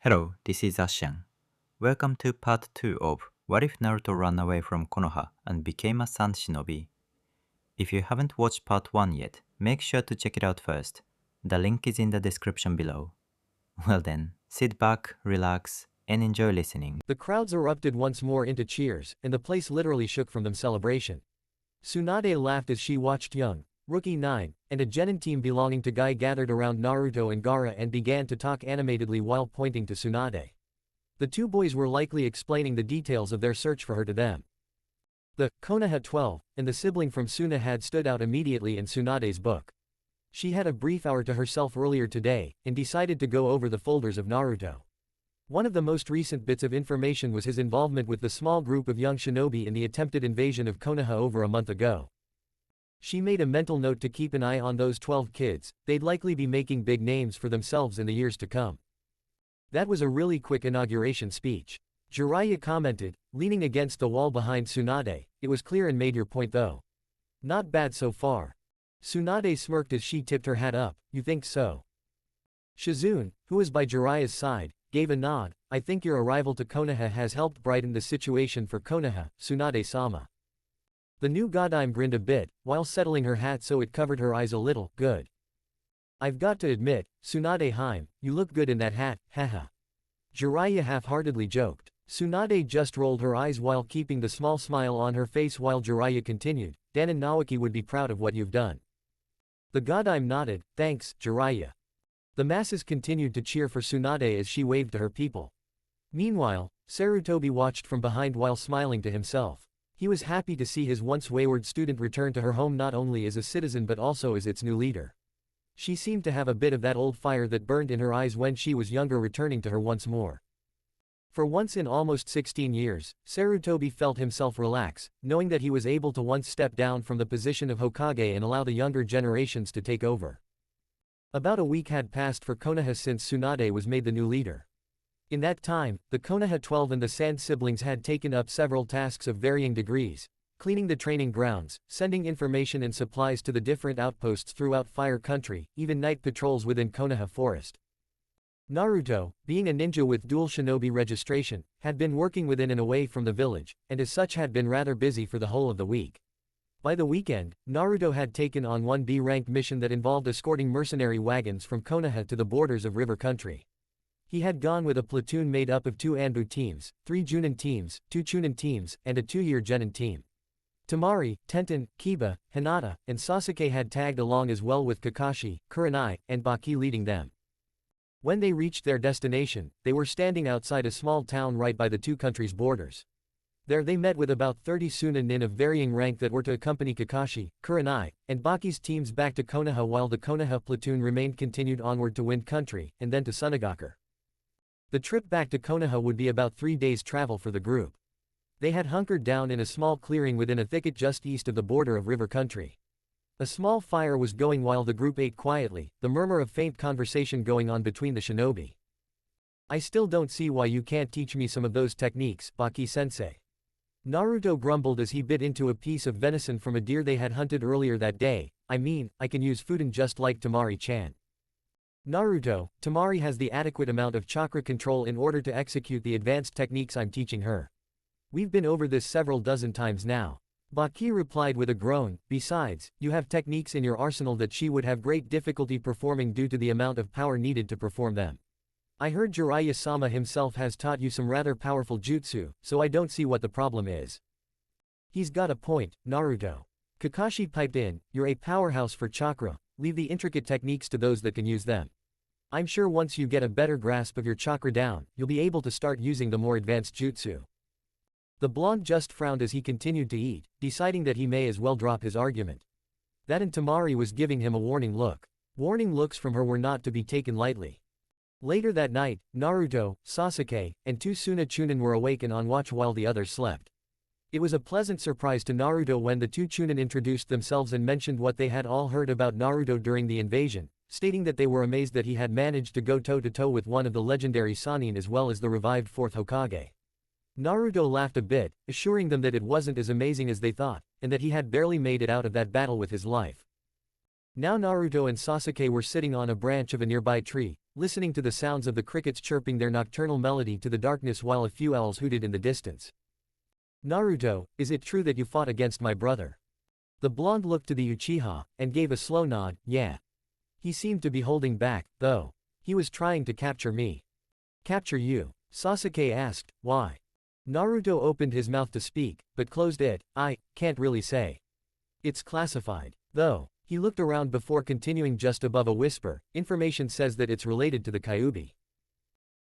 Hello, this is Ashian. Welcome to part 2 of What if Naruto ran away from Konoha and became a Sand Shinobi? If you haven't watched part 1 yet, make sure to check it out first. The link is in the description below. Well then, sit back, relax, and enjoy listening. The crowds erupted once more into cheers, and the place literally shook from the celebration. Tsunade laughed as she watched Young, Rookie 9, and a genin team belonging to Guy gathered around Naruto and Gaara and began to talk animatedly while pointing to Tsunade. The two boys were likely explaining the details of their search for her to them. The Konoha 12 and the sibling from Suna had stood out immediately in Tsunade's book. She had a brief hour to herself earlier today, and decided to go over the folders of Naruto. One of the most recent bits of information was his involvement with the small group of young shinobi in the attempted invasion of Konoha over a month ago. She made a mental note to keep an eye on those 12 kids, they'd likely be making big names for themselves in the years to come. That was a really quick inauguration speech. Jiraiya commented, leaning against the wall behind Tsunade, it was clear and made your point though. Not bad so far. Tsunade smirked as she tipped her hat up, you think so? Shizune, who was by Jiraiya's side, gave a nod, I think your arrival to Konoha has helped brighten the situation for Konoha, Tsunade-sama. The new Godime grinned a bit, while settling her hat so it covered her eyes a little, good. I've got to admit, Tsunade-hime, you look good in that hat, haha. Jiraiya half-heartedly joked. Tsunade just rolled her eyes while keeping the small smile on her face while Jiraiya continued, Dan and Naoki would be proud of what you've done. The Godime nodded, thanks, Jiraiya. The masses continued to cheer for Tsunade as she waved to her people. Meanwhile, Sarutobi watched from behind while smiling to himself. He was happy to see his once wayward student return to her home not only as a citizen but also as its new leader. She seemed to have a bit of that old fire that burned in her eyes when she was younger returning to her once more. For once in almost 16 years, Sarutobi felt himself relax, knowing that he was able to once step down from the position of Hokage and allow the younger generations to take over. About a week had passed for Konoha since Tsunade was made the new leader. In that time, the Konoha 12 and the Sand siblings had taken up several tasks of varying degrees, cleaning the training grounds, sending information and supplies to the different outposts throughout Fire Country, even night patrols within Konoha Forest. Naruto, being a ninja with dual shinobi registration, had been working within and away from the village, and as such had been rather busy for the whole of the week. By the weekend, Naruto had taken on one B-rank mission that involved escorting mercenary wagons from Konoha to the borders of River Country. He had gone with a platoon made up of 2 Anbu teams, 3 Junin teams, 2 Chunin teams, and a 2-year Genin team. Temari, Tenten, Kiba, Hinata, and Sasuke had tagged along as well with Kakashi, Kurenai, and Baki leading them. When they reached their destination, they were standing outside a small town right by the two countries' borders. There they met with about 30 Sunin of varying rank that were to accompany Kakashi, Kurenai, and Baki's teams back to Konoha while the Konoha platoon continued onward to Wind Country, and then to Sunagakure. The trip back to Konoha would be about 3 days' travel for the group. They had hunkered down in a small clearing within a thicket just east of the border of River Country. A small fire was going while the group ate quietly, the murmur of faint conversation going on between the shinobi. I still don't see why you can't teach me some of those techniques, Baki-sensei. Naruto grumbled as he bit into a piece of venison from a deer they had hunted earlier that day, I mean, I can use Fuden just like Temari-chan. Naruto, Temari has the adequate amount of chakra control in order to execute the advanced techniques I'm teaching her. We've been over this several dozen times now. Baki replied with a groan, besides, you have techniques in your arsenal that she would have great difficulty performing due to the amount of power needed to perform them. I heard Jiraiya-sama himself has taught you some rather powerful jutsu, so I don't see what the problem is. He's got a point, Naruto. Kakashi piped in, you're a powerhouse for chakra, leave the intricate techniques to those that can use them. I'm sure once you get a better grasp of your chakra down, you'll be able to start using the more advanced jutsu. The blonde just frowned as he continued to eat, deciding that he may as well drop his argument. That and Temari was giving him a warning look. Warning looks from her were not to be taken lightly. Later that night, Naruto, Sasuke, and 2 Suna Chunin were awake and on watch while the others slept. It was a pleasant surprise to Naruto when the 2 Chunin introduced themselves and mentioned what they had all heard about Naruto during the invasion, stating that they were amazed that he had managed to go toe-to-toe with one of the legendary Sannin as well as the revived 4th Hokage. Naruto laughed a bit, assuring them that it wasn't as amazing as they thought, and that he had barely made it out of that battle with his life. Now Naruto and Sasuke were sitting on a branch of a nearby tree, listening to the sounds of the crickets chirping their nocturnal melody to the darkness while a few owls hooted in the distance. Naruto, is it true that you fought against my brother? The blonde looked to the Uchiha, and gave a slow nod, yeah. He seemed to be holding back, though. He was trying to capture me. Capture you? Sasuke asked, why? Naruto opened his mouth to speak, but closed it. I can't really say. It's classified. Though, he looked around before continuing just above a whisper, information says that it's related to the Kyuubi.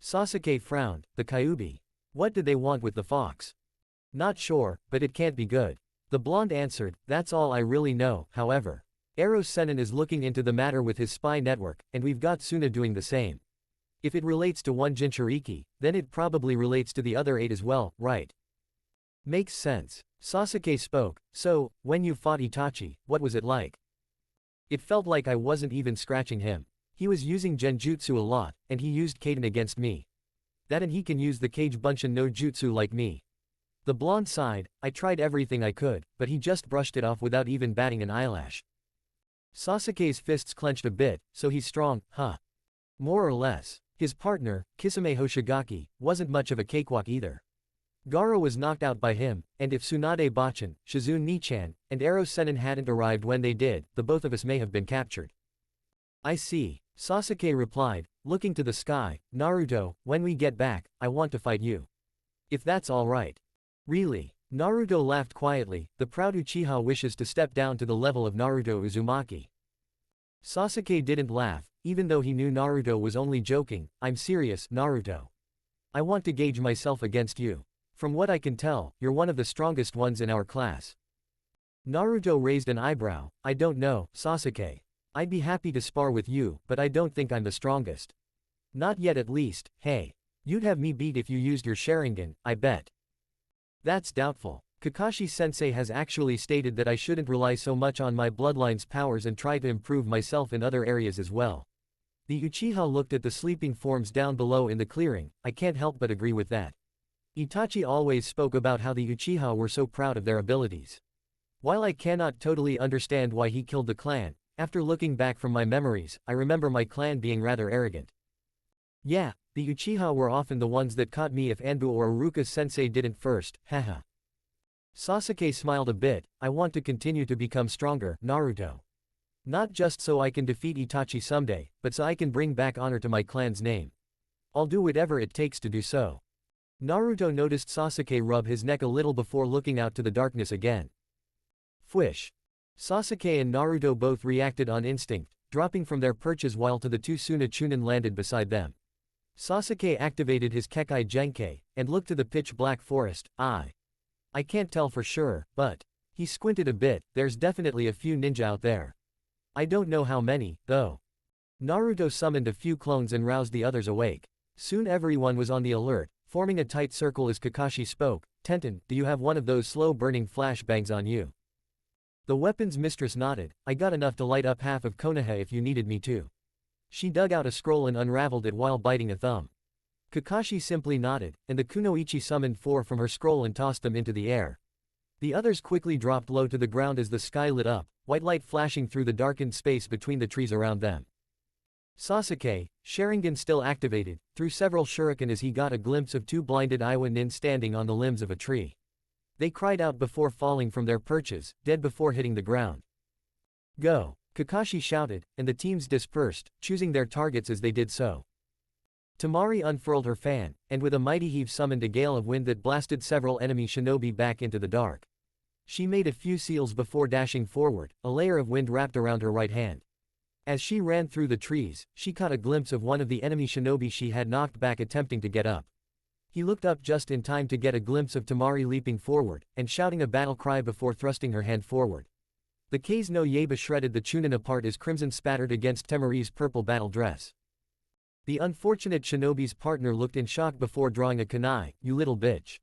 Sasuke frowned, the Kyuubi. What did they want with the fox? Not sure, but it can't be good. The blonde answered, that's all I really know, however. Eros Sennin is looking into the matter with his spy network, and we've got Suna doing the same. If it relates to one Jinchuriki, then it probably relates to the other 8 as well, right? Makes sense. Sasuke spoke, so, when you fought Itachi, what was it like? It felt like I wasn't even scratching him. He was using Genjutsu a lot, and he used Kaden against me. That and he can use the Kage Bunshin no Jutsu like me. The blonde sighed, I tried everything I could, but he just brushed it off without even batting an eyelash. Sasuke's fists clenched a bit, so he's strong, huh? More or less. His partner, Kisame Hoshigaki, wasn't much of a cakewalk either. Gaara was knocked out by him, and if Tsunade Bachan, Shizune Nichan, and Eros Sennin hadn't arrived when they did, the both of us may have been captured. I see. Sasuke replied, looking to the sky, Naruto, when we get back, I want to fight you. If that's alright. Really? Naruto laughed quietly, the proud Uchiha wishes to step down to the level of Naruto Uzumaki. Sasuke didn't laugh, even though he knew Naruto was only joking, I'm serious, Naruto. I want to gauge myself against you. From what I can tell, you're one of the strongest ones in our class. Naruto raised an eyebrow, I don't know, Sasuke. I'd be happy to spar with you, but I don't think I'm the strongest. Not yet at least, hey. You'd have me beat if you used your Sharingan, I bet. That's doubtful. Kakashi-sensei has actually stated that I shouldn't rely so much on my bloodline's powers and try to improve myself in other areas as well. The Uchiha looked at the sleeping forms down below in the clearing, I can't help but agree with that. Itachi always spoke about how the Uchiha were so proud of their abilities. While I cannot totally understand why he killed the clan, after looking back from my memories, I remember my clan being rather arrogant. Yeah, the Uchiha were often the ones that caught me if Anbu or Iruka-sensei didn't first, haha. Sasuke smiled a bit, I want to continue to become stronger, Naruto. Not just so I can defeat Itachi someday, but so I can bring back honor to my clan's name. I'll do whatever it takes to do so. Naruto noticed Sasuke rub his neck a little before looking out to the darkness again. Fwish. Sasuke and Naruto both reacted on instinct, dropping from their perches while the two Suna Chunin landed beside them. Sasuke activated his Kekai Genkei, and looked to the pitch-black forest, I can't tell for sure, but. He squinted a bit, there's definitely a few ninja out there. I don't know how many, though. Naruto summoned a few clones and roused the others awake. Soon everyone was on the alert, forming a tight circle as Kakashi spoke, Tenten, do you have one of those slow-burning flashbangs on you? The weapons mistress nodded, I got enough to light up half of Konoha if you needed me to. She dug out a scroll and unraveled it while biting a thumb. Kakashi simply nodded, and the kunoichi summoned 4 from her scroll and tossed them into the air. The others quickly dropped low to the ground as the sky lit up, white light flashing through the darkened space between the trees around them. Sasuke, Sharingan still activated, threw several shuriken as he got a glimpse of 2 blinded Iwa nin standing on the limbs of a tree. They cried out before falling from their perches, dead before hitting the ground. Go! Kakashi shouted, and the teams dispersed, choosing their targets as they did so. Temari unfurled her fan, and with a mighty heave summoned a gale of wind that blasted several enemy shinobi back into the dark. She made a few seals before dashing forward, a layer of wind wrapped around her right hand. As she ran through the trees, she caught a glimpse of one of the enemy shinobi she had knocked back attempting to get up. He looked up just in time to get a glimpse of Temari leaping forward, and shouting a battle cry before thrusting her hand forward. The K's no Yaiba shredded the Chunin apart as crimson spattered against Temari's purple battle dress. The unfortunate shinobi's partner looked in shock before drawing a kunai, you little bitch.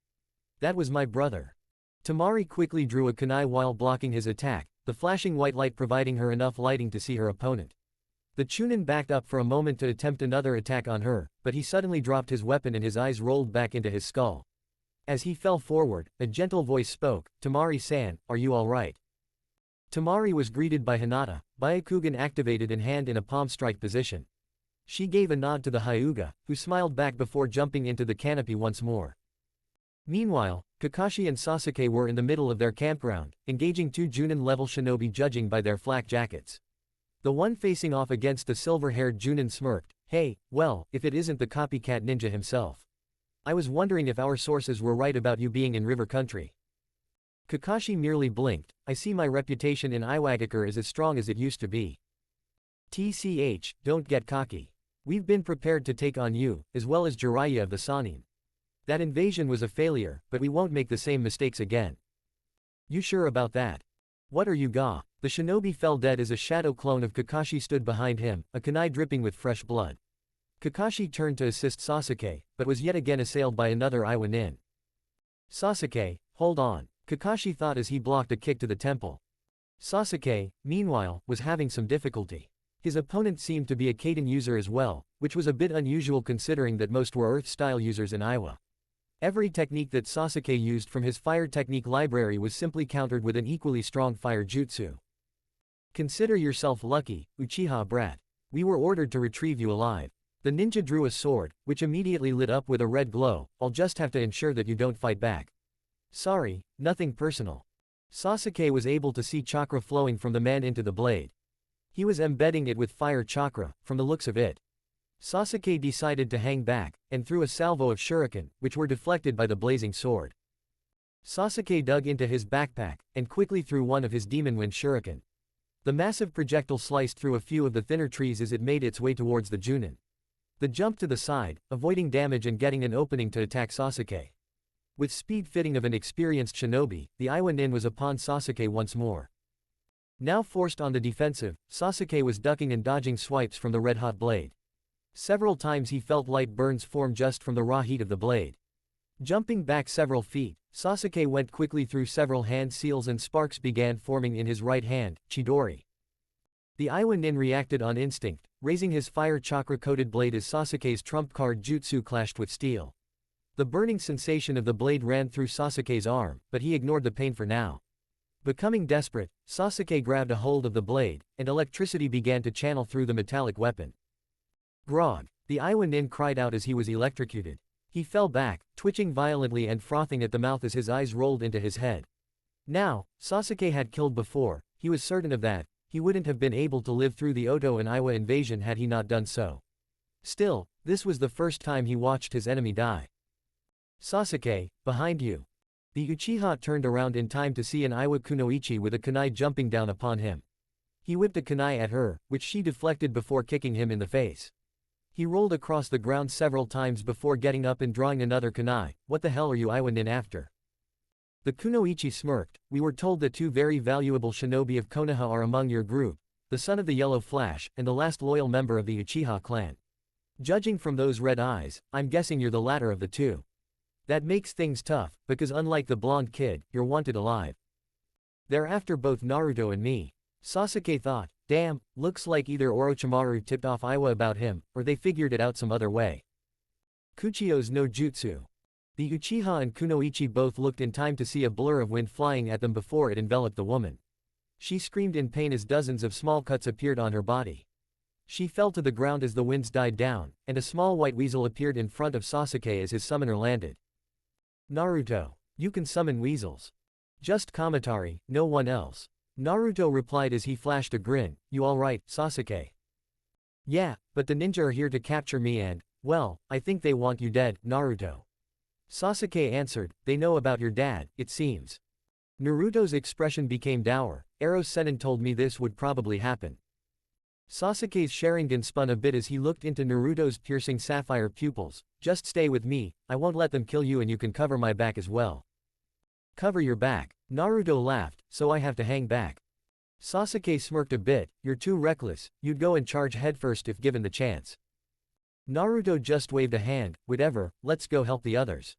That was my brother. Temari quickly drew a kunai while blocking his attack, the flashing white light providing her enough lighting to see her opponent. The Chunin backed up for a moment to attempt another attack on her, but he suddenly dropped his weapon and his eyes rolled back into his skull. As he fell forward, a gentle voice spoke, Temari-san, are you alright? Temari was greeted by Hinata, Byakugan activated and hand in a palm strike position. She gave a nod to the Hyuga, who smiled back before jumping into the canopy once more. Meanwhile, Kakashi and Sasuke were in the middle of their campground, engaging two Junin-level shinobi judging by their flak jackets. The one facing off against the silver-haired Junin smirked, "Hey, well, if it isn't the copycat ninja himself. I was wondering if our sources were right about you being in river country." Kakashi merely blinked. "I see my reputation in Iwagakure is as strong as it used to be. TCH, don't get cocky. We've been prepared to take on you, as well as Jiraiya of the Sannin. That invasion was a failure, but we won't make the same mistakes again." "You sure about that? What are you ga?" The shinobi fell dead as a shadow clone of Kakashi stood behind him, a kunai dripping with fresh blood. Kakashi turned to assist Sasuke, but was yet again assailed by another Iwa nin. "Sasuke, hold on," Kakashi thought as he blocked a kick to the temple. Sasuke, meanwhile, was having some difficulty. His opponent seemed to be a Kaden user as well, which was a bit unusual considering that most were Earth-style users in Iwa. Every technique that Sasuke used from his fire technique library was simply countered with an equally strong fire jutsu. "Consider yourself lucky, Uchiha brat. We were ordered to retrieve you alive." The ninja drew a sword, which immediately lit up with a red glow. "I'll just have to ensure that you don't fight back." "Sorry, nothing personal." Sasuke was able to see chakra flowing from the man into the blade. He was embedding it with fire chakra, from the looks of it. Sasuke decided to hang back, and threw a salvo of shuriken, which were deflected by the blazing sword. Sasuke dug into his backpack, and quickly threw one of his demon wind shuriken. The massive projectile sliced through a few of the thinner trees as it made its way towards the Junin. The jump to the side, avoiding damage and getting an opening to attack Sasuke. With speed fitting of an experienced shinobi, the Iwa nin was upon Sasuke once more. Now forced on the defensive, Sasuke was ducking and dodging swipes from the red-hot blade. Several times he felt light burns form just from the raw heat of the blade. Jumping back several feet, Sasuke went quickly through several hand seals and sparks began forming in his right hand, Chidori. The Iwa nin reacted on instinct, raising his fire chakra-coated blade as Sasuke's trump card jutsu clashed with steel. The burning sensation of the blade ran through Sasuke's arm, but he ignored the pain for now. Becoming desperate, Sasuke grabbed a hold of the blade, and electricity began to channel through the metallic weapon. "Grog!" The Iwa nin cried out as he was electrocuted. He fell back, twitching violently and frothing at the mouth as his eyes rolled into his head. Now, Sasuke had killed before, he was certain of that. He wouldn't have been able to live through the Oto and Iwa invasion had he not done so. Still, this was the first time he watched his enemy die. "Sasuke, behind you." The Uchiha turned around in time to see an Iwa kunoichi with a kunai jumping down upon him. He whipped a kunai at her, which she deflected before kicking him in the face. He rolled across the ground several times before getting up and drawing another kunai. "What the hell are you Iwa nin after?" The kunoichi smirked. "We were told that two very valuable shinobi of Konoha are among your group, the son of the Yellow Flash, and the last loyal member of the Uchiha clan. Judging from those red eyes, I'm guessing you're the latter of the two. That makes things tough, because unlike the blonde kid, you're wanted alive. They're after both Naruto and me." Sasuke thought, "Damn, looks like either Orochimaru tipped off Iwa about him, or they figured it out some other way." Kuchio's no jutsu. The Uchiha and kunoichi both looked in time to see a blur of wind flying at them before it enveloped the woman. She screamed in pain as dozens of small cuts appeared on her body. She fell to the ground as the winds died down, and a small white weasel appeared in front of Sasuke as his summoner landed. "Naruto, you can summon weasels. Just Kamatari, no one else." Naruto replied as he flashed a grin. "You alright, Sasuke?" "Yeah, but the ninja are here to capture me and, well, I think they want you dead, Naruto." Sasuke answered, "They know about your dad, it seems." Naruto's expression became dour. "Ero Sennin told me this would probably happen." Sasuke's Sharingan spun a bit as he looked into Naruto's piercing sapphire pupils. "Just stay with me, I won't let them kill you and you can cover my back as well." "Cover your back?" Naruto laughed, "So I have to hang back." Sasuke smirked a bit. "You're too reckless, you'd go and charge headfirst if given the chance." Naruto just waved a hand. "Whatever, let's go help the others."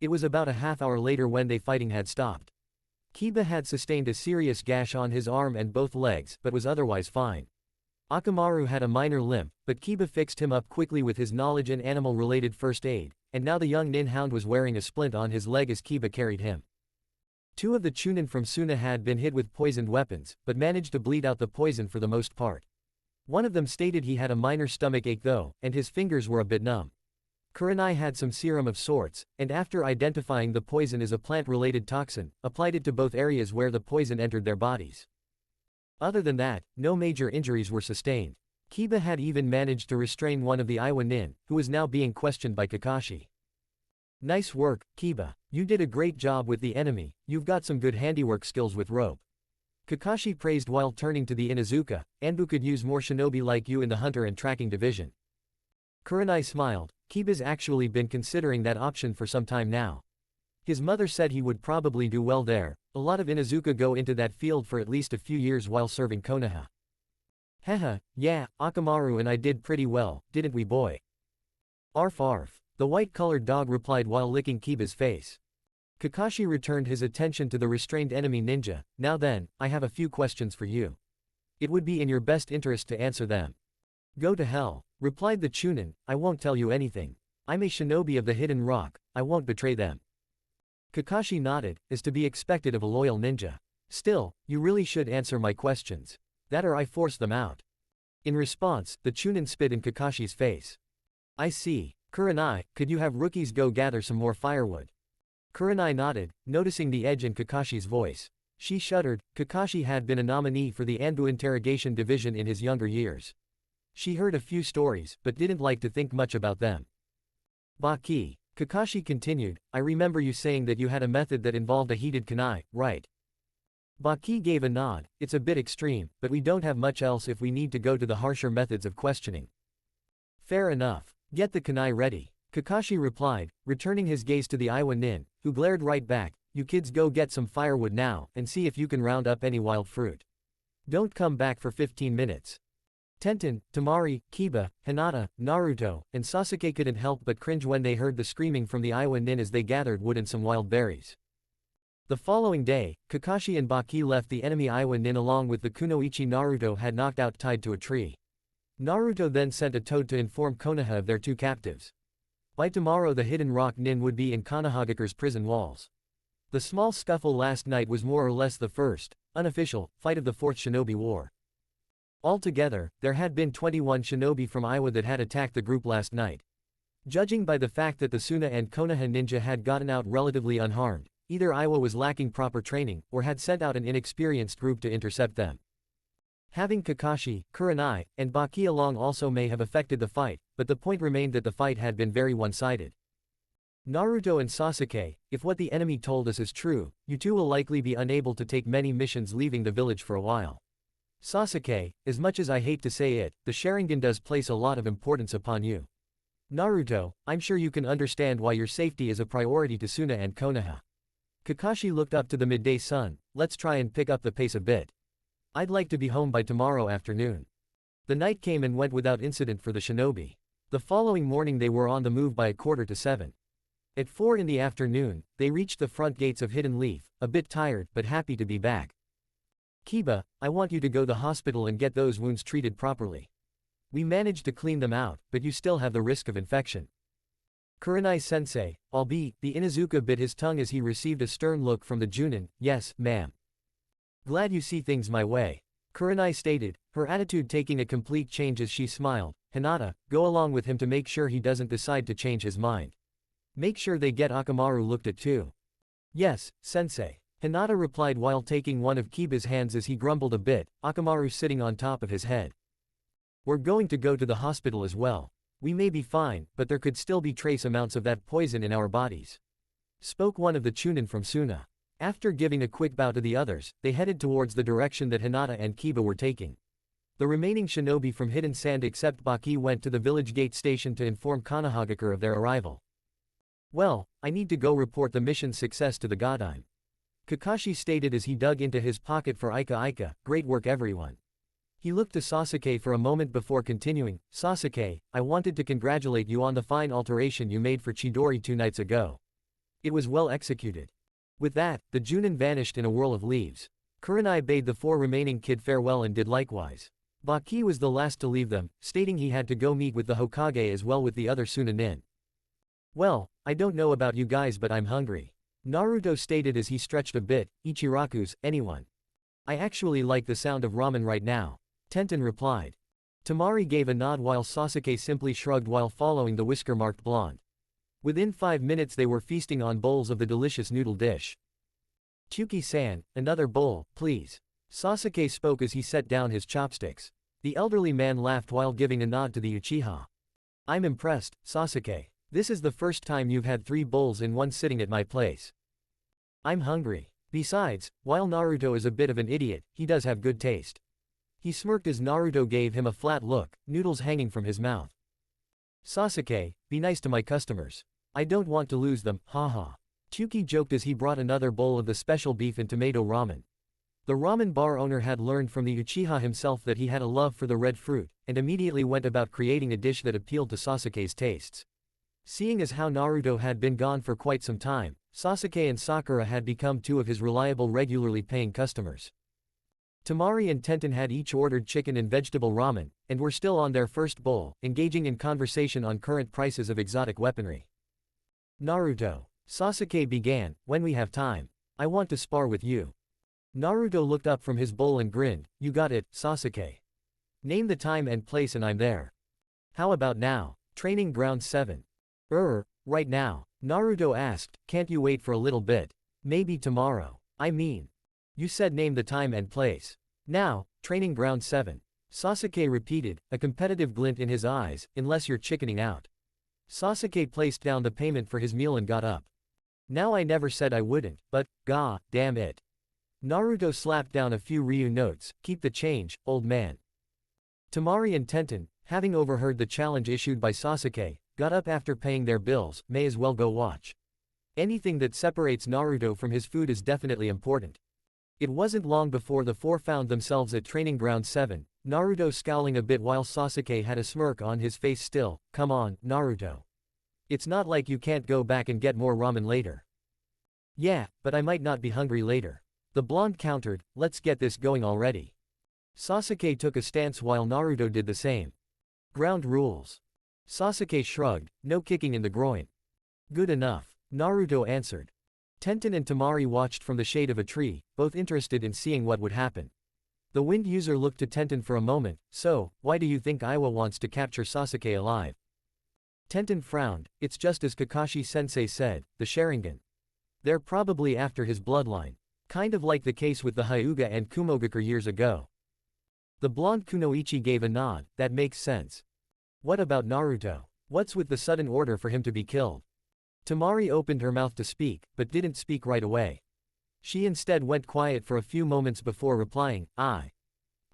It was about a half hour later when they fighting had stopped. Kiba had sustained a serious gash on his arm and both legs, but was otherwise fine. Akamaru had a minor limp, but Kiba fixed him up quickly with his knowledge in animal-related first aid, and now the young nin hound was wearing a splint on his leg as Kiba carried him. Two of the Chunin from Suna had been hit with poisoned weapons, but managed to bleed out the poison for the most part. One of them stated he had a minor stomach ache though, and his fingers were a bit numb. Kurenai had some serum of sorts, and after identifying the poison as a plant-related toxin, applied it to both areas where the poison entered their bodies. Other than that, no major injuries were sustained. Kiba had even managed to restrain one of the Iwa Nin, who was now being questioned by Kakashi. Nice work, Kiba. You did a great job with the enemy, you've got some good handiwork skills with rope. Kakashi praised while turning to the Inuzuka. Anbu could use more shinobi like you in the hunter and tracking division. Kurenai smiled. Kiba's actually been considering that option for some time now. His mother said he would probably do well there. A lot of Inuzuka go into that field for at least a few years while serving Konoha. Haha, yeah, Akamaru and I did pretty well, didn't we boy? Arf arf. The white-colored dog replied while licking Kiba's face. Kakashi returned his attention to the restrained enemy ninja. Now then, I have a few questions for you. It would be in your best interest to answer them. Go to hell, replied the Chunin, I won't tell you anything. I'm a shinobi of the Hidden Rock, I won't betray them. Kakashi nodded, as to be expected of a loyal ninja. Still, you really should answer my questions. That or I force them out. In response, the Chunin spit in Kakashi's face. I see. Kurenai, could you have rookies go gather some more firewood? Kurenai nodded, noticing the edge in Kakashi's voice. She shuddered. Kakashi had been a nominee for the Anbu Interrogation Division in his younger years. She heard a few stories, but didn't like to think much about them. Baki. Kakashi continued, I remember you saying that you had a method that involved a heated kunai, right? Baki gave a nod. It's a bit extreme, but we don't have much else if we need to go to the harsher methods of questioning. Fair enough. Get the kunai ready. Kakashi replied, returning his gaze to the Iwa Nin, who glared right back. You kids go get some firewood now, and see if you can round up any wild fruit. Don't come back for 15 minutes. Tenten, Temari, Kiba, Hinata, Naruto, and Sasuke couldn't help but cringe when they heard the screaming from the Iwa Nin as they gathered wood and some wild berries. The following day, Kakashi and Baki left the enemy Iwa Nin along with the kunoichi Naruto had knocked out tied to a tree. Naruto then sent a toad to inform Konoha of their two captives. By tomorrow the Hidden Rock Nin would be in Konohagakure's prison walls. The small scuffle last night was more or less the first, unofficial, fight of the Fourth Shinobi War. Altogether, there had been 21 shinobi from Iwa that had attacked the group last night. Judging by the fact that the Suna and Konoha ninja had gotten out relatively unharmed, either Iwa was lacking proper training, or had sent out an inexperienced group to intercept them. Having Kakashi, Kurenai, and Baki along also may have affected the fight, but the point remained that the fight had been very one-sided. Naruto and Sasuke, if what the enemy told us is true, you two will likely be unable to take many missions leaving the village for a while. Sasuke, as much as I hate to say it, the Sharingan does place a lot of importance upon you. Naruto, I'm sure you can understand why your safety is a priority to Suna and Konoha. Kakashi looked up to the midday sun. Let's try and pick up the pace a bit. I'd like to be home by tomorrow afternoon. The night came and went without incident for the shinobi. The following morning they were on the move by 6:45. At 4 in the afternoon, they reached the front gates of Hidden Leaf, a bit tired but happy to be back. Kiba, I want you to go to the hospital and get those wounds treated properly. We managed to clean them out, but you still have the risk of infection. Kurenai-sensei, albeit, the Inuzuka bit his tongue as he received a stern look from the Junin. Yes, ma'am. Glad you see things my way. Kurenai stated, her attitude taking a complete change as she smiled. Hinata, go along with him to make sure he doesn't decide to change his mind. Make sure they get Akamaru looked at too. Yes, sensei. Hinata replied while taking one of Kiba's hands as he grumbled a bit, Akamaru sitting on top of his head. We're going to go to the hospital as well. We may be fine, but there could still be trace amounts of that poison in our bodies. Spoke one of the Chunin from Suna. After giving a quick bow to the others, they headed towards the direction that Hinata and Kiba were taking. The remaining shinobi from Hidden Sand except Baki went to the village gate station to inform Konohagakure of their arrival. Well, I need to go report the mission's success to the Godine. Kakashi stated as he dug into his pocket for Ika. Great work everyone. He looked to Sasuke for a moment before continuing, Sasuke, I wanted to congratulate you on the fine alteration you made for Chidori 2 nights ago. It was well executed. With that, the Junin vanished in a whirl of leaves. Kurenai bade the 4 remaining kid farewell and did likewise. Baki was the last to leave them, stating he had to go meet with the Hokage as well with the other Sunanin. Well, I don't know about you guys but I'm hungry. Naruto stated as he stretched a bit, Ichiraku's, anyone. I actually like the sound of ramen right now. Tenten replied. Temari gave a nod while Sasuke simply shrugged while following the whisker-marked blonde. Within 5 minutes they were feasting on bowls of the delicious noodle dish. Chuki-san, another bowl, please. Sasuke spoke as he set down his chopsticks. The elderly man laughed while giving a nod to the Uchiha. I'm impressed, Sasuke. This is the first time you've had 3 bowls in one sitting at my place. I'm hungry. Besides, while Naruto is a bit of an idiot, he does have good taste. He smirked as Naruto gave him a flat look, noodles hanging from his mouth. Sasuke, be nice to my customers. I don't want to lose them, haha. Chuki joked as he brought another bowl of the special beef and tomato ramen. The ramen bar owner had learned from the Uchiha himself that he had a love for the red fruit, and immediately went about creating a dish that appealed to Sasuke's tastes. Seeing as how Naruto had been gone for quite some time, Sasuke and Sakura had become 2 of his reliable regularly paying customers. Temari and Tenten had each ordered chicken and vegetable ramen, and were still on their first bowl, engaging in conversation on current prices of exotic weaponry. Naruto. Sasuke began, when we have time. I want to spar with you. Naruto looked up from his bowl and grinned, you got it, Sasuke. Name the time and place and I'm there. How about now? Training ground 7. Right now. Naruto asked, can't you wait for a little bit? Maybe tomorrow. I mean. You said name the time and place. Now, training ground 7. Sasuke repeated, a competitive glint in his eyes, unless you're chickening out. Sasuke placed down the payment for his meal and got up. Now I never said I wouldn't, but, gah, damn it. Naruto slapped down a few Ryu notes, keep the change, old man. Temari and Tenten, having overheard the challenge issued by Sasuke, got up after paying their bills, may as well go watch. Anything that separates Naruto from his food is definitely important. It wasn't long before the 4 found themselves at training ground 7, Naruto scowling a bit while Sasuke had a smirk on his face still, come on, Naruto. It's not like you can't go back and get more ramen later. Yeah, but I might not be hungry later. The blonde countered, let's get this going already. Sasuke took a stance while Naruto did the same. Ground rules. Sasuke shrugged, no kicking in the groin. Good enough. Naruto answered. Tenten and Temari watched from the shade of a tree, both interested in seeing what would happen. The wind user looked to Tenten for a moment, so, why do you think Iwa wants to capture Sasuke alive? Tenten frowned, it's just as Kakashi-sensei said, the Sharingan. They're probably after his bloodline. Kind of like the case with the Hyuga and Kumogakure years ago. The blonde Kunoichi gave a nod, that makes sense. What about Naruto? What's with the sudden order for him to be killed? Temari opened her mouth to speak, but didn't speak right away. She instead went quiet for a few moments before replying, I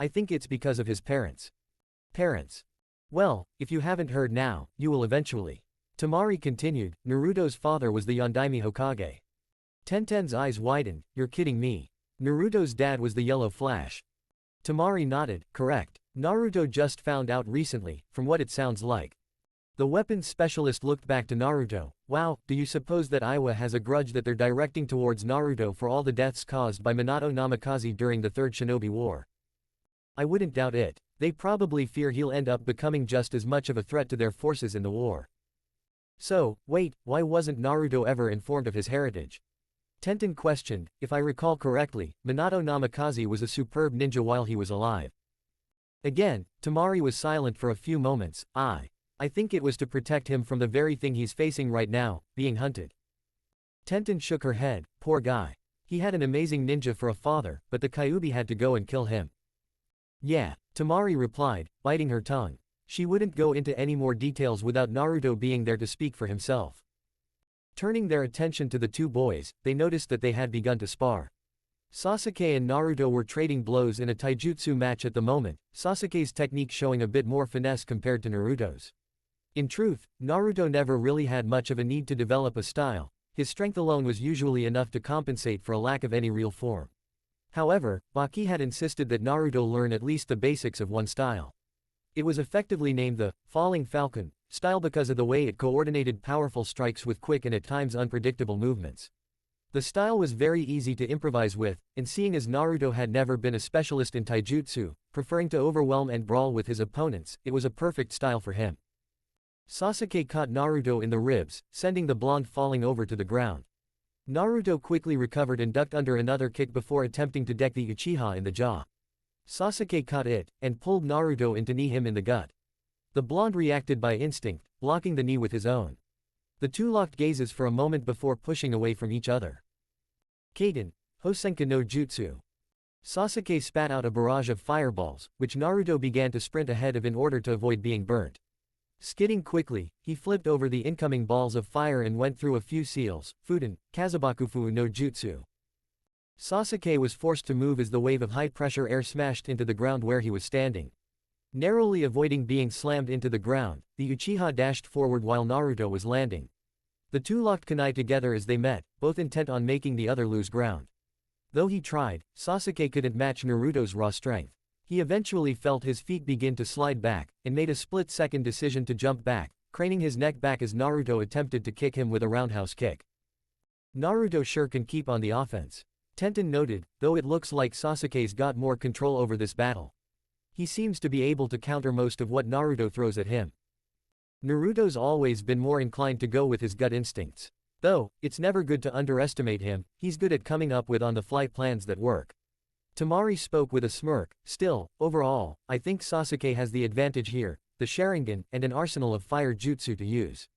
think it's because of his parents. Parents. Well, if you haven't heard now, you will eventually. Temari continued, Naruto's father was the Yondaime Hokage. Tenten's eyes widened, you're kidding me. Naruto's dad was the Yellow Flash. Temari nodded, correct. Naruto just found out recently, from what it sounds like. The weapons specialist looked back to Naruto, wow, do you suppose that Iwa has a grudge that they're directing towards Naruto for all the deaths caused by Minato Namikaze during the Third Shinobi War? I wouldn't doubt it. They probably fear he'll end up becoming just as much of a threat to their forces in the war. So, wait, why wasn't Naruto ever informed of his heritage? Tenten questioned, if I recall correctly, Minato Namikaze was a superb ninja while he was alive. Again, Temari was silent for a few moments, I think it was to protect him from the very thing he's facing right now, being hunted. Tenten shook her head, poor guy. He had an amazing ninja for a father, but the Kyuubi had to go and kill him. Yeah, Temari replied, biting her tongue. She wouldn't go into any more details without Naruto being there to speak for himself. Turning their attention to the 2 boys, they noticed that they had begun to spar. Sasuke and Naruto were trading blows in a taijutsu match at the moment, Sasuke's technique showing a bit more finesse compared to Naruto's. In truth, Naruto never really had much of a need to develop a style, his strength alone was usually enough to compensate for a lack of any real form. However, Baki had insisted that Naruto learn at least the basics of one style. It was effectively named the Falling Falcon style because of the way it coordinated powerful strikes with quick and at times unpredictable movements. The style was very easy to improvise with, and seeing as Naruto had never been a specialist in taijutsu, preferring to overwhelm and brawl with his opponents, it was a perfect style for him. Sasuke caught Naruto in the ribs, sending the blonde falling over to the ground. Naruto quickly recovered and ducked under another kick before attempting to deck the Uchiha in the jaw. Sasuke caught it, and pulled Naruto in to knee him in the gut. The blonde reacted by instinct, blocking the knee with his own. The two locked gazes for a moment before pushing away from each other. Kaden, Hosenka no Jutsu. Sasuke spat out a barrage of fireballs, which Naruto began to sprint ahead of in order to avoid being burnt. Skidding quickly, he flipped over the incoming balls of fire and went through a few seals, Fuden, Kazabakufu no Jutsu. Sasuke was forced to move as the wave of high-pressure air smashed into the ground where he was standing. Narrowly avoiding being slammed into the ground, the Uchiha dashed forward while Naruto was landing. The two locked kunai together as they met, both intent on making the other lose ground. Though he tried, Sasuke couldn't match Naruto's raw strength. He eventually felt his feet begin to slide back, and made a split-second decision to jump back, craning his neck back as Naruto attempted to kick him with a roundhouse kick. Naruto sure can keep on the offense. Tenten noted, though it looks like Sasuke's got more control over this battle. He seems to be able to counter most of what Naruto throws at him. Naruto's always been more inclined to go with his gut instincts. Though, it's never good to underestimate him, he's good at coming up with on-the-fly plans that work. Temari spoke with a smirk. Still, overall, I think Sasuke has the advantage here, the Sharingan, and an arsenal of fire jutsu to use.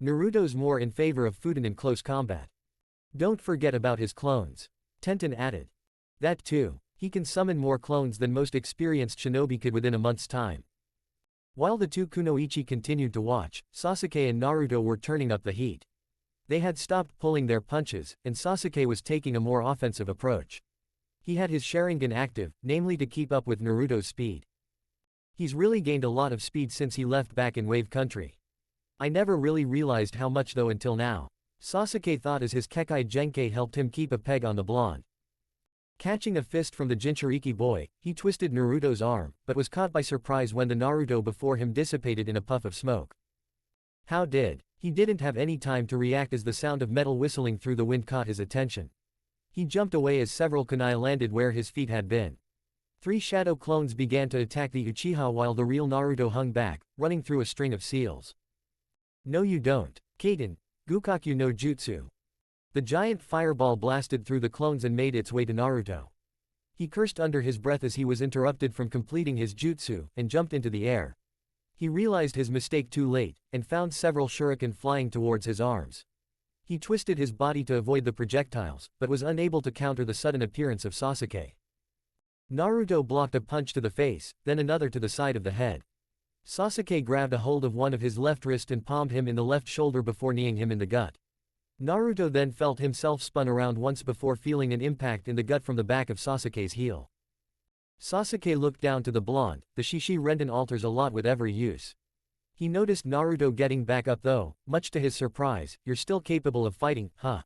Naruto's more in favor of Fuden in close combat. Don't forget about his clones. Tenten added. That too. He can summon more clones than most experienced shinobi could within a month's time. While the two kunoichi continued to watch, Sasuke and Naruto were turning up the heat. They had stopped pulling their punches, and Sasuke was taking a more offensive approach. He had his Sharingan active, namely to keep up with Naruto's speed. He's really gained a lot of speed since he left back in Wave Country. I never really realized how much though until now. Sasuke thought as his Kekai Genkai helped him keep a peg on the blonde. Catching a fist from the Jinchuriki boy, he twisted Naruto's arm, but was caught by surprise when the Naruto before him dissipated in a puff of smoke. How did? He didn't have any time to react as the sound of metal whistling through the wind caught his attention. He jumped away as several kunai landed where his feet had been. 3 shadow clones began to attack the Uchiha while the real Naruto hung back, running through a string of seals. No you don't. Kaden, Gukaku no Jutsu. The giant fireball blasted through the clones and made its way to Naruto. He cursed under his breath as he was interrupted from completing his jutsu, and jumped into the air. He realized his mistake too late, and found several shuriken flying towards his arms. He twisted his body to avoid the projectiles, but was unable to counter the sudden appearance of Sasuke. Naruto blocked a punch to the face, then another to the side of the head. Sasuke grabbed a hold of one of his left wrist and palmed him in the left shoulder before kneeing him in the gut. Naruto then felt himself spun around once before feeling an impact in the gut from the back of Sasuke's heel. Sasuke looked down to the blonde. The Shishi Renden alters a lot with every use. He noticed Naruto getting back up though, much to his surprise. You're still capable of fighting, huh?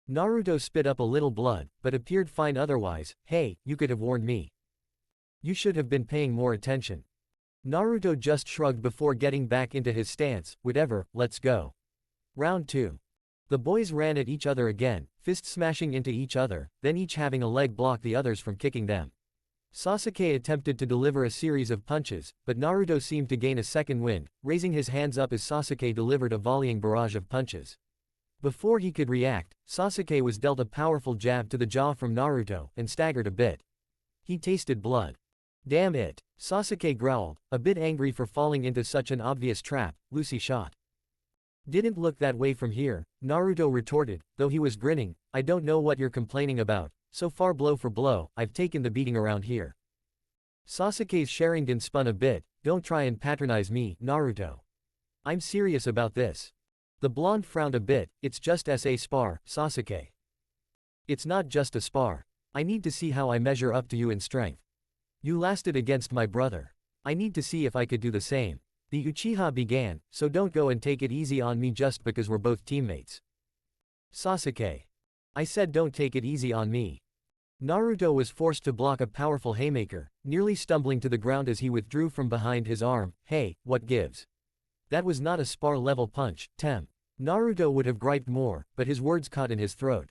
Naruto spit up a little blood, but appeared fine otherwise. Hey, you could have warned me. You should have been paying more attention. Naruto just shrugged before getting back into his stance. Whatever, let's go. Round 2. The boys ran at each other again, fists smashing into each other, then each having a leg block the others from kicking them. Sasuke attempted to deliver a series of punches, but Naruto seemed to gain a second wind, raising his hands up as Sasuke delivered a volleying barrage of punches. Before he could react, Sasuke was dealt a powerful jab to the jaw from Naruto, and staggered a bit. He tasted blood. Damn it! Sasuke growled, a bit angry for falling into such an obvious trap. Lucy shot. Didn't look that way from here, Naruto retorted, though he was grinning. I don't know what you're complaining about. So far blow for blow, I've taken the beating around here. Sasuke's Sharingan spun a bit. Don't try and patronize me, Naruto. I'm serious about this. The blonde frowned a bit. It's just a spar, Sasuke. It's not just a spar. I need to see how I measure up to you in strength. You lasted against my brother. I need to see if I could do the same. The Uchiha began, so don't go and take it easy on me just because we're both teammates. Sasuke. I said don't take it easy on me. Naruto was forced to block a powerful haymaker, nearly stumbling to the ground as he withdrew from behind his arm. Hey, what gives? That was not a spar-level punch, Tem. Naruto would have griped more, but his words caught in his throat.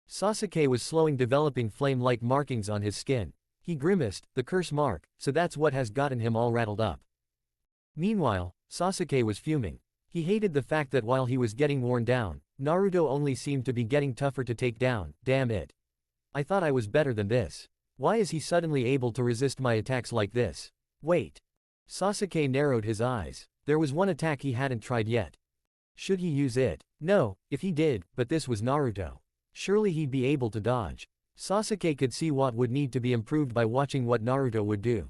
Sasuke was slowing developing flame-like markings on his skin. He grimaced, the curse mark, so that's what has gotten him all rattled up. Meanwhile, Sasuke was fuming. He hated the fact that while he was getting worn down, Naruto only seemed to be getting tougher to take down. Damn it. I thought I was better than this. Why is he suddenly able to resist my attacks like this? Wait. Sasuke narrowed his eyes. There was one attack he hadn't tried yet. Should he use it? No, if he did, but this was Naruto. Surely he'd be able to dodge. Sasuke could see what would need to be improved by watching what Naruto would do.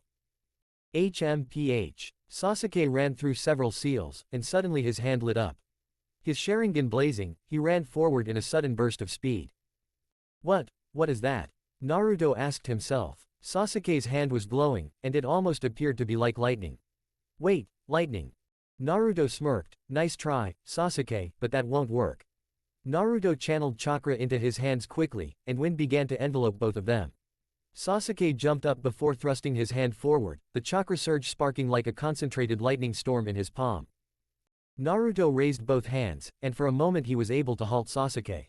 HMPH. Sasuke ran through several seals, and suddenly his hand lit up. His Sharingan blazing, he ran forward in a sudden burst of speed. What is that? Naruto asked himself. Sasuke's hand was glowing, and it almost appeared to be like lightning. Wait, lightning. Naruto smirked. Nice try, Sasuke, but that won't work. Naruto channeled chakra into his hands quickly, and wind began to envelope both of them. Sasuke jumped up before thrusting his hand forward, the chakra surge sparking like a concentrated lightning storm in his palm. Naruto raised both hands, and for a moment he was able to halt Sasuke.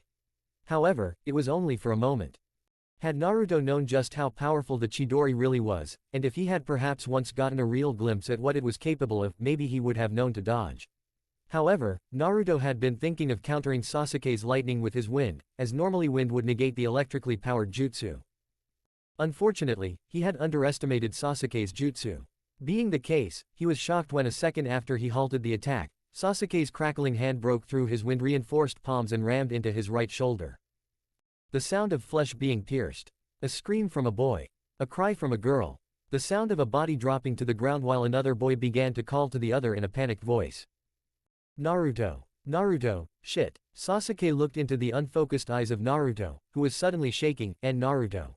However, it was only for a moment. Had Naruto known just how powerful the Chidori really was, and if he had perhaps once gotten a real glimpse at what it was capable of, maybe he would have known to dodge. However, Naruto had been thinking of countering Sasuke's lightning with his wind, as normally wind would negate the electrically powered jutsu. Unfortunately, he had underestimated Sasuke's jutsu. Being the case, he was shocked when a second after he halted the attack, Sasuke's crackling hand broke through his wind-reinforced palms and rammed into his right shoulder. The sound of flesh being pierced. A scream from a boy. A cry from a girl. The sound of a body dropping to the ground while another boy began to call to the other in a panicked voice. Naruto. Naruto, shit. Sasuke looked into the unfocused eyes of Naruto, who was suddenly shaking, and Naruto.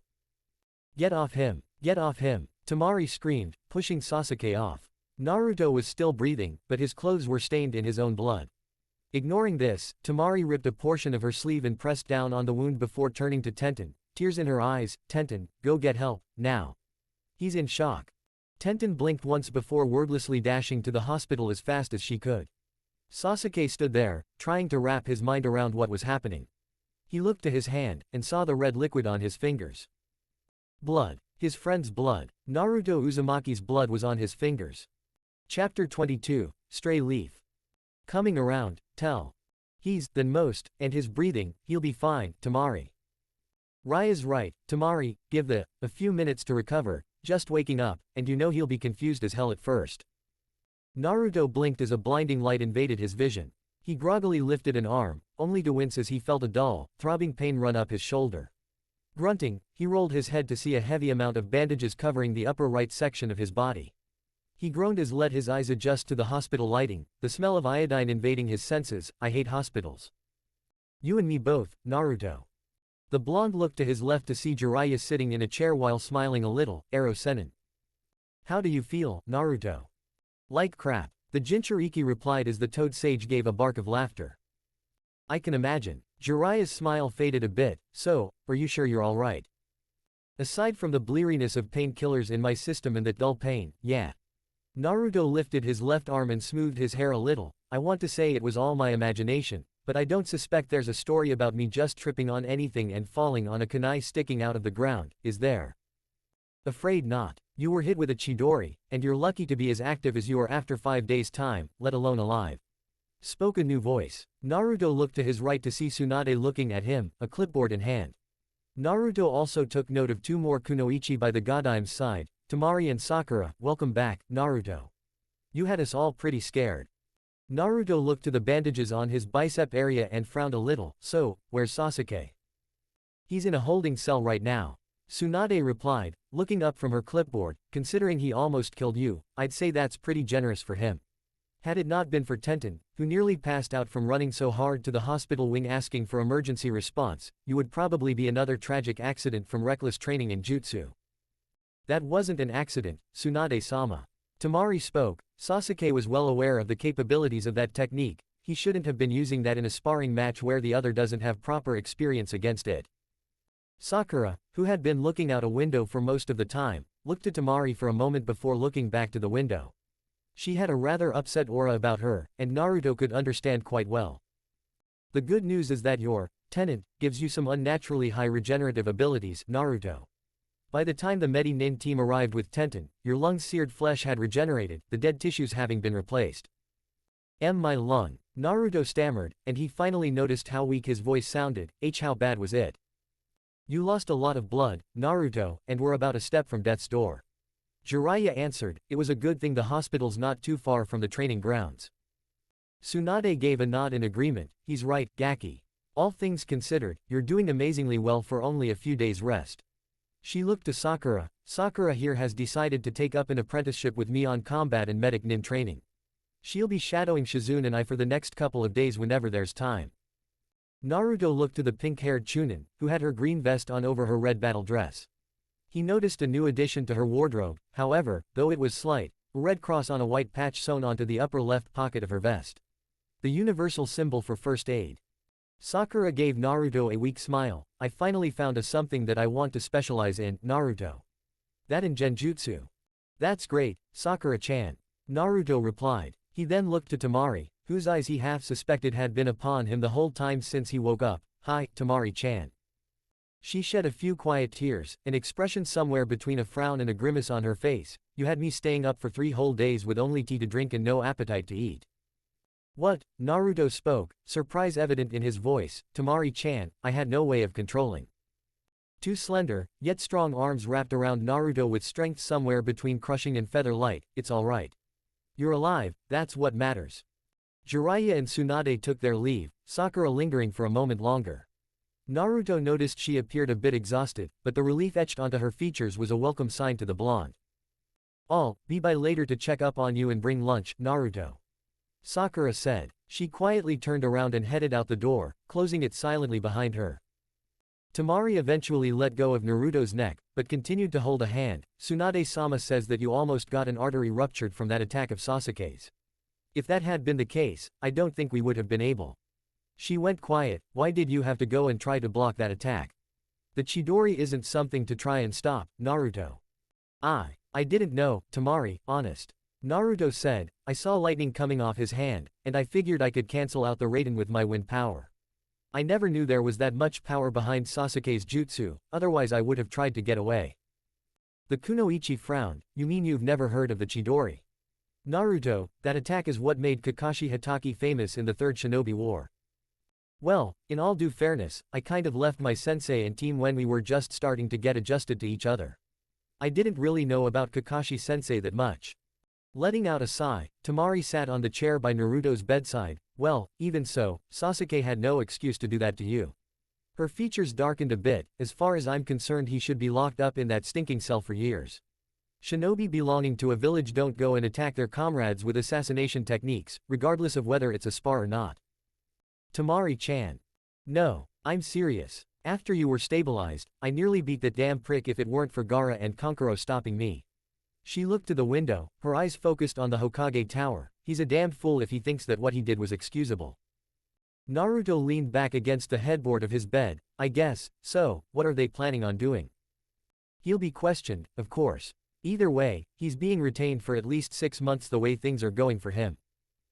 Get off him. Get off him. Temari screamed, pushing Sasuke off. Naruto was still breathing, but his clothes were stained in his own blood. Ignoring this, Temari ripped a portion of her sleeve and pressed down on the wound before turning to Tenten, tears in her eyes. Tenten, go get help, now. He's in shock. Tenten blinked once before wordlessly dashing to the hospital as fast as she could. Sasuke stood there, trying to wrap his mind around what was happening. He looked to his hand, and saw the red liquid on his fingers. Blood. His friend's blood. Naruto Uzumaki's blood was on his fingers. Chapter 22, Stray Leaf. Coming around, tell. Then most, and his breathing, he'll be fine, Temari. Raya's right, Temari, give a few minutes to recover, just waking up, and you know he'll be confused as hell at first. Naruto blinked as a blinding light invaded his vision. He groggily lifted an arm, only to wince as he felt a dull, throbbing pain run up his shoulder. Grunting, he rolled his head to see a heavy amount of bandages covering the upper right section of his body. He groaned as let his eyes adjust to the hospital lighting, the smell of iodine invading his senses. I hate hospitals. You and me both, Naruto. The blonde looked to his left to see Jiraiya sitting in a chair while smiling a little. Ero Sennin. How do you feel, Naruto? Like crap, the Jinchuriki replied as the Toad Sage gave a bark of laughter. I can imagine. Jiraiya's smile faded a bit. So, are you sure you're alright? Aside from the bleariness of painkillers in my system and that dull pain, yeah. Naruto lifted his left arm and smoothed his hair a little. I want to say it was all my imagination, but I don't suspect there's a story about me just tripping on anything and falling on a kunai sticking out of the ground, is there? Afraid not. You were hit with a Chidori, and you're lucky to be as active as you are after 5 days' time, let alone alive. Spoke a new voice. Naruto looked to his right to see Tsunade looking at him, a clipboard in hand. Naruto also took note of 2 more kunoichi by the Godime's side. Temari and Sakura, welcome back, Naruto. You had us all pretty scared. Naruto looked to the bandages on his bicep area and frowned a little. So, where's Sasuke? He's in a holding cell right now. Tsunade replied, looking up from her clipboard. Considering he almost killed you, I'd say that's pretty generous for him. Had it not been for Tenten, who nearly passed out from running so hard to the hospital wing asking for emergency response, you would probably be another tragic accident from reckless training in jutsu. That wasn't an accident, Tsunade-sama. Temari spoke. Sasuke was well aware of the capabilities of that technique. He shouldn't have been using that in a sparring match where the other doesn't have proper experience against it. Sakura, who had been looking out a window for most of the time, looked at Temari for a moment before looking back to the window. She had a rather upset aura about her, and Naruto could understand quite well. The good news is that your tenant gives you some unnaturally high regenerative abilities, Naruto. By the time the Medi-Nin team arrived with Tenten, your lung's seared flesh had regenerated, the dead tissues having been replaced. My lung. Naruto stammered, and he finally noticed how weak his voice sounded. How bad was it? You lost a lot of blood, Naruto, and were about a step from death's door. Jiraiya answered, it was a good thing the hospital's not too far from the training grounds. Tsunade gave a nod in agreement, he's right, Gaki. All things considered, you're doing amazingly well for only a few days' rest. She looked to Sakura. Sakura here has decided to take up an apprenticeship with me on combat and medic nin training. She'll be shadowing Shizune and I for the next couple of days whenever there's time. Naruto looked to the pink-haired Chunin, who had her green vest on over her red battle dress. He noticed a new addition to her wardrobe, however, though it was slight, a red cross on a white patch sewn onto the upper left pocket of her vest. The universal symbol for first aid. Sakura gave Naruto a weak smile, I finally found a something that I want to specialize in, Naruto. That in genjutsu. That's great, Sakura-chan. Naruto replied. He then looked to Temari, whose eyes he half suspected had been upon him the whole time since he woke up. Hi, Temari-chan. She shed a few quiet tears, an expression somewhere between a frown and a grimace on her face. You had me staying up for 3 whole days with only tea to drink and no appetite to eat. What? Naruto spoke, surprise evident in his voice. Temari-chan, I had no way of controlling. 2 slender, yet strong arms wrapped around Naruto with strength somewhere between crushing and feather light. It's alright. You're alive, that's what matters. Jiraiya and Tsunade took their leave, Sakura lingering for a moment longer. Naruto noticed she appeared a bit exhausted, but the relief etched onto her features was a welcome sign to the blonde. I'll be by later to check up on you and bring lunch, Naruto. Sakura said. She quietly turned around and headed out the door, closing it silently behind her. Temari eventually let go of Naruto's neck, but continued to hold a hand. Tsunade-sama says that you almost got an artery ruptured from that attack of Sasuke's. If that had been the case, I don't think we would have been able. She went quiet, why did you have to go and try to block that attack? The Chidori isn't something to try and stop, Naruto. I didn't know, Temari, honest. Naruto said, I saw lightning coming off his hand, and I figured I could cancel out the Raiden with my wind power. I never knew there was that much power behind Sasuke's jutsu, otherwise I would have tried to get away. The Kunoichi frowned, you mean you've never heard of the Chidori? Naruto, that attack is what made Kakashi Hatake famous in the Third Shinobi War. Well, in all due fairness, I kind of left my sensei and team when we were just starting to get adjusted to each other. I didn't really know about Kakashi sensei that much. Letting out a sigh, Temari sat on the chair by Naruto's bedside. Well, even so, Sasuke had no excuse to do that to you. Her features darkened a bit, as far as I'm concerned he should be locked up in that stinking cell for years. Shinobi belonging to a village don't go and attack their comrades with assassination techniques, regardless of whether it's a spar or not. Temari-chan. No, I'm serious. After you were stabilized, I nearly beat that damn prick if it weren't for Gaara and Kankuro stopping me. She looked to the window, her eyes focused on the Hokage tower. He's a damned fool if he thinks that what he did was excusable. Naruto leaned back against the headboard of his bed. I guess, so, what are they planning on doing? He'll be questioned, of course. Either way, he's being retained for at least 6 months the way things are going for him.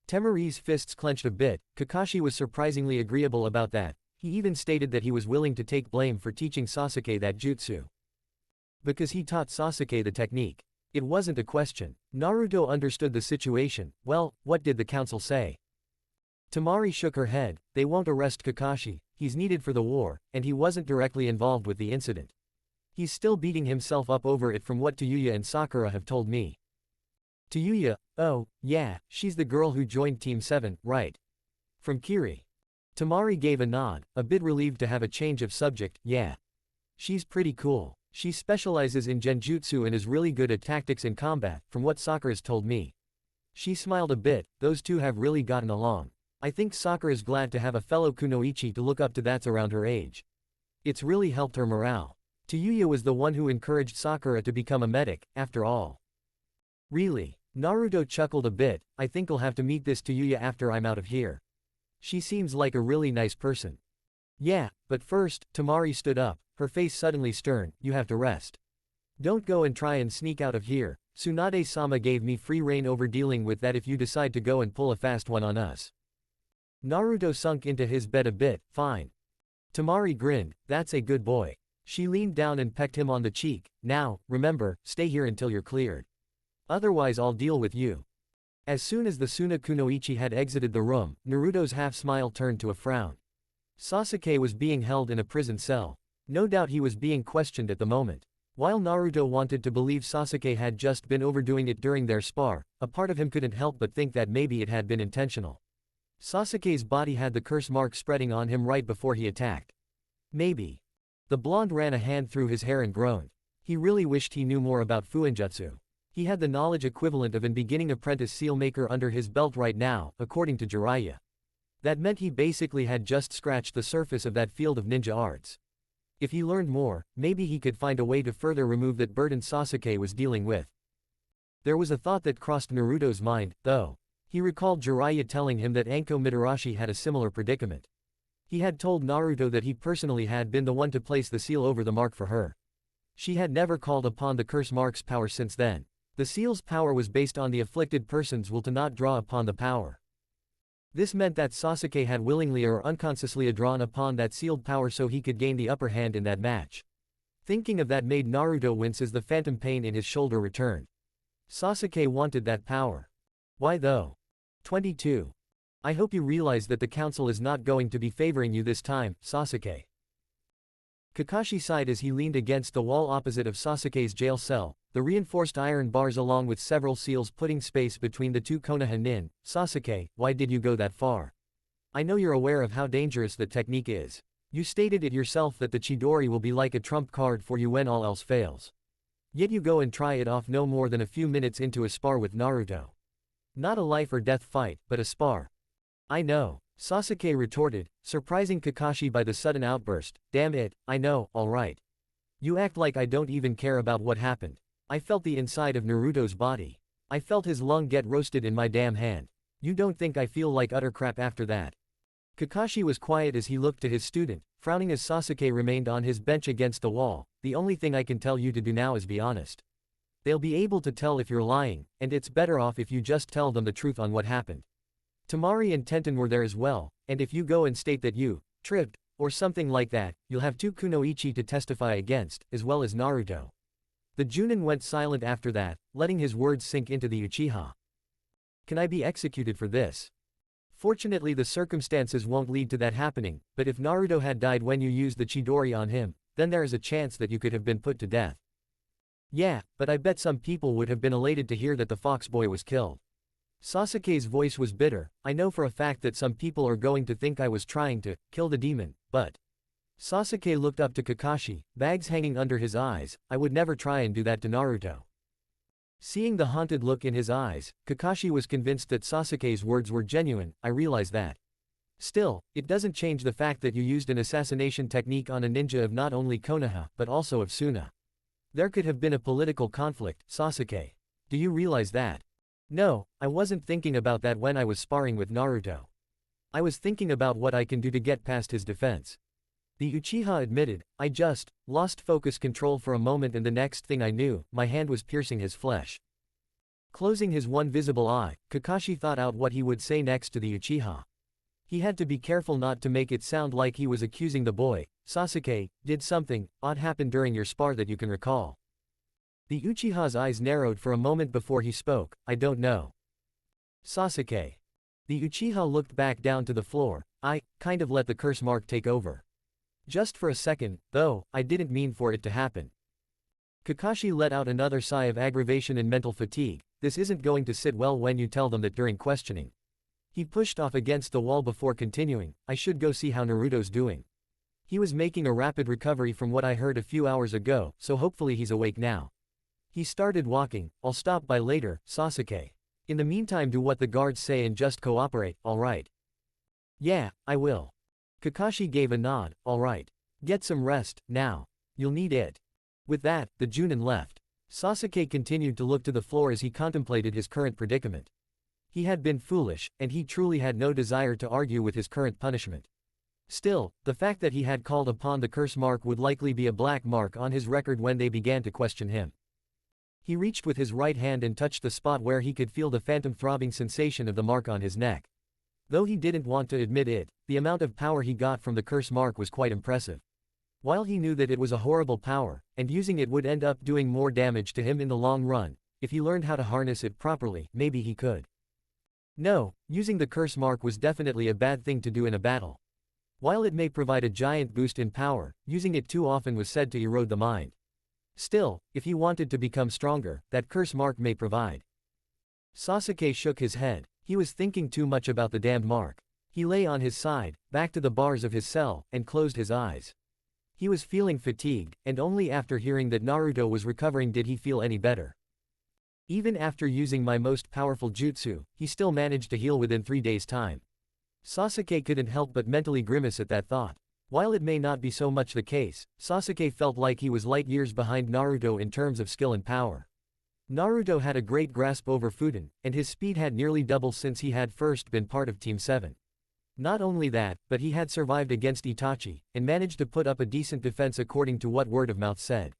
Temari's fists clenched a bit. Kakashi was surprisingly agreeable about that. He even stated that he was willing to take blame for teaching Sasuke that jutsu. Because he taught Sasuke the technique. It wasn't a question. Naruto understood the situation. Well, what did the council say? Temari shook her head. They won't arrest Kakashi, he's needed for the war, and he wasn't directly involved with the incident. He's still beating himself up over it from what Tayuya and Sakura have told me. Tayuya, oh, yeah, she's the girl who joined Team 7, right? From Kiri. Temari gave a nod, a bit relieved to have a change of subject. Yeah. She's pretty cool. She specializes in genjutsu and is really good at tactics and combat, from what Sakura's told me. She smiled a bit, those two have really gotten along. I think Sakura's glad to have a fellow kunoichi to look up to that's around her age. It's really helped her morale. Tayuya was the one who encouraged Sakura to become a medic, after all. Really? Naruto chuckled a bit, I think I'll have to meet this Tayuya after I'm out of here. She seems like a really nice person. Yeah, but first, Temari stood up, her face suddenly stern, you have to rest. Don't go and try and sneak out of here. Tsunade-sama gave me free rein over dealing with that if you decide to go and pull a fast one on us. Naruto sunk into his bed a bit, fine. Temari grinned, that's a good boy. She leaned down and pecked him on the cheek. Now, remember, stay here until you're cleared. Otherwise I'll deal with you. As soon as the Suna Kunoichi had exited the room, Naruto's half-smile turned to a frown. Sasuke was being held in a prison cell. No doubt he was being questioned at the moment. While Naruto wanted to believe Sasuke had just been overdoing it during their spar, a part of him couldn't help but think that maybe it had been intentional. Sasuke's body had the curse mark spreading on him right before he attacked. Maybe. The blonde ran a hand through his hair and groaned. He really wished he knew more about Fuinjutsu. He had the knowledge equivalent of an beginning apprentice sealmaker under his belt right now, according to Jiraiya. That meant he basically had just scratched the surface of that field of ninja arts. If he learned more, maybe he could find a way to further remove that burden Sasuke was dealing with. There was a thought that crossed Naruto's mind, though. He recalled Jiraiya telling him that Anko Mitarashi had a similar predicament. He had told Naruto that he personally had been the one to place the seal over the mark for her. She had never called upon the curse mark's power since then. The seal's power was based on the afflicted person's will to not draw upon the power. This meant that Sasuke had willingly or unconsciously drawn upon that sealed power so he could gain the upper hand in that match. Thinking of that made Naruto wince as the phantom pain in his shoulder returned. Sasuke wanted that power. Why though? 22. I hope you realize that the council is not going to be favoring you this time, Sasuke. Kakashi sighed as he leaned against the wall opposite of Sasuke's jail cell, the reinforced iron bars along with several seals putting space between the two Konoha nin. Sasuke, why did you go that far? I know you're aware of how dangerous the technique is. You stated it yourself that the Chidori will be like a trump card for you when all else fails. Yet you go and try it off no more than a few minutes into a spar with Naruto. Not a life or death fight, but a spar. I know. Sasuke retorted, surprising Kakashi by the sudden outburst. Damn it, I know, alright. You act like I don't even care about what happened. I felt the inside of Naruto's body. I felt his lung get roasted in my damn hand. You don't think I feel like utter crap after that? Kakashi was quiet as he looked to his student, frowning as Sasuke remained on his bench against the wall. The only thing I can tell you to do now is be honest. They'll be able to tell if you're lying, and it's better off if you just tell them the truth on what happened. Temari and Tenten were there as well, and if you go and state that you tripped, or something like that, you'll have two kunoichi to testify against, as well as Naruto. The Junin went silent after that, letting his words sink into the Uchiha. Can I be executed for this? Fortunately the circumstances won't lead to that happening, but if Naruto had died when you used the Chidori on him, then there is a chance that you could have been put to death. Yeah, but I bet some people would have been elated to hear that the fox boy was killed. Sasuke's voice was bitter. I know for a fact that some people are going to think I was trying to kill the demon, but... Sasuke looked up to Kakashi, bags hanging under his eyes. I would never try and do that to Naruto. Seeing the haunted look in his eyes, Kakashi was convinced that Sasuke's words were genuine. I realize that. Still, it doesn't change the fact that you used an assassination technique on a ninja of not only Konoha, but also of Suna. There could have been a political conflict, Sasuke. Do you realize that? No, I wasn't thinking about that when I was sparring with Naruto. I was thinking about what I can do to get past his defense. The Uchiha admitted, I just lost focus control for a moment and the next thing I knew, my hand was piercing his flesh. Closing his one visible eye, Kakashi thought out what he would say next to the Uchiha. He had to be careful not to make it sound like he was accusing the boy. Sasuke, did something odd happen during your spar that you can recall? The Uchiha's eyes narrowed for a moment before he spoke, I don't know. Sasuke. The Uchiha looked back down to the floor. I kind of let the curse mark take over. Just for a second, though, I didn't mean for it to happen. Kakashi let out another sigh of aggravation and mental fatigue. This isn't going to sit well when you tell them that during questioning. He pushed off against the wall before continuing, I should go see how Naruto's doing. He was making a rapid recovery from what I heard a few hours ago, so hopefully he's awake now. He started walking. I'll stop by later, Sasuke. In the meantime do what the guards say and just cooperate, alright? Yeah, I will. Kakashi gave a nod, alright. Get some rest, now. You'll need it. With that, the Junin left. Sasuke continued to look to the floor as he contemplated his current predicament. He had been foolish, and he truly had no desire to argue with his current punishment. Still, the fact that he had called upon the curse mark would likely be a black mark on his record when they began to question him. He reached with his right hand and touched the spot where he could feel the phantom throbbing sensation of the mark on his neck. Though he didn't want to admit it, the amount of power he got from the curse mark was quite impressive. While he knew that it was a horrible power, and using it would end up doing more damage to him in the long run, if he learned how to harness it properly, maybe he could. No, using the curse mark was definitely a bad thing to do in a battle. While it may provide a giant boost in power, using it too often was said to erode the mind. Still, if he wanted to become stronger, that curse mark may provide. Sasuke shook his head. He was thinking too much about the damned mark. He lay on his side, back to the bars of his cell, and closed his eyes. He was feeling fatigued, and only after hearing that Naruto was recovering did he feel any better. Even after using my most powerful jutsu, he still managed to heal within 3 days' time. Sasuke couldn't help but mentally grimace at that thought. While it may not be so much the case, Sasuke felt like he was light years behind Naruto in terms of skill and power. Naruto had a great grasp over Fuden, and his speed had nearly doubled since he had first been part of Team 7. Not only that, but he had survived against Itachi, and managed to put up a decent defense according to what word of mouth said.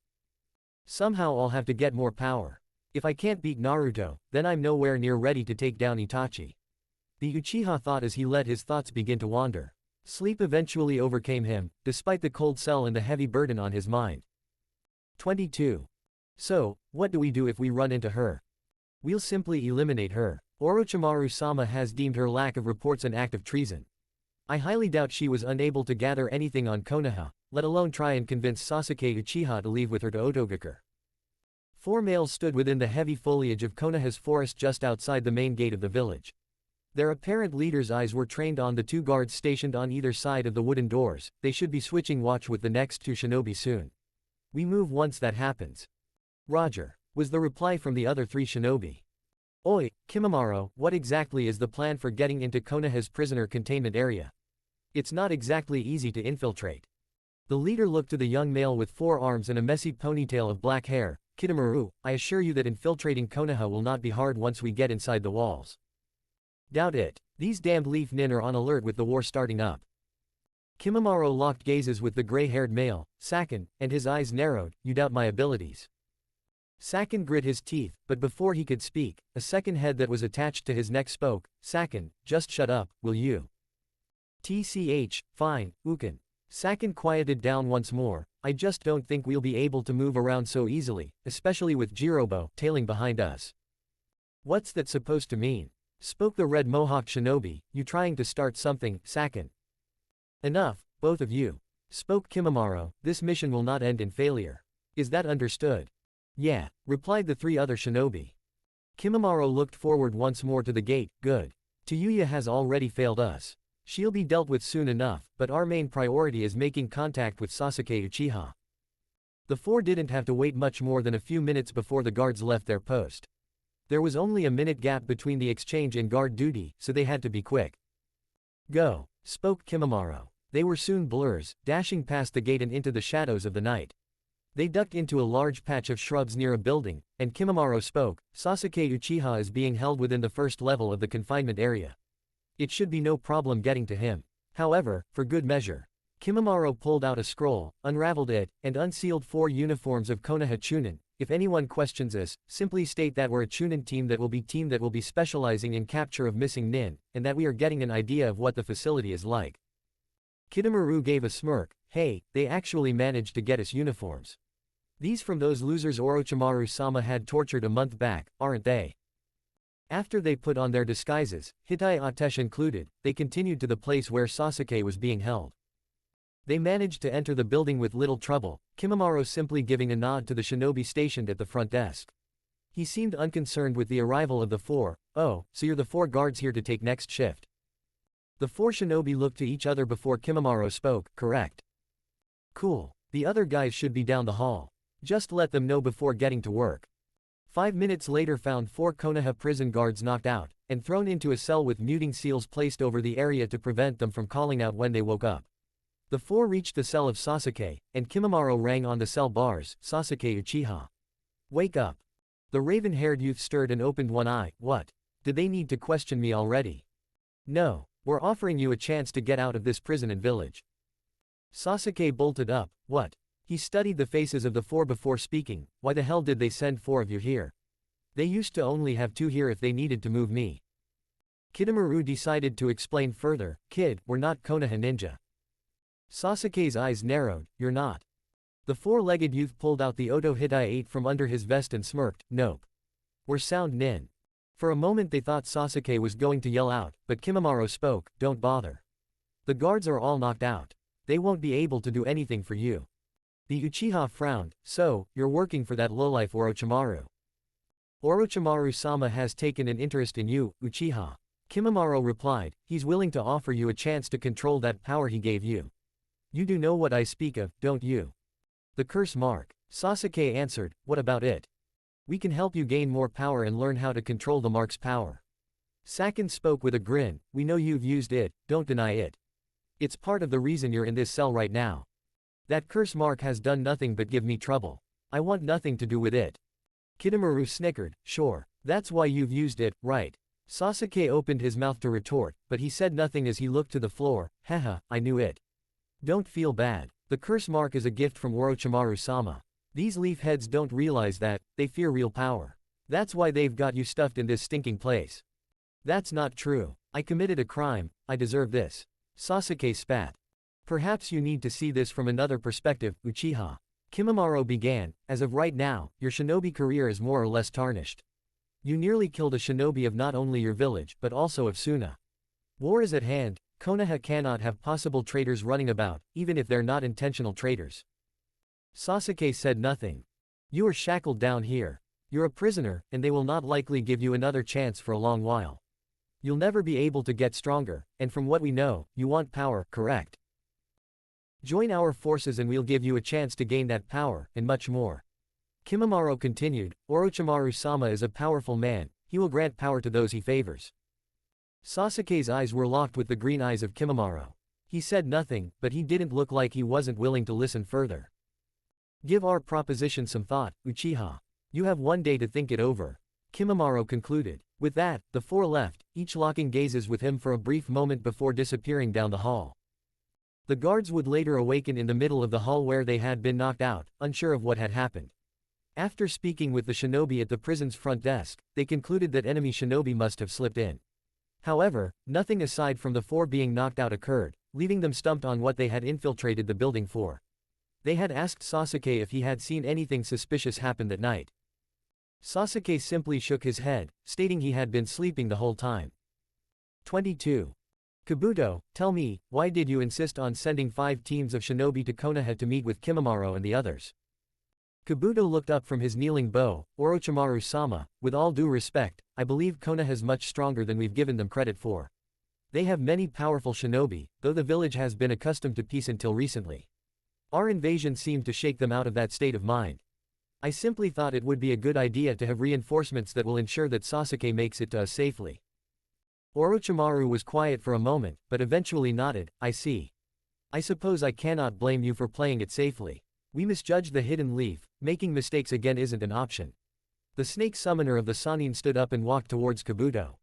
Somehow I'll have to get more power. If I can't beat Naruto, then I'm nowhere near ready to take down Itachi. The Uchiha thought as he let his thoughts begin to wander. Sleep eventually overcame him, despite the cold cell and the heavy burden on his mind. 22. So, what do we do if we run into her? We'll simply eliminate her. Orochimaru-sama has deemed her lack of reports an act of treason. I highly doubt she was unable to gather anything on Konoha, let alone try and convince Sasuke Uchiha to leave with her to Otogakure. 4 males stood within the heavy foliage of Konoha's forest just outside the main gate of the village. Their apparent leader's eyes were trained on the 2 guards stationed on either side of the wooden doors. They should be switching watch with the next 2 shinobi soon. We move once that happens. Roger, was the reply from the other 3 shinobi. Oi, Kimimaro, what exactly is the plan for getting into Konoha's prisoner containment area? It's not exactly easy to infiltrate. The leader looked to the young male with 4 arms and a messy ponytail of black hair. Kidomaru, I assure you that infiltrating Konoha will not be hard once we get inside the walls. Doubt it. These damned leaf nin are on alert with the war starting up. Kimimaro locked gazes with the gray-haired male, Sakin, and his eyes narrowed. You doubt my abilities. Sakin grit his teeth, but before he could speak, a second head that was attached to his neck spoke. Sakin, just shut up, will you? TCH, fine, Ukin. Sakin quieted down once more. I just don't think we'll be able to move around so easily, especially with Jirobo tailing behind us. What's that supposed to mean? Spoke the red mohawk shinobi. You trying to start something, Sakin? Enough, both of you. Spoke Kimimaro. This mission will not end in failure. Is that understood? Yeah, replied the 3 other shinobi. Kimimaro looked forward once more to the gate. Good. Tayuya has already failed us. She'll be dealt with soon enough, but our main priority is making contact with Sasuke Uchiha. The 4 didn't have to wait much more than a few minutes before the guards left their post. There was only a minute gap between the exchange and guard duty, so they had to be quick. Go, spoke Kimimaro. They were soon blurs, dashing past the gate and into the shadows of the night. They ducked into a large patch of shrubs near a building, and Kimimaro spoke. Sasuke Uchiha is being held within the first level of the confinement area. It should be no problem getting to him. However, for good measure, Kimimaro pulled out a scroll, unraveled it, and unsealed 4 uniforms of Konoha Chunin. If anyone questions us, simply state that we're a Chunin team that will be specializing in capture of missing nin, and that we are getting an idea of what the facility is like. Kidomaru gave a smirk. Hey, they actually managed to get us uniforms. These from those losers Orochimaru-sama had tortured a month back, aren't they? After they put on their disguises, Hitai Atesh included, they continued to the place where Sasuke was being held. They managed to enter the building with little trouble, Kimimaro simply giving a nod to the shinobi stationed at the front desk. He seemed unconcerned with the arrival of the 4. Oh, so you're the 4 guards here to take next shift. The 4 shinobi looked to each other before Kimimaro spoke. Correct. Cool. The other guys should be down the hall. Just let them know before getting to work. 5 minutes later found 4 Konoha prison guards knocked out, and thrown into a cell with muting seals placed over the area to prevent them from calling out when they woke up. The 4 reached the cell of Sasuke, and Kimimaro rang on the cell bars. Sasuke Uchiha. Wake up. The raven-haired youth stirred and opened one eye. What? Did they need to question me already? No, we're offering you a chance to get out of this prison and village. Sasuke bolted up. What? He studied the faces of the 4 before speaking. Why the hell did they send 4 of you here? They used to only have 2 here if they needed to move me. Kidomaru decided to explain further. Kid, we're not Konoha ninja. Sasuke's eyes narrowed. You're not. The 4-legged youth pulled out the Oto Hitai 8 from under his vest and smirked. Nope. We're sound nin. For a moment they thought Sasuke was going to yell out, but Kimimaro spoke. Don't bother. The guards are all knocked out. They won't be able to do anything for you. The Uchiha frowned. So, you're working for that lowlife Orochimaru. Orochimaru-sama has taken an interest in you, Uchiha. Kimimaro replied, he's willing to offer you a chance to control that power he gave you. You do know what I speak of, don't you? The curse mark. Sasuke answered, what about it? We can help you gain more power and learn how to control the mark's power. Sakin spoke with a grin, we know you've used it, don't deny it. It's part of the reason you're in this cell right now. That curse mark has done nothing but give me trouble. I want nothing to do with it. Kidomaru snickered, sure. That's why you've used it, right? Sasuke opened his mouth to retort, but he said nothing as he looked to the floor, haha, I knew it. Don't feel bad. The curse mark is a gift from Orochimaru-sama. These leaf heads don't realize that, they fear real power. That's why they've got you stuffed in this stinking place. That's not true. I committed a crime, I deserve this. Sasuke spat. Perhaps you need to see this from another perspective, Uchiha. Kimimaro began, as of right now, your shinobi career is more or less tarnished. You nearly killed a shinobi of not only your village but also of Suna. War is at hand, Konoha cannot have possible traitors running about, even if they're not intentional traitors. Sasuke said nothing. You are shackled down here. You're a prisoner, and they will not likely give you another chance for a long while. You'll never be able to get stronger, and from what we know, you want power, correct? Join our forces and we'll give you a chance to gain that power, and much more. Kimimaro continued, Orochimaru-sama is a powerful man, he will grant power to those he favors. Sasuke's eyes were locked with the green eyes of Kimimaro. He said nothing, but he didn't look like he wasn't willing to listen further. Give our proposition some thought, Uchiha. You have one day to think it over. Kimimaro concluded. With that, the four left, each locking gazes with him for a brief moment before disappearing down the hall. The guards would later awaken in the middle of the hall where they had been knocked out, unsure of what had happened. After speaking with the shinobi at the prison's front desk, they concluded that enemy shinobi must have slipped in. However, nothing aside from the four being knocked out occurred, leaving them stumped on what they had infiltrated the building for. They had asked Sasuke if he had seen anything suspicious happen that night. Sasuke simply shook his head, stating he had been sleeping the whole time. 22. Kabuto, tell me, why did you insist on sending 5 teams of shinobi to Konoha to meet with Kimimaro and the others? Kabuto looked up from his kneeling bow. Orochimaru-sama, with all due respect, I believe Konoha is much stronger than we've given them credit for. They have many powerful shinobi, though the village has been accustomed to peace until recently. Our invasion seemed to shake them out of that state of mind. I simply thought it would be a good idea to have reinforcements that will ensure that Sasuke makes it to us safely. Orochimaru was quiet for a moment, but eventually nodded, I see. I suppose I cannot blame you for playing it safely. We misjudged the hidden leaf, making mistakes again isn't an option. The snake summoner of the Sannin stood up and walked towards Kabuto.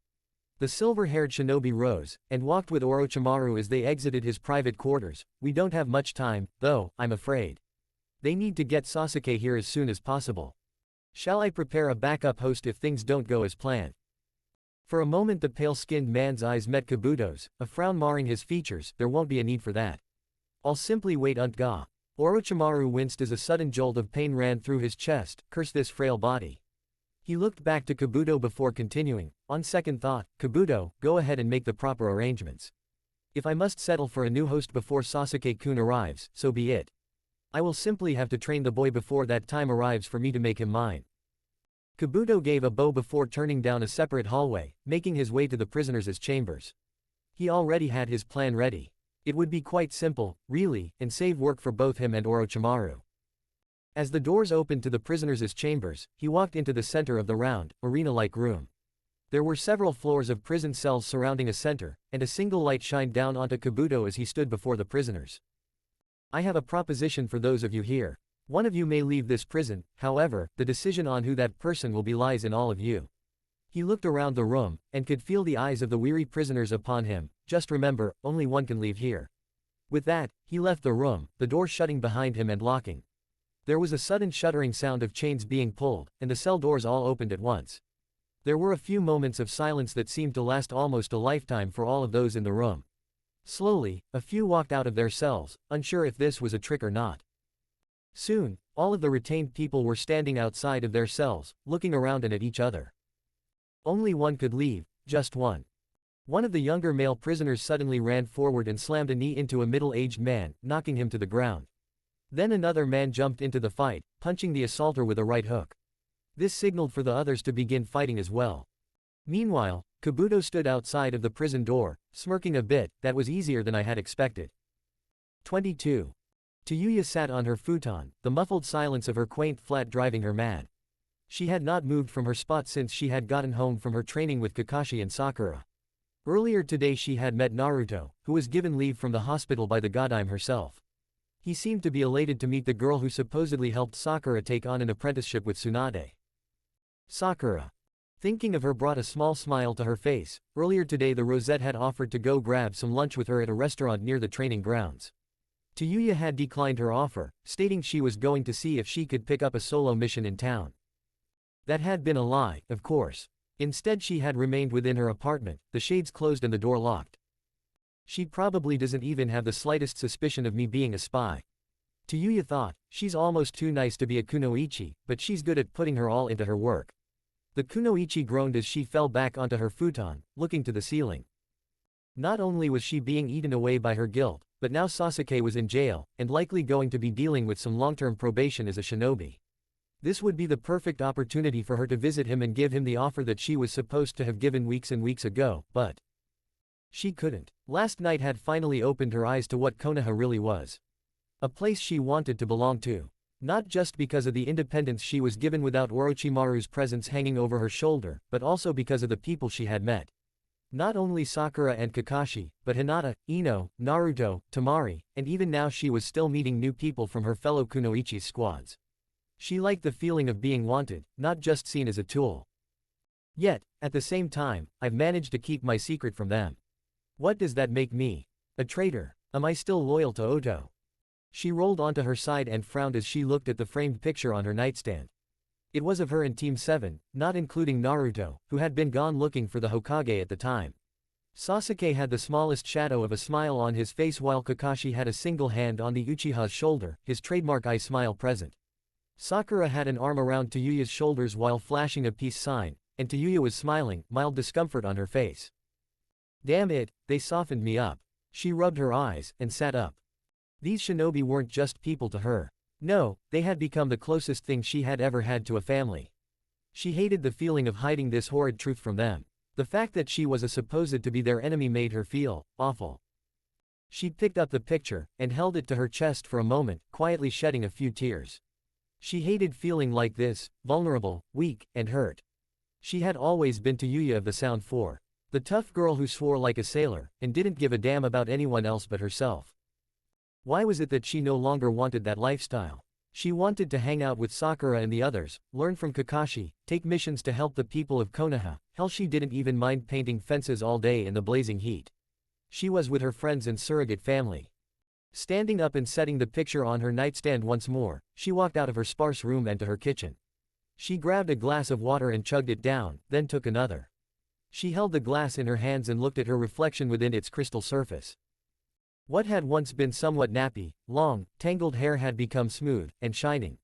The silver-haired shinobi rose, and walked with Orochimaru as they exited his private quarters. We don't have much time, though, I'm afraid. They need to get Sasuke here as soon as possible. Shall I prepare a backup host if things don't go as planned? For a moment the pale-skinned man's eyes met Kabuto's, a frown marring his features. There won't be a need for that. I'll simply wait until. Orochimaru winced as a sudden jolt of pain ran through his chest. Curse this frail body. He looked back to Kabuto before continuing, on second thought, Kabuto, go ahead and make the proper arrangements. If I must settle for a new host before Sasuke-kun arrives, so be it. I will simply have to train the boy before that time arrives for me to make him mine. Kabuto gave a bow before turning down a separate hallway, making his way to the prisoners' chambers. He already had his plan ready. It would be quite simple, really, and save work for both him and Orochimaru. As the doors opened to the prisoners' chambers, he walked into the center of the round, arena-like room. There were several floors of prison cells surrounding a center, and a single light shined down onto Kabuto as he stood before the prisoners. I have a proposition for those of you here. One of you may leave this prison, however, the decision on who that person will be lies in all of you. He looked around the room, and could feel the eyes of the weary prisoners upon him. Just remember, only one can leave here. With that, he left the room, the door shutting behind him and locking. There was a sudden shuddering sound of chains being pulled, and the cell doors all opened at once. There were a few moments of silence that seemed to last almost a lifetime for all of those in the room. Slowly, a few walked out of their cells, unsure if this was a trick or not. Soon, all of the retained people were standing outside of their cells, looking around and at each other. Only one could leave, just one. One of the younger male prisoners suddenly ran forward and slammed a knee into a middle-aged man, knocking him to the ground. Then another man jumped into the fight, punching the assaulter with a right hook. This signaled for the others to begin fighting as well. Meanwhile, Kabuto stood outside of the prison door, smirking a bit. That was easier than I had expected. 22. Tayuya sat on her futon, the muffled silence of her quaint flat driving her mad. She had not moved from her spot since she had gotten home from her training with Kakashi and Sakura. Earlier today she had met Naruto, who was given leave from the hospital by the Godime herself. He seemed to be elated to meet the girl who supposedly helped Sakura take on an apprenticeship with Tsunade. Sakura. Thinking of her brought a small smile to her face. Earlier today the Rosette had offered to go grab some lunch with her at a restaurant near the training grounds. Tayuya had declined her offer, stating she was going to see if she could pick up a solo mission in town. That had been a lie, of course. Instead she had remained within her apartment, the shades closed and the door locked. She probably doesn't even have the slightest suspicion of me being a spy. Tayuya thought, she's almost too nice to be a kunoichi, but she's good at putting her all into her work. The kunoichi groaned as she fell back onto her futon, looking to the ceiling. Not only was she being eaten away by her guilt, but now Sasuke was in jail, and likely going to be dealing with some long-term probation as a shinobi. This would be the perfect opportunity for her to visit him and give him the offer that she was supposed to have given weeks and weeks ago, but she couldn't. Last night had finally opened her eyes to what Konoha really was. A place she wanted to belong to. Not just because of the independence she was given without Orochimaru's presence hanging over her shoulder, but also because of the people she had met. Not only Sakura and Kakashi, but Hinata, Ino, Naruto, Temari, and even now she was still meeting new people from her fellow kunoichi squads. She liked the feeling of being wanted, not just seen as a tool. Yet, at the same time, I've managed to keep my secret from them. What does that make me? A traitor? Am I still loyal to Oto? She rolled onto her side and frowned as she looked at the framed picture on her nightstand. It was of her and Team 7, not including Naruto, who had been gone looking for the Hokage at the time. Sasuke had the smallest shadow of a smile on his face while Kakashi had a single hand on the Uchiha's shoulder, his trademark eye smile present. Sakura had an arm around Tayuya's shoulders while flashing a peace sign, and Tayuya was smiling, mild discomfort on her face. Damn it, they softened me up. She rubbed her eyes, and sat up. These shinobi weren't just people to her. No, they had become the closest thing she had ever had to a family. She hated the feeling of hiding this horrid truth from them. The fact that she was supposed to be their enemy made her feel awful. She picked up the picture, and held it to her chest for a moment, quietly shedding a few tears. She hated feeling like this, vulnerable, weak, and hurt. She had always been Tayuya of the Sound 4. The tough girl who swore like a sailor, and didn't give a damn about anyone else but herself. Why was it that she no longer wanted that lifestyle? She wanted to hang out with Sakura and the others, learn from Kakashi, take missions to help the people of Konoha. Hell, she didn't even mind painting fences all day in the blazing heat. She was with her friends and surrogate family. Standing up and setting the picture on her nightstand once more, she walked out of her sparse room and to her kitchen. She grabbed a glass of water and chugged it down, then took another. She held the glass in her hands and looked at her reflection within its crystal surface. What had once been somewhat nappy, long, tangled hair had become smooth and shining.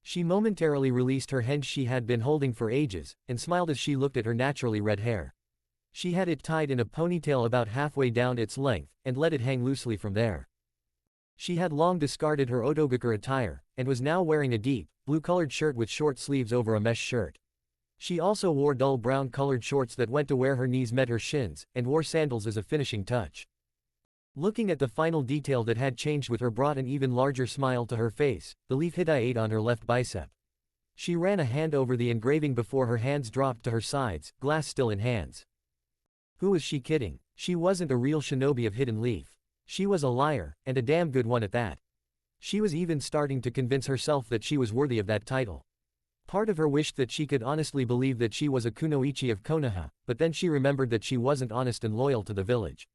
She momentarily released her hand she had been holding for ages, and smiled as she looked at her naturally red hair. She had it tied in a ponytail about halfway down its length, and let it hang loosely from there. She had long discarded her Otogakure attire, and was now wearing a deep, blue-colored shirt with short sleeves over a mesh shirt. She also wore dull brown-colored shorts that went to where her knees met her shins, and wore sandals as a finishing touch. Looking at the final detail that had changed with her brought an even larger smile to her face, the leaf Hidaite on her left bicep. She ran a hand over the engraving before her hands dropped to her sides, glass still in hands. Who was she kidding? She wasn't a real shinobi of Hidden Leaf. She was a liar, and a damn good one at that. She was even starting to convince herself that she was worthy of that title. Part of her wished that she could honestly believe that she was a kunoichi of Konoha, but then she remembered that she wasn't honest and loyal to the village.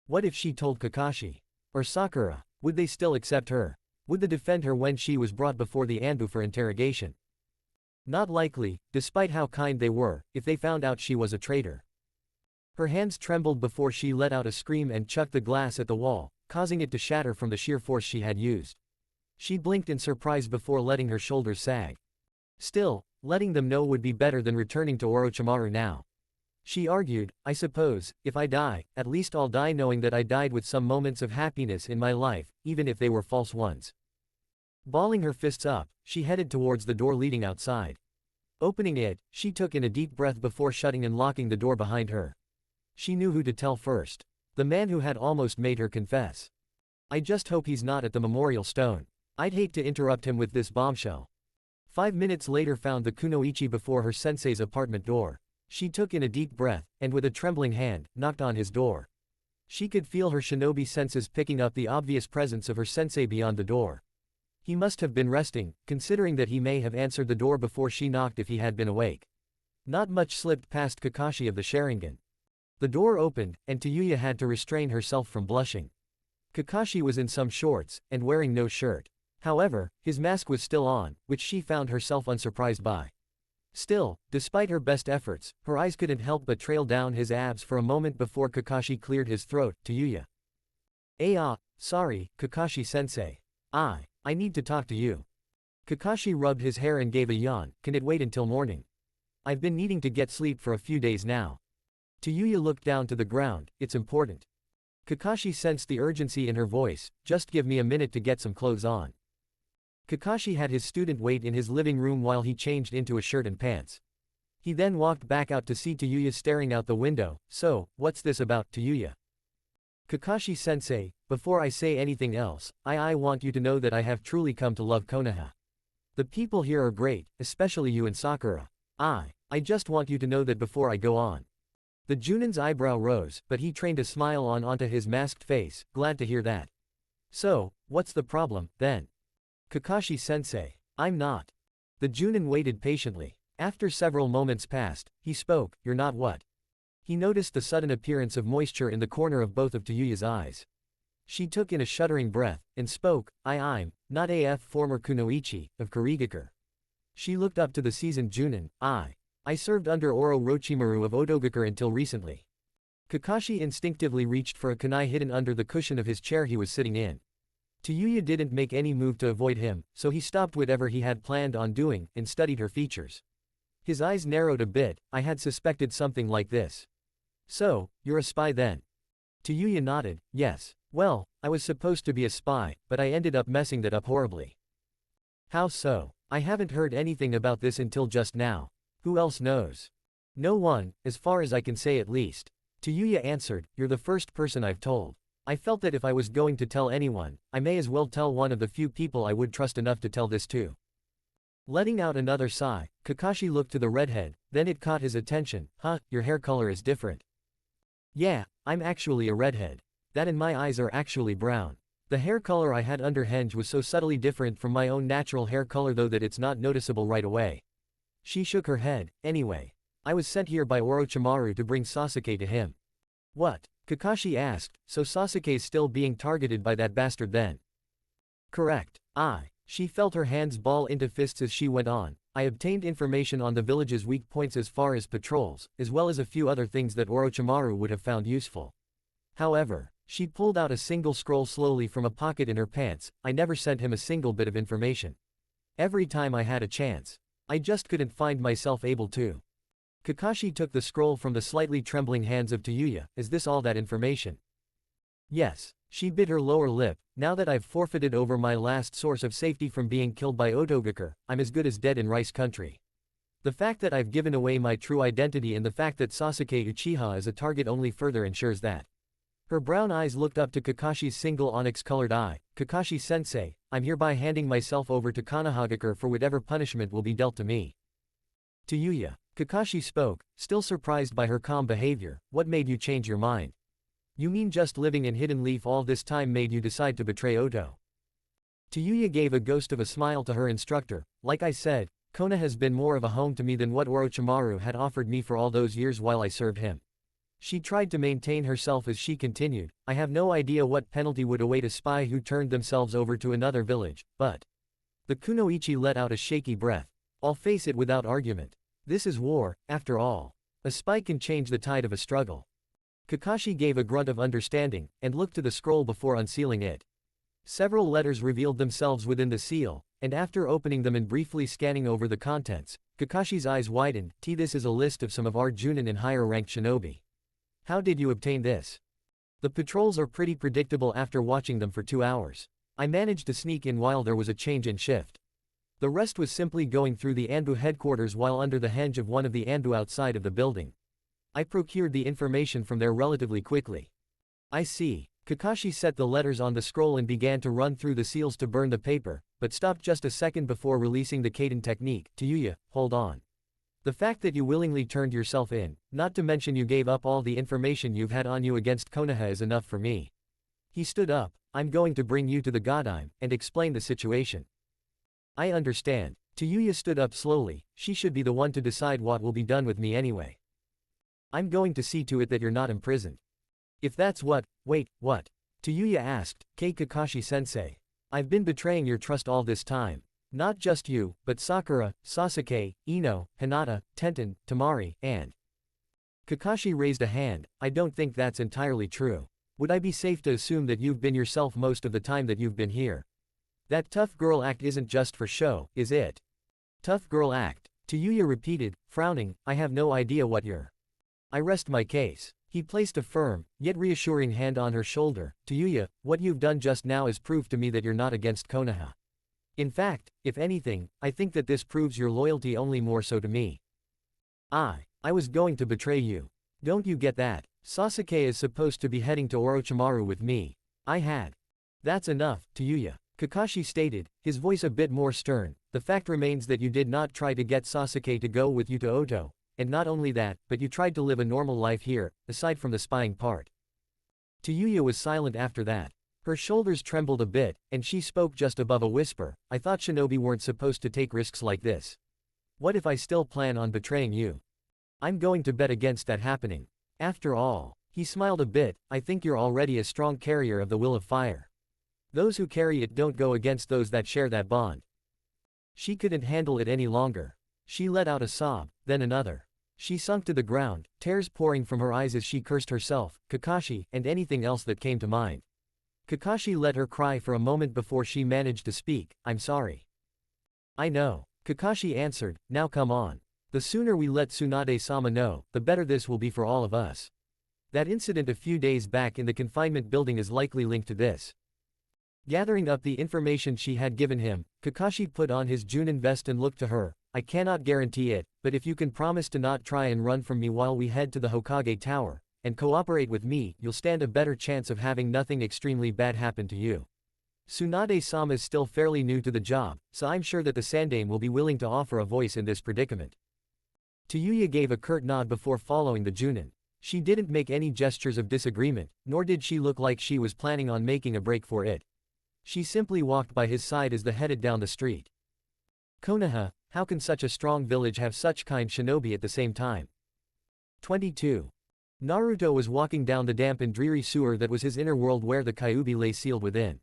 What if she told Kakashi? Or Sakura? Would they still accept her? Would they defend her when she was brought before the Anbu for interrogation? Not likely, despite how kind they were, if they found out she was a traitor. Her hands trembled before she let out a scream and chucked the glass at the wall, causing it to shatter from the sheer force she had used. She blinked in surprise before letting her shoulders sag. Still, letting them know would be better than returning to Orochimaru now. She argued, I suppose, if I die, at least I'll die knowing that I died with some moments of happiness in my life, even if they were false ones. Balling her fists up, she headed towards the door leading outside. Opening it, she took in a deep breath before shutting and locking the door behind her. She knew who to tell first. The man who had almost made her confess. I just hope he's not at the memorial stone. I'd hate to interrupt him with this bombshell. 5 minutes later found the kunoichi before her sensei's apartment door. She took in a deep breath, and with a trembling hand, knocked on his door. She could feel her shinobi senses picking up the obvious presence of her sensei beyond the door. He must have been resting, considering that he may have answered the door before she knocked if he had been awake. Not much slipped past Kakashi of the Sharingan. The door opened, and Tayuya had to restrain herself from blushing. Kakashi was in some shorts, and wearing no shirt. However, his mask was still on, which she found herself unsurprised by. Still, despite her best efforts, her eyes couldn't help but trail down his abs for a moment before Kakashi cleared his throat. Tayuya. Sorry, Kakashi-sensei. I need to talk to you. Kakashi rubbed his hair and gave a yawn. Can it wait until morning? I've been needing to get sleep for a few days now. Tayuya looked down to the ground. It's important. Kakashi sensed the urgency in her voice. Just give me a minute to get some clothes on. Kakashi had his student wait in his living room while he changed into a shirt and pants. He then walked back out to see Tayuya staring out the window. So, what's this about, Tayuya? Kakashi-sensei, before I say anything else, I want you to know that I have truly come to love Konoha. The people here are great, especially you and Sakura. I just want you to know that before I go on. The Junin's eyebrow rose, but he trained a smile onto his masked face, glad to hear that. So, what's the problem, then? Kakashi-sensei, I'm not. The Junin waited patiently. After several moments passed, he spoke, you're not what? He noticed the sudden appearance of moisture in the corner of both of Tayuya's eyes. She took in a shuddering breath, and spoke, I'm not AF former kunoichi, of Kurigakure. She looked up to the seasoned Junin, I served under Orochimaru of Odogakure until recently. Kakashi instinctively reached for a kunai hidden under the cushion of his chair he was sitting in. Tayuya didn't make any move to avoid him, so he stopped whatever he had planned on doing, and studied her features. His eyes narrowed a bit. I had suspected something like this. So, you're a spy then? Tayuya nodded, yes. Well, I was supposed to be a spy, but I ended up messing that up horribly. How so? I haven't heard anything about this until just now. Who else knows? No one, as far as I can say at least. Tayuya answered, you're the first person I've told. I felt that if I was going to tell anyone, I may as well tell one of the few people I would trust enough to tell this to. Letting out another sigh, Kakashi looked to the redhead, then it caught his attention. Your hair color is different. Yeah, I'm actually a redhead. That and my eyes are actually brown. The hair color I had under henge was so subtly different from my own natural hair color though that it's not noticeable right away. She shook her head. Anyway, I was sent here by Orochimaru to bring Sasuke to him. What? Kakashi asked, so Sasuke's still being targeted by that bastard then? Correct. She felt her hands ball into fists as she went on. I obtained information on the village's weak points as far as patrols, as well as a few other things that Orochimaru would have found useful. However, she pulled out a single scroll slowly from a pocket in her pants. I never sent him a single bit of information. Every time I had a chance. I just couldn't find myself able to. Kakashi took the scroll from the slightly trembling hands of Tayuya. Is this all that information? Yes. She bit her lower lip. Now that I've forfeited over my last source of safety from being killed by Odogakure, I'm as good as dead in Rice Country. The fact that I've given away my true identity and the fact that Sasuke Uchiha is a target only further ensures that. Her brown eyes looked up to Kakashi's single onyx-colored eye. Kakashi-sensei, I'm hereby handing myself over to Konohagakure for whatever punishment will be dealt to me. Tayuya. Kakashi spoke, still surprised by her calm behavior. What made you change your mind? You mean just living in Hidden Leaf all this time made you decide to betray Oto? Tayuya gave a ghost of a smile to her instructor. Like I said, Konoha has been more of a home to me than what Orochimaru had offered me for all those years while I served him. She tried to maintain herself as she continued. I have no idea what penalty would await a spy who turned themselves over to another village, but... The kunoichi let out a shaky breath. I'll face it without argument. This is war, after all. A spy can change the tide of a struggle. Kakashi gave a grunt of understanding, and looked to the scroll before unsealing it. Several letters revealed themselves within the seal, and after opening them and briefly scanning over the contents, Kakashi's eyes widened. This is a list of some of our Junin and higher-ranked shinobi. How did you obtain this? The patrols are pretty predictable after watching them for 2 hours. I managed to sneak in while there was a change in shift. The rest was simply going through the Anbu headquarters while under the henge of one of the Anbu outside of the building. I procured the information from there relatively quickly. I see. Kakashi set the letters on the scroll and began to run through the seals to burn the paper, but stopped just a second before releasing the Kaden technique. Tayuya, hold on. The fact that you willingly turned yourself in, not to mention you gave up all the information you've had on you against Konoha is enough for me. He stood up. I'm going to bring you to the Godime, and explain the situation. I understand. Tayuya stood up slowly. She should be the one to decide what will be done with me anyway. I'm going to see to it that you're not imprisoned. If that's what, wait, what? Tayuya asked, Kakashi-sensei. I've been betraying your trust all this time. Not just you, but Sakura, Sasuke, Ino, Hinata, Tenten, Temari, and… Kakashi raised a hand. I don't think that's entirely true. Would I be safe to assume that you've been yourself most of the time that you've been here? That tough girl act isn't just for show, is it? Tough girl act. Tayuya repeated, frowning, I have no idea what you're… I rest my case. He placed a firm, yet reassuring hand on her shoulder. Tayuya, what you've done just now is proof to me that you're not against Konoha. In fact, if anything, I think that this proves your loyalty only more so to me. I was going to betray you. Don't you get that? Sasuke is supposed to be heading to Orochimaru with me. I had. That's enough, Tayuya. Kakashi stated, his voice a bit more stern. The fact remains that you did not try to get Sasuke to go with you to Oto. And not only that, but you tried to live a normal life here, aside from the spying part. Tayuya was silent after that. Her shoulders trembled a bit, and she spoke just above a whisper, I thought shinobi weren't supposed to take risks like this. What if I still plan on betraying you? I'm going to bet against that happening. After all, he smiled a bit, I think you're already a strong carrier of the will of fire. Those who carry it don't go against those that share that bond. She couldn't handle it any longer. She let out a sob, then another. She sunk to the ground, tears pouring from her eyes as she cursed herself, Kakashi, and anything else that came to mind. Kakashi let her cry for a moment before she managed to speak, I'm sorry. I know. Kakashi answered, now come on. The sooner we let Tsunade-sama know, the better this will be for all of us. That incident a few days back in the confinement building is likely linked to this. Gathering up the information she had given him, Kakashi put on his Junin vest and looked to her. I cannot guarantee it, but if you can promise to not try and run from me while we head to the Hokage Tower, and cooperate with me, you'll stand a better chance of having nothing extremely bad happen to you. Tsunade-sama is still fairly new to the job, so I'm sure that the Sandaime will be willing to offer a voice in this predicament. Tayuya gave a curt nod before following the Junin. She didn't make any gestures of disagreement, nor did she look like she was planning on making a break for it. She simply walked by his side as they headed down the street. Konoha, how can such a strong village have such kind shinobi at the same time? 22. Naruto was walking down the damp and dreary sewer that was his inner world where the Kyuubi lay sealed within.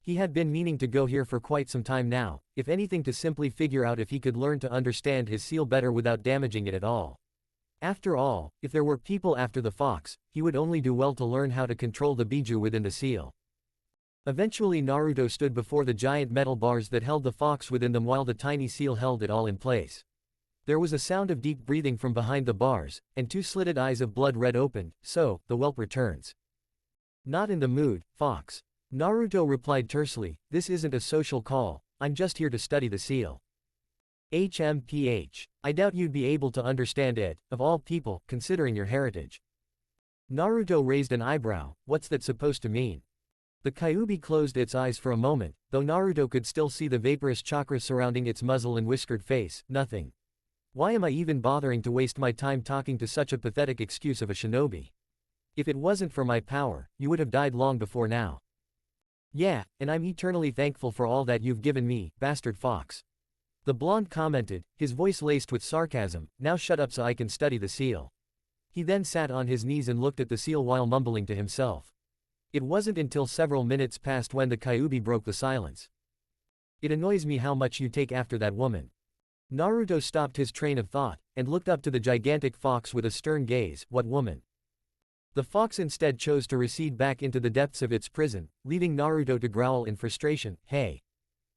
He had been meaning to go here for quite some time now, if anything to simply figure out if he could learn to understand his seal better without damaging it at all. After all, if there were people after the fox, he would only do well to learn how to control the biju within the seal. Eventually Naruto stood before the giant metal bars that held the fox within them while the tiny seal held it all in place. There was a sound of deep breathing from behind the bars, and two slitted eyes of blood red opened, so, the whelp returns. Not in the mood, fox. Naruto replied tersely, this isn't a social call, I'm just here to study the seal. HMPH. I doubt you'd be able to understand it, of all people, considering your heritage. Naruto raised an eyebrow, what's that supposed to mean? The Kyuubi closed its eyes for a moment, though Naruto could still see the vaporous chakra surrounding its muzzle and whiskered face, nothing. Why am I even bothering to waste my time talking to such a pathetic excuse of a shinobi? If it wasn't for my power, you would have died long before now. Yeah, and I'm eternally thankful for all that you've given me, bastard fox. The blonde commented, his voice laced with sarcasm, now shut up so I can study the seal. He then sat on his knees and looked at the seal while mumbling to himself. It wasn't until several minutes passed when the Kyuubi broke the silence. It annoys me how much you take after that woman. Naruto stopped his train of thought, and looked up to the gigantic fox with a stern gaze, what woman? The fox instead chose to recede back into the depths of its prison, leaving Naruto to growl in frustration. Hey,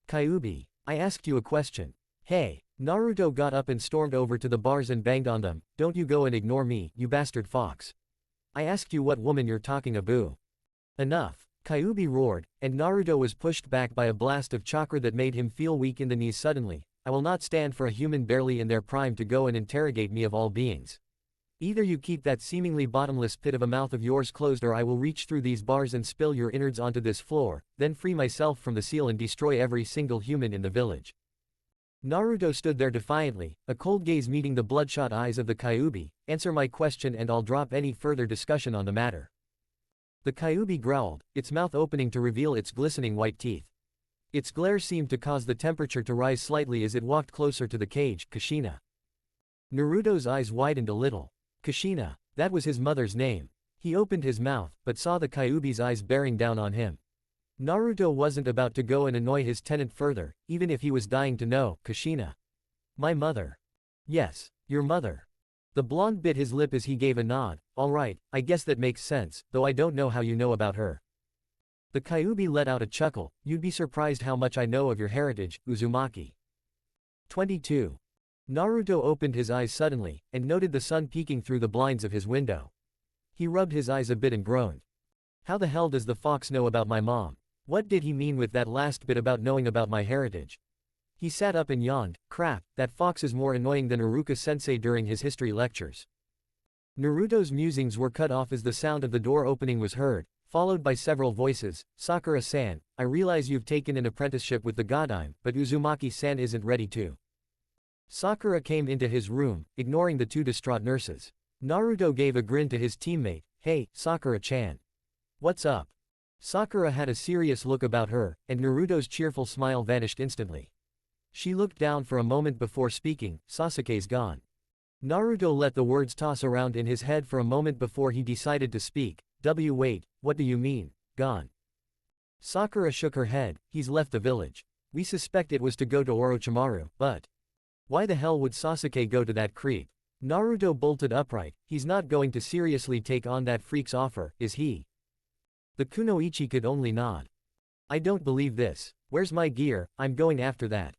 Kyuubi, I asked you a question. Hey. Naruto got up and stormed over to the bars and banged on them. Don't you go and ignore me, you bastard fox. I asked you what woman you're talking about. Enough. Kyuubi roared, and Naruto was pushed back by a blast of chakra that made him feel weak in the knees suddenly. I will not stand for a human barely in their prime to go and interrogate me of all beings. Either you keep that seemingly bottomless pit of a mouth of yours closed, or I will reach through these bars and spill your innards onto this floor, then free myself from the seal and destroy every single human in the village. Naruto stood there defiantly, a cold gaze meeting the bloodshot eyes of the Kyuubi. Answer my question and I'll drop any further discussion on the matter. The Kyuubi growled, its mouth opening to reveal its glistening white teeth. Its glare seemed to cause the temperature to rise slightly as it walked closer to the cage. Kushina. Naruto's eyes widened a little. Kushina, that was his mother's name. He opened his mouth, but saw the Kyuubi's eyes bearing down on him. Naruto wasn't about to go and annoy his tenant further, even if he was dying to know. Kushina. My mother. Yes, your mother. The blonde bit his lip as he gave a nod. Alright, I guess that makes sense, though I don't know how you know about her. The Kyuubi let out a chuckle. You'd be surprised how much I know of your heritage, Uzumaki. 22. Naruto opened his eyes suddenly, and noted the sun peeking through the blinds of his window. He rubbed his eyes a bit and groaned. How the hell does the fox know about my mom? What did he mean with that last bit about knowing about my heritage? He sat up and yawned. Crap, that fox is more annoying than Iruka-sensei during his history lectures. Naruto's musings were cut off as the sound of the door opening was heard, followed by several voices. Sakura-san, I realize you've taken an apprenticeship with the Godime, but Uzumaki-san isn't ready to. Sakura came into his room, ignoring the two distraught nurses. Naruto gave a grin to his teammate. Hey, Sakura-chan. What's up? Sakura had a serious look about her, and Naruto's cheerful smile vanished instantly. She looked down for a moment before speaking. Sasuke's gone. Naruto let the words toss around in his head for a moment before he decided to speak. Wait, what do you mean, gone? Sakura shook her head. He's left the village. We suspect it was to go to Orochimaru, but why the hell would Sasuke go to that creep? Naruto bolted upright. He's not going to seriously take on that freak's offer, is he? The kunoichi could only nod. I don't believe this. Where's my gear? I'm going after that.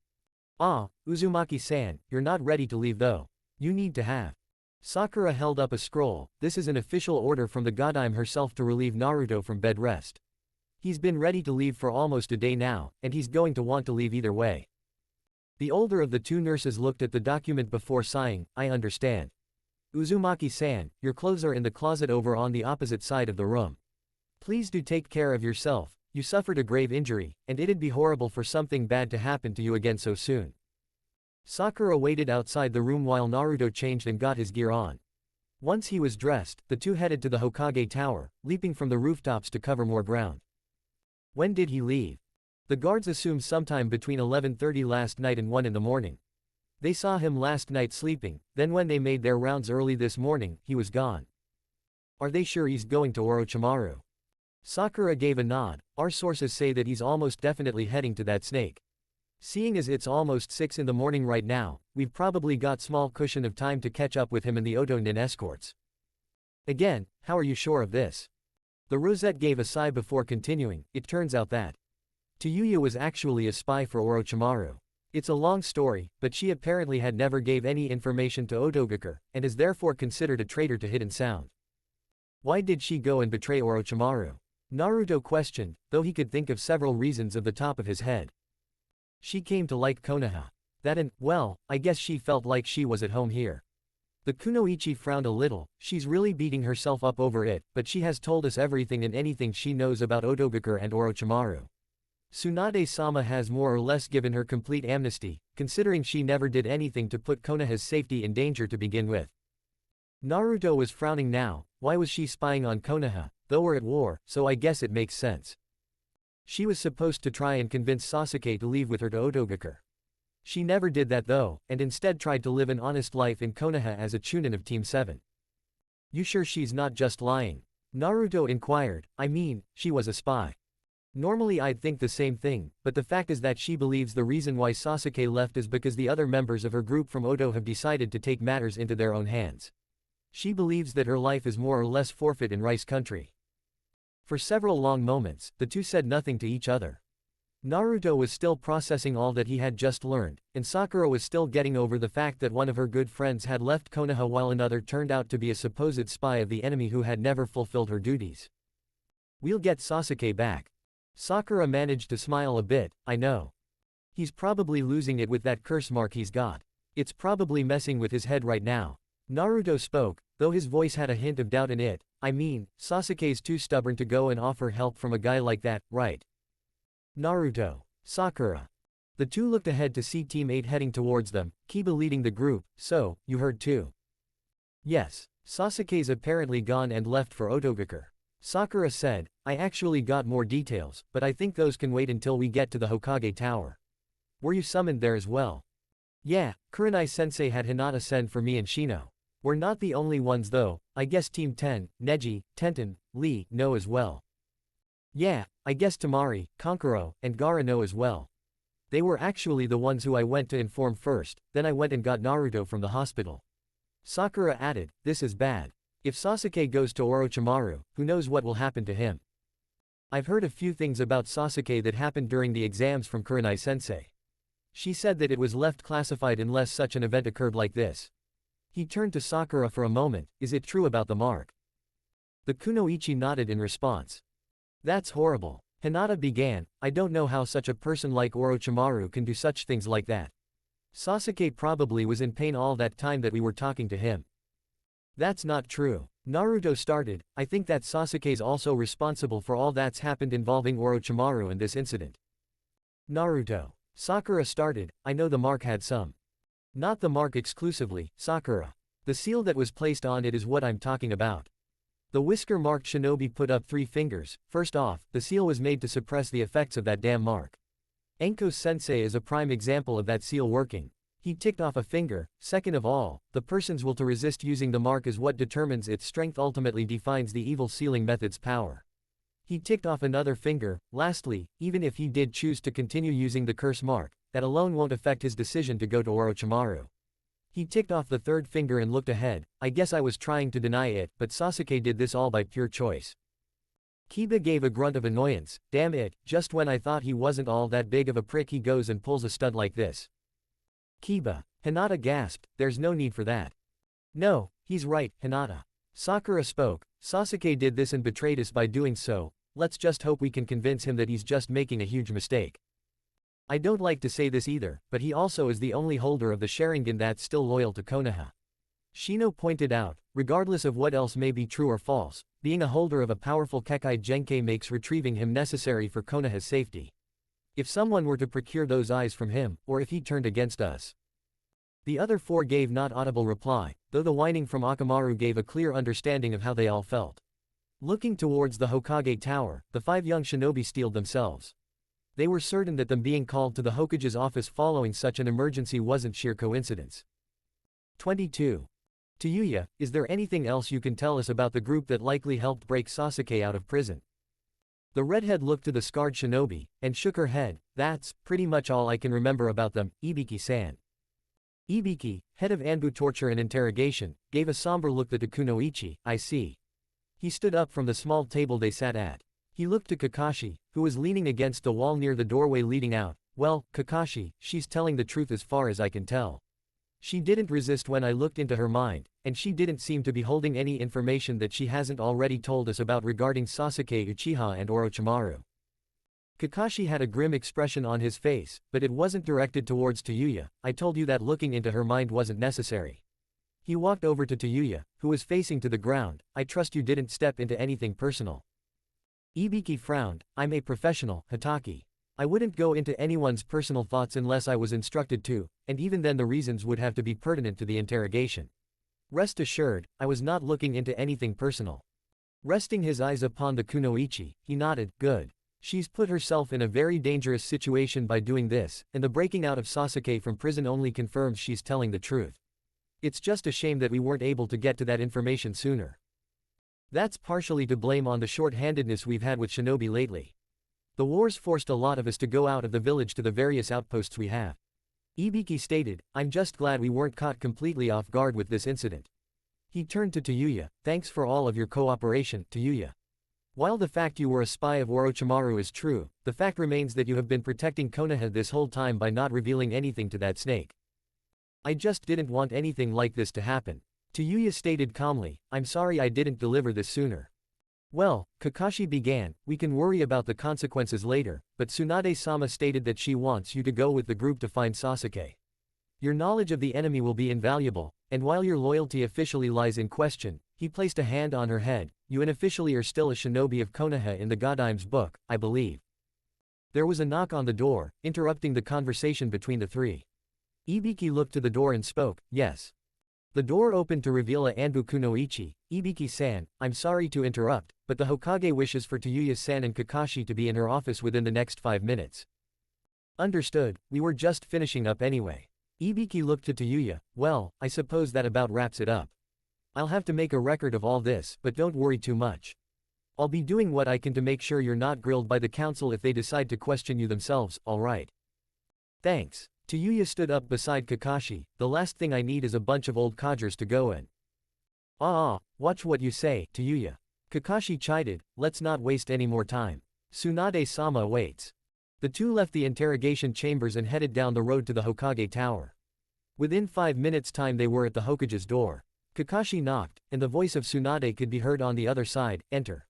Ah, Uzumaki-san, you're not ready to leave though. You need to have. Sakura held up a scroll. This is an official order from the Godime herself to relieve Naruto from bed rest. He's been ready to leave for almost a day now, and he's going to want to leave either way. The older of the two nurses looked at the document before sighing. I understand. Uzumaki-san, your clothes are in the closet over on the opposite side of the room. Please do take care of yourself. You suffered a grave injury, and it'd be horrible for something bad to happen to you again so soon. Sakura waited outside the room while Naruto changed and got his gear on. Once he was dressed, the two headed to the Hokage Tower, leaping from the rooftops to cover more ground. When did he leave? The guards assumed sometime between 11:30 last night and 1 in the morning. They saw him last night sleeping, then when they made their rounds early this morning, he was gone. Are they sure he's going to Orochimaru? Sakura gave a nod. Our sources say that he's almost definitely heading to that snake. Seeing as it's almost 6 in the morning right now, we've probably got small cushion of time to catch up with him and the Oto-nin escorts. Again, how are you sure of this? The Rosette gave a sigh before continuing. It turns out that Tayuya was actually a spy for Orochimaru. It's a long story, but she apparently had never gave any information to Otogakure, and is therefore considered a traitor to Hidden Sound. Why did she go and betray Orochimaru? Naruto questioned, though he could think of several reasons of the top of his head. She came to like Konoha. That and, well, I guess she felt like she was at home here. The kunoichi frowned a little. She's really beating herself up over it, but she has told us everything and anything she knows about Otogakure and Orochimaru. Tsunade-sama has more or less given her complete amnesty, considering she never did anything to put Konoha's safety in danger to begin with. Naruto was frowning now. Why was she spying on Konoha? Though we're at war, so I guess it makes sense. She was supposed to try and convince Sasuke to leave with her to Otogakure. She never did that though, and instead tried to live an honest life in Konoha as a chunin of Team 7. You sure she's not just lying? Naruto inquired. I mean, she was a spy. Normally I'd think the same thing, but the fact is that she believes the reason why Sasuke left is because the other members of her group from Oto have decided to take matters into their own hands. She believes that her life is more or less forfeit in Rice Country. For several long moments, the two said nothing to each other. Naruto was still processing all that he had just learned, and Sakura was still getting over the fact that one of her good friends had left Konoha while another turned out to be a supposed spy of the enemy who had never fulfilled her duties. "We'll get Sasuke back." Sakura managed to smile a bit. "I know. He's probably losing it with that curse mark he's got. It's probably messing with his head right now." Naruto spoke, though his voice had a hint of doubt in it. "I mean, Sasuke's too stubborn to go and offer help from a guy like that, right?" Naruto. Sakura. The two looked ahead to see Team 8 heading towards them, Kiba leading the group. "So, you heard too?" "Yes. Sasuke's apparently gone and left for Otogakure." Sakura said, "I actually got more details, but I think those can wait until we get to the Hokage Tower." "Were you summoned there as well?" "Yeah, Kurenai-sensei had Hinata send for me and Shino. We're not the only ones though, I guess Team 10, Neji, Tenten, Lee, know as well." "Yeah, I guess Temari, Kankuro, and Gaara know as well. They were actually the ones who I went to inform first, then I went and got Naruto from the hospital." Sakura added, "This is bad. If Sasuke goes to Orochimaru, who knows what will happen to him? I've heard a few things about Sasuke that happened during the exams from Kurenai-sensei. She said that it was left classified unless such an event occurred like this." He turned to Sakura for a moment. "Is it true about the mark?" The kunoichi nodded in response. "That's horrible." Hinata began, "I don't know how such a person like Orochimaru can do such things like that. Sasuke probably was in pain all that time that we were talking to him." "That's not true." Naruto started, "I think that Sasuke's also responsible for all that's happened involving Orochimaru and this incident." Naruto. Sakura started, "I know the mark had some." "Not the mark exclusively, Sakura. The seal that was placed on it is what I'm talking about." The whisker-marked shinobi put up 3 fingers. "First off, the seal was made to suppress the effects of that damn mark. Enko-sensei is a prime example of that seal working. He ticked off a finger. Second of all, the person's will to resist using the mark is what determines its strength, ultimately defines the evil sealing method's power. He ticked off another finger. Lastly, even if he did choose to continue using the curse mark, that alone won't affect his decision to go to Orochimaru." He ticked off the 3rd finger and looked ahead. "I guess I was trying to deny it, but Sasuke did this all by pure choice." Kiba gave a grunt of annoyance. "Damn it, just when I thought he wasn't all that big of a prick he goes and pulls a stunt like this." Kiba. Hinata gasped, "There's no need for that." "No, he's right, Hinata." Sakura spoke, "Sasuke did this and betrayed us by doing so. Let's just hope we can convince him that he's just making a huge mistake. I don't like to say this either, but he also is the only holder of the Sharingan that's still loyal to Konoha." Shino pointed out, "Regardless of what else may be true or false, being a holder of a powerful Kekkei Genkai makes retrieving him necessary for Konoha's safety. If someone were to procure those eyes from him, or if he turned against us." The other 4 gave not audible reply, though the whining from Akamaru gave a clear understanding of how they all felt. Looking towards the Hokage Tower, the 5 young shinobi steeled themselves. They were certain that them being called to the Hokage's office following such an emergency wasn't sheer coincidence. 22. Tayuya, is there anything else you can tell us about the group that likely helped break Sasuke out of prison? The redhead looked to the scarred shinobi, and shook her head. "That's pretty much all I can remember about them, Ibiki-san." Ibiki, head of Anbu torture and interrogation, gave a somber look at Kunoichi. "I see." He stood up from the small table they sat at. He looked to Kakashi, who was leaning against the wall near the doorway leading out. "Well, Kakashi, she's telling the truth as far as I can tell. She didn't resist when I looked into her mind, and she didn't seem to be holding any information that she hasn't already told us about regarding Sasuke Uchiha and Orochimaru." Kakashi had a grim expression on his face, but it wasn't directed towards Tayuya. "I told you that looking into her mind wasn't necessary." He walked over to Tayuya, who was facing to the ground. "I trust you didn't step into anything personal." Ibiki frowned. "I'm a professional, Hataki. I wouldn't go into anyone's personal thoughts unless I was instructed to, and even then the reasons would have to be pertinent to the interrogation. Rest assured, I was not looking into anything personal." Resting his eyes upon the kunoichi, he nodded. "Good. She's put herself in a very dangerous situation by doing this, and the breaking out of Sasuke from prison only confirms she's telling the truth. It's just a shame that we weren't able to get to that information sooner. That's partially to blame on the short-handedness we've had with Shinobi lately. The wars forced a lot of us to go out of the village to the various outposts we have." Ibiki stated, "I'm just glad we weren't caught completely off guard with this incident." He turned to Tayuya. Thanks for all of your cooperation, Tayuya. While the fact you were a spy of Orochimaru is true, the fact remains that you have been protecting Konoha this whole time by not revealing anything to that snake. I just didn't want anything like this to happen. Tayuya stated calmly, I'm sorry I didn't deliver this sooner. Well, Kakashi began, we can worry about the consequences later, but Tsunade-sama stated that she wants you to go with the group to find Sasuke. Your knowledge of the enemy will be invaluable, and while your loyalty officially lies in question, he placed a hand on her head, you unofficially are still a shinobi of Konoha in the Godime's book, I believe. There was a knock on the door, interrupting the conversation between the three. Ibiki looked to the door and spoke, yes. The door opened to reveal a Anbu Kunoichi. Ibiki-san, I'm sorry to interrupt, but the Hokage wishes for Tayuya-san and Kakashi to be in her office within the next 5 minutes. Understood, we were just finishing up anyway. Ibiki looked to Tayuya, well, I suppose that about wraps it up. I'll have to make a record of all this, but don't worry too much. I'll be doing what I can to make sure you're not grilled by the council if they decide to question you themselves, alright? Thanks. Tayuya stood up beside Kakashi, the last thing I need is a bunch of old codgers to go in. Watch what you say, Tayuya. Kakashi chided, let's not waste any more time. Tsunade-sama waits. The two left the interrogation chambers and headed down the road to the Hokage Tower. Within 5 minutes' time they were at the Hokage's door. Kakashi knocked, and the voice of Tsunade could be heard on the other side, enter.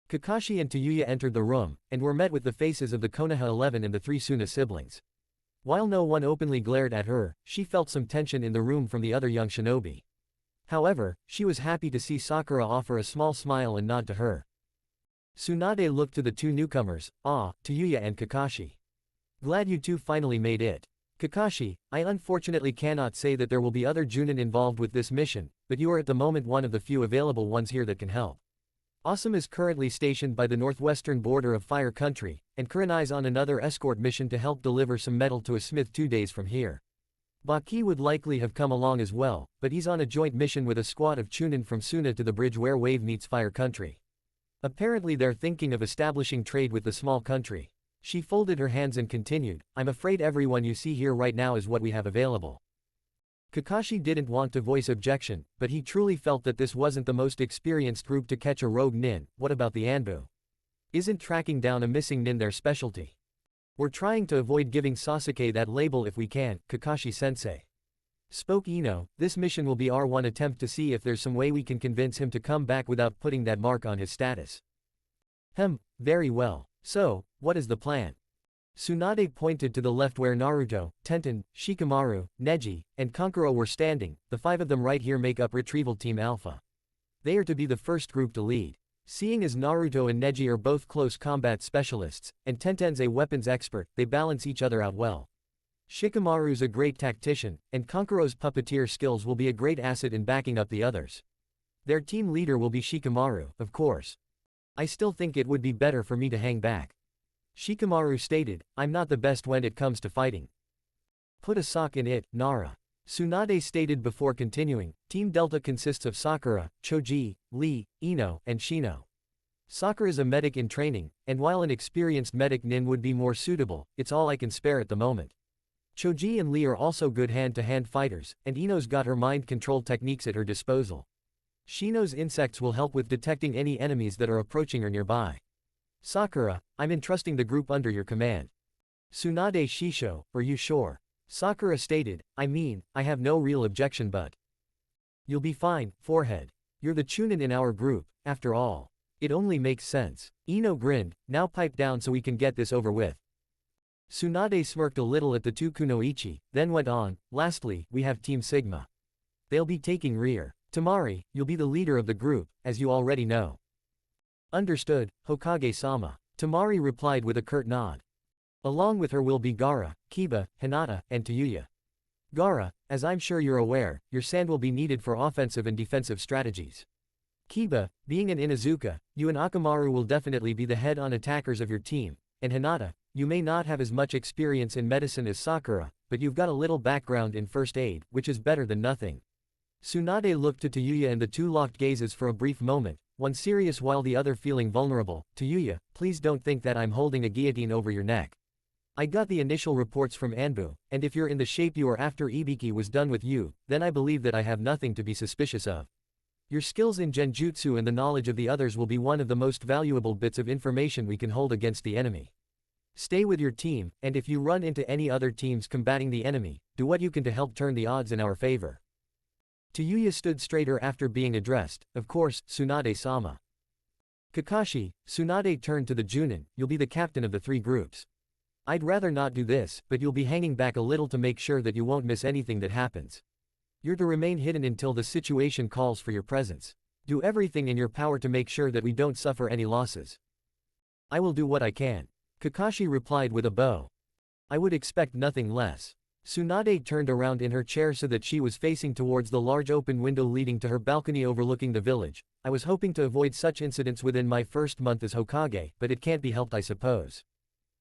Kakashi and Tayuya entered the room, and were met with the faces of the Konoha 11 and the 3 Suna siblings. While no one openly glared at her, she felt some tension in the room from the other young shinobi. However, she was happy to see Sakura offer a small smile and nod to her. Tsunade looked to the two newcomers, Tayuya and Kakashi. Glad you two finally made it. Kakashi, I unfortunately cannot say that there will be other Junin involved with this mission, but you are at the moment one of the few available ones here that can help. Awesome is currently stationed by the northwestern border of Fire Country, and Kurenai's on another escort mission to help deliver some metal to a smith 2 days from here. Baki would likely have come along as well, but he's on a joint mission with a squad of Chunin from Suna to the bridge where Wave meets Fire Country. Apparently they're thinking of establishing trade with the small country. She folded her hands and continued, I'm afraid everyone you see here right now is what we have available. Kakashi didn't want to voice objection, but he truly felt that this wasn't the most experienced group to catch a rogue nin. What about the Anbu? Isn't tracking down a missing nin their specialty? We're trying to avoid giving Sasuke that label if we can, Kakashi-sensei. Spoke Ino, this mission will be our one attempt to see if there's some way we can convince him to come back without putting that mark on his status. Very well. So, what is the plan? Tsunade pointed to the left where Naruto, Tenten, Shikamaru, Neji, and Kankuro were standing. The 5 of them right here make up Retrieval Team Alpha. They are to be the first group to lead. Seeing as Naruto and Neji are both close combat specialists, and Tenten's a weapons expert, they balance each other out well. Shikamaru's a great tactician, and Kankuro's puppeteer skills will be a great asset in backing up the others. Their team leader will be Shikamaru, of course. I still think it would be better for me to hang back. Shikamaru stated, I'm not the best when it comes to fighting. Put a sock in it, Nara. Tsunade stated before continuing, Team Delta consists of Sakura, Choji, Lee, Ino, and Shino. Sakura is a medic in training, and while an experienced medic nin would be more suitable, it's all I can spare at the moment. Choji and Lee are also good hand-to-hand fighters, and Ino's got her mind control techniques at her disposal. Shino's insects will help with detecting any enemies that are approaching or nearby. Sakura, I'm entrusting the group under your command. Tsunade Shisho, are you sure? Sakura stated, I have no real objection but. You'll be fine, forehead. You're the Chunin in our group, after all. It only makes sense. Ino grinned, now pipe down so we can get this over with. Tsunade smirked a little at the 2 Kunoichi, then went on, lastly, we have Team Sigma. They'll be taking rear. Temari, you'll be the leader of the group, as you already know. Understood, Hokage-sama. Temari replied with a curt nod. Along with her will be Gaara, Kiba, Hinata, and Tayuya. Gaara, as I'm sure you're aware, your sand will be needed for offensive and defensive strategies. Kiba, being an Inuzuka, you and Akamaru will definitely be the head-on attackers of your team, and Hinata, you may not have as much experience in medicine as Sakura, but you've got a little background in first aid, which is better than nothing. Tsunade looked to Tayuya and the two locked gazes for a brief moment, one serious while the other feeling vulnerable. Tayuya, please don't think that I'm holding a guillotine over your neck. I got the initial reports from Anbu, and if you're in the shape you are after Ibiki was done with you, then I believe that I have nothing to be suspicious of. Your skills in genjutsu and the knowledge of the others will be one of the most valuable bits of information we can hold against the enemy. Stay with your team, and if you run into any other teams combating the enemy, do what you can to help turn the odds in our favor. Tayuya stood straighter after being addressed, of course, Tsunade-sama. Kakashi, Tsunade turned to the Junin, you'll be the captain of the 3 groups. I'd rather not do this, but you'll be hanging back a little to make sure that you won't miss anything that happens. You're to remain hidden until the situation calls for your presence. Do everything in your power to make sure that we don't suffer any losses. I will do what I can. Kakashi replied with a bow. I would expect nothing less. Tsunade turned around in her chair so that she was facing towards the large open window leading to her balcony overlooking the village. I was hoping to avoid such incidents within my first month as Hokage, but it can't be helped I suppose.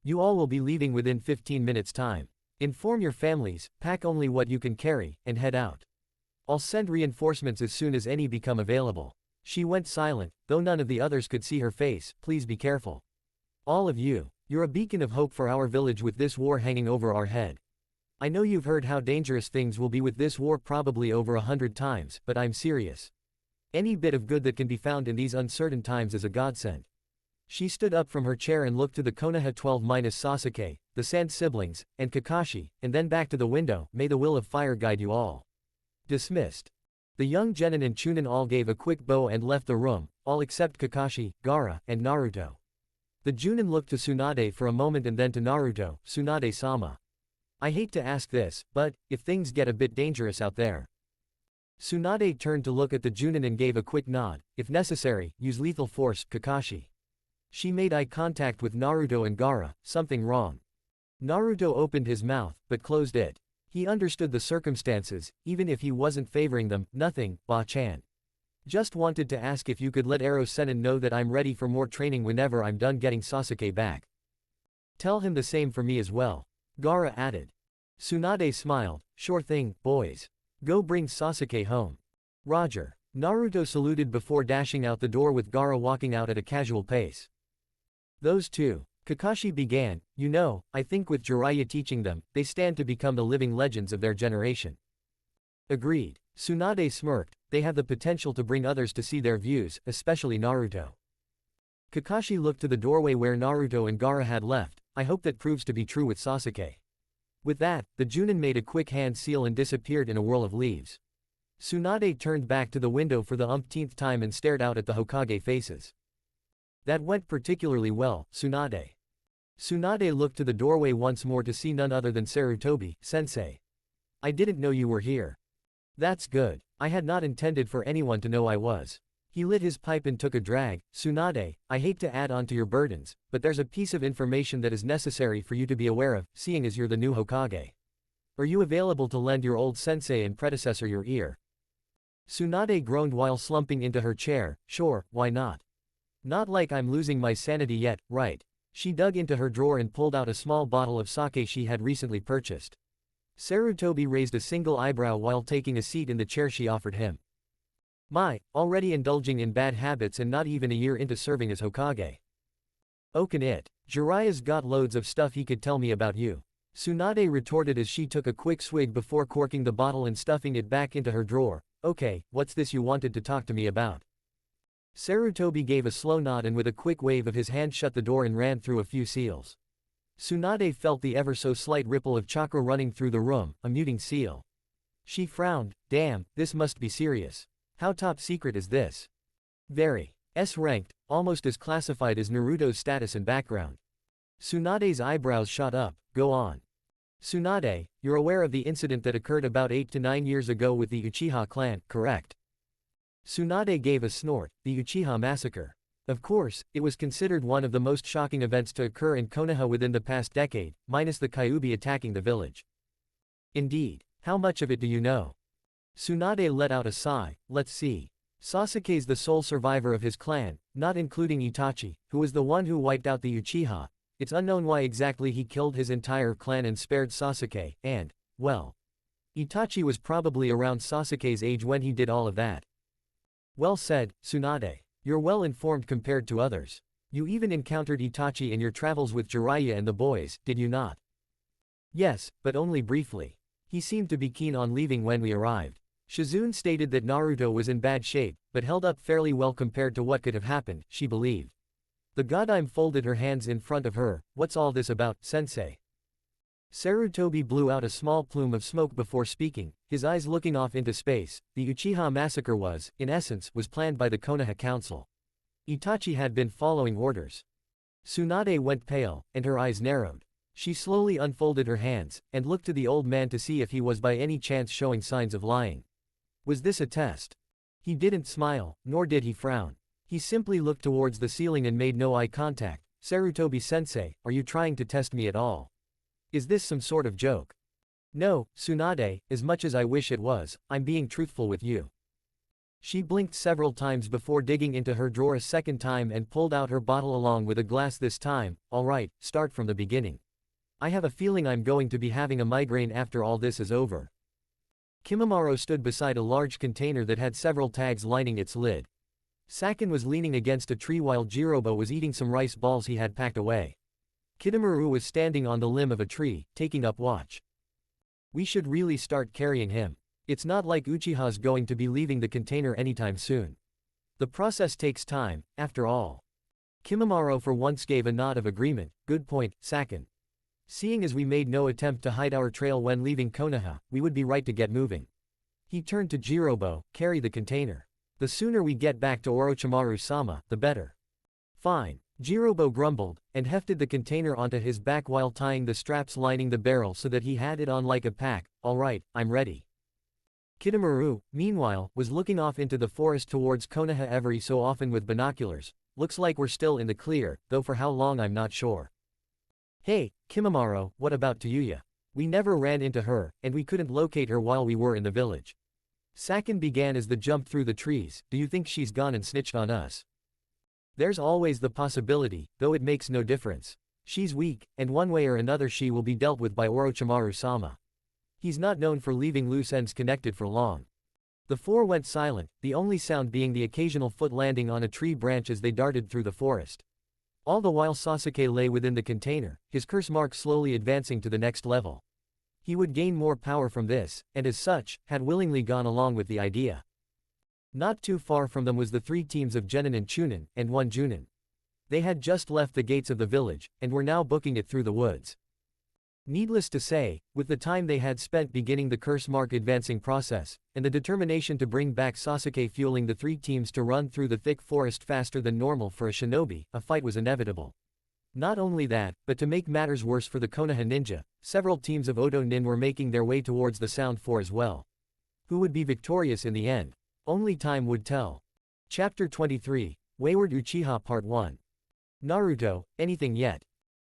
You all will be leaving within 15 minutes time. Inform your families, pack only what you can carry, and head out. I'll send reinforcements as soon as any become available. She went silent, though none of the others could see her face. Please be careful. All of you, you're a beacon of hope for our village with this war hanging over our head. I know you've heard how dangerous things will be with this war probably over 100 times, but I'm serious. Any bit of good that can be found in these uncertain times is a godsend. She stood up from her chair and looked to the Konoha 12-Sasuke, the Sand siblings, and Kakashi, and then back to the window. May the will of fire guide you all. Dismissed. The young Genin and Chunin all gave a quick bow and left the room, all except Kakashi, Gaara, and Naruto. The Junin looked to Tsunade for a moment and then to Naruto. Tsunade-sama. I hate to ask this, but, if things get a bit dangerous out there. Tsunade turned to look at the Junin and gave a quick nod. If necessary, use lethal force, Kakashi. She made eye contact with Naruto and Gaara. Something wrong. Naruto opened his mouth, but closed it. He understood the circumstances, even if he wasn't favoring them. Nothing, Ba-chan. Just wanted to ask if you could let Ero Sennin know that I'm ready for more training whenever I'm done getting Sasuke back. Tell him the same for me as well. Gaara added. Tsunade smiled. Sure thing, boys. Go bring Sasuke home. Roger. Naruto saluted before dashing out the door with Gaara walking out at a casual pace. Those two. Kakashi began, you know, I think with Jiraiya teaching them, they stand to become the living legends of their generation. Agreed. Tsunade smirked, they have the potential to bring others to see their views, especially Naruto. Kakashi looked to the doorway where Naruto and Gaara had left. I hope that proves to be true with Sasuke. With that, the Junin made a quick hand seal and disappeared in a whirl of leaves. Tsunade turned back to the window for the umpteenth time and stared out at the Hokage faces. That went particularly well, Tsunade. Tsunade looked to the doorway once more to see none other than Sarutobi, sensei. I didn't know you were here. That's good. I had not intended for anyone to know I was. He lit his pipe and took a drag. Tsunade, I hate to add on to your burdens, but there's a piece of information that is necessary for you to be aware of, seeing as you're the new Hokage. Are you available to lend your old sensei and predecessor your ear? Tsunade groaned while slumping into her chair. Sure, why not? Not like I'm losing my sanity yet, right? She dug into her drawer and pulled out a small bottle of sake she had recently purchased. Sarutobi raised a single eyebrow while taking a seat in the chair she offered him. My, already indulging in bad habits and not even a year into serving as Hokage. Oh can it? Jiraiya's got loads of stuff he could tell me about you. Tsunade retorted as she took a quick swig before corking the bottle and stuffing it back into her drawer. Okay, what's this you wanted to talk to me about? Sarutobi gave a slow nod and with a quick wave of his hand shut the door and ran through a few seals. Tsunade felt the ever so slight ripple of chakra running through the room, a muting seal. She frowned. Damn, this must be serious. How top secret is this? Very. S-ranked, almost as classified as Naruto's status and background. Tsunade's eyebrows shot up. Go on. Tsunade, you're aware of the incident that occurred about 8 to 9 years ago with the Uchiha clan, correct? Tsunade gave a snort. The Uchiha massacre. Of course, it was considered one of the most shocking events to occur in Konoha within the past decade, minus the Kyuubi attacking the village. Indeed. How much of it do you know? Tsunade let out a sigh. Let's see. Sasuke's the sole survivor of his clan, not including Itachi, who was the one who wiped out the Uchiha. It's unknown why exactly he killed his entire clan and spared Sasuke, and, well, Itachi was probably around Sasuke's age when he did all of that. Well said, Tsunade. You're well informed compared to others. You even encountered Itachi in your travels with Jiraiya and the boys, did you not? Yes, but only briefly. He seemed to be keen on leaving when we arrived. Shizune stated that Naruto was in bad shape, but held up fairly well compared to what could have happened, she believed. The Godime folded her hands in front of her. What's all this about, sensei? Sarutobi blew out a small plume of smoke before speaking, his eyes looking off into space. The Uchiha massacre was, in essence, was planned by the Konoha Council. Itachi had been following orders. Tsunade went pale, and her eyes narrowed. She slowly unfolded her hands, and looked to the old man to see if he was by any chance showing signs of lying. Was this a test? He didn't smile, nor did he frown. He simply looked towards the ceiling and made no eye contact. Sarutobi-sensei, are you trying to test me at all? Is this some sort of joke? No, Tsunade, as much as I wish it was, I'm being truthful with you. She blinked several times before digging into her drawer a second time and pulled out her bottle along with a glass this time. All right, start from the beginning. I have a feeling I'm going to be having a migraine after all this is over. Kimimaro stood beside a large container that had several tags lining its lid. Sakin was leaning against a tree while Jirobo was eating some rice balls he had packed away. Kitamura was standing on the limb of a tree, taking up watch. We should really start carrying him. It's not like Uchiha's going to be leaving the container anytime soon. The process takes time, after all. Kimimaro for once gave a nod of agreement. Good point, Sakin. Seeing as we made no attempt to hide our trail when leaving Konoha, we would be right to get moving. He turned to Jirobo, carry the container. The sooner we get back to Orochimaru-sama, the better. Fine. Jirobo grumbled, and hefted the container onto his back while tying the straps lining the barrel so that he had it on like a pack. All right, I'm ready. Kitamura, meanwhile, was looking off into the forest towards Konoha every so often with binoculars. Looks like we're still in the clear, though for how long I'm not sure. Hey, Kimimaro, what about Tayuya? We never ran into her, and we couldn't locate her while we were in the village. Sakin began as the jump through the trees. Do you think she's gone and snitched on us? There's always the possibility, though it makes no difference. She's weak, and one way or another she will be dealt with by Orochimaru-sama. He's not known for leaving loose ends connected for long. The four went silent, the only sound being the occasional foot landing on a tree branch as they darted through the forest. All the while Sasuke lay within the container, his curse mark slowly advancing to the next level. He would gain more power from this, and as such, had willingly gone along with the idea. Not too far from them was the three teams of Genin and Chunin, and one Junin. They had just left the gates of the village, and were now booking it through the woods. Needless to say, with the time they had spent beginning the curse mark advancing process, and the determination to bring back Sasuke fueling the three teams to run through the thick forest faster than normal for a shinobi, a fight was inevitable. Not only that, but to make matters worse for the Konoha ninja, several teams of Odo nin were making their way towards the Sound 4 as well. Who would be victorious in the end? Only time would tell. Chapter 23, Wayward Uchiha Part 1. Naruto, anything yet?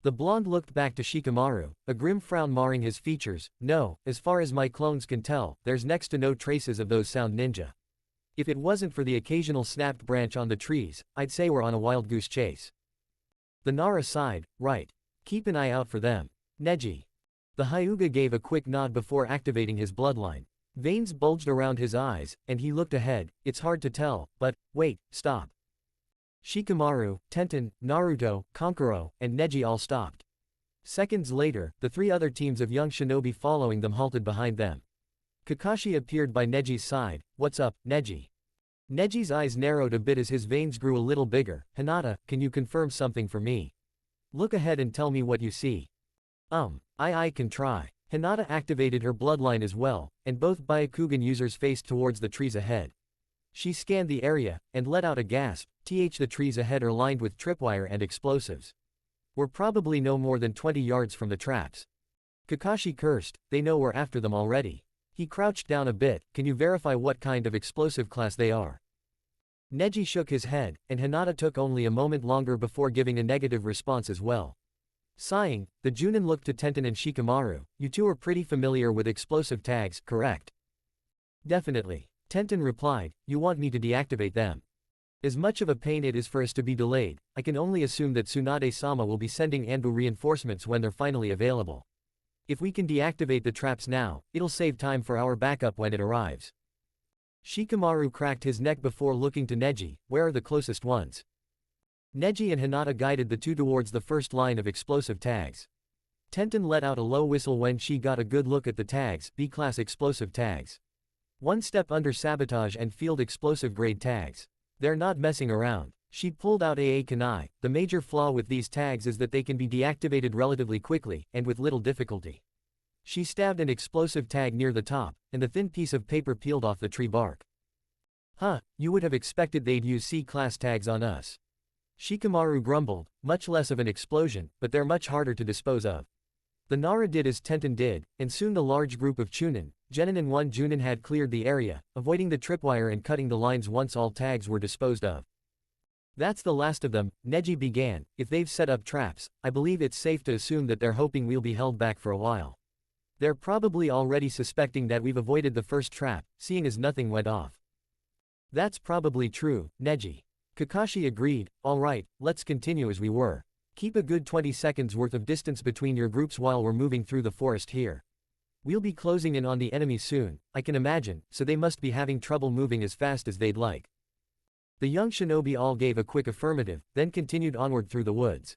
The blonde looked back to Shikamaru, a grim frown marring his features. No, as far as my clones can tell, there's next to no traces of those Sound ninja. If it wasn't for the occasional snapped branch on the trees, I'd say we're on a wild goose chase. The Nara sighed. Right. Keep an eye out for them. Neji. The Hyuga gave a quick nod before activating his bloodline. Veins bulged around his eyes, and he looked ahead. It's hard to tell, but, wait, stop. Shikamaru, Tenten, Naruto, Kankuro, and Neji all stopped. Seconds later, the three other teams of young shinobi following them halted behind them. Kakashi appeared by Neji's side. What's up, Neji? Neji's eyes narrowed a bit as his veins grew a little bigger. Hinata, can you confirm something for me? Look ahead and tell me what you see. I can try. Hinata activated her bloodline as well, and both Byakugan users faced towards the trees ahead. She scanned the area, and let out a gasp. The trees ahead are lined with tripwire and explosives. We're probably no more than 20 yards from the traps. Kakashi cursed. They know we're after them already. He crouched down a bit. Can you verify what kind of explosive class they are? Neji shook his head, and Hinata took only a moment longer before giving a negative response as well. Sighing, the Junin looked to Tenten and Shikamaru. You two are pretty familiar with explosive tags, correct? Definitely. Tenten replied. You want me to deactivate them? As much of a pain it is for us to be delayed, I can only assume that Tsunade-sama will be sending Anbu reinforcements when they're finally available. If we can deactivate the traps now, it'll save time for our backup when it arrives. Shikamaru cracked his neck before looking to Neji. Where are the closest ones? Neji and Hinata guided the two towards the first line of explosive tags. Tenten let out a low whistle when she got a good look at the tags, B-class explosive tags. One step under sabotage and field explosive grade tags. They're not messing around. She pulled out AA Kunai. The major flaw with these tags is that they can be deactivated relatively quickly, and with little difficulty. She stabbed an explosive tag near the top, and the thin piece of paper peeled off the tree bark. Huh, you would have expected they'd use C-class tags on us. Shikamaru grumbled, much less of an explosion, but they're much harder to dispose of. The Nara did as Tenten did, and soon the large group of Chunin, Genin and one Junin had cleared the area, avoiding the tripwire and cutting the lines once all tags were disposed of. That's the last of them, Neji began. If they've set up traps, I believe it's safe to assume that they're hoping we'll be held back for a while. They're probably already suspecting that we've avoided the first trap, seeing as nothing went off. That's probably true, Neji. Kakashi agreed. Alright, let's continue as we were. Keep a good 20 seconds worth of distance between your groups while we're moving through the forest here. We'll be closing in on the enemy soon, I can imagine, so they must be having trouble moving as fast as they'd like. The young shinobi all gave a quick affirmative, then continued onward through the woods.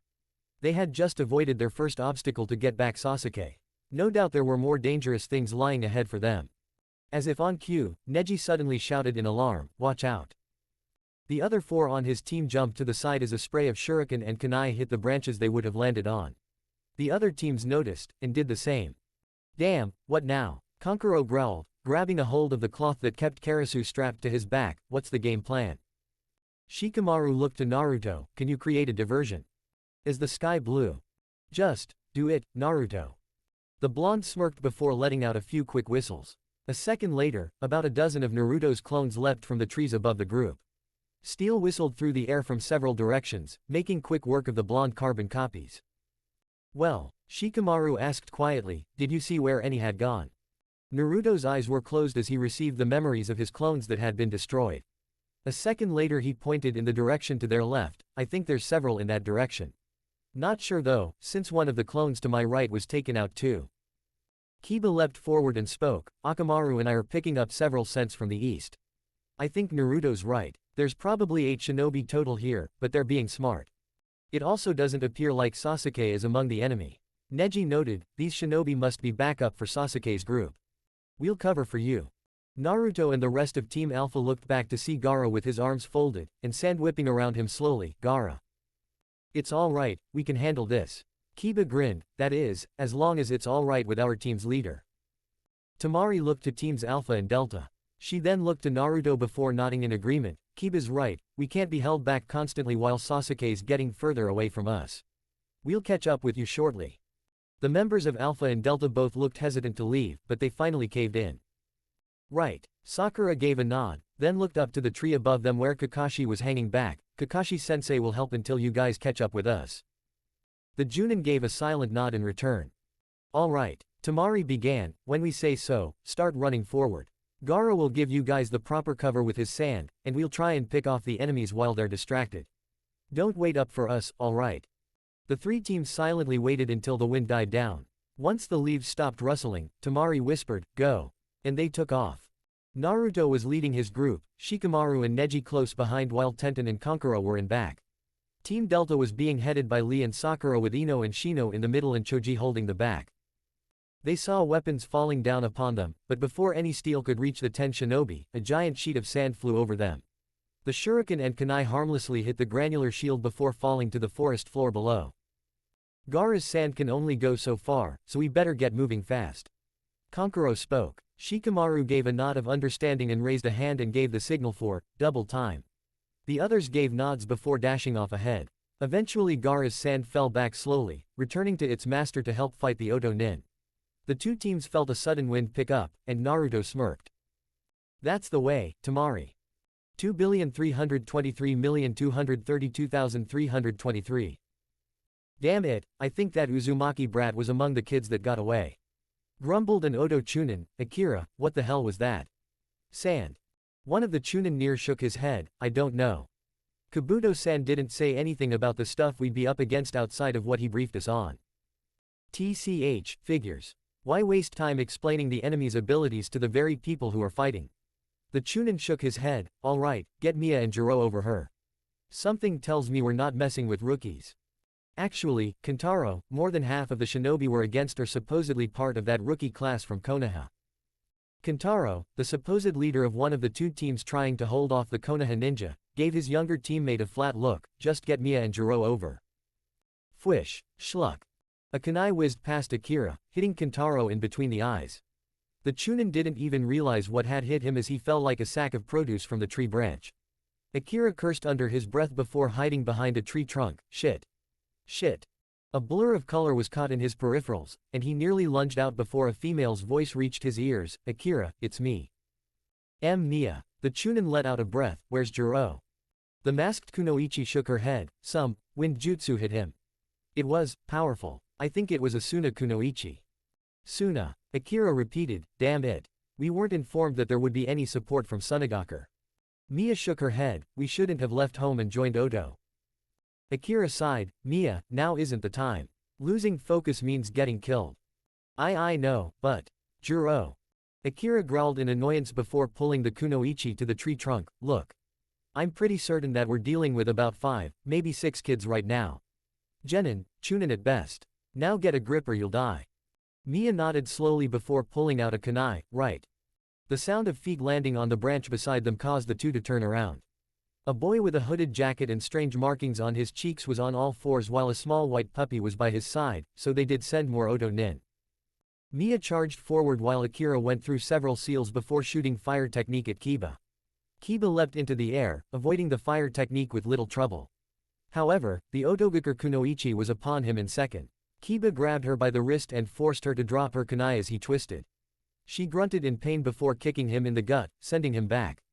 They had just avoided their first obstacle to get back Sasuke. No doubt there were more dangerous things lying ahead for them. As if on cue, Neji suddenly shouted in alarm, "Watch out." The other four on his team jumped to the side as a spray of shuriken and kunai hit the branches they would have landed on. The other teams noticed, and did the same. Damn, what now? Kankuro growled, grabbing a hold of the cloth that kept Karasu strapped to his back. What's the game plan? Shikamaru looked to Naruto, can you create a diversion? Is the sky blue? Just, do it, Naruto. The blonde smirked before letting out a few quick whistles. A second later, about a dozen of Naruto's clones leapt from the trees above the group. Steel whistled through the air from several directions, making quick work of the blonde carbon copies. Well, Shikamaru asked quietly, did you see where any had gone? Naruto's eyes were closed as he received the memories of his clones that had been destroyed. A second later he pointed in the direction to their left, I think there's several in that direction. Not sure though, since one of the clones to my right was taken out too. Kiba leapt forward and spoke, Akamaru and I are picking up several scents from the east. I think Naruto's right. There's probably 8 shinobi total here, but they're being smart. It also doesn't appear like Sasuke is among the enemy. Neji noted, these shinobi must be backup for Sasuke's group. We'll cover for you. Naruto and the rest of Team Alpha looked back to see Gaara with his arms folded, and sand whipping around him slowly. Gaara. It's alright, we can handle this. Kiba grinned, that is, as long as it's alright with our team's leader. Temari looked to Teams Alpha and Delta. She then looked to Naruto before nodding in agreement. Kiba's right, we can't be held back constantly while Sasuke's getting further away from us. We'll catch up with you shortly. The members of Alpha and Delta both looked hesitant to leave, but they finally caved in. Right. Sakura gave a nod, then looked up to the tree above them where Kakashi was hanging back. Kakashi-sensei will help until you guys catch up with us. The Junin gave a silent nod in return. Alright. Temari began, when we say so, start running forward. Gaara will give you guys the proper cover with his sand, and we'll try and pick off the enemies while they're distracted. Don't wait up for us, alright? The three teams silently waited until the wind died down. Once the leaves stopped rustling, Temari whispered, go. And they took off. Naruto was leading his group, Shikamaru and Neji close behind while Tenten and Kankuro were in back. Team Delta was being headed by Lee and Sakura with Ino and Shino in the middle and Choji holding the back. They saw weapons falling down upon them, but before any steel could reach the 10 shinobi, a giant sheet of sand flew over them. The shuriken and kunai harmlessly hit the granular shield before falling to the forest floor below. Gaara's sand can only go so far, so we better get moving fast. Kankuro spoke. Shikamaru gave a nod of understanding and raised a hand and gave the signal for double time. The others gave nods before dashing off ahead. Eventually Gaara's sand fell back slowly, returning to its master to help fight the Oto Nin. The two teams felt a sudden wind pick up, and Naruto smirked. That's the way, Temari. 2,323,232,323. Damn it, I think that Uzumaki brat was among the kids that got away. Grumbled an Oto Chunin. Akira, what the hell was that? Sand. One of the Chunin near shook his head, I don't know. Kabuto-san didn't say anything about the stuff we'd be up against outside of what he briefed us on. TCH, figures. Why waste time explaining the enemy's abilities to the very people who are fighting? The Chunin shook his head, alright, get Mia and Jiro over her. Something tells me we're not messing with rookies. Actually, Kentaro, more than half of the shinobi were against are supposedly part of that rookie class from Konoha. Kentaro, the supposed leader of one of the two teams trying to hold off the Konoha ninja, gave his younger teammate a flat look, just get Mia and Jiro over. Fwish, schluck. A kunai whizzed past Akira, hitting Kentaro in between the eyes. The Chunin didn't even realize what had hit him as he fell like a sack of produce from the tree branch. Akira cursed under his breath before hiding behind a tree trunk. Shit. Shit. A blur of color was caught in his peripherals, and he nearly lunged out before a female's voice reached his ears. Akira, it's me. Mia. The Chunin let out a breath. Where's Jiro? The masked kunoichi shook her head. Some wind jutsu hit him. It was powerful. I think it was a Suna kunoichi. Suna. Akira repeated. Damn it. We weren't informed that there would be any support from Sunagakure. Mia shook her head. We shouldn't have left home and joined Odo. Akira sighed. Mia, now isn't the time. Losing focus means getting killed. I know, but. Jiro. Akira growled in annoyance before pulling the kunoichi to the tree trunk. Look. I'm pretty certain that we're dealing with about 5, maybe 6 kids right now. Genin, Chunin at best. Now get a grip or you'll die. Mia nodded slowly before pulling out a kunai. Right. The sound of feet landing on the branch beside them caused the two to turn around. A boy with a hooded jacket and strange markings on his cheeks was on all fours while a small white puppy was by his side, so they did send more Odo nin. Mia charged forward while Akira went through several seals before shooting fire technique at Kiba. Kiba leapt into the air, avoiding the fire technique with little trouble. However, the Otogakure kunoichi was upon him in second. Kiba grabbed her by the wrist and forced her to drop her kunai as he twisted. She grunted in pain before kicking him in the gut, sending him back.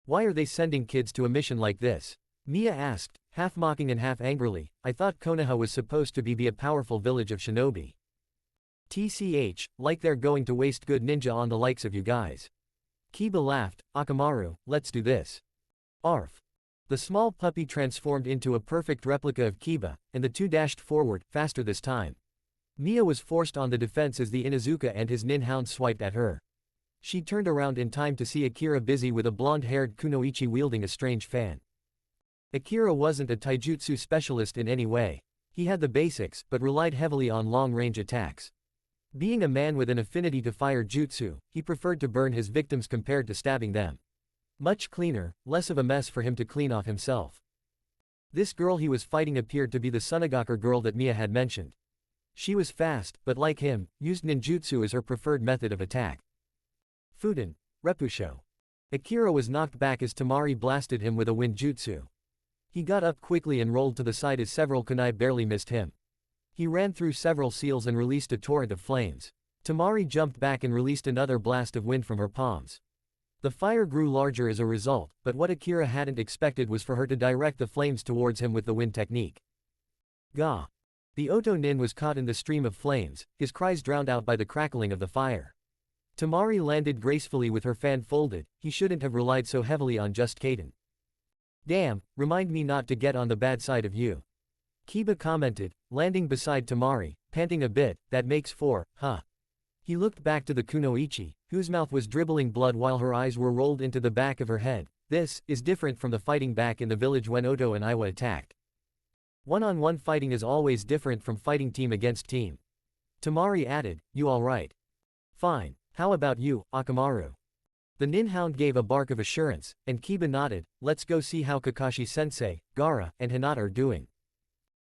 Why are they sending kids to a mission like this? Mia asked, half mocking and half angrily. I thought Konoha was supposed to be a powerful village of shinobi. TCH, like they're going to waste good ninja on the likes of you guys. Kiba laughed. Akamaru, let's do this. Arf. The small puppy transformed into a perfect replica of Kiba, and the two dashed forward, faster this time. Mia was forced on the defense as the Inuzuka and his nin hound swiped at her. She turned around in time to see Akira busy with a blonde-haired kunoichi wielding a strange fan. Akira wasn't a taijutsu specialist in any way. He had the basics, but relied heavily on long-range attacks. Being a man with an affinity to fire jutsu, he preferred to burn his victims compared to stabbing them. Much cleaner, less of a mess for him to clean off himself. This girl he was fighting appeared to be the Sunagakure girl that Mia had mentioned. She was fast, but like him, used ninjutsu as her preferred method of attack. Fuden, Repusho. Akira was knocked back as Temari blasted him with a wind jutsu. He got up quickly and rolled to the side as several kunai barely missed him. He ran through several seals and released a torrent of flames. Temari jumped back and released another blast of wind from her palms. The fire grew larger as a result, but what Akira hadn't expected was for her to direct the flames towards him with the wind technique. Gah! The Oto nin was caught in the stream of flames, his cries drowned out by the crackling of the fire. Temari landed gracefully with her fan folded. He shouldn't have relied so heavily on just Kaden. Damn, remind me not to get on the bad side of you. Kiba commented, landing beside Temari, panting a bit. That makes 4, huh? He looked back to the kunoichi, whose mouth was dribbling blood while her eyes were rolled into the back of her head. This is different from the fighting back in the village when Odo and Iwa attacked. One-on-one fighting is always different from fighting team against team. Temari added, you alright? Fine. How about you, Akamaru? The nin hound gave a bark of assurance, and Kiba nodded. Let's go see how Kakashi-sensei, Gaara, and Hinata are doing.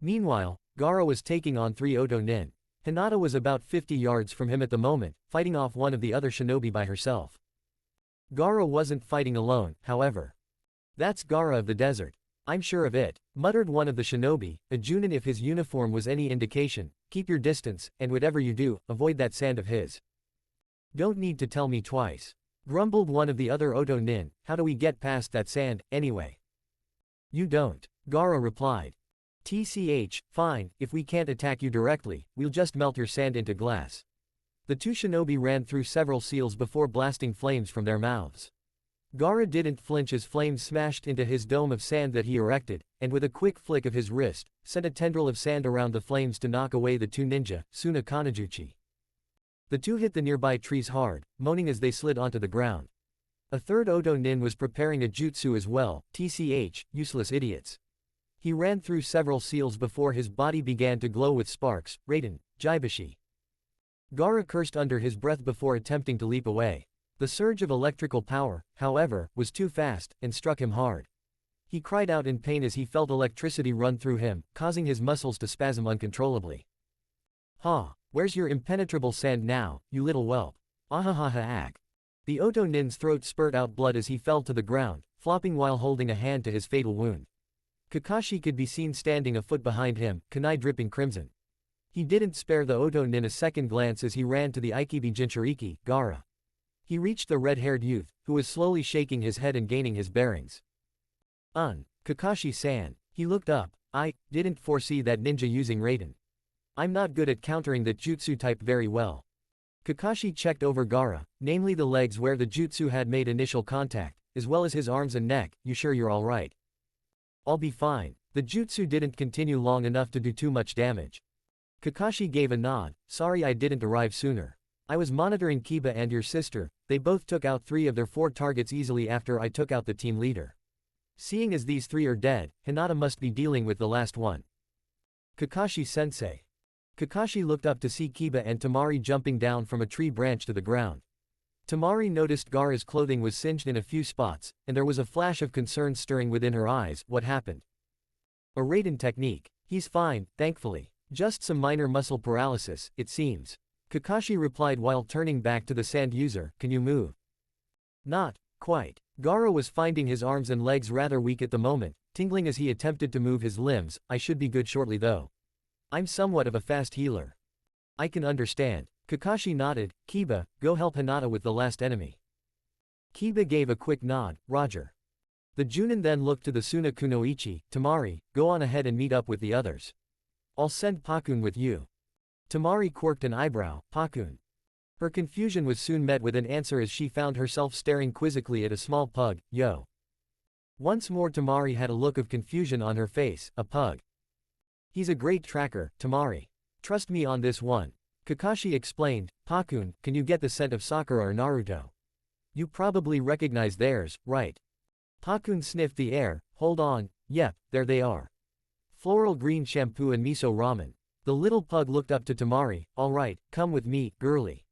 Meanwhile, Gaara was taking on 3 Oto nin. Hinata was about 50 yards from him at the moment, fighting off one of the other shinobi by herself. Gaara wasn't fighting alone, however. That's Gaara of the desert. I'm sure of it, muttered one of the shinobi, a Junin. If his uniform was any indication, keep your distance, and whatever you do, avoid that sand of his. Don't need to tell me twice. Grumbled one of the other Oto nin. How do we get past that sand, anyway? You don't, Gaara replied. TCH, fine, if we can't attack you directly, we'll just melt your sand into glass. The two shinobi ran through several seals before blasting flames from their mouths. Gaara didn't flinch as flames smashed into his dome of sand that he erected, and with a quick flick of his wrist, sent a tendril of sand around the flames to knock away the two ninja, Suna Kanajuchi. The two hit the nearby trees hard, moaning as they slid onto the ground. A third Oto nin was preparing a jutsu as well, tch, useless idiots. He ran through several seals before his body began to glow with sparks. Raiden, Jibashi. Gaara cursed under his breath before attempting to leap away. The surge of electrical power, however, was too fast, and struck him hard. He cried out in pain as he felt electricity run through him, causing his muscles to spasm uncontrollably. Ha! Where's your impenetrable sand now, you little whelp? Ahahaha. The Oto nin's throat spurt out blood as he fell to the ground, flopping while holding a hand to his fatal wound. Kakashi could be seen standing a foot behind him, kunai dripping crimson. He didn't spare the Oto nin a second glance as he ran to the Ikibi Jinchuriki, Gaara. He reached the red-haired youth, who was slowly shaking his head and gaining his bearings. Kakashi-san. He looked up. I didn't foresee that ninja using Raiden. I'm not good at countering that jutsu type very well. Kakashi checked over Gaara, namely the legs where the jutsu had made initial contact, as well as his arms and neck. You sure you're alright? I'll be fine. The jutsu didn't continue long enough to do too much damage. Kakashi gave a nod. Sorry I didn't arrive sooner. I was monitoring Kiba and your sister. They both took out 3 of their 4 targets easily after I took out the team leader. Seeing as these 3 are dead, Hinata must be dealing with the last one. Kakashi-sensei. Kakashi looked up to see Kiba and Temari jumping down from a tree branch to the ground. Temari noticed Gaara's clothing was singed in a few spots, and there was a flash of concern stirring within her eyes. What happened? A Raiden technique. He's fine, thankfully. Just some minor muscle paralysis, it seems. Kakashi replied while turning back to the sand user. Can you move? Not quite. Gaara was finding his arms and legs rather weak at the moment, tingling as he attempted to move his limbs. I should be good shortly though. I'm somewhat of a fast healer. I can understand. Kakashi nodded. Kiba, go help Hinata with the last enemy. Kiba gave a quick nod. Roger. The Junin then looked to the Suna Kunoichi. Temari, go on ahead and meet up with the others. I'll send Pakun with you. Temari quirked an eyebrow. Pakun. Her confusion was soon met with an answer as she found herself staring quizzically at a small pug. Yo. Once more Temari had a look of confusion on her face. A pug. He's a great tracker, Temari. Trust me on this one. Kakashi explained. Pakun, can you get the scent of Sakura or Naruto? You probably recognize theirs, right? Pakun sniffed the air. Hold on. Yep, there they are. Floral green shampoo and miso ramen. The little pug looked up to Temari. Alright, come with me, girly.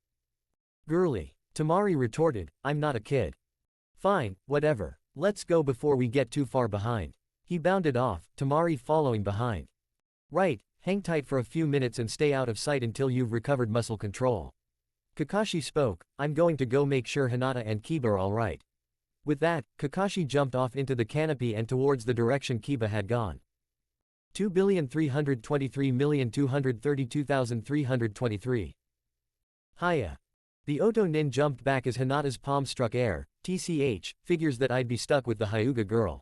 Girly. Temari retorted. I'm not a kid. Fine, whatever. Let's go before we get too far behind. He bounded off, Temari following behind. Right, hang tight for a few minutes and stay out of sight until you've recovered muscle control. Kakashi spoke. I'm going to go make sure Hinata and Kiba are alright. With that, Kakashi jumped off into the canopy and towards the direction Kiba had gone. 2,323,232,323. Hiya. The Oto nin jumped back as Hinata's palm struck air. TCH, figures that I'd be stuck with the Hyuga girl.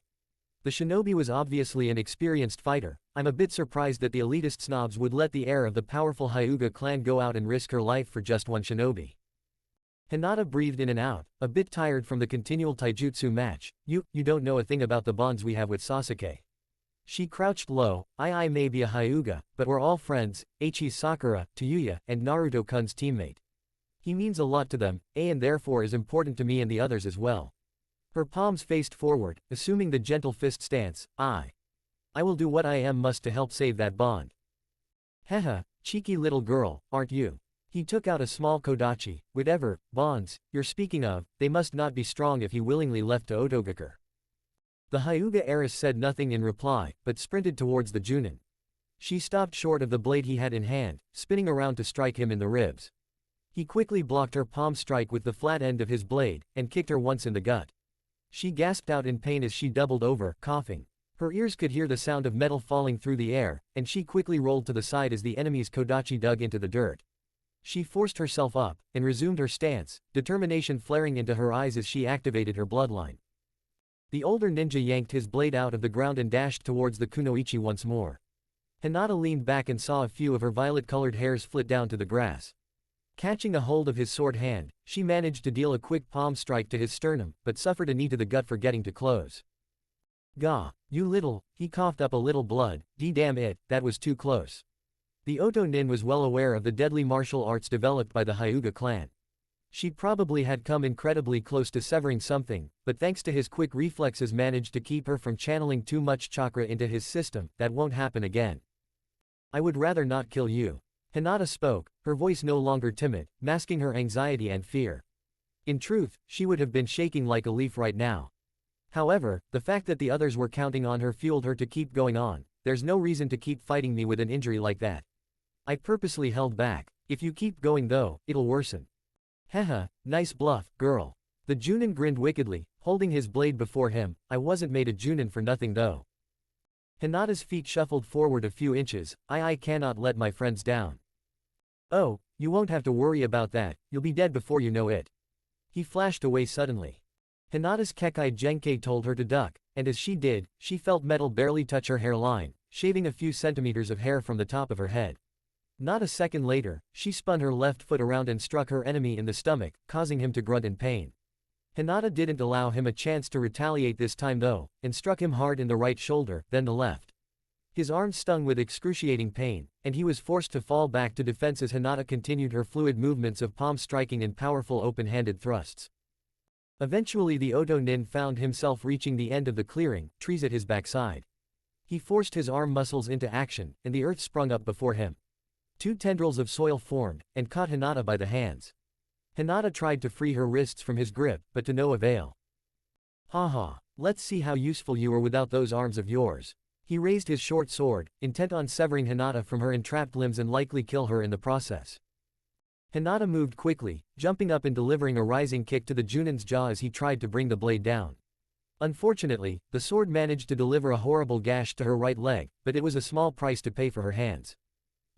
The shinobi was obviously an experienced fighter. I'm a bit surprised that the elitist snobs would let the heir of the powerful Hyuga clan go out and risk her life for just one shinobi. Hinata breathed in and out, a bit tired from the continual taijutsu match. You don't know a thing about the bonds we have with Sasuke. She crouched low. I may be a Hyuga, but we're all friends. He's Sakura, Tayuya, and Naruto-kun's teammate. He means a lot to them, and therefore is important to me and the others as well. Her palms faced forward, assuming the gentle fist stance. I will do what I must to help save that bond. Haha, cheeky little girl, aren't you? He took out a small kodachi. Whatever bonds you're speaking of, they must not be strong if he willingly left to Otogakure. The Hyuga heiress said nothing in reply, but sprinted towards the Junin. She stopped short of the blade he had in hand, spinning around to strike him in the ribs. He quickly blocked her palm strike with the flat end of his blade, and kicked her once in the gut. She gasped out in pain as she doubled over, coughing. Her ears could hear the sound of metal falling through the air, and she quickly rolled to the side as the enemy's kodachi dug into the dirt. She forced herself up, and resumed her stance, determination flaring into her eyes as she activated her bloodline. The older ninja yanked his blade out of the ground and dashed towards the kunoichi once more. Hinata leaned back and saw a few of her violet-colored hairs flit down to the grass. Catching a hold of his sword hand, she managed to deal a quick palm strike to his sternum, but suffered a knee to the gut for getting too close. Gah, you little, he coughed up a little blood. Damn it, that was too close. The Oto nin was well aware of the deadly martial arts developed by the Hyuga clan. She probably had come incredibly close to severing something, but thanks to his quick reflexes managed to keep her from channeling too much chakra into his system. That won't happen again. I would rather not kill you. Hinata spoke, her voice no longer timid, masking her anxiety and fear. In truth, she would have been shaking like a leaf right now. However, the fact that the others were counting on her fueled her to keep going on. There's no reason to keep fighting me with an injury like that. I purposely held back. If you keep going though, it'll worsen. Haha, nice bluff, girl. The Junin grinned wickedly, holding his blade before him. I wasn't made a Junin for nothing though. Hinata's feet shuffled forward a few inches. I cannot let my friends down. Oh, you won't have to worry about that, you'll be dead before you know it. He flashed away suddenly. Hinata's Kekai Genkai told her to duck, and as she did, she felt metal barely touch her hairline, shaving a few centimeters of hair from the top of her head. Not a second later, she spun her left foot around and struck her enemy in the stomach, causing him to grunt in pain. Hinata didn't allow him a chance to retaliate this time though, and struck him hard in the right shoulder, then the left. His arm stung with excruciating pain, and he was forced to fall back to defense as Hinata continued her fluid movements of palm striking and powerful open-handed thrusts. Eventually the Oto Nin found himself reaching the end of the clearing, trees at his backside. He forced his arm muscles into action, and the earth sprung up before him. Two tendrils of soil formed, and caught Hinata by the hands. Hinata tried to free her wrists from his grip, but to no avail. Haha, let's see how useful you are without those arms of yours. He raised his short sword, intent on severing Hinata from her entrapped limbs and likely kill her in the process. Hinata moved quickly, jumping up and delivering a rising kick to the Junin's jaw as he tried to bring the blade down. Unfortunately, the sword managed to deliver a horrible gash to her right leg, but it was a small price to pay for her hands.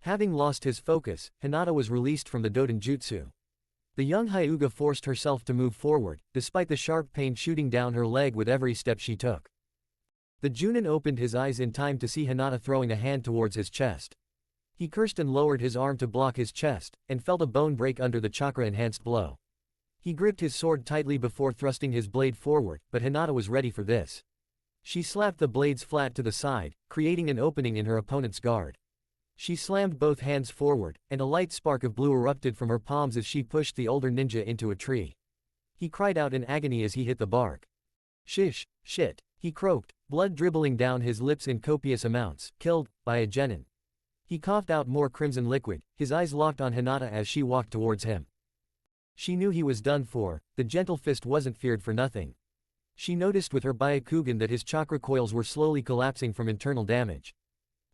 Having lost his focus, Hinata was released from the Doden Jutsu. The young Hyuga forced herself to move forward, despite the sharp pain shooting down her leg with every step she took. The Junin opened his eyes in time to see Hinata throwing a hand towards his chest. He cursed and lowered his arm to block his chest, and felt a bone break under the chakra-enhanced blow. He gripped his sword tightly before thrusting his blade forward, but Hinata was ready for this. She slapped the blades flat to the side, creating an opening in her opponent's guard. She slammed both hands forward, and a light spark of blue erupted from her palms as she pushed the older ninja into a tree. He cried out in agony as he hit the bark. Shish, shit, he croaked, blood dribbling down his lips in copious amounts, killed, by a genin. He coughed out more crimson liquid, his eyes locked on Hinata as she walked towards him. She knew he was done for, the gentle fist wasn't feared for nothing. She noticed with her Byakugan that his chakra coils were slowly collapsing from internal damage.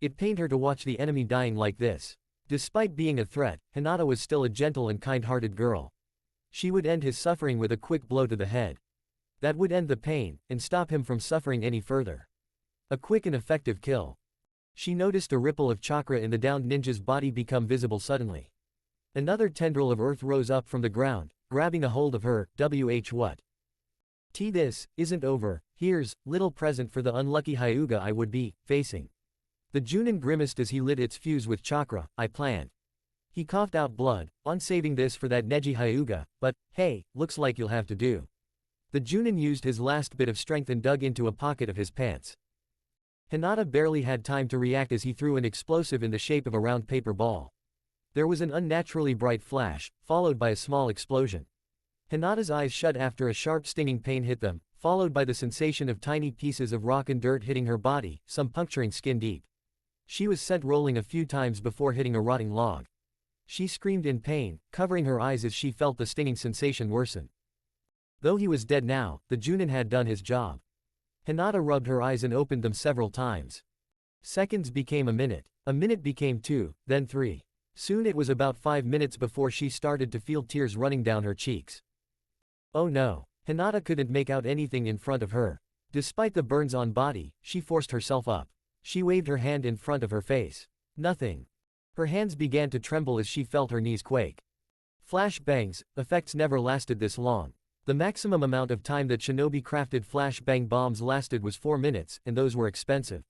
It pained her to watch the enemy dying like this. Despite being a threat, Hinata was still a gentle and kind-hearted girl. She would end his suffering with a quick blow to the head. That would end the pain, and stop him from suffering any further. A quick and effective kill. She noticed a ripple of chakra in the downed ninja's body become visible suddenly. Another tendril of earth rose up from the ground, grabbing a hold of her. What? This isn't over. Here's little present for the unlucky Hyuga I would be facing. The Junin grimaced as he lit its fuse with chakra. I planned. He coughed out blood, on saving this for that Neji Hyuga, but, hey, looks like you'll have to do. The Junin used his last bit of strength and dug into a pocket of his pants. Hinata barely had time to react as he threw an explosive in the shape of a round paper ball. There was an unnaturally bright flash, followed by a small explosion. Hinata's eyes shut after a sharp stinging pain hit them, followed by the sensation of tiny pieces of rock and dirt hitting her body, some puncturing skin deep. She was sent rolling a few times before hitting a rotting log. She screamed in pain, covering her eyes as she felt the stinging sensation worsen. Though he was dead now, the Junin had done his job. Hinata rubbed her eyes and opened them several times. Seconds became a minute became 2, then 3. Soon it was about 5 minutes before she started to feel tears running down her cheeks. Oh no, Hinata couldn't make out anything in front of her. Despite the burns on body, she forced herself up. She waved her hand in front of her face. Nothing. Her hands began to tremble as she felt her knees quake. Flash bangs, effects never lasted this long. The maximum amount of time that Shinobi crafted flashbang bombs lasted was 4 minutes, and those were expensive.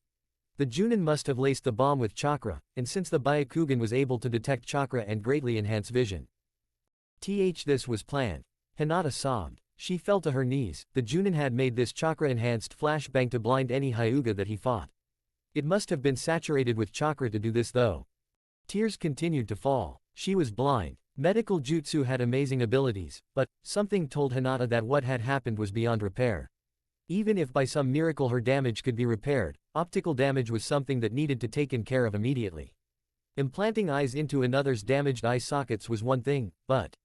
The Junin must have laced the bomb with chakra, and since the Byakugan was able to detect chakra and greatly enhance vision. This was planned. Hinata sobbed. She fell to her knees. The Junin had made this chakra-enhanced flashbang to blind any Hyuga that he fought. It must have been saturated with chakra to do this though. Tears continued to fall. She was blind. Medical jutsu had amazing abilities, but something told Hinata that what had happened was beyond repair. Even if by some miracle her damage could be repaired, optical damage was something that needed to be taken care of immediately. Implanting eyes into another's damaged eye sockets was one thing, but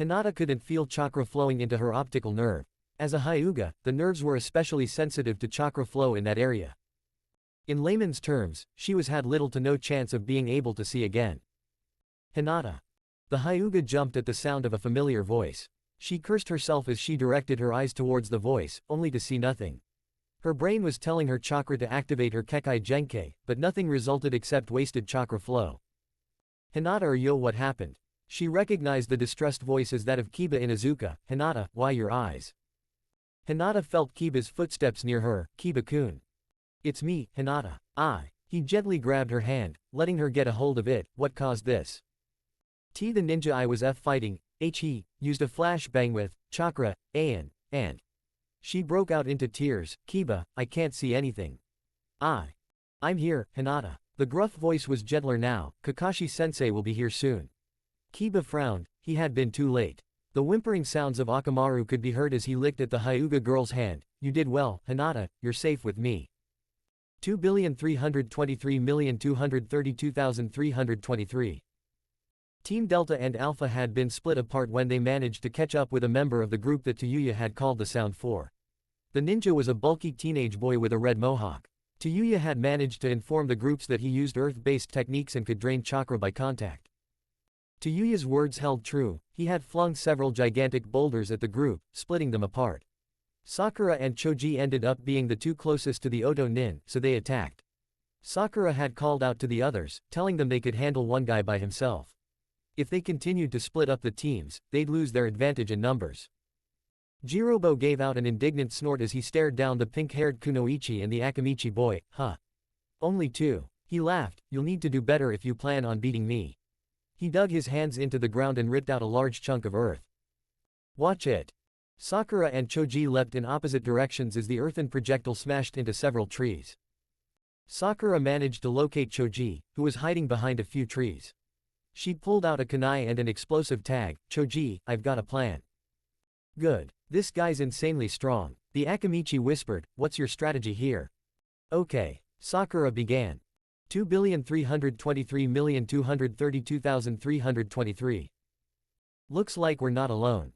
Hinata couldn't feel chakra flowing into her optical nerve. As a Hyuga, the nerves were especially sensitive to chakra flow in that area. In layman's terms, she had little to no chance of being able to see again. Hinata. The Hyuga jumped at the sound of a familiar voice. She cursed herself as she directed her eyes towards the voice, only to see nothing. Her brain was telling her chakra to activate her Kekai Genkai, but nothing resulted except wasted chakra flow. Hinata or yo, what happened? She recognized the distressed voice as that of Kiba Inuzuka. Hinata, why your eyes? Hinata felt Kiba's footsteps near her. Kiba-kun. It's me, Hinata. He gently grabbed her hand, letting her get a hold of it. What caused this? The ninja I was fighting, he used a flashbang with chakra, and she broke out into tears. Kiba, I can't see anything. I'm here, Hinata. The gruff voice was gentler now. Kakashi-sensei will be here soon. Kiba frowned. He had been too late. The whimpering sounds of Akamaru could be heard as he licked at the Hyuga girl's hand. You did well, Hinata, you're safe with me. 2,323,232,323. Team Delta and Alpha had been split apart when they managed to catch up with a member of the group that Tayuya had called the Sound 4. The ninja was a bulky teenage boy with a red mohawk. Tayuya had managed to inform the groups that he used earth-based techniques and could drain chakra by contact. Tayuya's words held true. He had flung several gigantic boulders at the group, splitting them apart. Sakura and Choji ended up being the two closest to the Oto Nin, so they attacked. Sakura had called out to the others, telling them they could handle one guy by himself. If they continued to split up the teams, they'd lose their advantage in numbers. Jirobo gave out an indignant snort as he stared down the pink-haired Kunoichi and the Akamichi boy. Only two. He laughed. You'll need to do better if you plan on beating me. He dug his hands into the ground and ripped out a large chunk of earth. Watch it. Sakura and Choji leapt in opposite directions as the earthen projectile smashed into several trees. Sakura managed to locate Choji, who was hiding behind a few trees. She pulled out a kunai and an explosive tag. Choji, I've got a plan. Good. This guy's insanely strong. The Akamichi whispered, what's your strategy here? Okay. Sakura began. 2,323,232,323. Looks like we're not alone.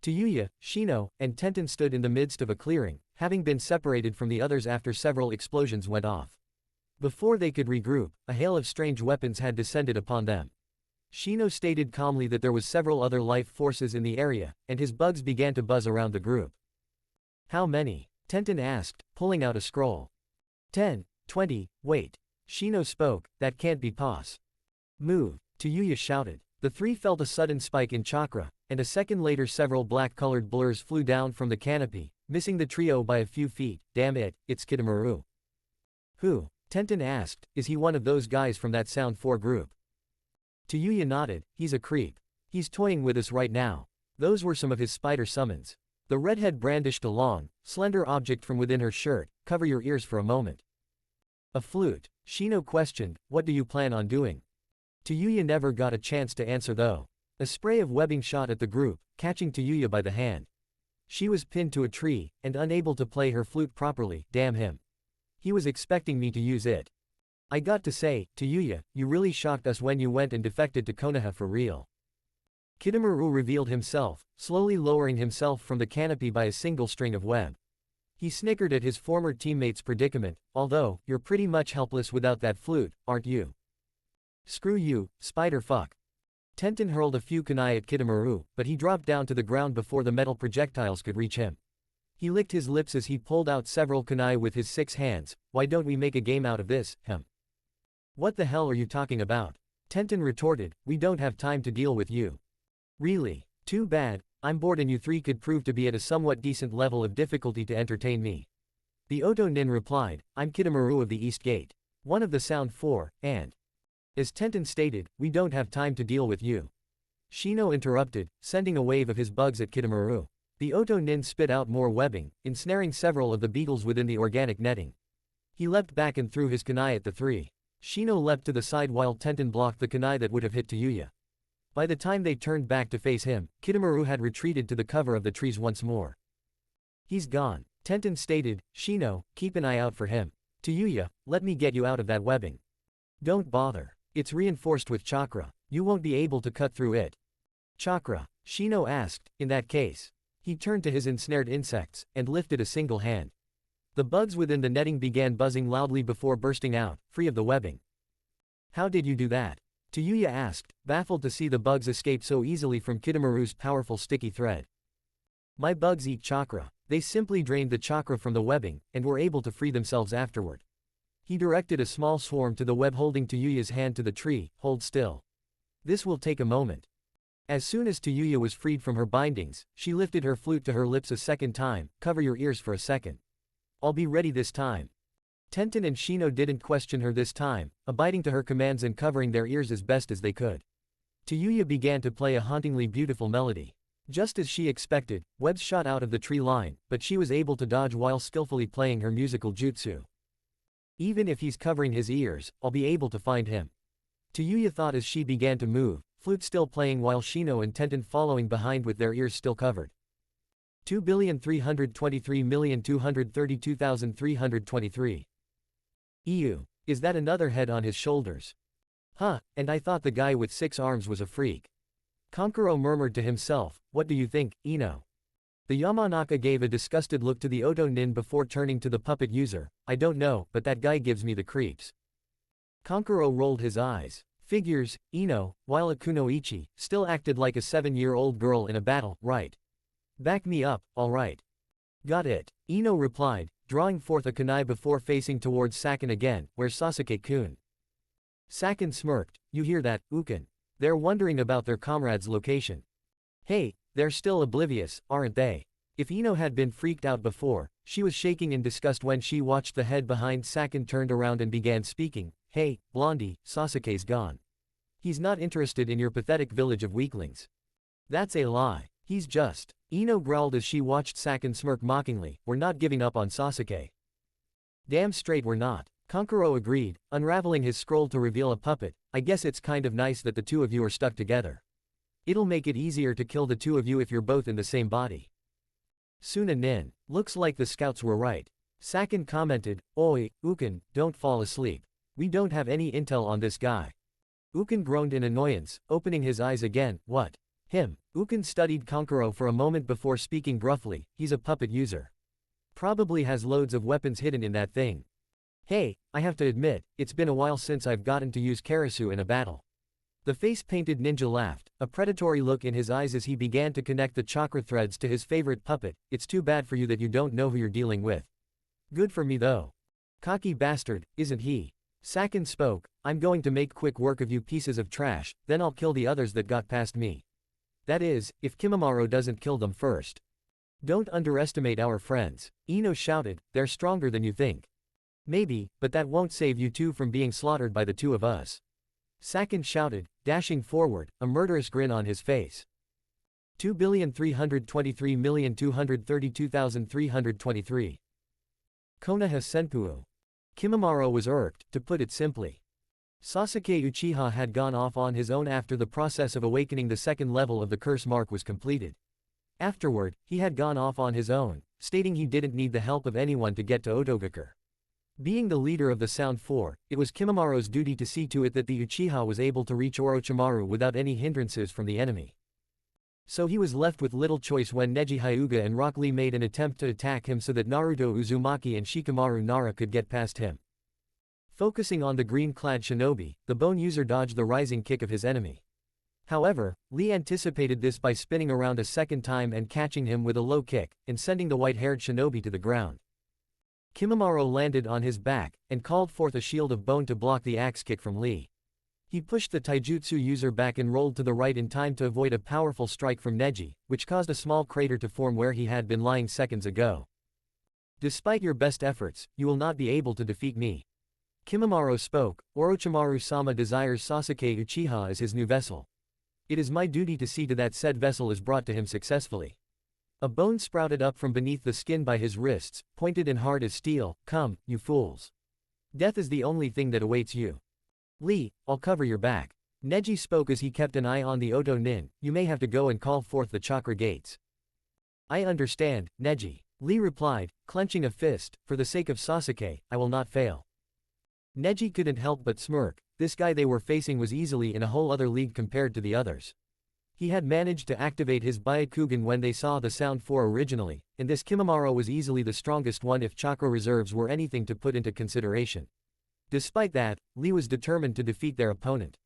Tayuya, Shino, and Tenten stood in the midst of a clearing, having been separated from the others after several explosions went off. Before they could regroup, a hail of strange weapons had descended upon them. Shino stated calmly that there was several other life forces in the area, and his bugs began to buzz around the group. How many? Tenten asked, pulling out a scroll. 10, 20, wait. Shino spoke, that can't be pos. Move, Tayuya shouted. The three felt a sudden spike in chakra, and a second later several black-colored blurs flew down from the canopy, missing the trio by a few feet. Damn it, it's Kitamaru. Who? Tenten asked, is he one of those guys from that Sound 4 group? Tayuya nodded, he's a creep. He's toying with us right now. Those were some of his spider summons. The redhead brandished a long, slender object from within her shirt. Cover your ears for a moment. A flute. Shino questioned, what do you plan on doing? Tayuya never got a chance to answer though. A spray of webbing shot at the group, catching Tayuya by the hand. She was pinned to a tree, and unable to play her flute properly. Damn him. He was expecting me to use it. I got to say, Tayuya, you really shocked us when you went and defected to Konoha for real. Kitamaru revealed himself, slowly lowering himself from the canopy by a single string of web. He snickered at his former teammate's predicament, although, you're pretty much helpless without that flute, aren't you? Screw you, spider fuck. Tenten hurled a few kunai at Kitamaru, but he dropped down to the ground before the metal projectiles could reach him. He licked his lips as he pulled out several kunai with his 6 hands. Why don't we make a game out of this, him? What the hell are you talking about? Tenten retorted, we don't have time to deal with you. Really? Too bad, I'm bored and you three could prove to be at a somewhat decent level of difficulty to entertain me. The Oto Nin replied, I'm Kitamaru of the East Gate. One of the Sound 4, and as Tenten stated, we don't have time to deal with you. Shino interrupted, sending a wave of his bugs at Kitamaru. The Oto Nin spit out more webbing, ensnaring several of the beetles within the organic netting. He leapt back and threw his kunai at the three. Shino leapt to the side while Tenten blocked the kunai that would have hit Tayuya. By the time they turned back to face him, Kitamaru had retreated to the cover of the trees once more. He's gone. Tenten stated, Shino, keep an eye out for him. Tayuya, let me get you out of that webbing. Don't bother. It's reinforced with chakra. You won't be able to cut through it. Chakra? Shino asked. In that case. He turned to his ensnared insects, and lifted a single hand. The bugs within the netting began buzzing loudly before bursting out, free of the webbing. How did you do that? Tayuya asked, baffled to see the bugs escape so easily from Kitamaru's powerful sticky thread. My bugs eat chakra. They simply drained the chakra from the webbing, and were able to free themselves afterward. He directed a small swarm to the web holding Tayuya's hand to the tree. Hold still. This will take a moment. As soon as Tayuya was freed from her bindings, she lifted her flute to her lips a second time. Cover your ears for a second. I'll be ready this time. Tenten and Shino didn't question her this time, abiding to her commands and covering their ears as best as they could. Tayuya began to play a hauntingly beautiful melody. Just as she expected, webs shot out of the tree line, but she was able to dodge while skillfully playing her musical jutsu. Even if he's covering his ears, I'll be able to find him. Tayuya thought as she began to move, flute still playing while Shino and Tenten following behind with their ears still covered. 2,323,232,323. Ew. Is that another head on his shoulders? Huh, and I thought the guy with 6 arms was a freak. Kankuro murmured to himself, what do you think, Ino? The Yamanaka gave a disgusted look to the Oto Nin before turning to the puppet user. I don't know, but that guy gives me the creeps. Kankuro rolled his eyes. Figures, Ino, while Kunoichi, still acted like a 7-year-old girl in a battle, right? Back me up, alright. Got it, Ino replied, drawing forth a kunai before facing towards Saken again. Where's Sasuke-kun? Saken smirked. You hear that, Uken? They're wondering about their comrade's location. Hey, they're still oblivious, aren't they? If Ino had been freaked out before, she was shaking in disgust when she watched the head behind Saken turned around and began speaking. Hey, Blondie, Sasuke's gone. He's not interested in your pathetic village of weaklings. That's a lie. He's just. Ino growled as she watched Saken smirk mockingly. We're not giving up on Sasuke. Damn straight we're not. Kankuro agreed, unraveling his scroll to reveal a puppet. I guess it's kind of nice that the two of you are stuck together. It'll make it easier to kill the two of you if you're both in the same body. Suna Nin. Looks like the scouts were right. Saken commented, Oi, Uken, don't fall asleep. We don't have any intel on this guy. Uken groaned in annoyance, opening his eyes again. What? Him. Uken studied Kankuro for a moment before speaking gruffly. He's a puppet user. Probably has loads of weapons hidden in that thing. Hey, I have to admit, it's been a while since I've gotten to use Karasu in a battle. The face-painted ninja laughed, a predatory look in his eyes as he began to connect the chakra threads to his favorite puppet. It's too bad for you that you don't know who you're dealing with. Good for me though. Cocky bastard, isn't he? Saken spoke, I'm going to make quick work of you pieces of trash, then I'll kill the others that got past me. That is, if Kimimaro doesn't kill them first. Don't underestimate our friends. Ino shouted, they're stronger than you think. Maybe, but that won't save you two from being slaughtered by the two of us. Saken shouted, dashing forward, a murderous grin on his face. 2,323,232,323. Konoha Senpuu. Kimimaro was irked, to put it simply. Sasuke Uchiha had gone off on his own after the process of awakening the second level of the curse mark was completed. Afterward, he had gone off on his own, stating he didn't need the help of anyone to get to Otogakure. Being the leader of the Sound Four, it was Kimimaro's duty to see to it that the Uchiha was able to reach Orochimaru without any hindrances from the enemy. So he was left with little choice when Neji Hyuga and Rock Lee made an attempt to attack him so that Naruto Uzumaki and Shikamaru Nara could get past him. Focusing on the green-clad shinobi, the bone user dodged the rising kick of his enemy. However, Lee anticipated this by spinning around a second time and catching him with a low kick, and sending the white-haired shinobi to the ground. Kimimaro landed on his back, and called forth a shield of bone to block the axe kick from Lee. He pushed the taijutsu user back and rolled to the right in time to avoid a powerful strike from Neji, which caused a small crater to form where he had been lying seconds ago. Despite your best efforts, you will not be able to defeat me. Kimimaro spoke. Orochimaru-sama desires Sasuke Uchiha as his new vessel. It is my duty to see to that said vessel is brought to him successfully. A bone sprouted up from beneath the skin by his wrists, pointed and hard as steel. Come, you fools. Death is the only thing that awaits you. Lee, I'll cover your back. Neji spoke as he kept an eye on the Oto Nin. You may have to go and call forth the chakra gates. I understand, Neji. Lee replied, clenching a fist. For the sake of Sasuke, I will not fail. Neji couldn't help but smirk. This guy they were facing was easily in a whole other league compared to the others. He had managed to activate his Byakugan when they saw the Sound 4 originally, and this Kimimaro was easily the strongest one if chakra reserves were anything to put into consideration. Despite that, Lee was determined to defeat their opponent.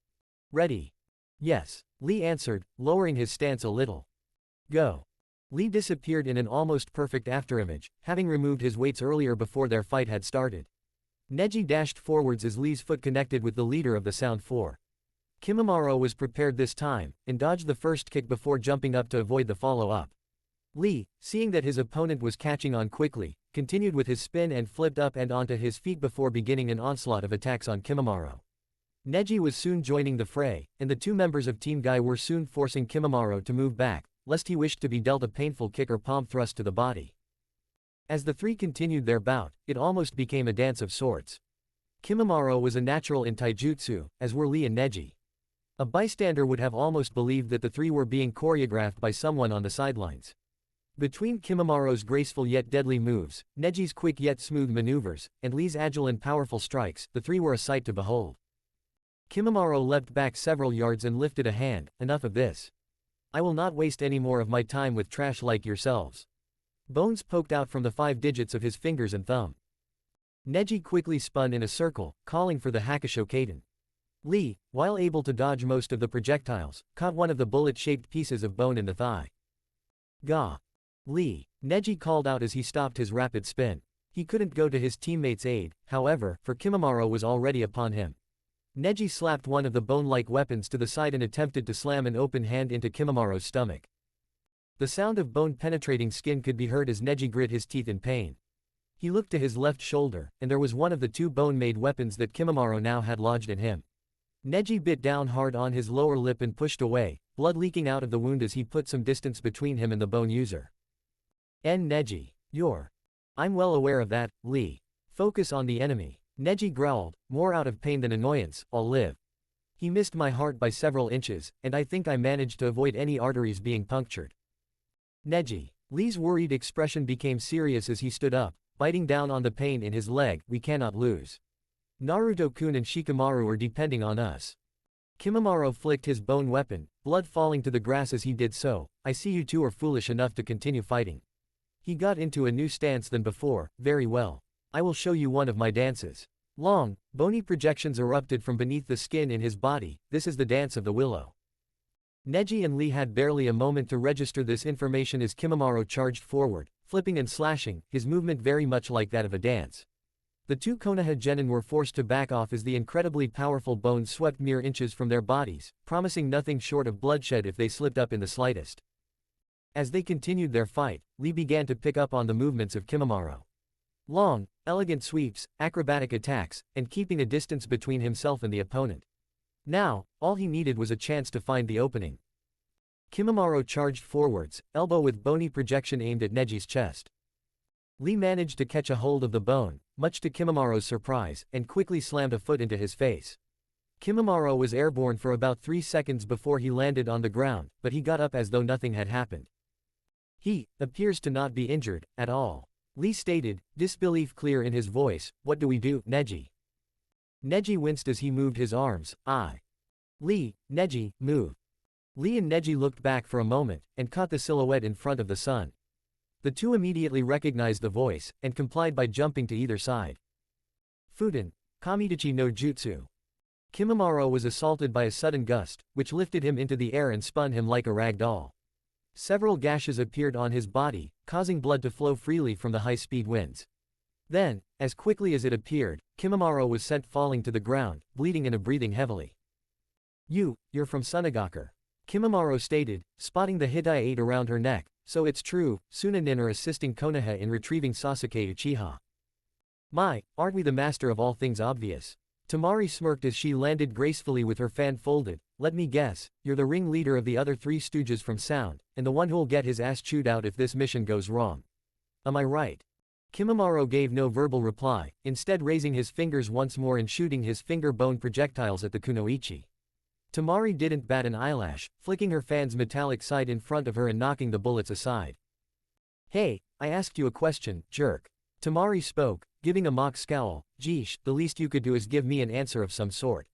Ready? Yes, Lee answered, lowering his stance a little. Go. Lee disappeared in an almost perfect afterimage, having removed his weights earlier before their fight had started. Neji dashed forwards as Lee's foot connected with the leader of the Sound 4. Kimimaro was prepared this time, and dodged the first kick before jumping up to avoid the follow-up. Lee, seeing that his opponent was catching on quickly, continued with his spin and flipped up and onto his feet before beginning an onslaught of attacks on Kimimaro. Neji was soon joining the fray, and the two members of Team Guy were soon forcing Kimimaro to move back, lest he wished to be dealt a painful kick or palm thrust to the body. As the three continued their bout, it almost became a dance of sorts. Kimimaro was a natural in taijutsu, as were Lee and Neji. A bystander would have almost believed that the three were being choreographed by someone on the sidelines. Between Kimimaro's graceful yet deadly moves, Neji's quick yet smooth maneuvers, and Lee's agile and powerful strikes, the three were a sight to behold. Kimimaro leapt back several yards and lifted a hand. Enough of this. I will not waste any more of my time with trash like yourselves. Bones poked out from the 5 digits of his fingers and thumb. Neji quickly spun in a circle, calling for the Hakushokaden. Lee, while able to dodge most of the projectiles, caught one of the bullet-shaped pieces of bone in the thigh. Gah! Lee! Neji called out as he stopped his rapid spin. He couldn't go to his teammate's aid, however, for Kimimaro was already upon him. Neji slapped one of the bone-like weapons to the side and attempted to slam an open hand into Kimimaro's stomach. The sound of bone penetrating skin could be heard as Neji grit his teeth in pain. He looked to his left shoulder, and there was one of the 2 bone-made weapons that Kimimaro now had lodged in him. Neji bit down hard on his lower lip and pushed away, blood leaking out of the wound as he put some distance between him and the bone user. Neji, you're. I'm well aware of that, Lee. Focus on the enemy. Neji growled, more out of pain than annoyance. I'll live. He missed my heart by several inches, and I think I managed to avoid any arteries being punctured. Neji. Lee's worried expression became serious as he stood up, biting down on the pain in his leg. We cannot lose. Naruto-kun and Shikamaru are depending on us. Kimimaro flicked his bone weapon, blood falling to the grass as he did so. I see you two are foolish enough to continue fighting. He got into a new stance than before. Very well. I will show you one of my dances. Long, bony projections erupted from beneath the skin in his body. This is the dance of the willow. Neji and Lee had barely a moment to register this information as Kimimaro charged forward, flipping and slashing, his movement very much like that of a dance. The 2 Konoha genin were forced to back off as the incredibly powerful bones swept mere inches from their bodies, promising nothing short of bloodshed if they slipped up in the slightest. As they continued their fight, Lee began to pick up on the movements of Kimimaro. Long, elegant sweeps, acrobatic attacks, and keeping a distance between himself and the opponent. Now, all he needed was a chance to find the opening. Kimimaro charged forwards, elbow with bony projection aimed at Neji's chest. Lee managed to catch a hold of the bone, much to Kimimaro's surprise, and quickly slammed a foot into his face. Kimimaro was airborne for about 3 seconds before he landed on the ground, but he got up as though nothing had happened. He appears to not be injured at all. Lee stated, disbelief clear in his voice. What do we do, Neji? Neji winced as he moved his arms. Lee, Neji, move. Lee and Neji looked back for a moment, and caught the silhouette in front of the sun. The two immediately recognized the voice, and complied by jumping to either side. Fuden, Kamidachi no Jutsu. Kimimaro was assaulted by a sudden gust, which lifted him into the air and spun him like a rag doll. Several gashes appeared on his body, causing blood to flow freely from the high-speed winds. Then, as quickly as it appeared, Kimimaro was sent falling to the ground, bleeding and breathing heavily. You're from Sunagakure. Kimimaro stated, spotting the Hitai-8 around her neck. So it's true, Sunanin are assisting Konoha in retrieving Sasuke Uchiha. Aren't we the master of all things obvious? Temari smirked as she landed gracefully with her fan folded. Let me guess, you're the ringleader of the other 3 stooges from Sound, and the one who'll get his ass chewed out if this mission goes wrong. Am I right? Kimimaro gave no verbal reply, instead raising his fingers once more and shooting his finger bone projectiles at the kunoichi. Temari didn't bat an eyelash, flicking her fan's metallic side in front of her and knocking the bullets aside. Hey, I asked you a question, jerk. Temari spoke, giving a mock scowl. Geesh, the least you could do is give me an answer of some sort.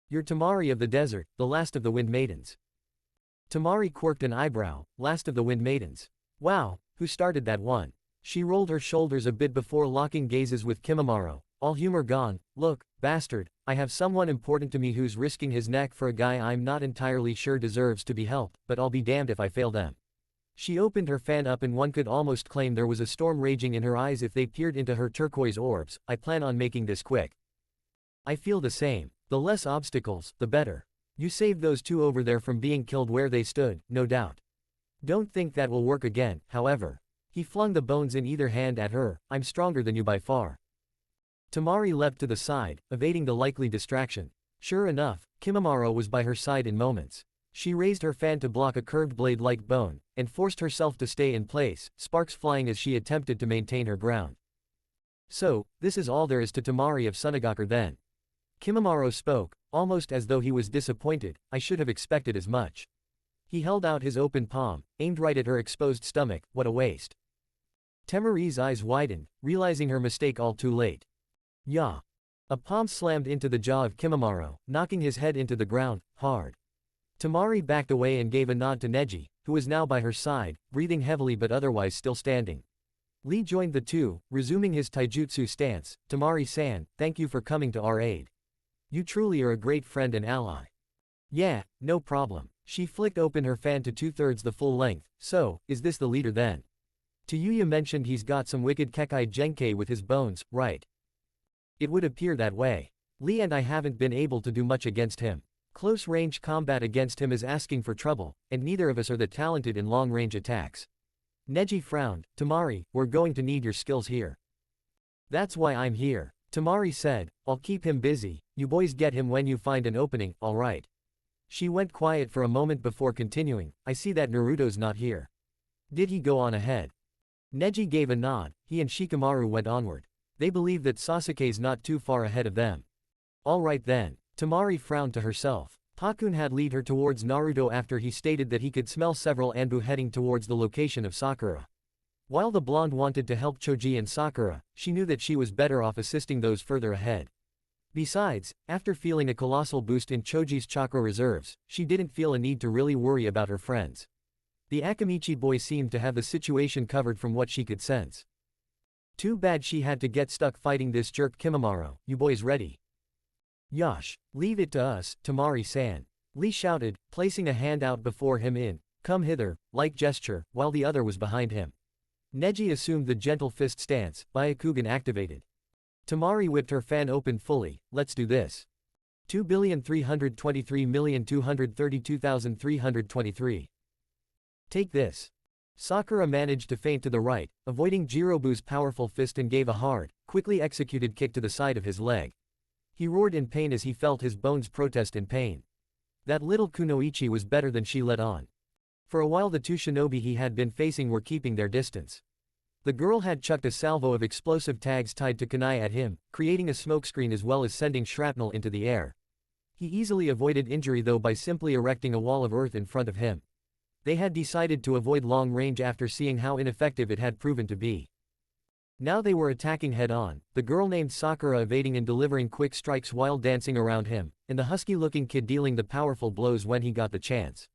You're Temari of the desert, the last of the Wind Maidens. Temari quirked an eyebrow. Last of the Wind Maidens. Wow, who started that one? She rolled her shoulders a bit before locking gazes with Kimimaro. All humor gone. Look, bastard, I have someone important to me who's risking his neck for a guy I'm not entirely sure deserves to be helped, but I'll be damned if I fail them. She opened her fan up and one could almost claim there was a storm raging in her eyes if they peered into her turquoise orbs. I plan on making this quick. I feel the same. The less obstacles, the better. You saved those two over there from being killed where they stood, no doubt. Don't think that will work again, however. He flung the bones in either hand at her. I'm stronger than you by far. Temari leapt to the side, evading the likely distraction. Sure enough, Kimimaro was by her side in moments. She raised her fan to block a curved blade-like bone, and forced herself to stay in place, sparks flying as she attempted to maintain her ground. So, this is all there is to Temari of Sunagakure then. Kimimaro spoke, almost as though he was disappointed. I should have expected as much. He held out his open palm, aimed right at her exposed stomach. What a waste. Temari's eyes widened, realizing her mistake all too late. Yah! A palm slammed into the jaw of Kimimaro, knocking his head into the ground, hard. Temari backed away and gave a nod to Neji, who was now by her side, breathing heavily but otherwise still standing. Lee joined the two, resuming his taijutsu stance. Temari-san, thank you for coming to our aid. You truly are a great friend and ally. Yeah, no problem. She flicked open her fan to 2/3 the full length. So, is this the leader then? Tayuya mentioned he's got some wicked Kekai Genkai with his bones, right? It would appear that way. Lee and I haven't been able to do much against him. Close-range combat against him is asking for trouble, and neither of us are that talented in long-range attacks. Neji frowned. Temari, we're going to need your skills here. That's why I'm here. Temari said, I'll keep him busy. You boys get him when you find an opening, alright. She went quiet for a moment before continuing. I see that Naruto's not here. Did he go on ahead? Neji gave a nod. He and Shikamaru went onward. They believe that Sasuke's not too far ahead of them. Alright then. Temari frowned to herself. Hakun had led her towards Naruto after he stated that he could smell several Anbu heading towards the location of Sakura. While the blonde wanted to help Choji and Sakura, she knew that she was better off assisting those further ahead. Besides, after feeling a colossal boost in Choji's chakra reserves, she didn't feel a need to really worry about her friends. The Akamichi boy seemed to have the situation covered from what she could sense. Too bad she had to get stuck fighting this jerk Kimimaro. You boys ready? Yosh, leave it to us, Temari-san. Lee shouted, placing a hand out before him in, come hither, like gesture, while the other was behind him. Neji assumed the gentle fist stance, Byakugan activated. Temari whipped her fan open fully. Let's do this. 2,323,232,323. Take this. Sakura managed to feint to the right, avoiding Jirobu's powerful fist and gave a hard, quickly executed kick to the side of his leg. He roared in pain as he felt his bones protest in pain. That little kunoichi was better than she let on. For a while the two shinobi he had been facing were keeping their distance. The girl had chucked a salvo of explosive tags tied to kunai at him, creating a smokescreen as well as sending shrapnel into the air. He easily avoided injury though by simply erecting a wall of earth in front of him. They had decided to avoid long range after seeing how ineffective it had proven to be. Now they were attacking head-on, the girl named Sakura evading and delivering quick strikes while dancing around him, and the husky-looking kid dealing the powerful blows when he got the chance.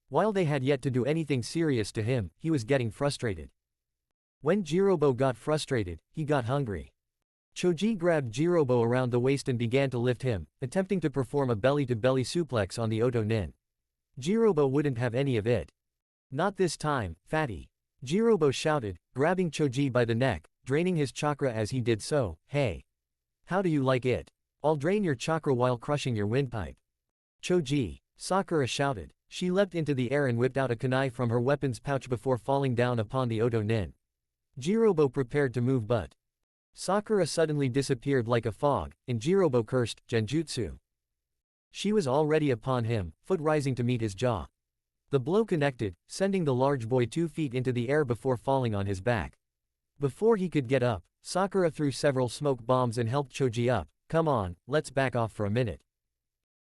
While they had yet to do anything serious to him, he was getting frustrated. When Jirobo got frustrated, he got hungry. Choji grabbed Jirobo around the waist and began to lift him, attempting to perform a belly-to-belly suplex on the Oto Nin. Jirobo wouldn't have any of it. Not this time, fatty. Jirobo shouted, grabbing Choji by the neck, draining his chakra as he did so. Hey. How do you like it? I'll drain your chakra while crushing your windpipe. Choji. Sakura shouted. She leapt into the air and whipped out a kunai from her weapons pouch before falling down upon the Oto Nin. Jirobo prepared to move but Sakura suddenly disappeared like a fog, and Jirobo cursed, Genjutsu. She was already upon him, foot rising to meet his jaw. The blow connected, sending the large boy 2 feet into the air before falling on his back. Before he could get up, Sakura threw several smoke bombs and helped Choji up. Come on, let's back off for a minute.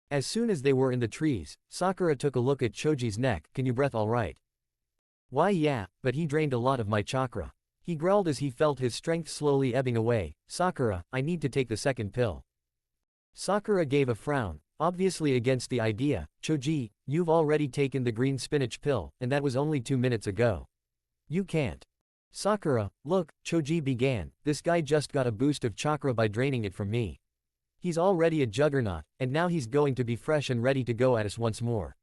As soon as they were in the trees, Sakura took a look at Choji's neck. Can you breathe alright? Why yeah, but he drained a lot of my chakra. He growled as he felt his strength slowly ebbing away. Sakura, I need to take the second pill. Sakura gave a frown, obviously against the idea. Choji, you've already taken the green spinach pill, and that was only 2 minutes ago. You can't. Sakura, look, Choji began, this guy just got a boost of chakra by draining it from me. He's already a juggernaut, and now he's going to be fresh and ready to go at us once more.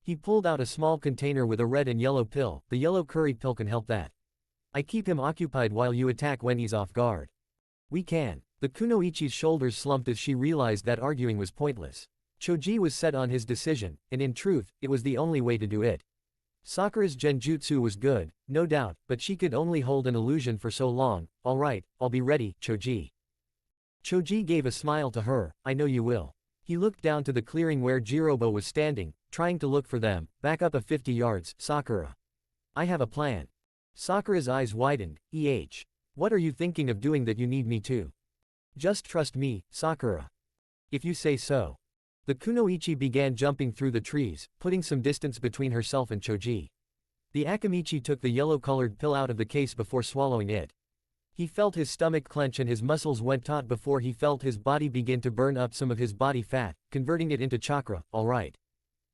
He pulled out a small container with a red and yellow pill. The yellow curry pill can help that. I keep him occupied while you attack when he's off guard. We can. The kunoichi's shoulders slumped as she realized that arguing was pointless. Choji was set on his decision, and in truth, it was the only way to do it. Sakura's genjutsu was good, no doubt, but she could only hold an illusion for so long. Alright, I'll be ready, Choji. Choji gave a smile to her. I know you will. He looked down to the clearing where Jirobo was standing, trying to look for them. Back up a 50 yards, Sakura. I have a plan. Sakura's eyes widened. What are you thinking of doing that you need me to? Just trust me, Sakura. If you say so. The kunoichi began jumping through the trees, putting some distance between herself and Choji. The Akamichi took the yellow-colored pill out of the case before swallowing it. He felt his stomach clench and his muscles went taut before he felt his body begin to burn up some of his body fat, converting it into chakra. Alright.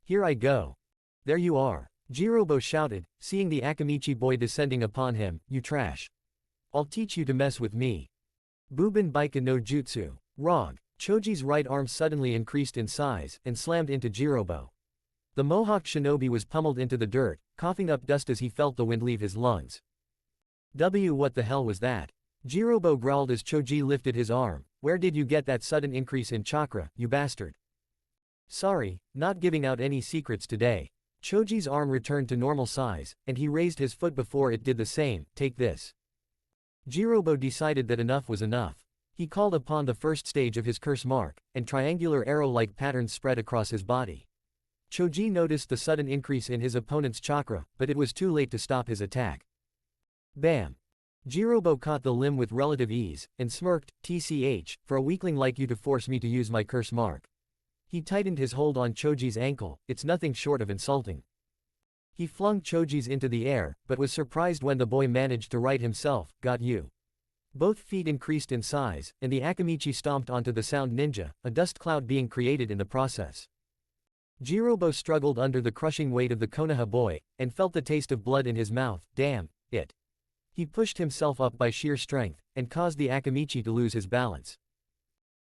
Here I go. There you are. Jirobo shouted, seeing the Akamichi boy descending upon him. You trash. I'll teach you to mess with me. Buben Baika no Jutsu. Rog. Choji's right arm suddenly increased in size, and slammed into Jirobo. The Mohawk shinobi was pummeled into the dirt, coughing up dust as he felt the wind leave his lungs. What the hell was that? Jirobo growled as Choji lifted his arm. Where did you get that sudden increase in chakra, you bastard? Sorry, not giving out any secrets today. Choji's arm returned to normal size, and he raised his foot before it did the same. Take this. Jirobo decided that enough was enough. He called upon the first stage of his curse mark, and triangular arrow-like patterns spread across his body. Choji noticed the sudden increase in his opponent's chakra, but it was too late to stop his attack. Bam! Jirobo caught the limb with relative ease, and smirked, TCH, for a weakling like you to force me to use my curse mark. He tightened his hold on Choji's ankle. It's nothing short of insulting. He flung Choji's into the air, but was surprised when the boy managed to right himself. Got you. Both feet increased in size, and the Akamichi stomped onto the sound ninja, a dust cloud being created in the process. Jirobo struggled under the crushing weight of the Konoha boy, and felt the taste of blood in his mouth. Damn it. He pushed himself up by sheer strength, and caused the Akamichi to lose his balance.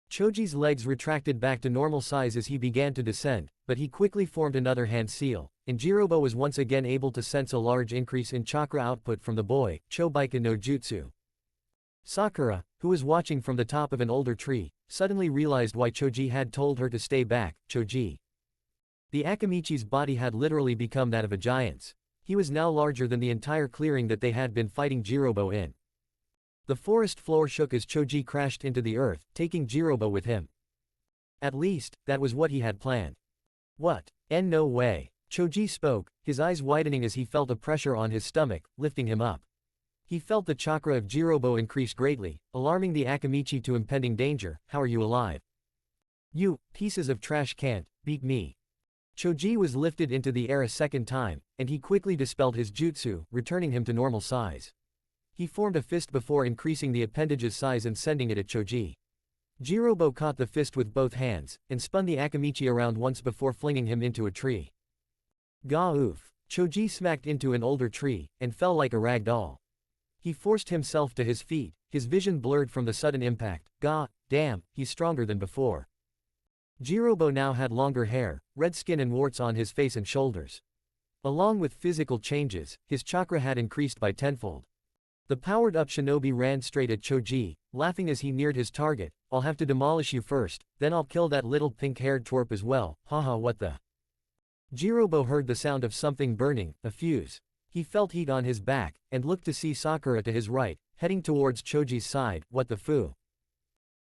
Choji's legs retracted back to normal size as he began to descend, but he quickly formed another hand seal, and Jirobo was once again able to sense a large increase in chakra output from the boy. Chobaika no Jutsu. Sakura, who was watching from the top of an older tree, suddenly realized why Choji had told her to stay back. Choji. The Akamichi's body had literally become that of a giant's. He was now larger than the entire clearing that they had been fighting Jirobo in. The forest floor shook as Choji crashed into the earth, taking Jirobo with him. At least, that was what he had planned. What? No way. Choji spoke, his eyes widening as he felt a pressure on his stomach, lifting him up. He felt the chakra of Jirobo increase greatly, alarming the Akamichi to impending danger. How are you alive? You, pieces of trash can't beat me. Choji was lifted into the air a second time, and he quickly dispelled his jutsu, returning him to normal size. He formed a fist before increasing the appendage's size and sending it at Choji. Jirobo caught the fist with both hands, and spun the Akamichi around once before flinging him into a tree. Ga oof. Choji smacked into an older tree, and fell like a rag doll. He forced himself to his feet, his vision blurred from the sudden impact. Damn, he's stronger than before. Jirobo now had longer hair, red skin and warts on his face and shoulders. Along with physical changes, his chakra had increased by tenfold. The powered-up shinobi ran straight at Choji, laughing as he neared his target. I'll have to demolish you first, then I'll kill that little pink-haired twerp as well. Haha, what the? Jirobo heard the sound of something burning, a fuse. He felt heat on his back, and looked to see Sakura to his right, heading towards Choji's side. What the foo?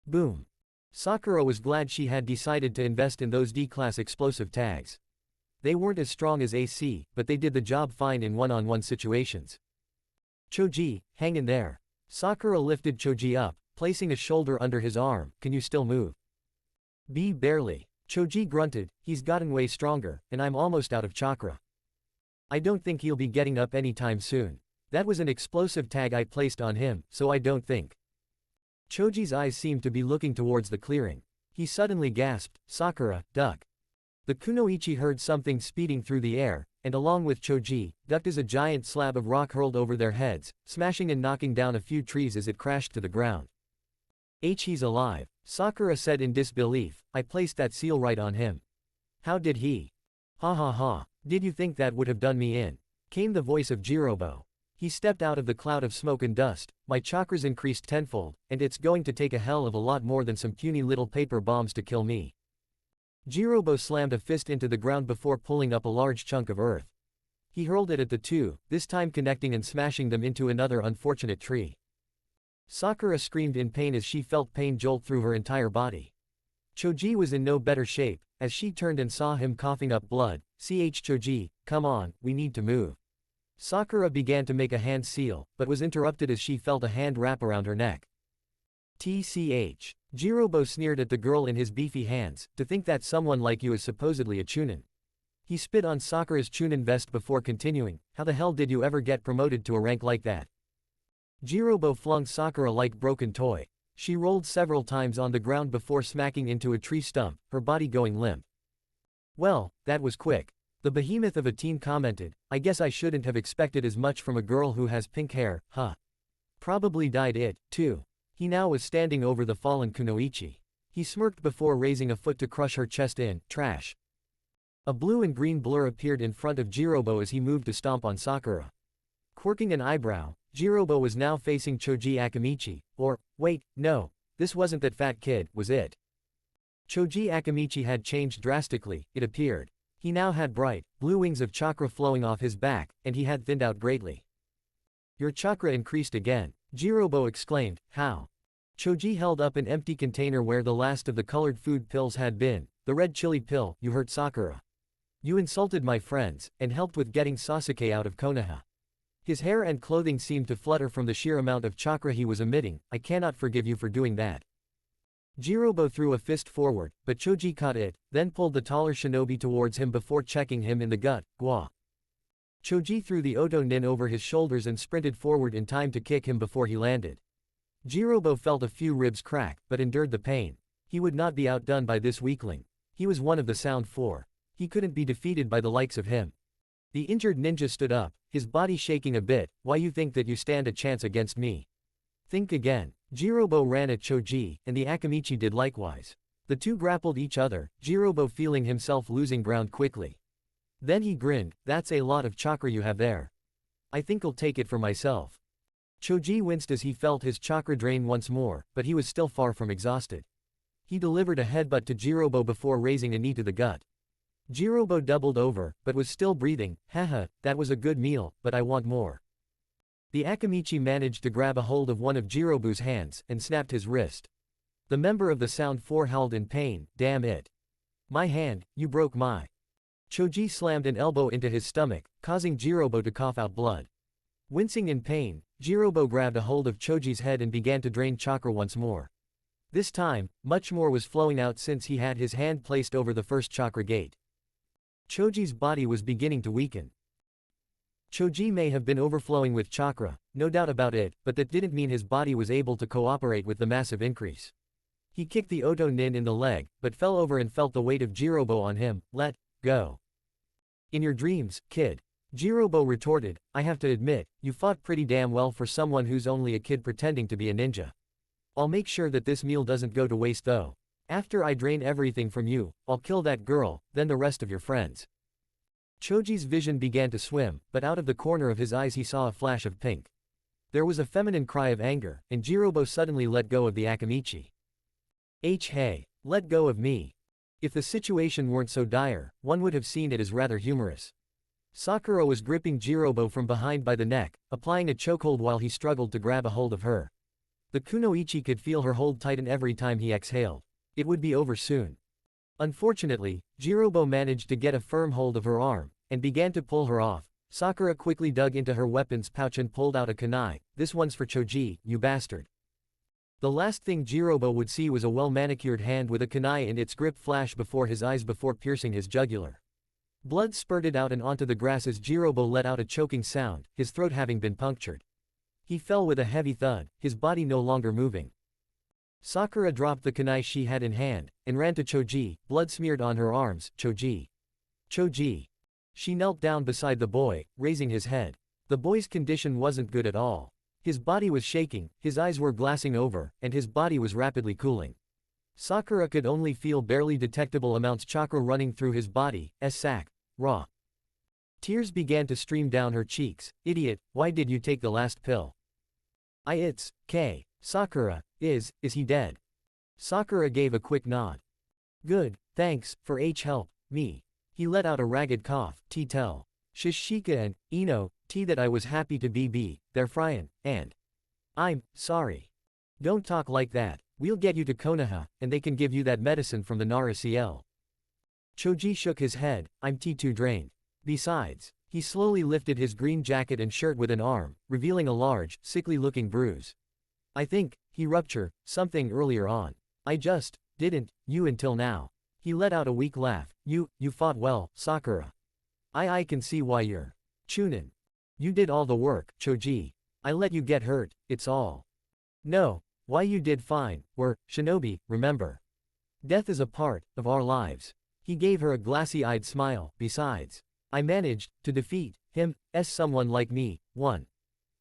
Boom. Sakura was glad she had decided to invest in those D-class explosive tags. They weren't as strong as AC, but they did the job fine in one-on-one situations. Choji, hang in there. Sakura lifted Choji up, placing a shoulder under his arm. Can you still move? Barely. Choji grunted, he's gotten way stronger, and I'm almost out of chakra. I don't think he'll be getting up anytime soon. That was an explosive tag I placed on him, so I don't think. Choji's eyes seemed to be looking towards the clearing. He suddenly gasped, Sakura, duck. The kunoichi heard something speeding through the air, and along with Choji, ducked as a giant slab of rock hurled over their heads, smashing and knocking down a few trees as it crashed to the ground. He's alive, Sakura said in disbelief, I placed that seal right on him. How did he? Ha ha ha, did you think that would have done me in? Came the voice of Jirobo. He stepped out of the cloud of smoke and dust, my chakras increased tenfold, and it's going to take a hell of a lot more than some puny little paper bombs to kill me. Jirobo slammed a fist into the ground before pulling up a large chunk of earth. He hurled it at the two, this time connecting and smashing them into another unfortunate tree. Sakura screamed in pain as she felt pain jolt through her entire body. Choji was in no better shape, as she turned and saw him coughing up blood. Choji, come on, we need to move. Sakura began to make a hand seal, but was interrupted as she felt a hand wrap around her neck. Jirobo sneered at the girl in his beefy hands, to think that someone like you is supposedly a chunin. He spit on Sakura's chunin vest before continuing, how the hell did you ever get promoted to a rank like that? Jirobo flung Sakura like broken toy. She rolled several times on the ground before smacking into a tree stump, her body going limp. Well, that was quick. The behemoth of a teen commented, I guess I shouldn't have expected as much from a girl who has pink hair, huh? Probably dyed it, too. He now was standing over the fallen kunoichi. He smirked before raising a foot to crush her chest in, trash. A blue and green blur appeared in front of Jirobo as he moved to stomp on Sakura. Quirking an eyebrow, Jirobo was now facing Choji Akamichi, or, wait, no, this wasn't that fat kid, was it? Choji Akamichi had changed drastically, it appeared. He now had bright, blue wings of chakra flowing off his back, and he had thinned out greatly. Your chakra increased again, Jirobo exclaimed, how? Choji held up an empty container where the last of the colored food pills had been, the red chili pill, you hurt Sakura. You insulted my friends, and helped with getting Sasuke out of Konoha. His hair and clothing seemed to flutter from the sheer amount of chakra he was emitting, I cannot forgive you for doing that. Jirobo threw a fist forward, but Choji caught it, then pulled the taller shinobi towards him before checking him in the gut, gwa. Choji threw the Oto Nin over his shoulders and sprinted forward in time to kick him before he landed. Jirobo felt a few ribs crack, but endured the pain. He would not be outdone by this weakling. He was one of the Sound Four. He couldn't be defeated by the likes of him. The injured ninja stood up, his body shaking a bit, why you think that you stand a chance against me? Think again. Jirobo ran at Choji, and the Akamichi did likewise. The two grappled each other, Jirobo feeling himself losing ground quickly. Then he grinned, that's a lot of chakra you have there. I think I'll take it for myself. Choji winced as he felt his chakra drain once more, but he was still far from exhausted. He delivered a headbutt to Jirobo before raising a knee to the gut. Jirobo doubled over, but was still breathing, haha, that was a good meal, but I want more. The Akamichi managed to grab a hold of one of Jirobo's hands, and snapped his wrist. The member of the Sound Four howled in pain, damn it. My hand, you broke my. Choji slammed an elbow into his stomach, causing Jirobo to cough out blood. Wincing in pain, Jirobo grabbed a hold of Choji's head and began to drain chakra once more. This time, much more was flowing out since he had his hand placed over the first chakra gate. Choji's body was beginning to weaken. Choji may have been overflowing with chakra, no doubt about it, but that didn't mean his body was able to cooperate with the massive increase. He kicked the Oto Nin in the leg, but fell over and felt the weight of Jirobo on him, let go. In your dreams, kid. Jirobo retorted, I have to admit, you fought pretty damn well for someone who's only a kid pretending to be a ninja. I'll make sure that this meal doesn't go to waste though. After I drain everything from you, I'll kill that girl, then the rest of your friends. Choji's vision began to swim, but out of the corner of his eyes he saw a flash of pink. There was a feminine cry of anger, and Jirobo suddenly let go of the Akamichi. Hey, let go of me. If the situation weren't so dire, one would have seen it as rather humorous. Sakura was gripping Jirobo from behind by the neck, applying a chokehold while he struggled to grab a hold of her. The kunoichi could feel her hold tighten every time he exhaled. It would be over soon. Unfortunately, Jirobo managed to get a firm hold of her arm, and began to pull her off. Sakura quickly dug into her weapons pouch and pulled out a kunai. This one's for Choji, you bastard. The last thing Jirobo would see was a well-manicured hand with a kunai in its grip flash before his eyes before piercing his jugular. Blood spurted out and onto the grass as Jirobo let out a choking sound, his throat having been punctured. He fell with a heavy thud, his body no longer moving. Sakura dropped the kunai she had in hand, and ran to Choji, blood smeared on her arms. Choji. Choji. She knelt down beside the boy, raising his head. The boy's condition wasn't good at all. His body was shaking, his eyes were glassing over, and his body was rapidly cooling. Sakura could only feel barely detectable amounts chakra running through his body, sac. Raw. Tears began to stream down her cheeks. Idiot, why did you take the last pill? It's K. Sakura, is he dead? Sakura gave a quick nod. Good, thanks, for help, me. He let out a ragged cough. Tell Shishika and Ino, that I was happy to be there Fryan, and I'm sorry. Don't talk like that, we'll get you to Konoha, and they can give you that medicine from the Nara CL. Choji shook his head, I'm too drained. Besides, he slowly lifted his green jacket and shirt with an arm, revealing a large, sickly-looking bruise. I think, he ruptured something earlier on. I just didn't, you until now. He let out a weak laugh. You fought well, Sakura. I can see why you're Chunin. You did all the work, Choji. I let you get hurt, it's all. No, why you did fine, we're Shinobi, remember. Death is a part of our lives. He gave her a glassy-eyed smile. Besides, I managed to defeat him, someone like me, won.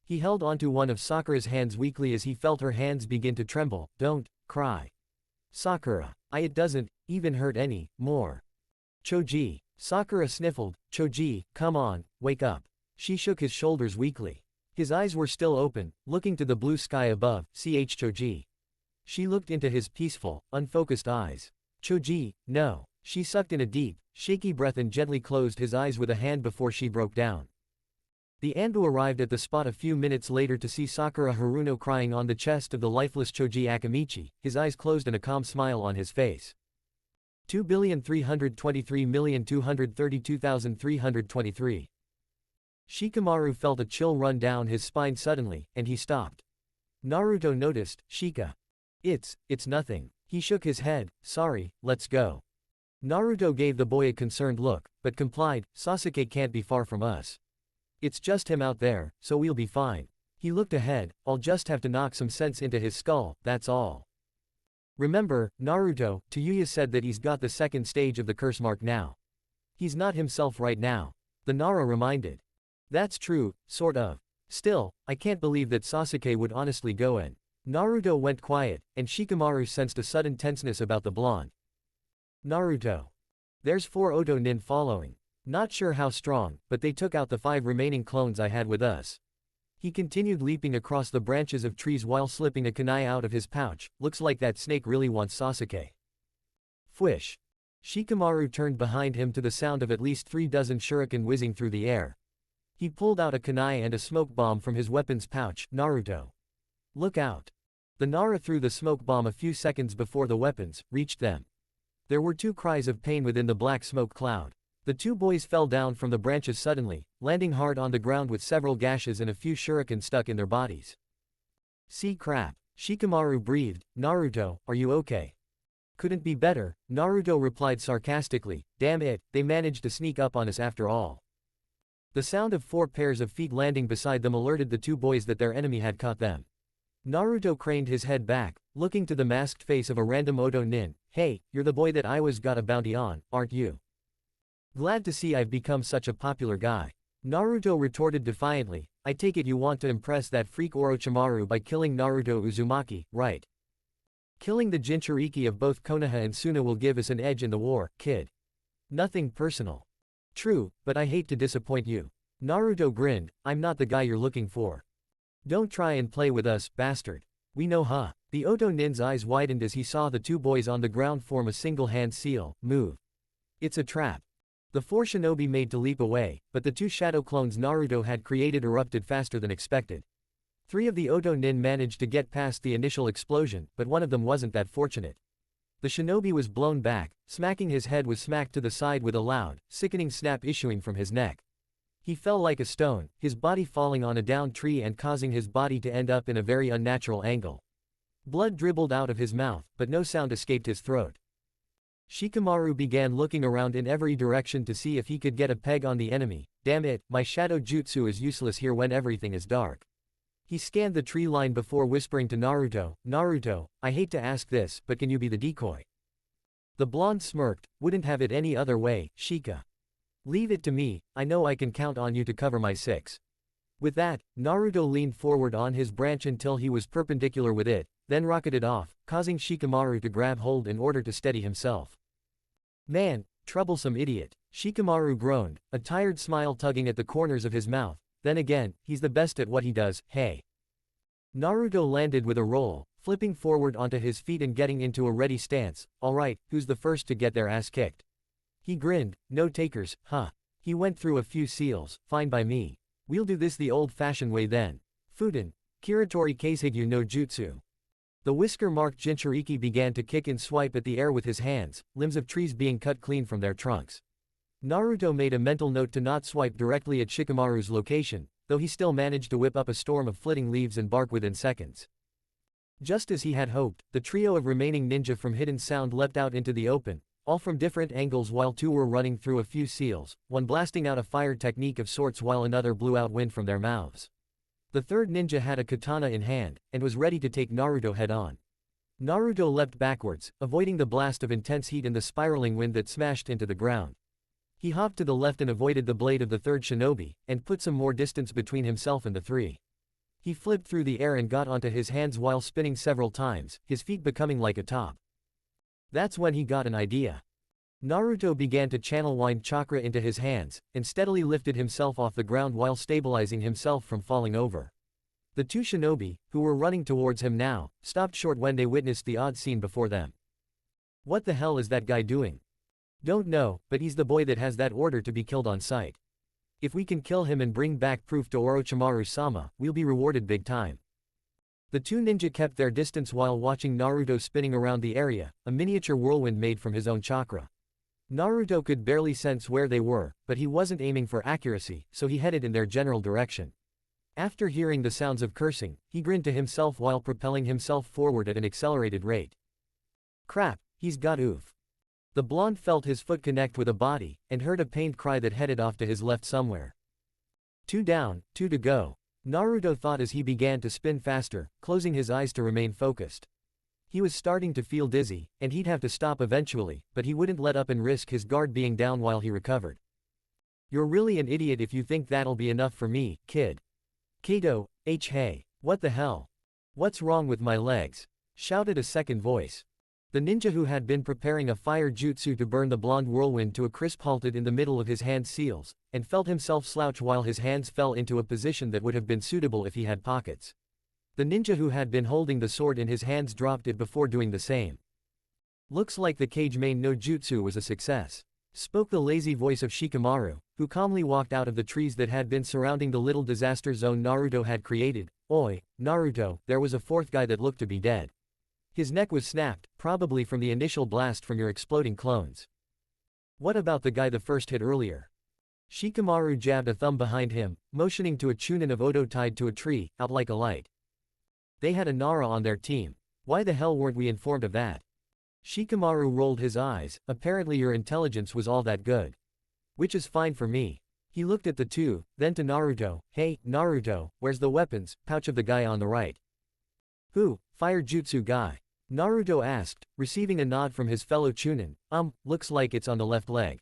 He held onto one of Sakura's hands weakly as he felt her hands begin to tremble. Don't cry. Sakura. It doesn't even hurt any more. Choji. Sakura sniffled. Choji, come on, wake up. She shook his shoulders weakly. His eyes were still open, looking to the blue sky above. Choji. She looked into his peaceful, unfocused eyes. Choji, no. She sucked in a deep, shaky breath and gently closed his eyes with a hand before she broke down. The Anbu arrived at the spot a few minutes later to see Sakura Haruno crying on the chest of the lifeless Choji Akamichi, his eyes closed and a calm smile on his face. 2,323,232,323. Shikamaru felt a chill run down his spine suddenly, and he stopped. Naruto noticed. Shika. It's nothing. He shook his head. Sorry, let's go. Naruto gave the boy a concerned look, but complied. Sasuke can't be far from us. It's just him out there, so we'll be fine. He looked ahead. I'll just have to knock some sense into his skull, that's all. Remember, Naruto, Tayuya said that he's got the second stage of the curse mark now. He's not himself right now. The Nara reminded. That's true, sort of. Still, I can't believe that Sasuke would honestly go in. Naruto went quiet, and Shikamaru sensed a sudden tenseness about the blonde. Naruto. There's 4 Oto nin following. Not sure how strong, but they took out the 5 remaining clones I had with us. He continued leaping across the branches of trees while slipping a kunai out of his pouch. Looks like that snake really wants Sasuke. Fwish. Shikamaru turned behind him to the sound of at least 3 dozen shuriken whizzing through the air. He pulled out a kunai and a smoke bomb from his weapons pouch. Naruto. Look out. The Nara threw the smoke bomb a few seconds before the weapons reached them. There were 2 cries of pain within the black smoke cloud. The 2 boys fell down from the branches suddenly, landing hard on the ground with several gashes and a few shuriken stuck in their bodies. See crap. Shikamaru breathed. Naruto, are you okay? Couldn't be better, Naruto replied sarcastically. Damn it, they managed to sneak up on us after all. The sound of 4 pairs of feet landing beside them alerted the 2 boys that their enemy had caught them. Naruto craned his head back, looking to the masked face of a random Oto nin. Hey, you're the boy that I was got a bounty on, aren't you? Glad to see I've become such a popular guy. Naruto retorted defiantly. I take it you want to impress that freak Orochimaru by killing Naruto Uzumaki, right? Killing the Jinchuriki of both Konoha and Suna will give us an edge in the war, kid. Nothing personal. True, but I hate to disappoint you. Naruto grinned. I'm not the guy you're looking for. Don't try and play with us, bastard. We know huh? The Oto nin's eyes widened as he saw the 2 boys on the ground form a single hand seal. Move. It's a trap. The 4 shinobi made to leap away, but the 2 shadow clones Naruto had created erupted faster than expected. 3 of the Oto nin managed to get past the initial explosion, but one of them wasn't that fortunate. The shinobi was blown back, smacking his head was smacked to the side with a loud, sickening snap issuing from his neck. He fell like a stone, his body falling on a downed tree and causing his body to end up in a very unnatural angle. Blood dribbled out of his mouth, but no sound escaped his throat. Shikamaru began looking around in every direction to see if he could get a peg on the enemy. Damn it, my shadow jutsu is useless here when everything is dark. He scanned the tree line before whispering to Naruto, Naruto, I hate to ask this, but can you be the decoy? The blonde smirked, wouldn't have it any other way, Shika. Leave it to me, I know I can count on you to cover my 6. With that, Naruto leaned forward on his branch until he was perpendicular with it, then rocketed off, causing Shikamaru to grab hold in order to steady himself. Man, troublesome idiot, Shikamaru groaned, a tired smile tugging at the corners of his mouth. Then again, he's the best at what he does, hey. Naruto landed with a roll, flipping forward onto his feet and getting into a ready stance. Alright, who's the first to get their ass kicked? He grinned, no takers, huh. He went through a few seals, fine by me. We'll do this the old-fashioned way then. Fuden, Kiratori Keisegyu no Jutsu. The whisker-marked Jinchuriki began to kick and swipe at the air with his hands, limbs of trees being cut clean from their trunks. Naruto made a mental note to not swipe directly at Shikamaru's location, though he still managed to whip up a storm of flitting leaves and bark within seconds. Just as he had hoped, the trio of remaining ninja from Hidden Sound leapt out into the open, all from different angles while 2 were running through a few seals, one blasting out a fire technique of sorts while another blew out wind from their mouths. The third ninja had a katana in hand, and was ready to take Naruto head-on. Naruto leapt backwards, avoiding the blast of intense heat and the spiraling wind that smashed into the ground. He hopped to the left and avoided the blade of the third shinobi, and put some more distance between himself and the 3. He flipped through the air and got onto his hands while spinning several times, his feet becoming like a top. That's when he got an idea. Naruto began to channel wind chakra into his hands, and steadily lifted himself off the ground while stabilizing himself from falling over. The 2 shinobi, who were running towards him now, stopped short when they witnessed the odd scene before them. What the hell is that guy doing? Don't know, but he's the boy that has that order to be killed on sight. If we can kill him and bring back proof to Orochimaru-sama, we'll be rewarded big time. The 2 ninja kept their distance while watching Naruto spinning around the area, a miniature whirlwind made from his own chakra. Naruto could barely sense where they were, but he wasn't aiming for accuracy, so he headed in their general direction. After hearing the sounds of cursing, he grinned to himself while propelling himself forward at an accelerated rate. Crap, he's got oof. The blonde felt his foot connect with a body, and heard a pained cry that headed off to his left somewhere. 2 down, 2 to go. Naruto thought as he began to spin faster, closing his eyes to remain focused. He was starting to feel dizzy, and he'd have to stop eventually, but he wouldn't let up and risk his guard being down while he recovered. You're really an idiot if you think that'll be enough for me, kid. Kato, hey, what the hell? What's wrong with my legs? Shouted a second voice. The ninja who had been preparing a fire jutsu to burn the blonde whirlwind to a crisp halted in the middle of his hand seals, and felt himself slouch while his hands fell into a position that would have been suitable if he had pockets. The ninja who had been holding the sword in his hands dropped it before doing the same. Looks like the Kage main no jutsu was a success, spoke the lazy voice of Shikamaru, who calmly walked out of the trees that had been surrounding the little disaster zone Naruto had created. Oi, Naruto, there was a 4th guy that looked to be dead. His neck was snapped, probably from the initial blast from your exploding clones. What about the guy the first hit earlier? Shikamaru jabbed a thumb behind him, motioning to a chunin of Odo tied to a tree, out like a light. They had a Nara on their team. Why the hell weren't we informed of that? Shikamaru rolled his eyes, apparently your intelligence was all that good. Which is fine for me. He looked at the 2, then to Naruto, hey, Naruto, where's the weapons, pouch of the guy on the right? Who, fire jutsu guy? Naruto asked, receiving a nod from his fellow chunin, looks like it's on the left leg.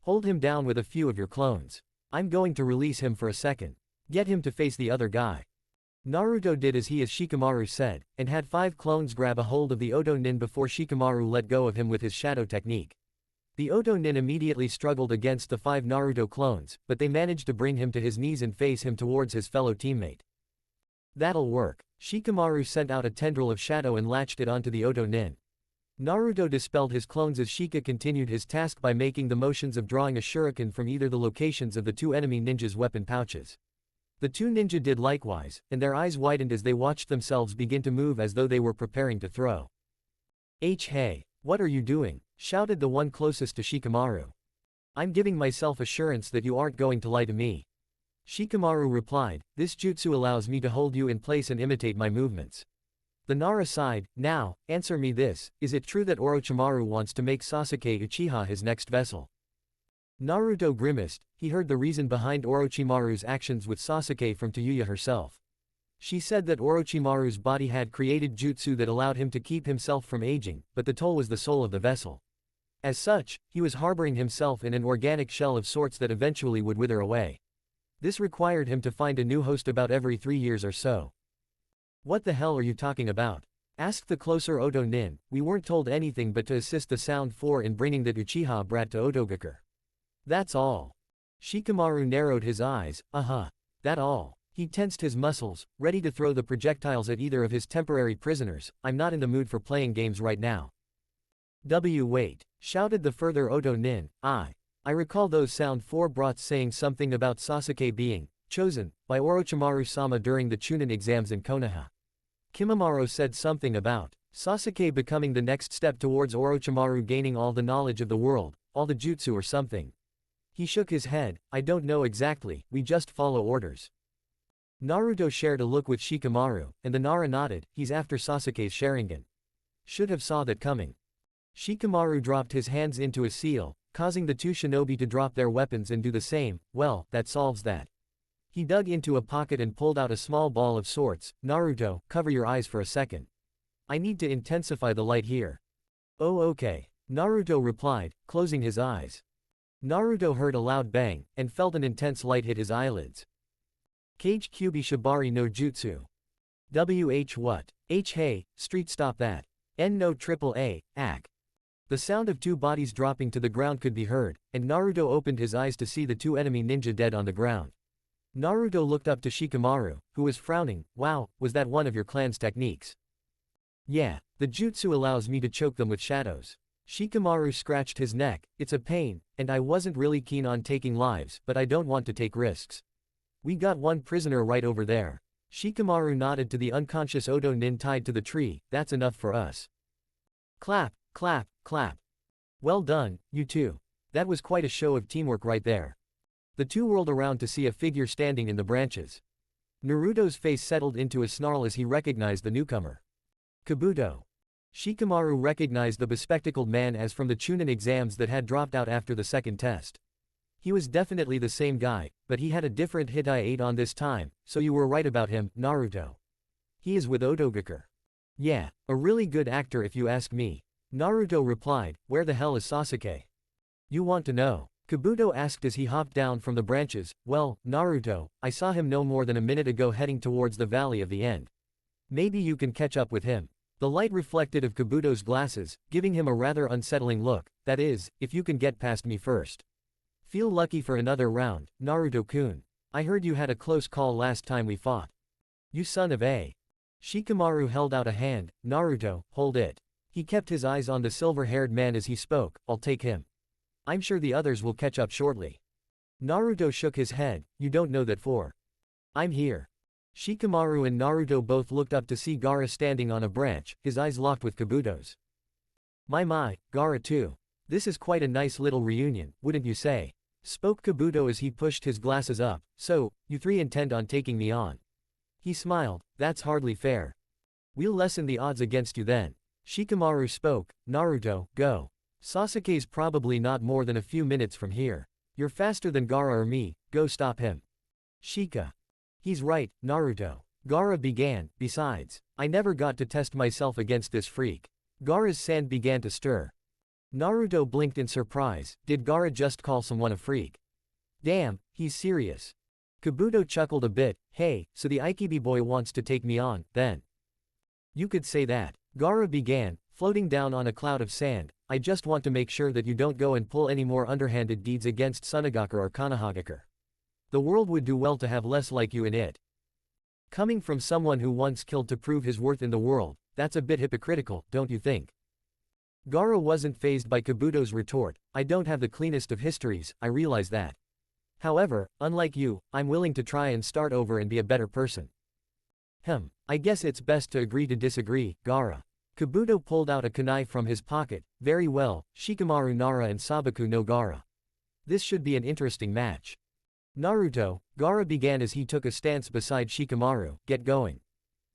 Hold him down with a few of your clones. I'm going to release him for a second. Get him to face the other guy. Naruto did as Shikamaru said, and had 5 clones grab a hold of the Odo Nin before Shikamaru let go of him with his shadow technique. The Odo Nin immediately struggled against the 5 Naruto clones, but they managed to bring him to his knees and face him towards his fellow teammate. That'll work. Shikamaru sent out a tendril of shadow and latched it onto the Odo Nin. Naruto dispelled his clones as Shika continued his task by making the motions of drawing a shuriken from either the locations of the 2 enemy ninjas' weapon pouches. The 2 ninja did likewise, and their eyes widened as they watched themselves begin to move as though they were preparing to throw. Hey, what are you doing? Shouted the one closest to Shikamaru. I'm giving myself assurance that you aren't going to lie to me. Shikamaru replied, this jutsu allows me to hold you in place and imitate my movements. The Nara sighed. Now, answer me this, is it true that Orochimaru wants to make Sasuke Uchiha his next vessel? Naruto grimaced. He heard the reason behind Orochimaru's actions with Sasuke from Tayuya herself. She said that Orochimaru's body had created jutsu that allowed him to keep himself from aging, but the toll was the soul of the vessel. As such, he was harboring himself in an organic shell of sorts that eventually would wither away. This required him to find a new host about every 3 years or so. What the hell are you talking about? Asked the closer Oto Nin. We weren't told anything but to assist the Sound Four in bringing the Uchiha brat to Otogakure. That's all. Shikamaru narrowed his eyes. That all. He tensed his muscles, ready to throw the projectiles at either of his temporary prisoners. I'm not in the mood for playing games right now. Wait, shouted the further Oto Nin. I recall those Sound Four brats saying something about Sasuke being chosen by Orochimaru-sama during the Chunin exams in Konoha. Kimimaro said something about Sasuke becoming the next step towards Orochimaru gaining all the knowledge of the world, all the jutsu or something. He shook his head. I don't know exactly, we just follow orders. Naruto shared a look with Shikamaru, and the Nara nodded. He's after Sasuke's Sharingan. Should have saw that coming. Shikamaru dropped his hands into a seal, causing the two shinobi to drop their weapons and do the same. Well, that solves that. He dug into a pocket and pulled out a small ball of sorts. Naruto, cover your eyes for a second. I need to intensify the light here. Oh okay. Naruto replied, closing his eyes. Naruto heard a loud bang, and felt an intense light hit his eyelids. Kage Kyubi Shibari no Jutsu. What? Hey, street stop that. N no AAA, ack. The sound of two bodies dropping to the ground could be heard, and Naruto opened his eyes to see the two enemy ninja dead on the ground. Naruto looked up to Shikamaru, who was frowning. Wow, was that one of your clan's techniques? Yeah, the jutsu allows me to choke them with shadows. Shikamaru scratched his neck. It's a pain, and I wasn't really keen on taking lives, but I don't want to take risks. We got one prisoner right over there. Shikamaru nodded to the unconscious Oto Nin tied to the tree. That's enough for us. Clap, clap, clap. Well done, you two. That was quite a show of teamwork right there. The two whirled around to see a figure standing in the branches. Naruto's face settled into a snarl as he recognized the newcomer. Kabuto. Shikamaru recognized the bespectacled man as from the Chunin exams that had dropped out after the second test. He was definitely the same guy, but he had a different hit I ate on this time, so you were right about him, Naruto. He is with Otogakure. Yeah, a really good actor if you ask me. Naruto replied, where the hell is Sasuke? You want to know? Kabuto asked as he hopped down from the branches. Well, Naruto, I saw him no more than a minute ago heading towards the Valley of the End. Maybe you can catch up with him. The light reflected of Kabuto's glasses, giving him a rather unsettling look. That is, if you can get past me first. Feel lucky for another round, Naruto-kun. I heard you had a close call last time we fought. You son of a. Shikamaru held out a hand. Naruto, hold it. He kept his eyes on the silver-haired man as he spoke. I'll take him. I'm sure the others will catch up shortly. Naruto shook his head. You don't know that for. I'm here. Shikamaru and Naruto both looked up to see Gaara standing on a branch, his eyes locked with Kabuto's. My, Gaara too. This is quite a nice little reunion, wouldn't you say? Spoke Kabuto as he pushed his glasses up. So, you three intend on taking me on? He smiled. That's hardly fair. We'll lessen the odds against you then. Shikamaru spoke. Naruto, go. Sasuke's probably not more than a few minutes from here. You're faster than Gaara or me, go stop him. Shika. He's right, Naruto. Gaara began. Besides, I never got to test myself against this freak. Gaara's sand began to stir. Naruto blinked in surprise. Did Gaara just call someone a freak? Damn, he's serious. Kabuto chuckled a bit. Hey, so the Aikibi boy wants to take me on, then. You could say that. Gaara began, floating down on a cloud of sand. I just want to make sure that you don't go and pull any more underhanded deeds against Sunagakure or Konohagakure. The world would do well to have less like you in it. Coming from someone who once killed to prove his worth in the world, that's a bit hypocritical, don't you think? Gaara wasn't fazed by Kabuto's retort. I don't have the cleanest of histories, I realize that. However, unlike you, I'm willing to try and start over and be a better person. I guess it's best to agree to disagree, Gaara. Kabuto pulled out a kunai from his pocket. Very well, Shikamaru Nara and Sabaku no Gaara. This should be an interesting match. Naruto, Gaara began as he took a stance beside Shikamaru. Get going.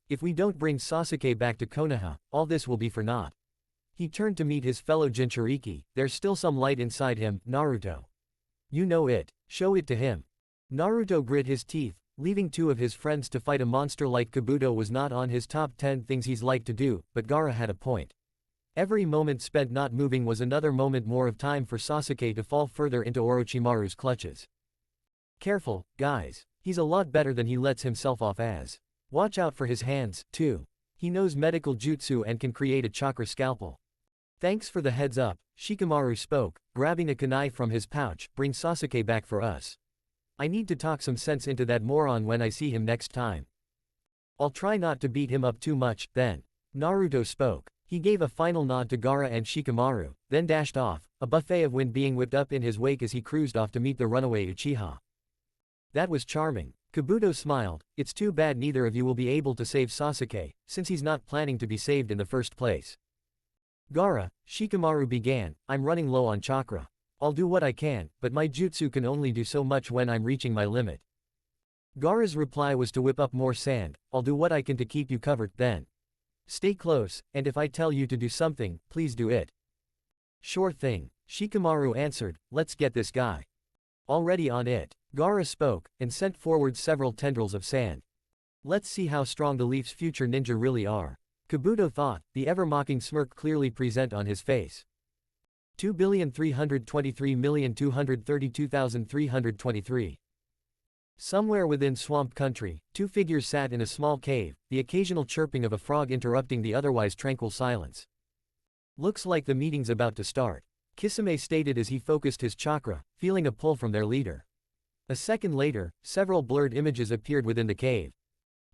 If we don't bring Sasuke back to Konoha, all this will be for naught. He turned to meet his fellow Jinchuriki. There's still some light inside him, Naruto. You know it. Show it to him. Naruto grit his teeth. Leaving 2 of his friends to fight a monster like Kabuto was not on his top 10 things he's like to do, but Gaara had a point. Every moment spent not moving was another moment more of time for Sasuke to fall further into Orochimaru's clutches. Careful, guys. He's a lot better than he lets himself off as. Watch out for his hands, too. He knows medical jutsu and can create a chakra scalpel. Thanks for the heads up, Shikamaru spoke, grabbing a kunai from his pouch. Bring Sasuke back for us. I need to talk some sense into that moron when I see him next time. I'll try not to beat him up too much, then. Naruto spoke. He gave a final nod to Gaara and Shikamaru, then dashed off, a buffet of wind being whipped up in his wake as he cruised off to meet the runaway Uchiha. That was charming. Kabuto smiled. It's too bad neither of you will be able to save Sasuke, since he's not planning to be saved in the first place. Gaara, Shikamaru began, I'm running low on chakra. I'll do what I can, but my jutsu can only do so much when I'm reaching my limit. Gaara's reply was to whip up more sand. I'll do what I can to keep you covered, then. Stay close, and if I tell you to do something, please do it. Sure thing, Shikamaru answered, let's get this guy. Already on it. Gaara spoke, and sent forward several tendrils of sand. Let's see how strong the Leaf's future ninja really are. Kabuto thought, the ever-mocking smirk clearly present on his face. 2,323,232,323. Somewhere within swamp country, 2 figures sat in a small cave, the occasional chirping of a frog interrupting the otherwise tranquil silence. Looks like the meeting's about to start, Kisame stated as he focused his chakra, feeling a pull from their leader. A second later, several blurred images appeared within the cave.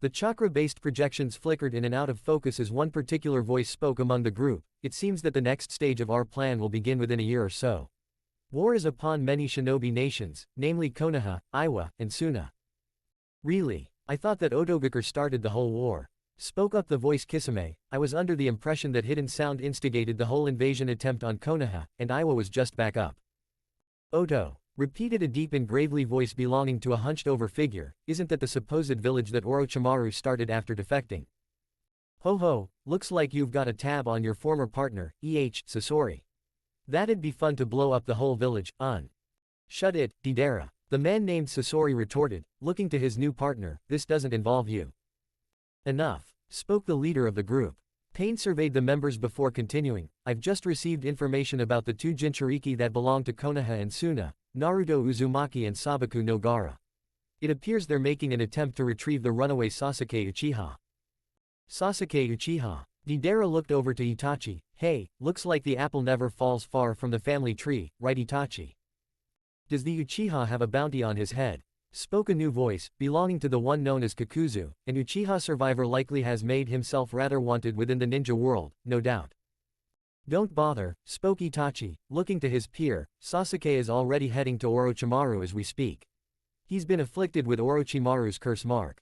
The chakra-based projections flickered in and out of focus as one particular voice spoke among the group. It seems that the next stage of our plan will begin within a year or so. War is upon many shinobi nations, namely Konoha, Iwa, and Suna. Really? I thought that Otogakure started the whole war. Spoke up the voice Kisame. I was under the impression that Hidden Sound instigated the whole invasion attempt on Konoha, and Iwa was just back up. Oto. Repeated a deep and gravely voice belonging to a hunched-over figure, isn't that the supposed village that Orochimaru started after defecting? Ho ho, looks like you've got a tab on your former partner, Sasori. That'd be fun to blow up the whole village, Shut it, Deidara. The man named Sasori retorted, looking to his new partner, this doesn't involve you. Enough, spoke the leader of the group. Pain surveyed the members before continuing, I've just received information about the 2 Jinchuriki that belong to Konoha and Suna, Naruto Uzumaki and Sabaku no Gaara. It appears they're making an attempt to retrieve the runaway Sasuke Uchiha. Sasuke Uchiha. Deidara looked over to Itachi, hey, looks like the apple never falls far from the family tree, right Itachi? Does the Uchiha have a bounty on his head? Spoke a new voice, belonging to the one known as Kakuzu, an Uchiha survivor likely has made himself rather wanted within the ninja world, no doubt. Don't bother, spoke Itachi, looking to his peer, Sasuke is already heading to Orochimaru as we speak. He's been afflicted with Orochimaru's curse mark.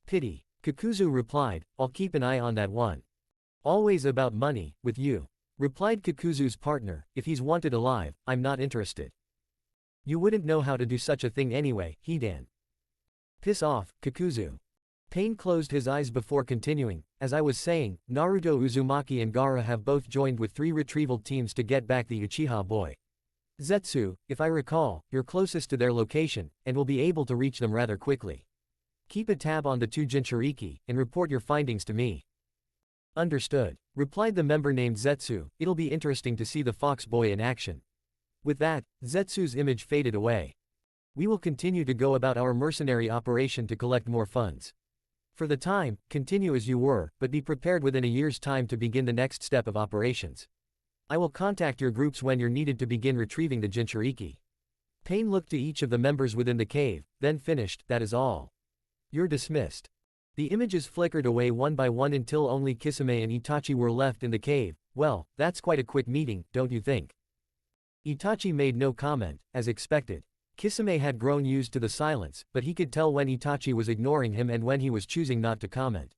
Pity. Kakuzu replied, I'll keep an eye on that one. Always about money, with you. Replied Kakuzu's partner, if he's wanted alive, I'm not interested. You wouldn't know how to do such a thing anyway, Hidan. Piss off, Kakuzu. Pain closed his eyes before continuing, as I was saying, Naruto Uzumaki and Gaara have both joined with 3 retrieval teams to get back the Uchiha boy. Zetsu, if I recall, you're closest to their location, and will be able to reach them rather quickly. Keep a tab on the 2 Jinchuriki, and report your findings to me. Understood, replied the member named Zetsu, it'll be interesting to see the fox boy in action. With that, Zetsu's image faded away. We will continue to go about our mercenary operation to collect more funds. For the time, continue as you were, but be prepared within a year's time to begin the next step of operations. I will contact your groups when you're needed to begin retrieving the Jinchuriki. Pain looked to each of the members within the cave, then finished, that is all. You're dismissed. The images flickered away one by one until only Kisame and Itachi were left in the cave. Well, that's quite a quick meeting, don't you think? Itachi made no comment, as expected. Kisame had grown used to the silence, but he could tell when Itachi was ignoring him and when he was choosing not to comment.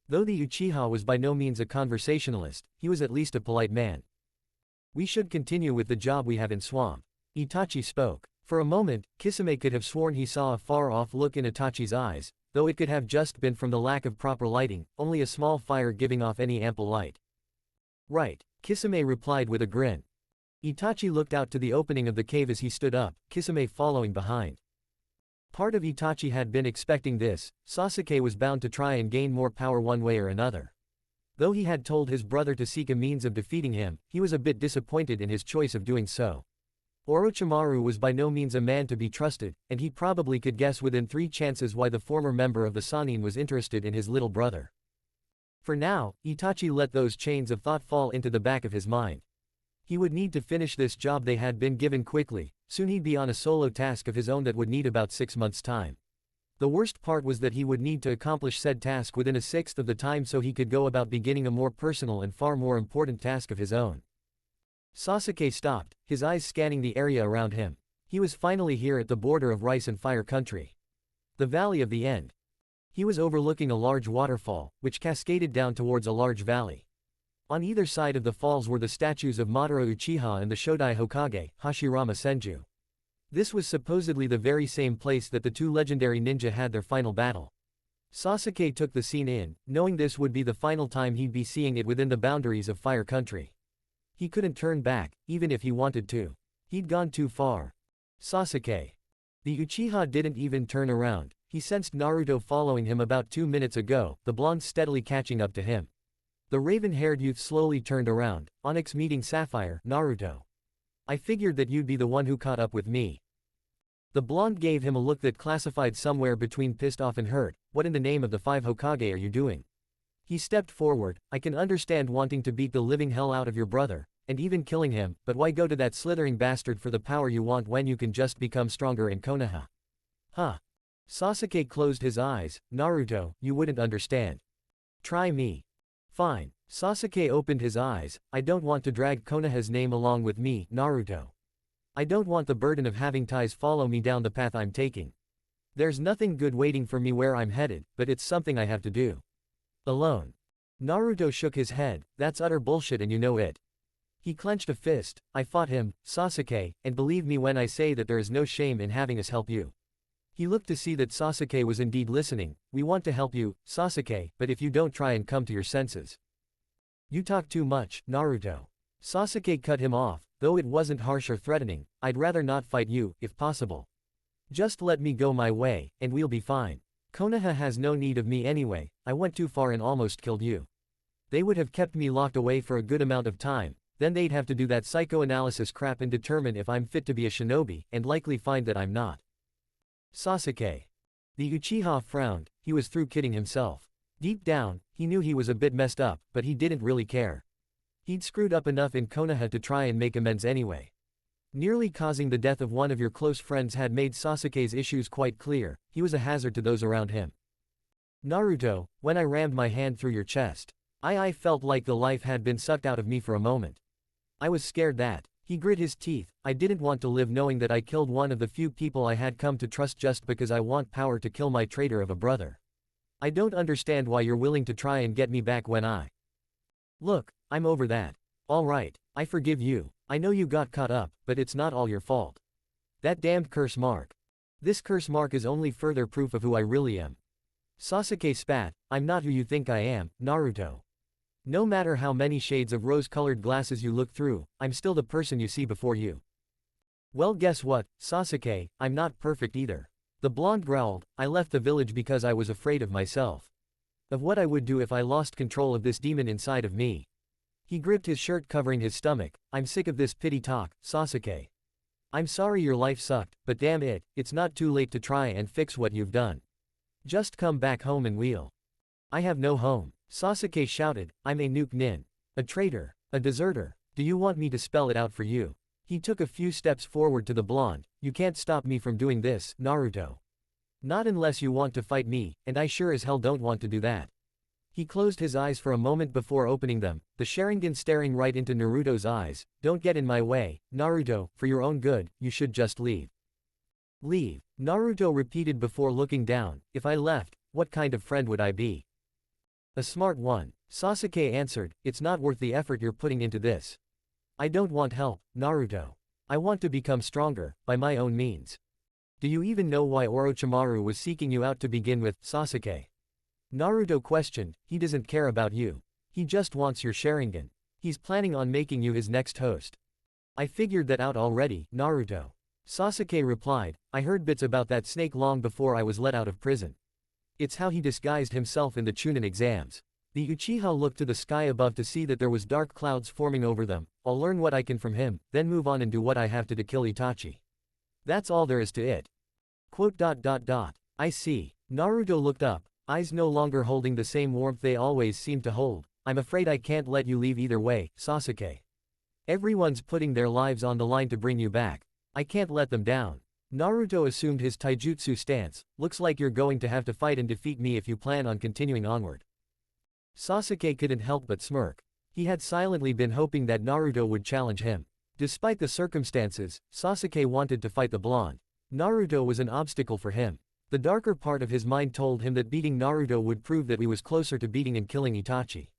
Though the Uchiha was by no means a conversationalist, he was at least a polite man. We should continue with the job we have in Swamp. Itachi spoke. For a moment, Kisame could have sworn he saw a far-off look in Itachi's eyes, though it could have just been from the lack of proper lighting, only a small fire giving off any ample light. Right, Kisame replied with a grin. Itachi looked out to the opening of the cave as he stood up, Kisame following behind. Part of Itachi had been expecting this. Sasuke was bound to try and gain more power one way or another. Though he had told his brother to seek a means of defeating him, he was a bit disappointed in his choice of doing so. Orochimaru was by no means a man to be trusted, and he probably could guess within 3 chances why the former member of the Sannin was interested in his little brother. For now, Itachi let those chains of thought fall into the back of his mind. He would need to finish this job they had been given quickly. Soon he'd be on a solo task of his own that would need about 6 months' time. The worst part was that he would need to accomplish said task within a sixth of the time so he could go about beginning a more personal and far more important task of his own. Sasuke stopped, his eyes scanning the area around him. He was finally here at the border of rice and fire country. The Valley of the End. He was overlooking a large waterfall, which cascaded down towards a large valley. On either side of the falls were the statues of Madara Uchiha and the Shodai Hokage, Hashirama Senju. This was supposedly the very same place that the 2 legendary ninja had their final battle. Sasuke took the scene in, knowing this would be the final time he'd be seeing it within the boundaries of fire country. He couldn't turn back, even if he wanted to. He'd gone too far. Sasuke. The Uchiha didn't even turn around. He sensed Naruto following him about 2 minutes ago, the blonde steadily catching up to him. The raven-haired youth slowly turned around. Onyx meeting Sapphire, Naruto. I figured that you'd be the one who caught up with me. The blonde gave him a look that classified somewhere between pissed off and hurt. What in the name of the 5 Hokage are you doing? He stepped forward. I can understand wanting to beat the living hell out of your brother, and even killing him, but why go to that slithering bastard for the power you want when you can just become stronger in Konoha? Huh. Sasuke closed his eyes. Naruto, you wouldn't understand. Try me. Fine. Sasuke opened his eyes. I don't want to drag Konoha's name along with me, Naruto. I don't want the burden of having ties follow me down the path I'm taking. There's nothing good waiting for me where I'm headed, but it's something I have to do. Alone. Naruto shook his head. That's utter bullshit and you know it. He clenched a fist. I fought him, Sasuke, and believe me when I say that there is no shame in having us help you. He looked to see that Sasuke was indeed listening. We want to help you, Sasuke, but if you don't try and come to your senses. You talk too much, Naruto. Sasuke cut him off, though it wasn't harsh or threatening. I'd rather not fight you, if possible. Just let me go my way, and we'll be fine. Konoha has no need of me anyway. I went too far and almost killed you. They would have kept me locked away for a good amount of time. Then they'd have to do that psychoanalysis crap and determine if I'm fit to be a shinobi, and likely find that I'm not. Sasuke. The Uchiha frowned. He was through kidding himself. Deep down, he knew he was a bit messed up, but he didn't really care. He'd screwed up enough in Konoha to try and make amends anyway. Nearly causing the death of one of your close friends had made Sasuke's issues quite clear. He was a hazard to those around him. Naruto, when I rammed my hand through your chest, I felt like the life had been sucked out of me for a moment. I was scared that. He grit his teeth. I didn't want to live knowing that I killed one of the few people I had come to trust just because I want power to kill my traitor of a brother. I don't understand why you're willing to try and get me back when I... Look, I'm over that. All right, I forgive you. I know you got caught up, but it's not all your fault. That damned curse mark. This curse mark is only further proof of who I really am. Sasuke spat. I'm not who you think I am, Naruto. No matter how many shades of rose-colored glasses you look through, I'm still the person you see before you. Well, guess what, Sasuke, I'm not perfect either. The blonde growled. I left the village because I was afraid of myself. Of what I would do if I lost control of this demon inside of me. He gripped his shirt covering his stomach. I'm sick of this pity talk, Sasuke. I'm sorry your life sucked, but damn it, it's not too late to try and fix what you've done. Just come back home and we'll... I have no home. Sasuke shouted, I'm a nuke nin. A traitor. A deserter. Do you want me to spell it out for you? He took a few steps forward to the blonde. You can't stop me from doing this, Naruto. Not unless you want to fight me, and I sure as hell don't want to do that. He closed his eyes for a moment before opening them, the Sharingan staring right into Naruto's eyes. Don't get in my way, Naruto, for your own good, you should just leave. Leave, Naruto repeated before looking down. If I left, what kind of friend would I be? A smart one, Sasuke answered. It's not worth the effort you're putting into this. I don't want help, Naruto. I want to become stronger, by my own means. Do you even know why Orochimaru was seeking you out to begin with, Sasuke? Naruto questioned. He doesn't care about you. He just wants your Sharingan. He's planning on making you his next host. I figured that out already, Naruto. Sasuke replied, I heard bits about that snake long before I was let out of prison. It's how he disguised himself in the Chunin exams. The Uchiha looked to the sky above to see that there was dark clouds forming over them. I'll learn what I can from him, then move on and do what I have to kill Itachi. That's all there is to it. I see. Naruto looked up, eyes no longer holding the same warmth they always seemed to hold. I'm afraid I can't let you leave either way, Sasuke. Everyone's putting their lives on the line to bring you back. I can't let them down. Naruto assumed his taijutsu stance. Looks like you're going to have to fight and defeat me if you plan on continuing onward. Sasuke couldn't help but smirk. He had silently been hoping that Naruto would challenge him. Despite the circumstances, Sasuke wanted to fight the blonde. Naruto was an obstacle for him. The darker part of his mind told him that beating Naruto would prove that he was closer to beating and killing Itachi.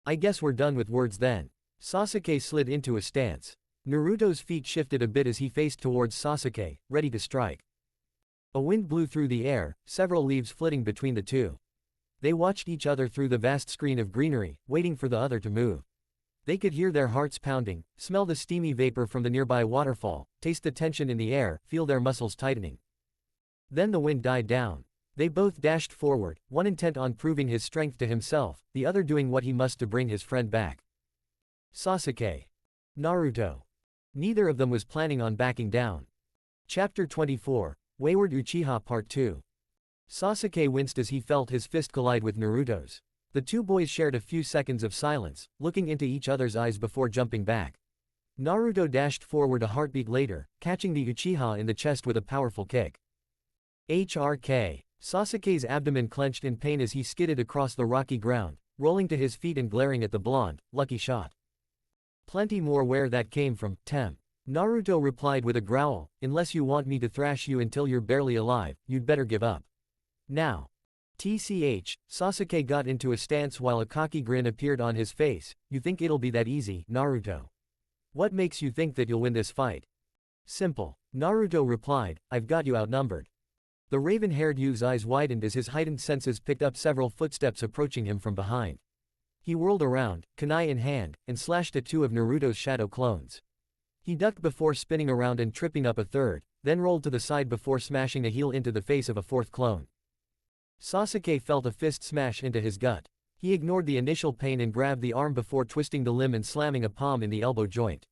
I guess we're done with words then. Sasuke slid into a stance. Naruto's feet shifted a bit as he faced towards Sasuke, ready to strike. A wind blew through the air, several leaves flitting between the two. They watched each other through the vast screen of greenery, waiting for the other to move. They could hear their hearts pounding, smell the steamy vapor from the nearby waterfall, taste the tension in the air, feel their muscles tightening. Then the wind died down. They both dashed forward, one intent on proving his strength to himself, the other doing what he must to bring his friend back. Sasuke. Naruto. Neither of them was planning on backing down. Chapter 24, Wayward Uchiha Part 2. Sasuke winced as he felt his fist collide with Naruto's. The two boys shared a few seconds of silence, looking into each other's eyes before jumping back. Naruto dashed forward a heartbeat later, catching the Uchiha in the chest with a powerful kick. HRK. Sasuke's abdomen clenched in pain as he skidded across the rocky ground, rolling to his feet and glaring at the blonde. Lucky shot. Plenty more where that came from, Tem. Naruto replied with a growl, unless you want me to thrash you until you're barely alive, you'd better give up. Now. TCH, Sasuke got into a stance while a cocky grin appeared on his face. You think it'll be that easy, Naruto? What makes you think that you'll win this fight? Simple. Naruto replied, I've got you outnumbered. The raven-haired youth's eyes widened as his heightened senses picked up several footsteps approaching him from behind. He whirled around, kunai in hand, and slashed at two of Naruto's shadow clones. He ducked before spinning around and tripping up a third, then rolled to the side before smashing a heel into the face of a fourth clone. Sasuke felt a fist smash into his gut. He ignored the initial pain and grabbed the arm before twisting the limb and slamming a palm in the elbow joint.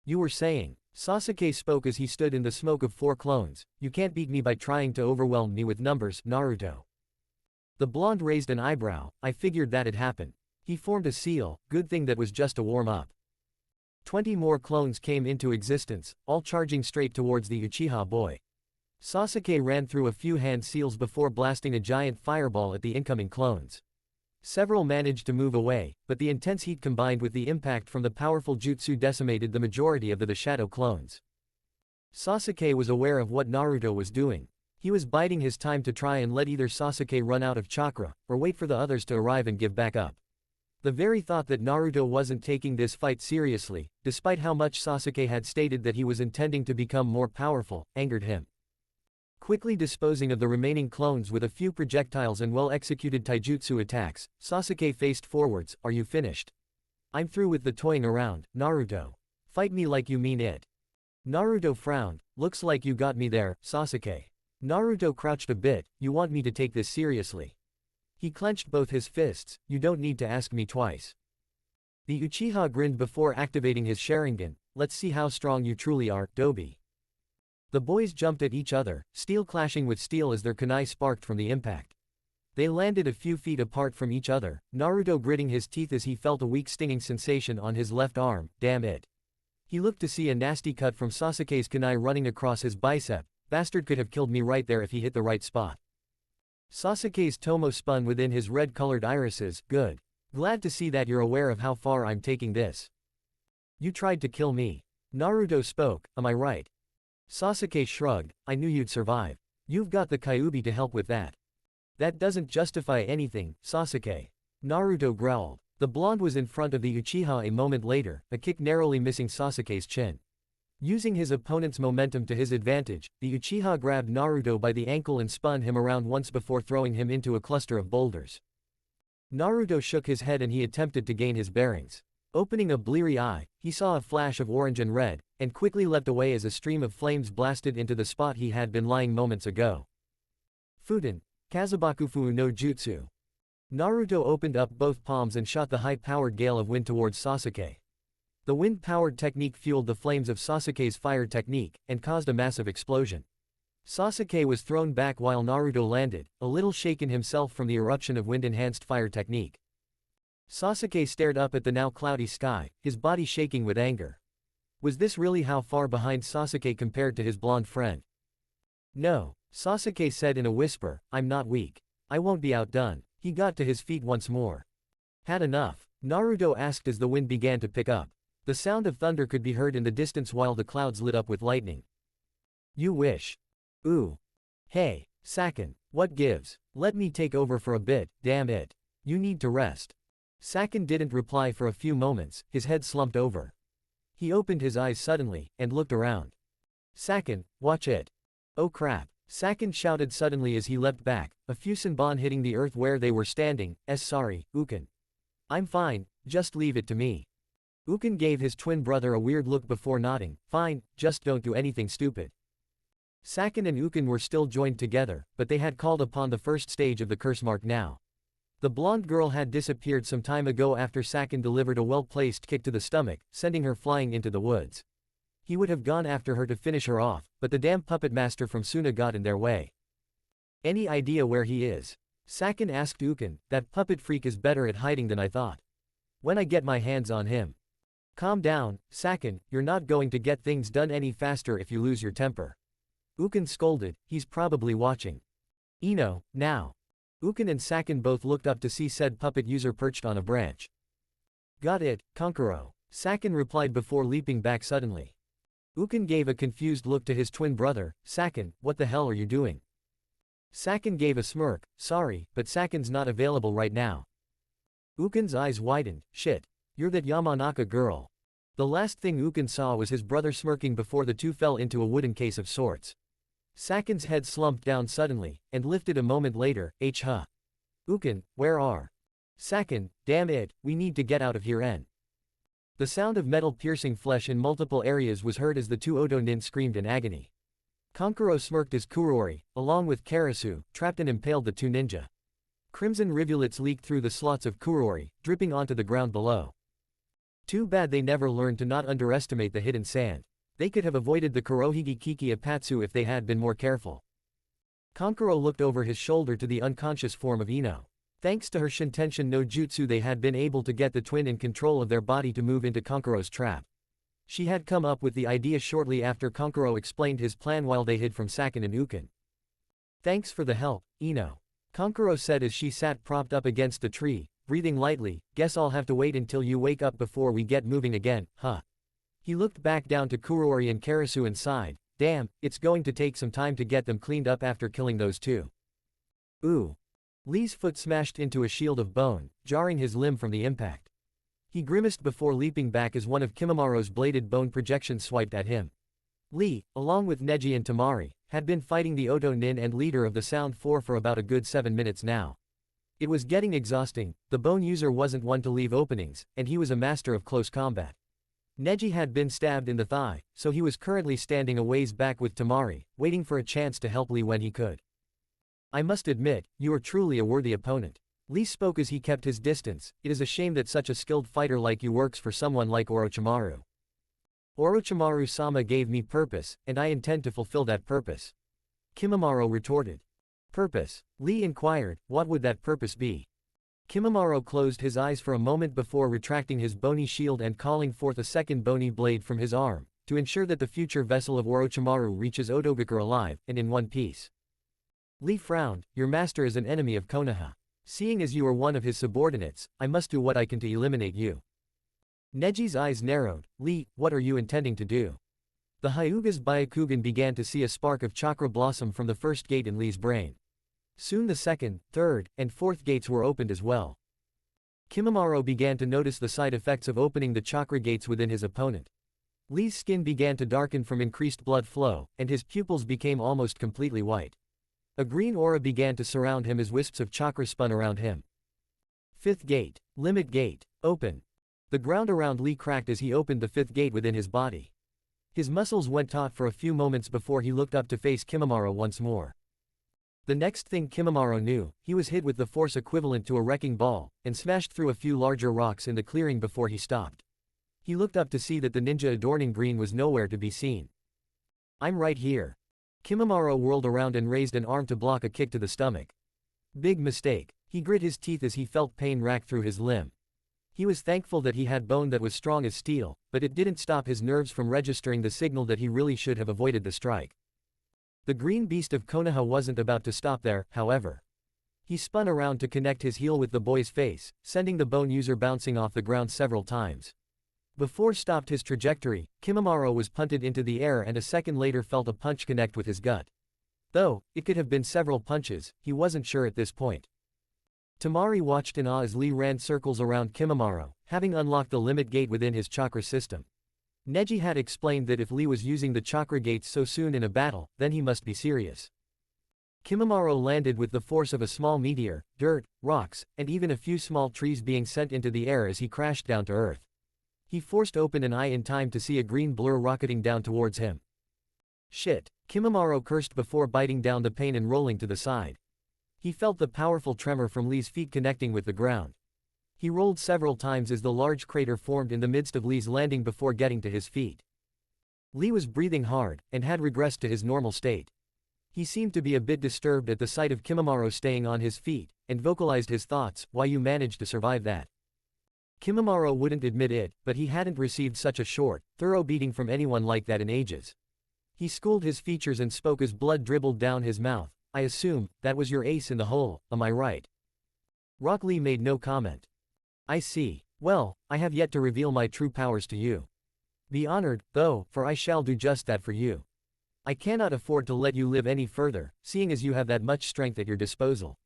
You were saying, Sasuke spoke as he stood in the smoke of four clones, you can't beat me by trying to overwhelm me with numbers, Naruto. The blonde raised an eyebrow. I figured that'd happen. He formed a seal, good thing that was just a warm-up. 20 more clones came into existence, all charging straight towards the Uchiha boy. Sasuke ran through a few hand seals before blasting a giant fireball at the incoming clones. Several managed to move away, but the intense heat combined with the impact from the powerful jutsu decimated the majority of the shadow clones. Sasuke was aware of what Naruto was doing. He was biding his time to try and let either Sasuke run out of chakra, or wait for the others to arrive and give back up. The very thought that Naruto wasn't taking this fight seriously, despite how much Sasuke had stated that he was intending to become more powerful, angered him. Quickly disposing of the remaining clones with a few projectiles and well-executed taijutsu attacks, Sasuke faced forwards. Are you finished? I'm through with the toying around, Naruto. Fight me like you mean it. Naruto frowned. Looks like you got me there, Sasuke. Naruto crouched a bit. You want me to take this seriously? He clenched both his fists. You don't need to ask me twice. The Uchiha grinned before activating his Sharingan. Let's see how strong you truly are, Dobi. The boys jumped at each other, steel clashing with steel as their kunai sparked from the impact. They landed a few feet apart from each other, Naruto gritting his teeth as he felt a weak stinging sensation on his left arm. Damn it. He looked to see a nasty cut from Sasuke's kunai running across his bicep. Bastard could have killed me right there if he hit the right spot. Sasuke's tomo spun within his red-colored irises. Good. Glad to see that you're aware of how far I'm taking this. You tried to kill me. Naruto spoke, am I right? Sasuke shrugged, I knew you'd survive. You've got the Kyuubi to help with that. That doesn't justify anything, Sasuke. Naruto growled. The blonde was in front of the Uchiha a moment later, a kick narrowly missing Sasuke's chin. Using his opponent's momentum to his advantage, the Uchiha grabbed Naruto by the ankle and spun him around once before throwing him into a cluster of boulders. Naruto shook his head and he attempted to gain his bearings. Opening a bleary eye, he saw a flash of orange and red, and quickly leapt away as a stream of flames blasted into the spot he had been lying moments ago. Fuden, Kazabakufu no Jutsu. Naruto opened up both palms and shot the high-powered gale of wind towards Sasuke. The wind-powered technique fueled the flames of Sasuke's fire technique, and caused a massive explosion. Sasuke was thrown back while Naruto landed, a little shaken himself from the eruption of wind-enhanced fire technique. Sasuke stared up at the now cloudy sky, his body shaking with anger. Was this really how far behind Sasuke compared to his blonde friend? No, Sasuke said in a whisper, I'm not weak. I won't be outdone. He got to his feet once more. Had enough? Naruto asked as the wind began to pick up. The sound of thunder could be heard in the distance while the clouds lit up with lightning. You wish. Ooh. Hey, Sakin, what gives? Let me take over for a bit, damn it. You need to rest. Sakin didn't reply for a few moments, his head slumped over. He opened his eyes suddenly, and looked around. Sakin, watch it. Oh crap. Sakin shouted suddenly as he leapt back, a Fusenbon hitting the earth where they were standing. Sorry, Uken. I'm fine, just leave it to me. Uken gave his twin brother a weird look before nodding. Fine, just don't do anything stupid. Sakin and Uken were still joined together, but they had called upon the first stage of the curse mark now. The blonde girl had disappeared some time ago after Sakin delivered a well-placed kick to the stomach, sending her flying into the woods. He would have gone after her to finish her off, but the damn puppet master from Suna got in their way. Any idea where he is? Sakin asked Uken. That puppet freak is better at hiding than I thought. When I get my hands on him. Calm down, Sakin, you're not going to get things done any faster if you lose your temper. Uken scolded, he's probably watching. Ino, now. Uken and Sakin both looked up to see said puppet user perched on a branch. Got it, Kankuro. Sakin replied before leaping back suddenly. Uken gave a confused look to his twin brother. Sakin, what the hell are you doing? Sakin gave a smirk. Sorry, but Sakin's not available right now. Uken's eyes widened. Shit. You're that Yamanaka girl. The last thing Uken saw was his brother smirking before the two fell into a wooden case of sorts. Sakin's head slumped down suddenly, and lifted a moment later. Huh. Uken, where are? Sakin, damn it, we need to get out of here n. The sound of metal piercing flesh in multiple areas was heard as the two Oto nin screamed in agony. Kankuro smirked as Kurori, along with Karasu, trapped and impaled the two ninja. Crimson rivulets leaked through the slots of Kurori, dripping onto the ground below. Too bad they never learned to not underestimate the hidden sand. They could have avoided the Kurohige Kiki Apatsu if they had been more careful. Kankuro looked over his shoulder to the unconscious form of Ino. Thanks to her Shintenshin no Jutsu they had been able to get the twin in control of their body to move into Kankuro's trap. She had come up with the idea shortly after Kankuro explained his plan while they hid from Sakin and Uken. Thanks for the help, Ino. Kankuro said as she sat propped up against a tree, breathing lightly. Guess I'll have to wait until you wake up before we get moving again, huh? He looked back down to Kurori and Karasu and sighed. Damn, it's going to take some time to get them cleaned up after killing those two. Ooh. Lee's foot smashed into a shield of bone, jarring his limb from the impact. He grimaced before leaping back as one of Kimamaro's bladed bone projections swiped at him. Lee, along with Neji and Temari, had been fighting the Oto nin and leader of the Sound Four for about a good 7 minutes now. It was getting exhausting. The bone user wasn't one to leave openings, and he was a master of close combat. Neji had been stabbed in the thigh, so he was currently standing a ways back with Temari, waiting for a chance to help Lee when he could. I must admit, you are truly a worthy opponent. Lee spoke as he kept his distance. It is a shame that such a skilled fighter like you works for someone like Orochimaru. Orochimaru-sama gave me purpose, and I intend to fulfill that purpose. Kimamaro retorted. Purpose? Lee inquired, what would that purpose be? Kimamaro closed his eyes for a moment before retracting his bony shield and calling forth a second bony blade from his arm, to ensure that the future vessel of Orochimaru reaches Otogakure alive, and in one piece. Lee frowned. Your master is an enemy of Konoha. Seeing as you are one of his subordinates, I must do what I can to eliminate you. Neji's eyes narrowed. Lee, what are you intending to do? The Hyuga's Byakugan began to see a spark of chakra blossom from the first gate in Lee's brain. Soon the second, third, and fourth gates were opened as well. Kimamaro began to notice the side effects of opening the chakra gates within his opponent. Lee's skin began to darken from increased blood flow, and his pupils became almost completely white. A green aura began to surround him as wisps of chakra spun around him. Fifth gate. Limit gate. Open. The ground around Lee cracked as he opened the fifth gate within his body. His muscles went taut for a few moments before he looked up to face Kimimaro once more. The next thing Kimimaro knew, he was hit with the force equivalent to a wrecking ball, and smashed through a few larger rocks in the clearing before he stopped. He looked up to see that the ninja adorning green was nowhere to be seen. I'm right here. Kimimaro whirled around and raised an arm to block a kick to the stomach. Big mistake. He grit his teeth as he felt pain rack through his limb. He was thankful that he had bone that was strong as steel, but it didn't stop his nerves from registering the signal that he really should have avoided the strike. The green beast of Konoha wasn't about to stop there, however. He spun around to connect his heel with the boy's face, sending the bone user bouncing off the ground several times. Before stopped his trajectory, Kimimaro was punted into the air and a second later felt a punch connect with his gut. Though, it could have been several punches, he wasn't sure at this point. Temari watched in awe as Lee ran circles around Kimimaro, having unlocked the limit gate within his chakra system. Neji had explained that if Lee was using the chakra gates so soon in a battle, then he must be serious. Kimimaro landed with the force of a small meteor, dirt, rocks, and even a few small trees being sent into the air as he crashed down to earth. He forced open an eye in time to see a green blur rocketing down towards him. Shit, Kimimaro cursed before biting down the pain and rolling to the side. He felt the powerful tremor from Lee's feet connecting with the ground. He rolled several times as the large crater formed in the midst of Lee's landing before getting to his feet. Lee was breathing hard, and had regressed to his normal state. He seemed to be a bit disturbed at the sight of Kimimaro staying on his feet, and vocalized his thoughts, "Why you managed to survive that?" Kimimaro wouldn't admit it, but he hadn't received such a short, thorough beating from anyone like that in ages. He schooled his features and spoke as blood dribbled down his mouth. "I assume, that was your ace in the hole, am I right?" Rock Lee made no comment. "I see. Well, I have yet to reveal my true powers to you. Be honored, though, for I shall do just that for you. I cannot afford to let you live any further, seeing as you have that much strength at your disposal."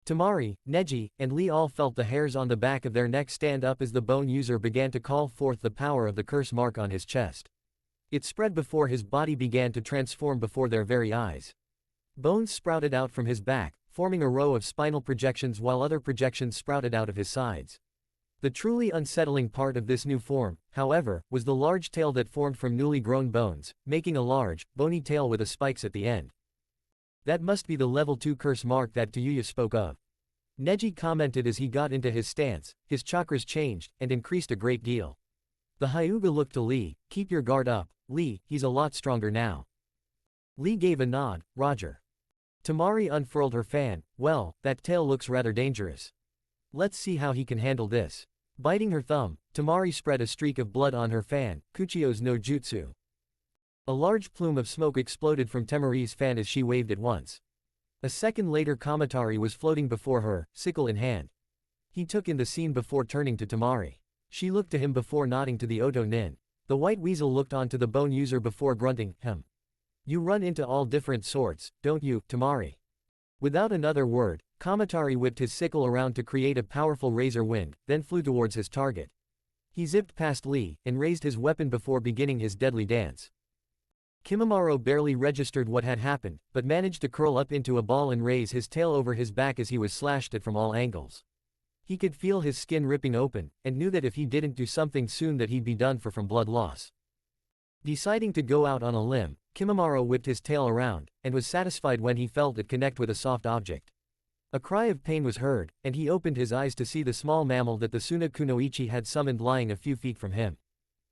Temari, Neji, and Lee all felt the hairs on the back of their necks stand up as the bone user began to call forth the power of the curse mark on his chest. It spread before his body began to transform before their very eyes. Bones sprouted out from his back, forming a row of spinal projections while other projections sprouted out of his sides. The truly unsettling part of this new form, however, was the large tail that formed from newly grown bones, making a large, bony tail with spikes at the end. "That must be the level 2 curse mark that Tayuya spoke of." Neji commented as he got into his stance. His chakras changed, and increased a great deal. The Hyuga looked to Lee. "Keep your guard up, Lee, he's a lot stronger now." Lee gave a nod. "Roger." Temari unfurled her fan. "Well, that tail looks rather dangerous. Let's see how he can handle this." Biting her thumb, Temari spread a streak of blood on her fan, Kuchio's no jutsu. A large plume of smoke exploded from Temari's fan as she waved it once. A second later Kamatari was floating before her, sickle in hand. He took in the scene before turning to Temari. She looked to him before nodding to the Oto Nin. The white weasel looked on to the bone user before grunting, "You run into all different sorts, don't you, Temari?" Without another word, Kamatari whipped his sickle around to create a powerful razor wind, then flew towards his target. He zipped past Lee, and raised his weapon before beginning his deadly dance. Kimimaro barely registered what had happened, but managed to curl up into a ball and raise his tail over his back as he was slashed at from all angles. He could feel his skin ripping open, and knew that if he didn't do something soon that he'd be done for from blood loss. Deciding to go out on a limb, Kimimaro whipped his tail around, and was satisfied when he felt it connect with a soft object. A cry of pain was heard, and he opened his eyes to see the small mammal that the Sunakunoichi had summoned lying a few feet from him.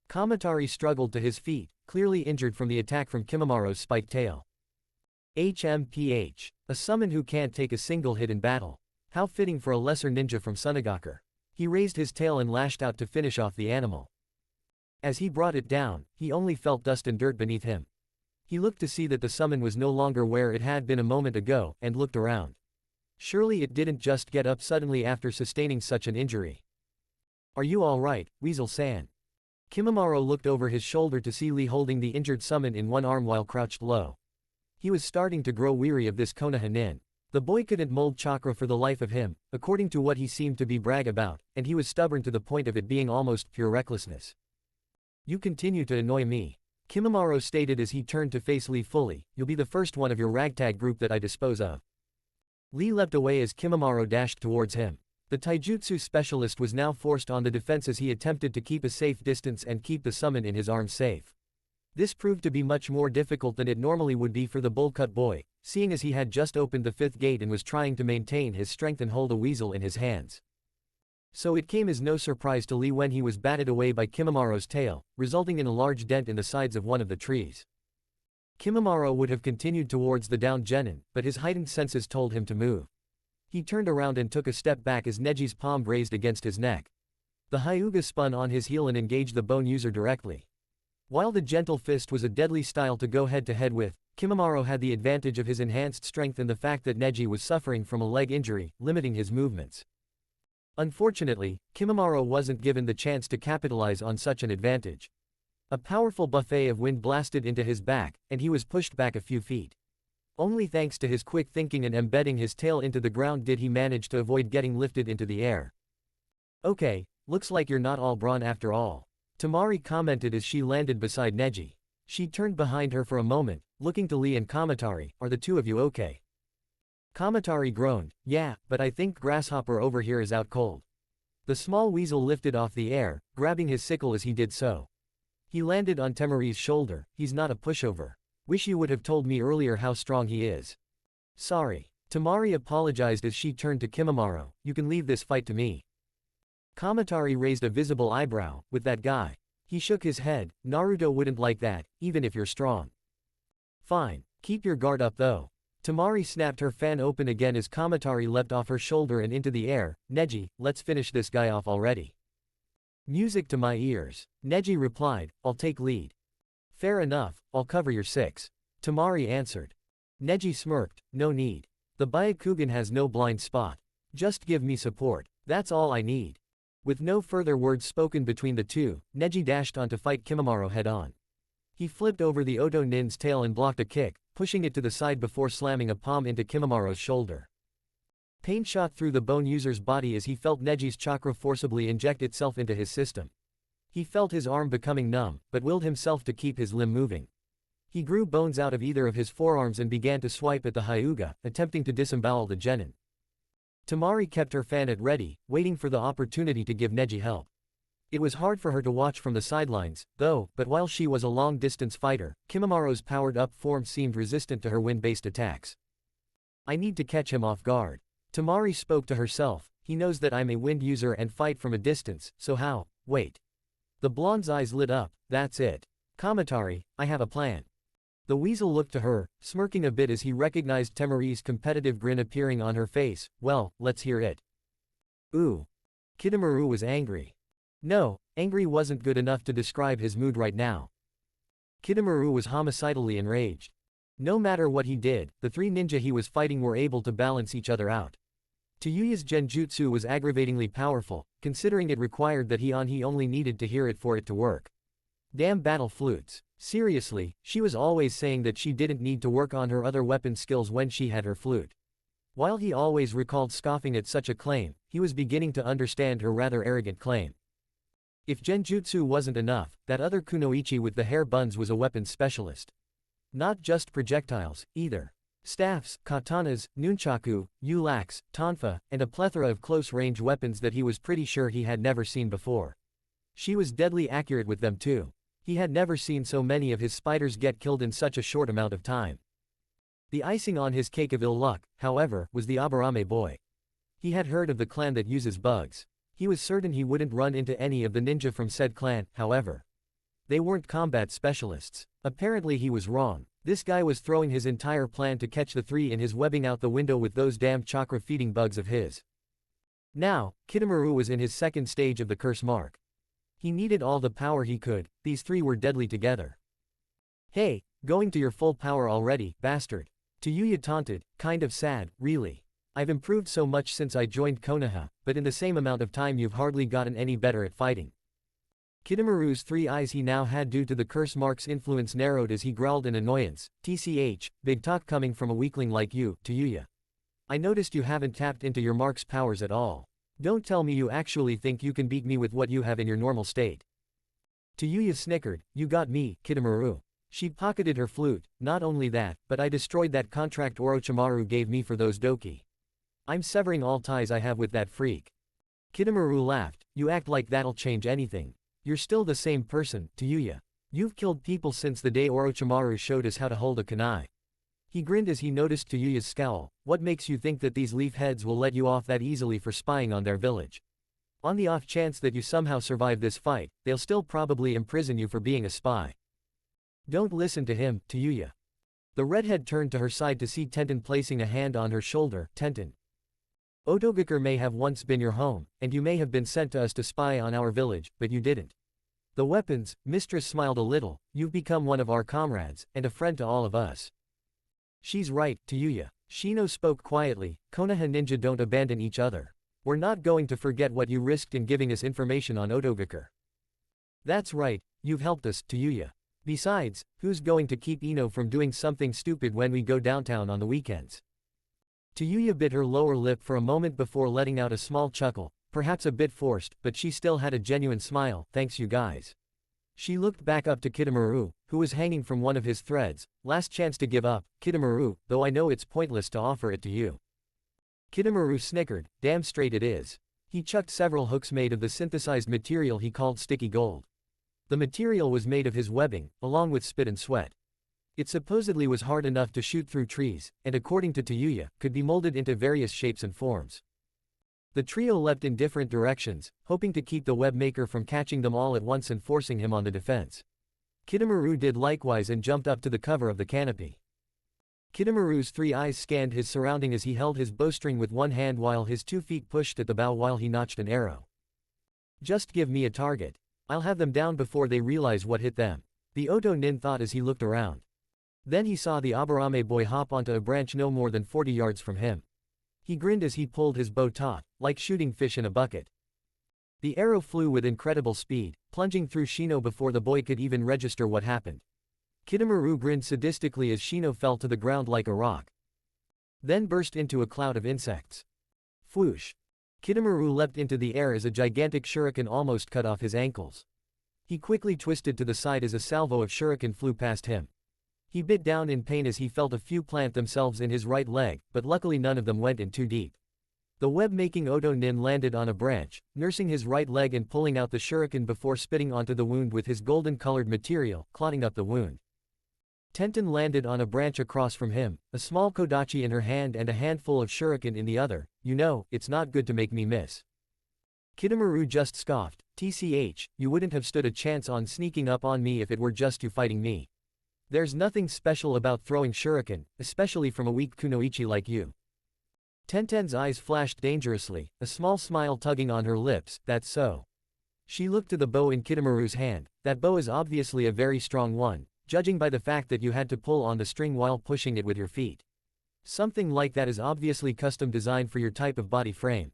Kamatari struggled to his feet, clearly injured from the attack from Kimimaro's spiked tail. HMPH. A summon who can't take a single hit in battle. How fitting for a lesser ninja from Sunagakure. He raised his tail and lashed out to finish off the animal. As he brought it down, he only felt dust and dirt beneath him. He looked to see that the summon was no longer where it had been a moment ago, and looked around. Surely it didn't just get up suddenly after sustaining such an injury. "Are you alright, Weasel-san?" Kimimaro looked over his shoulder to see Lee holding the injured summon in one arm while crouched low. He was starting to grow weary of this Konoha nin. The boy couldn't mold chakra for the life of him, according to what he seemed to be brag about, and he was stubborn to the point of it being almost pure recklessness. You continue to annoy me. Kimimaro stated as he turned to face Lee fully, you'll be the first one of your ragtag group that I dispose of. Lee leapt away as Kimimaro dashed towards him. The taijutsu specialist was now forced on the defense as he attempted to keep a safe distance and keep the summon in his arms safe. This proved to be much more difficult than it normally would be for the bullcut boy, seeing as he had just opened the 5th gate and was trying to maintain his strength and hold a weasel in his hands. So it came as no surprise to Lee when he was batted away by Kimimaro's tail, resulting in a large dent in the sides of one of the trees. Kimimaro would have continued towards the downed genin, but his heightened senses told him to move. He turned around and took a step back as Neji's palm raised against his neck. The Hyuga spun on his heel and engaged the bone user directly. While the gentle fist was a deadly style to go head-to-head with, Kimimaro had the advantage of his enhanced strength and the fact that Neji was suffering from a leg injury, limiting his movements. Unfortunately, Kimimaro wasn't given the chance to capitalize on such an advantage. A powerful buffet of wind blasted into his back, and he was pushed back a few feet. Only thanks to his quick thinking and embedding his tail into the ground did he manage to avoid getting lifted into the air. Okay, looks like you're not all brawn after all. Temari commented as she landed beside Neji. She turned behind her for a moment, looking to Lee and Kamatari, are the two of you okay? Kamatari groaned, yeah, but I think Grasshopper over here is out cold. The small weasel lifted off the air, grabbing his sickle as he did so. He landed on Temari's shoulder, he's not a pushover. Wish you would have told me earlier how strong he is. Sorry. Temari apologized as she turned to Kimimaro, you can leave this fight to me. Kamatari raised a visible eyebrow, with that guy. He shook his head, Naruto wouldn't like that, even if you're strong. Fine, keep your guard up though. Temari snapped her fan open again as Kamatari leapt off her shoulder and into the air, Neji, let's finish this guy off already. Music to my ears. Neji replied, I'll take lead. Fair enough, I'll cover your 6. Temari answered. Neji smirked, no need. The Byakugan has no blind spot. Just give me support, that's all I need. With no further words spoken between the two, Neji dashed on to fight Kimimaro head-on. He flipped over the Oto Nin's tail and blocked a kick, pushing it to the side before slamming a palm into Kimimaro's shoulder. Pain shot through the bone user's body as he felt Neji's chakra forcibly inject itself into his system. He felt his arm becoming numb, but willed himself to keep his limb moving. He grew bones out of either of his forearms and began to swipe at the Hyuga, attempting to disembowel the genin. Temari kept her fan at ready, waiting for the opportunity to give Neji help. It was hard for her to watch from the sidelines, though, but while she was a long-distance fighter, Kimimaro's powered-up form seemed resistant to her wind-based attacks. I need to catch him off guard. Temari spoke to herself, he knows that I'm a wind user and fight from a distance, so how? Wait. The blonde's eyes lit up, that's it. Kamatari, I have a plan. The weasel looked to her, smirking a bit as he recognized Temari's competitive grin appearing on her face, well, let's hear it. Ooh. Kidomaru was angry. No, angry wasn't good enough to describe his mood right now. Kidomaru was homicidally enraged. No matter what he did, the 3 ninja he was fighting were able to balance each other out. Tayuya's genjutsu was aggravatingly powerful, considering it required that he only needed to hear it for it to work. Damn battle flutes. Seriously, she was always saying that she didn't need to work on her other weapon skills when she had her flute. While he always recalled scoffing at such a claim, he was beginning to understand her rather arrogant claim. If genjutsu wasn't enough, that other kunoichi with the hair buns was a weapons specialist. Not just projectiles, either. Staffs, katanas, nunchaku, yulax, tonfa, and a plethora of close-range weapons that he was pretty sure he had never seen before. She was deadly accurate with them too. He had never seen so many of his spiders get killed in such a short amount of time. The icing on his cake of ill luck, however, was the Aburame boy. He had heard of the clan that uses bugs. He was certain he wouldn't run into any of the ninja from said clan, however. They weren't combat specialists. Apparently he was wrong. This guy was throwing his entire plan to catch the 3 in his webbing out the window with those damn chakra-feeding bugs of his. Now, Kidomaru was in his 2nd stage of the curse mark. He needed all the power he could, these 3 were deadly together. Hey, going to your full power already, bastard. Tayuya taunted, kind of sad, really. I've improved so much since I joined Konoha, but in the same amount of time you've hardly gotten any better at fighting. Kidomaru's 3 eyes he now had due to the curse mark's influence narrowed as he growled in annoyance, TCH, big talk coming from a weakling like you, Tayuya. I noticed you haven't tapped into your mark's powers at all. Don't tell me you actually think you can beat me with what you have in your normal state. Tayuya snickered, "You got me, Kitamaru." She pocketed her flute. "Not only that, but I destroyed that contract Orochimaru gave me for those doki. I'm severing all ties I have with that freak." Kitamaru laughed, "You act like that'll change anything. You're still the same person, Tayuya. You've killed people since the day Orochimaru showed us how to hold a kunai." He grinned as he noticed Tayuya's scowl. "What makes you think that these leaf heads will let you off that easily for spying on their village? On the off chance that you somehow survive this fight, they'll still probably imprison you for being a spy." "Don't listen to him, Tayuya." The redhead turned to her side to see Tenten placing a hand on her shoulder. "Tenten. Otogakure may have once been your home, and you may have been sent to us to spy on our village, but you didn't. The weapons," Mistress smiled a little, "you've become one of our comrades, and a friend to all of us." "She's right, Tayuya." Shino spoke quietly, "Konoha ninja don't abandon each other. We're not going to forget what you risked in giving us information on Otogakure." "That's right, you've helped us, Tayuya. Besides, who's going to keep Ino from doing something stupid when we go downtown on the weekends?" Tayuya bit her lower lip for a moment before letting out a small chuckle, perhaps a bit forced, but she still had a genuine smile. "Thanks you guys." She looked back up to Kitamaru, who was hanging from one of his threads. "Last chance to give up, Kitamaru, though I know it's pointless to offer it to you." Kitamaru snickered, "Damn straight it is." He chucked several hooks made of the synthesized material he called sticky gold. The material was made of his webbing, along with spit and sweat. It supposedly was hard enough to shoot through trees, and according to Tayuya, could be molded into various shapes and forms. The trio leapt in different directions, hoping to keep the web maker from catching them all at once and forcing him on the defense. Kitamaru did likewise and jumped up to the cover of the canopy. Kitamaru's 3 eyes scanned his surrounding as he held his bowstring with one hand while his 2 feet pushed at the bow while he notched an arrow. "Just give me a target. I'll have them down before they realize what hit them," the Oto nin thought as he looked around. Then he saw the Aburame boy hop onto a branch no more than 40 yards from him. He grinned as he pulled his bow taut, like shooting fish in a bucket. The arrow flew with incredible speed, plunging through Shino before the boy could even register what happened. Kitamaru grinned sadistically as Shino fell to the ground like a rock. Then burst into a cloud of insects. Whoosh! Kitamaru leapt into the air as a gigantic shuriken almost cut off his ankles. He quickly twisted to the side as a salvo of shuriken flew past him. He bit down in pain as he felt a few plant themselves in his right leg, but luckily none of them went in too deep. The web-making Oto nin landed on a branch, nursing his right leg and pulling out the shuriken before spitting onto the wound with his golden-colored material, clotting up the wound. Tenten landed on a branch across from him, a small kodachi in her hand and a handful of shuriken in the other. "You know, it's not good to make me miss." Kitamaru just scoffed, "TCH, you wouldn't have stood a chance on sneaking up on me if it were just you fighting me. There's nothing special about throwing shuriken, especially from a weak kunoichi like you." Tenten's eyes flashed dangerously, a small smile tugging on her lips. "That's so." She looked to the bow in Kitamaru's hand. "That bow is obviously a very strong one, judging by the fact that you had to pull on the string while pushing it with your feet. Something like that is obviously custom designed for your type of body frame.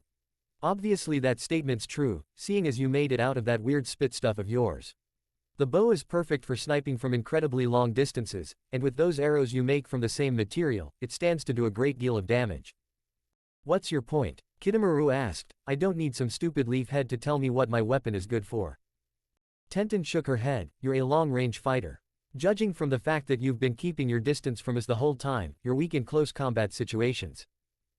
Obviously that statement's true, seeing as you made it out of that weird spit stuff of yours. The bow is perfect for sniping from incredibly long distances, and with those arrows you make from the same material, it stands to do a great deal of damage." "What's your point?" Kitamaru asked. "I don't need some stupid leaf head to tell me what my weapon is good for." Tenten shook her head. "You're a long-range fighter. Judging from the fact that you've been keeping your distance from us the whole time, you're weak in close combat situations."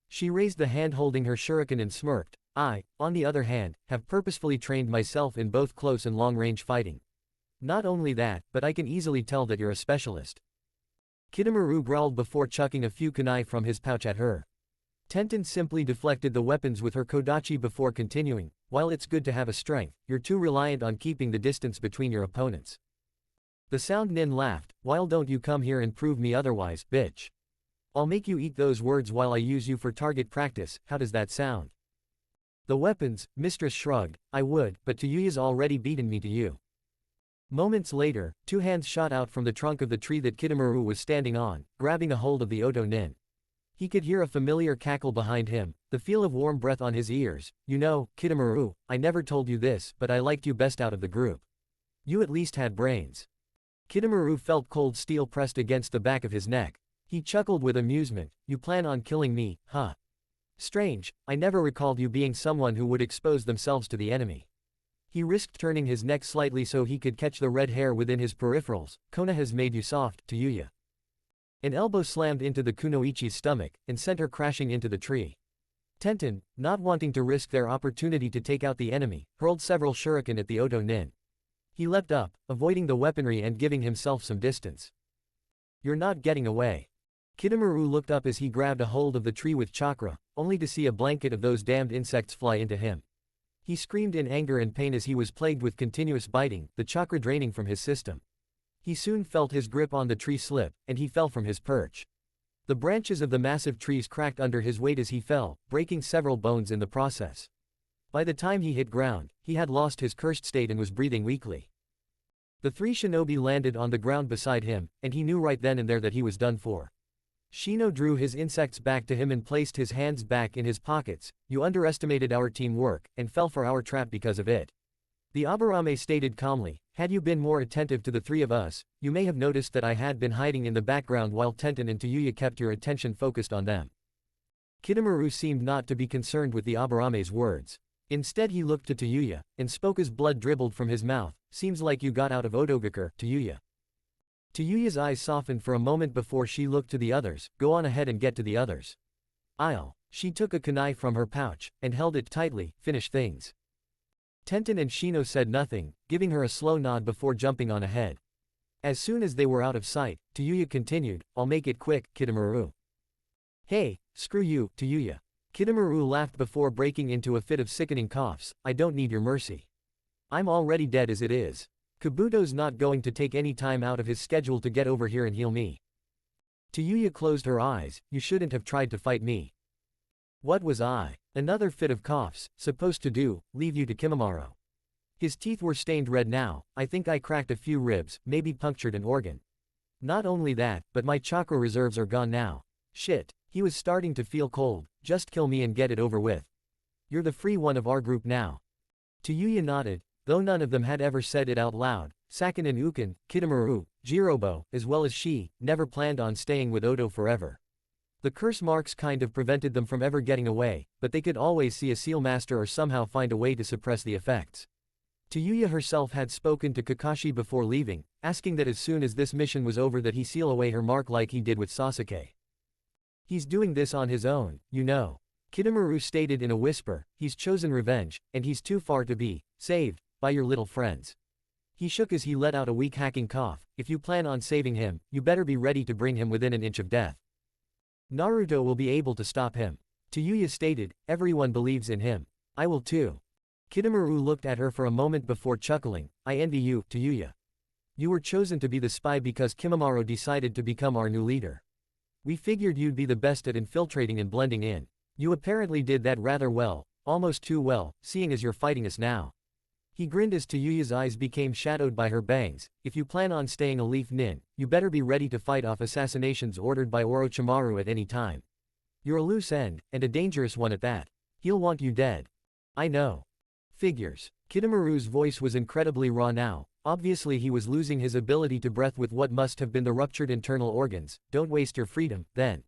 She raised the hand holding her shuriken and smirked. "I, on the other hand, have purposefully trained myself in both close and long-range fighting. Not only that, but I can easily tell that you're a specialist." Kitamaru growled before chucking a few kunai from his pouch at her. Tenten simply deflected the weapons with her kodachi before continuing. "While it's good to have a strength, you're too reliant on keeping the distance between your opponents." The sound nin laughed. "Why don't you come here and prove me otherwise, bitch? I'll make you eat those words while I use you for target practice. How does that sound?" "The weapons," Mistress shrugged. "I would, but Tayuya's already beaten me to you." Moments later, 2 hands shot out from the trunk of the tree that Kitamaru was standing on, grabbing a hold of the Oto nin. He could hear a familiar cackle behind him, the feel of warm breath on his ears. "You know, Kitamaru, I never told you this, but I liked you best out of the group. You at least had brains." Kitamaru felt cold steel pressed against the back of his neck. He chuckled with amusement. "You plan on killing me, huh? Strange, I never recalled you being someone who would expose themselves to the enemy." He risked turning his neck slightly so he could catch the red hair within his peripherals. Konoha has made you soft, Tayuya. An elbow slammed into the kunoichi's stomach, and sent her crashing into the tree. Tenten, not wanting to risk their opportunity to take out the enemy, hurled several shuriken at the Oto nin. He leapt up, avoiding the weaponry and giving himself some distance. You're not getting away. Kitamura looked up as he grabbed a hold of the tree with chakra, only to see a blanket of those damned insects fly into him. He screamed in anger and pain as he was plagued with continuous biting, the chakra draining from his system. He soon felt his grip on the tree slip, and he fell from his perch. The branches of the massive trees cracked under his weight as he fell, breaking several bones in the process. By the time he hit ground, he had lost his cursed state and was breathing weakly. The three shinobi landed on the ground beside him, and he knew right then and there that he was done for. Shino drew his insects back to him and placed his hands back in his pockets. You underestimated our teamwork, and fell for our trap because of it. The Aburame stated calmly, had you been more attentive to the three of us, you may have noticed that I had been hiding in the background while Tenten and Tayuya kept your attention focused on them. Kitamura seemed not to be concerned with the Aburame's words. Instead he looked to Tayuya, and spoke as blood dribbled from his mouth, seems like you got out of Otogakure, Tayuya. Tayuya's eyes softened for a moment before she looked to the others, go on ahead and get to the others. She took a kunai from her pouch, and held it tightly, finish things. Tenten and Shino said nothing, giving her a slow nod before jumping on ahead. As soon as they were out of sight, Tayuya continued, I'll make it quick, Kitamura. Hey, screw you, Tayuya. Kitamura laughed before breaking into a fit of sickening coughs, I don't need your mercy. I'm already dead as it is. Kabuto's not going to take any time out of his schedule to get over here and heal me. Tayuya closed her eyes, you shouldn't have tried to fight me. What was I, another fit of coughs, supposed to do, leave you to Kimimaro? His teeth were stained red now, I think I cracked a few ribs, maybe punctured an organ. Not only that, but my chakra reserves are gone now. Shit, he was starting to feel cold, just kill me and get it over with. You're the free one of our group now. Tayuya nodded, though none of them had ever said it out loud. Sakin and Ukin, Kitamura, Jirobo, as well as she, never planned on staying with Oto forever. The curse marks kind of prevented them from ever getting away, but they could always see a seal master or somehow find a way to suppress the effects. Tayuya herself had spoken to Kakashi before leaving, asking that as soon as this mission was over that he seal away her mark like he did with Sasuke. He's doing this on his own, you know. Kitamura stated in a whisper, he's chosen revenge, and he's too far to be saved by your little friends. He shook as he let out a weak hacking cough, if you plan on saving him, you better be ready to bring him within an inch of death. Naruto will be able to stop him. Tayuya stated, everyone believes in him. I will too. Kitamura looked at her for a moment before chuckling, I envy you, Tayuya. You were chosen to be the spy because Kimimaro decided to become our new leader. We figured you'd be the best at infiltrating and blending in. You apparently did that rather well, almost too well, seeing as you're fighting us now. He grinned as Tayuya's eyes became shadowed by her bangs, if you plan on staying a leaf nin, you better be ready to fight off assassinations ordered by Orochimaru at any time. You're a loose end, and a dangerous one at that. He'll want you dead. I know. Figures. Kitamaru's voice was incredibly raw now, obviously he was losing his ability to breath with what must have been the ruptured internal organs, don't waste your freedom, then.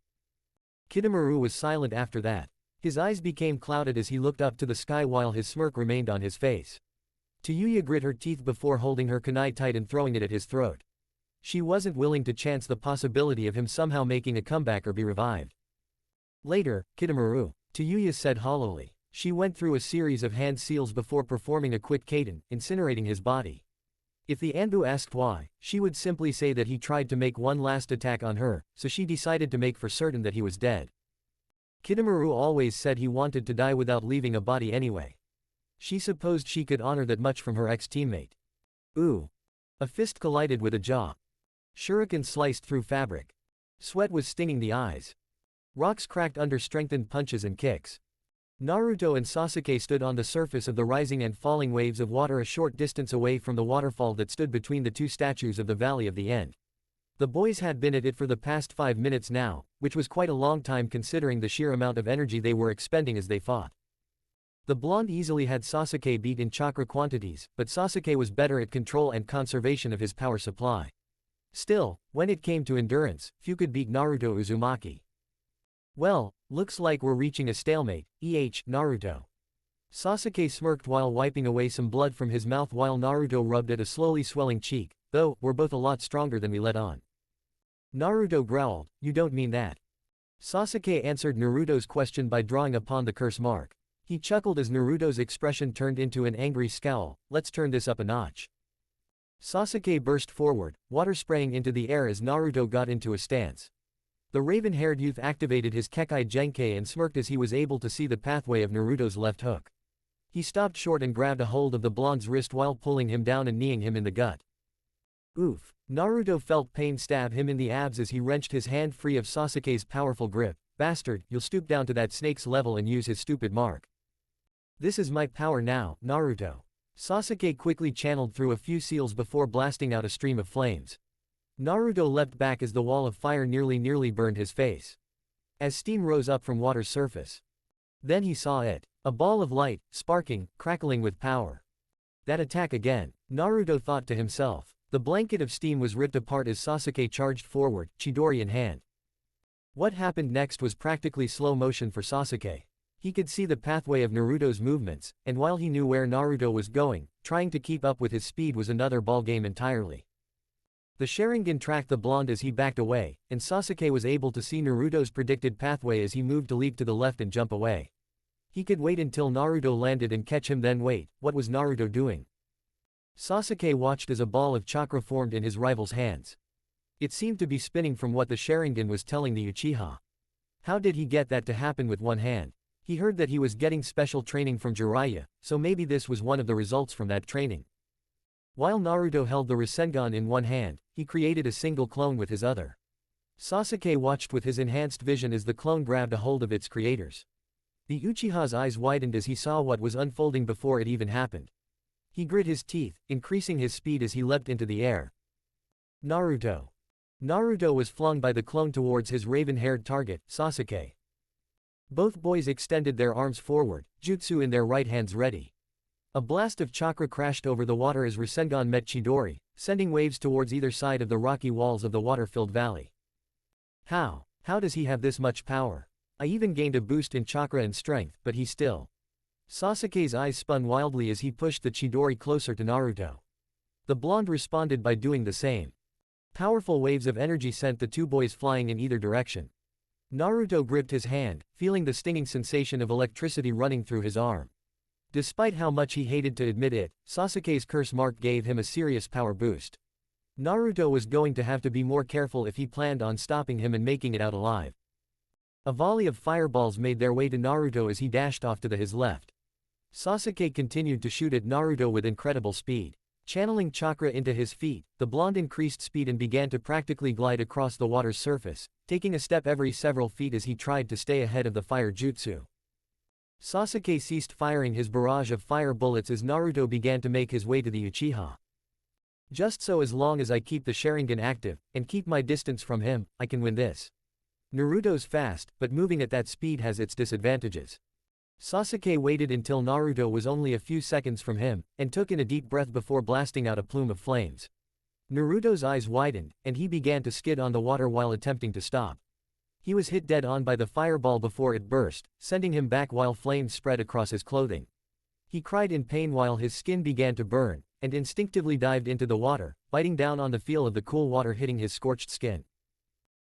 Kitamaru was silent after that. His eyes became clouded as he looked up to the sky while his smirk remained on his face. Tayuya grit her teeth before holding her kunai tight and throwing it at his throat. She wasn't willing to chance the possibility of him somehow making a comeback or be revived. Later, Kitamaru, Tayuya said hollowly. She went through a series of hand seals before performing a quick kaden, incinerating his body. If the Anbu asked why, she would simply say that he tried to make one last attack on her, so she decided to make for certain that he was dead. Kitamaru always said he wanted to die without leaving a body anyway. She supposed she could honor that much from her ex-teammate. Ooh. A fist collided with a jaw. Shuriken sliced through fabric. Sweat was stinging the eyes. Rocks cracked under strengthened punches and kicks. Naruto and Sasuke stood on the surface of the rising and falling waves of water a short distance away from the waterfall that stood between the two statues of the Valley of the End. The boys had been at it for the past 5 minutes now, which was quite a long time considering the sheer amount of energy they were expending as they fought. The blonde easily had Sasuke beat in chakra quantities, but Sasuke was better at control and conservation of his power supply. Still, when it came to endurance, few could beat Naruto Uzumaki. Well, looks like we're reaching a stalemate, Naruto. Sasuke smirked while wiping away some blood from his mouth while Naruto rubbed at a slowly swelling cheek, though, we're both a lot stronger than we let on. Naruto growled, you don't mean that. Sasuke answered Naruto's question by drawing upon the curse mark. He chuckled as Naruto's expression turned into an angry scowl, let's turn this up a notch. Sasuke burst forward, water spraying into the air as Naruto got into a stance. The raven-haired youth activated his Kekai Genkai and smirked as he was able to see the pathway of Naruto's left hook. He stopped short and grabbed a hold of the blonde's wrist while pulling him down and kneeing him in the gut. Oof. Naruto felt pain stab him in the abs as he wrenched his hand free of Sasuke's powerful grip. Bastard, you'll stoop down to that snake's level and use his stupid mark. This is my power now, Naruto. Sasuke quickly channeled through a few seals before blasting out a stream of flames. Naruto leapt back as the wall of fire nearly burned his face. As steam rose up from water's surface. Then he saw it. A ball of light, sparking, crackling with power. That attack again, Naruto thought to himself. The blanket of steam was ripped apart as Sasuke charged forward, Chidori in hand. What happened next was practically slow motion for Sasuke. He could see the pathway of Naruto's movements, and while he knew where Naruto was going, trying to keep up with his speed was another ballgame entirely. The Sharingan tracked the blonde as he backed away, and Sasuke was able to see Naruto's predicted pathway as he moved to leap to the left and jump away. He could wait until Naruto landed and catch him, then wait. What was Naruto doing? Sasuke watched as a ball of chakra formed in his rival's hands. It seemed to be spinning from what the Sharingan was telling the Uchiha. How did he get that to happen with one hand? He heard that he was getting special training from Jiraiya, so maybe this was one of the results from that training. While Naruto held the Rasengan in one hand, he created a single clone with his other. Sasuke watched with his enhanced vision as the clone grabbed a hold of its creators. The Uchiha's eyes widened as he saw what was unfolding before it even happened. He grit his teeth, increasing his speed as he leapt into the air. Naruto. Naruto was flung by the clone towards his raven-haired target, Sasuke. Both boys extended their arms forward, jutsu in their right hands ready. A blast of chakra crashed over the water as Rasengan met Chidori, sending waves towards either side of the rocky walls of the water-filled valley. How does he have this much power? I even gained a boost in chakra and strength, but he still. Sasuke's eyes spun wildly as he pushed the Chidori closer to Naruto. The blonde responded by doing the same. Powerful waves of energy sent the two boys flying in either direction. Naruto gripped his hand, feeling the stinging sensation of electricity running through his arm. Despite how much he hated to admit it, Sasuke's curse mark gave him a serious power boost. Naruto was going to have to be more careful if he planned on stopping him and making it out alive. A volley of fireballs made their way to Naruto as he dashed off to his left. Sasuke continued to shoot at Naruto with incredible speed. Channeling chakra into his feet, the blonde increased speed and began to practically glide across the water's surface, taking a step every several feet as he tried to stay ahead of the fire jutsu. Sasuke ceased firing his barrage of fire bullets as Naruto began to make his way to the Uchiha. Just so, as long as I keep the Sharingan active, and keep my distance from him, I can win this. Naruto's fast, but moving at that speed has its disadvantages. Sasuke waited until Naruto was only a few seconds from him, and took in a deep breath before blasting out a plume of flames. Naruto's eyes widened, and he began to skid on the water while attempting to stop. He was hit dead on by the fireball before it burst, sending him back while flames spread across his clothing. He cried in pain while his skin began to burn, and instinctively dived into the water, biting down on the feel of the cool water hitting his scorched skin.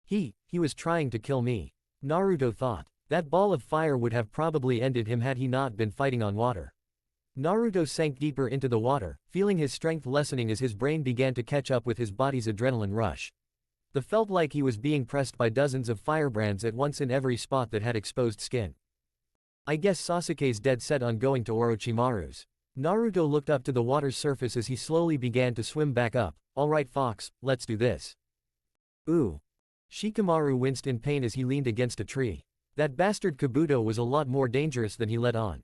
He was trying to kill me. Naruto thought. That ball of fire would have probably ended him had he not been fighting on water. Naruto sank deeper into the water, feeling his strength lessening as his brain began to catch up with his body's adrenaline rush. It felt like he was being pressed by dozens of firebrands at once in every spot that had exposed skin. I guess Sasuke's dead set on going to Orochimaru's. Naruto looked up to the water's surface as he slowly began to swim back up. Alright Fox, let's do this. Ooh. Shikamaru winced in pain as he leaned against a tree. That bastard Kabuto was a lot more dangerous than he let on.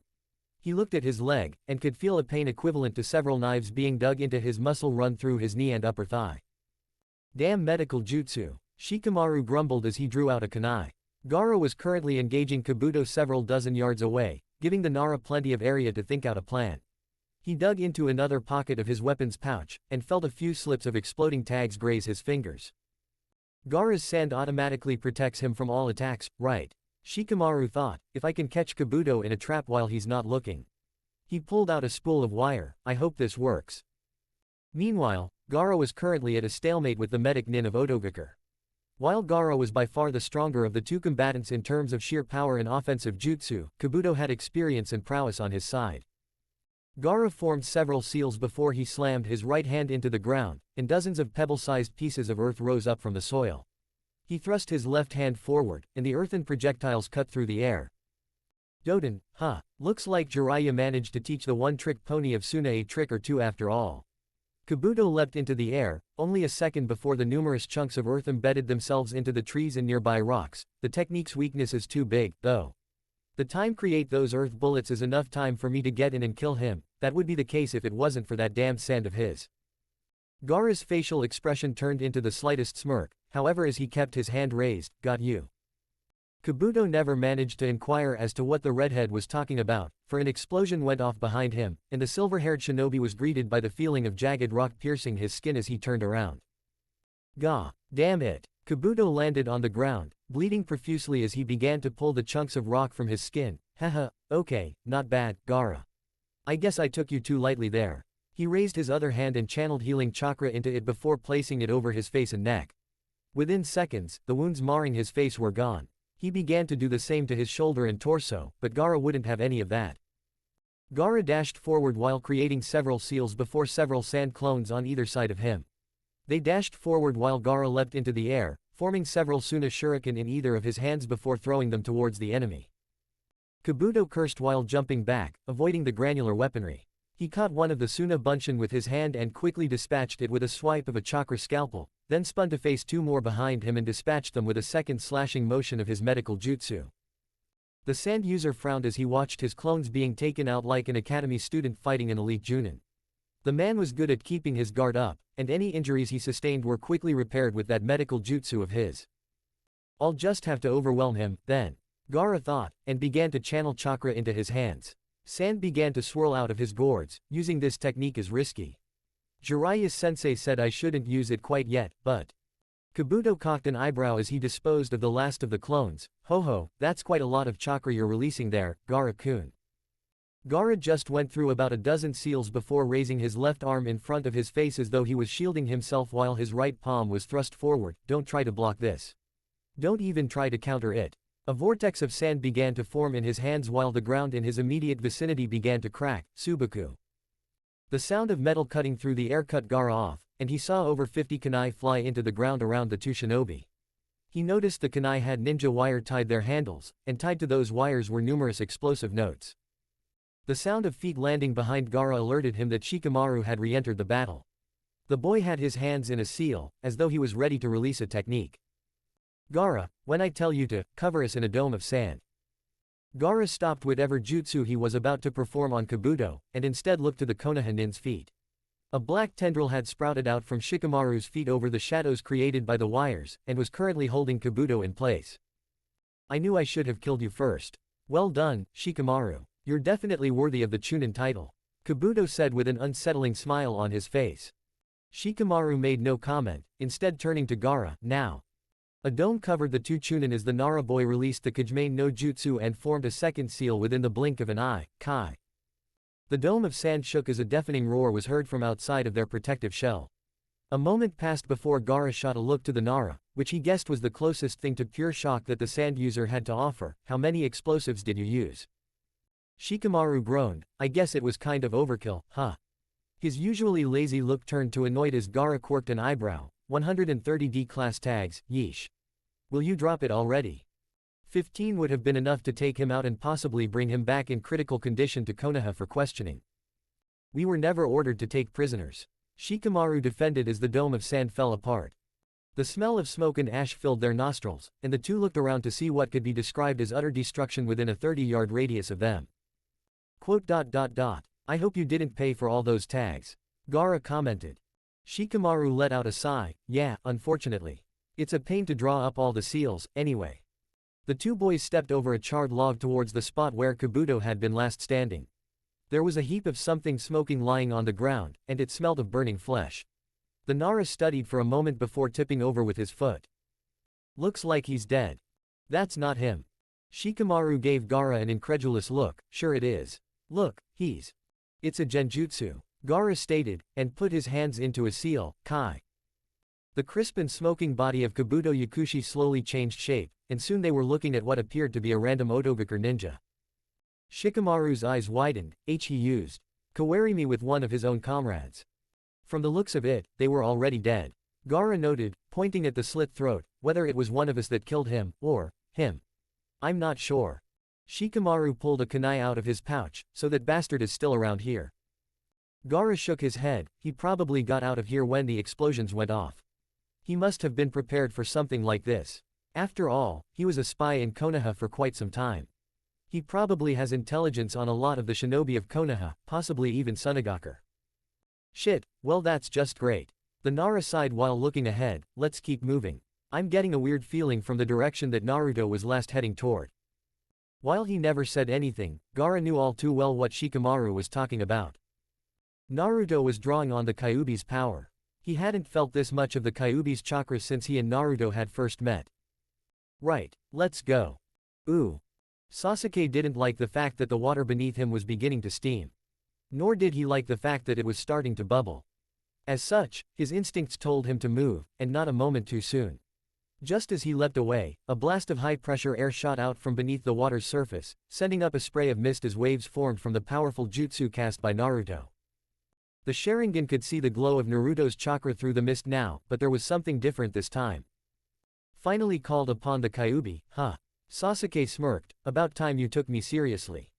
He looked at his leg, and could feel a pain equivalent to several knives being dug into his muscle run through his knee and upper thigh. Damn medical jutsu. Shikamaru grumbled as he drew out a kunai. Gaara was currently engaging Kabuto several dozen yards away, giving the Nara plenty of area to think out a plan. He dug into another pocket of his weapons pouch, and felt a few slips of exploding tags graze his fingers. Gaara's sand automatically protects him from all attacks, right? Shikamaru thought, if I can catch Kabuto in a trap while he's not looking. He pulled out a spool of wire. I hope this works. Meanwhile, Gaara was currently at a stalemate with the medic Nin of Otogakure. While Gaara was by far the stronger of the two combatants in terms of sheer power and offensive jutsu, Kabuto had experience and prowess on his side. Gaara formed several seals before he slammed his right hand into the ground, and dozens of pebble-sized pieces of earth rose up from the soil. He thrust his left hand forward, and the earthen projectiles cut through the air. Doden, huh, looks like Jiraiya managed to teach the one-trick pony of Suna a trick or two after all. Kabuto leapt into the air, only a second before the numerous chunks of earth embedded themselves into the trees and nearby rocks. The technique's weakness is too big, though. The time create those earth bullets is enough time for me to get in and kill him. That would be the case if it wasn't for that damned sand of his. Gaara's facial expression turned into the slightest smirk, however as he kept his hand raised, got you. Kabuto never managed to inquire as to what the redhead was talking about, for an explosion went off behind him, and the silver-haired shinobi was greeted by the feeling of jagged rock piercing his skin as he turned around. Gah, damn it! Kabuto landed on the ground, bleeding profusely as he began to pull the chunks of rock from his skin. Haha, okay, not bad, Gaara. I guess I took you too lightly there. He raised his other hand and channeled healing chakra into it before placing it over his face and neck. Within seconds, the wounds marring his face were gone. He began to do the same to his shoulder and torso, but Gaara wouldn't have any of that. Gaara dashed forward while creating several seals before several sand clones on either side of him. They dashed forward while Gaara leapt into the air, forming several Suna shuriken in either of his hands before throwing them towards the enemy. Kabuto cursed while jumping back, avoiding the granular weaponry. He caught one of the Suna Bunshin with his hand and quickly dispatched it with a swipe of a chakra scalpel, then spun to face two more behind him and dispatched them with a second slashing motion of his medical jutsu. The sand user frowned as he watched his clones being taken out like an academy student fighting an elite Junin. The man was good at keeping his guard up, and any injuries he sustained were quickly repaired with that medical jutsu of his. I'll just have to overwhelm him, then. Gaara thought, and began to channel chakra into his hands. Sand began to swirl out of his gourds. Using this technique is risky. Jiraiya's sensei said I shouldn't use it quite yet, but... Kabuto cocked an eyebrow as he disposed of the last of the clones. Ho, that's quite a lot of chakra you're releasing there, Gaara-kun. Gaara just went through about a dozen seals before raising his left arm in front of his face as though he was shielding himself while his right palm was thrust forward. Don't try to block this. Don't even try to counter it. A vortex of sand began to form in his hands while the ground in his immediate vicinity began to crack. Subaku. The sound of metal cutting through the air cut Gaara off, and he saw over 50 kunai fly into the ground around the two shinobi. He noticed the kunai had ninja wire tied their handles, and tied to those wires were numerous explosive notes. The sound of feet landing behind Gaara alerted him that Shikamaru had re-entered the battle. The boy had his hands in a seal, as though he was ready to release a technique. Gaara, when I tell you to, cover us in a dome of sand. Gaara stopped whatever jutsu he was about to perform on Kabuto, and instead looked to the Konoha nin's feet. A black tendril had sprouted out from Shikamaru's feet over the shadows created by the wires, and was currently holding Kabuto in place. I knew I should have killed you first. Well done, Shikamaru. You're definitely worthy of the Chunin title. Kabuto said with an unsettling smile on his face. Shikamaru made no comment, instead turning to Gaara. Now. A dome covered the two Chunin as the Nara boy released the Kajime no Jutsu and formed a second seal within the blink of an eye. Kai. The dome of sand shook as a deafening roar was heard from outside of their protective shell. A moment passed before Gaara shot a look to the Nara, which he guessed was the closest thing to pure shock that the sand user had to offer. How many explosives did you use? Shikamaru groaned. I guess it was kind of overkill, huh? His usually lazy look turned to annoyed as Gaara quirked an eyebrow. 130 D-class tags, yeesh. Will you drop it already? 15 would have been enough to take him out and possibly bring him back in critical condition to Konoha for questioning. We were never ordered to take prisoners. Shikamaru defended as the dome of sand fell apart. The smell of smoke and ash filled their nostrils, and the two looked around to see what could be described as utter destruction within a 30-yard radius of them. I hope you didn't pay for all those tags. Gaara commented. Shikamaru let out a sigh. Yeah, unfortunately. It's a pain to draw up all the seals, anyway. The two boys stepped over a charred log towards the spot where Kabuto had been last standing. There was a heap of something smoking lying on the ground, and it smelled of burning flesh. The Nara studied for a moment before tipping over with his foot. Looks like he's dead. That's not him. Shikamaru gave Gaara an incredulous look. Sure it is. Look, he's It's a genjutsu, Gaara stated, and put his hands into a seal, Kai. The crisp and smoking body of Kabuto Yakushi slowly changed shape, and soon they were looking at what appeared to be a random Otogakure ninja. Shikamaru's eyes widened, he used Kawarimi with one of his own comrades. From the looks of it, they were already dead. Gaara noted, pointing at the slit throat, whether it was one of us that killed him, or him. I'm not sure. Shikamaru pulled a kunai out of his pouch, so that bastard is still around here. Gaara shook his head, he probably got out of here when the explosions went off. He must have been prepared for something like this. After all, he was a spy in Konoha for quite some time. He probably has intelligence on a lot of the shinobi of Konoha, possibly even Sunagakure. Shit, well that's just great. The Nara sighed while looking ahead, let's keep moving. I'm getting a weird feeling from the direction that Naruto was last heading toward. While he never said anything, Gaara knew all too well what Shikamaru was talking about. Naruto was drawing on the Kyuubi's power. He hadn't felt this much of the Kyuubi's chakra since he and Naruto had first met. Right, let's go. Ooh. Sasuke didn't like the fact that the water beneath him was beginning to steam. Nor did he like the fact that it was starting to bubble. As such, his instincts told him to move, and not a moment too soon. Just as he leapt away, a blast of high-pressure air shot out from beneath the water's surface, sending up a spray of mist as waves formed from the powerful jutsu cast by Naruto. The Sharingan could see the glow of Naruto's chakra through the mist now, but there was something different this time. Finally called upon the Kyuubi, huh? Sasuke smirked, about time you took me seriously.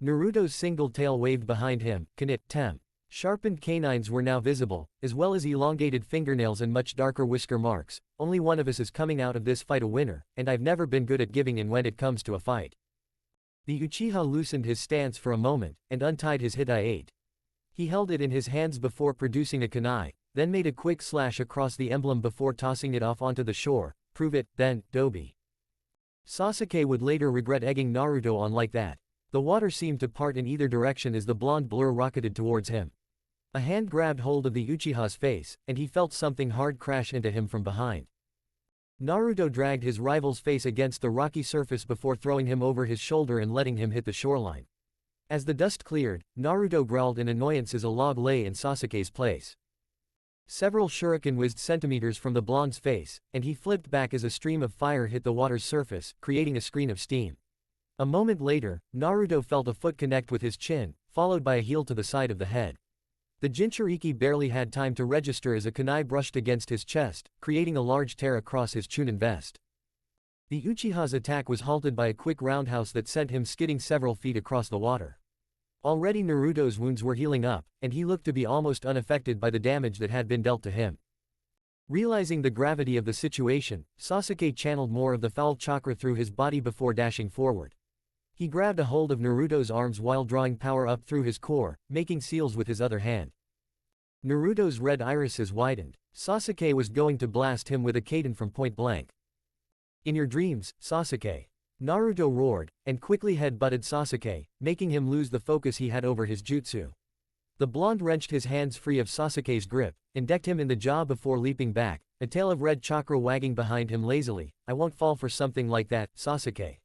Naruto's single tail waved behind him, Kanit, Tem. Sharpened canines were now visible, as well as elongated fingernails and much darker whisker marks. Only one of us is coming out of this fight a winner, and I've never been good at giving in when it comes to a fight. The Uchiha loosened his stance for a moment, and untied his Hitai-8. He held it in his hands before producing a kunai, then made a quick slash across the emblem before tossing it off onto the shore. Prove it, then, Dobi. Sasuke would later regret egging Naruto on like that. The water seemed to part in either direction as the blonde blur rocketed towards him. A hand grabbed hold of the Uchiha's face, and he felt something hard crash into him from behind. Naruto dragged his rival's face against the rocky surface before throwing him over his shoulder and letting him hit the shoreline. As the dust cleared, Naruto growled in annoyance as a log lay in Sasuke's place. Several shuriken whizzed centimeters from the blonde's face, and he flipped back as a stream of fire hit the water's surface, creating a screen of steam. A moment later, Naruto felt a foot connect with his chin, followed by a heel to the side of the head. The Jinchuriki barely had time to register as a kunai brushed against his chest, creating a large tear across his Chunin vest. The Uchiha's attack was halted by a quick roundhouse that sent him skidding several feet across the water. Already Naruto's wounds were healing up, and he looked to be almost unaffected by the damage that had been dealt to him. Realizing the gravity of the situation, Sasuke channeled more of the foul chakra through his body before dashing forward. He grabbed a hold of Naruto's arms while drawing power up through his core, making seals with his other hand. Naruto's red irises widened. Sasuke was going to blast him with a Kaden from point blank. In your dreams, Sasuke. Naruto roared, and quickly head-butted Sasuke, making him lose the focus he had over his jutsu. The blonde wrenched his hands free of Sasuke's grip, and decked him in the jaw before leaping back, a tail of red chakra wagging behind him lazily. I won't fall for something like that, Sasuke.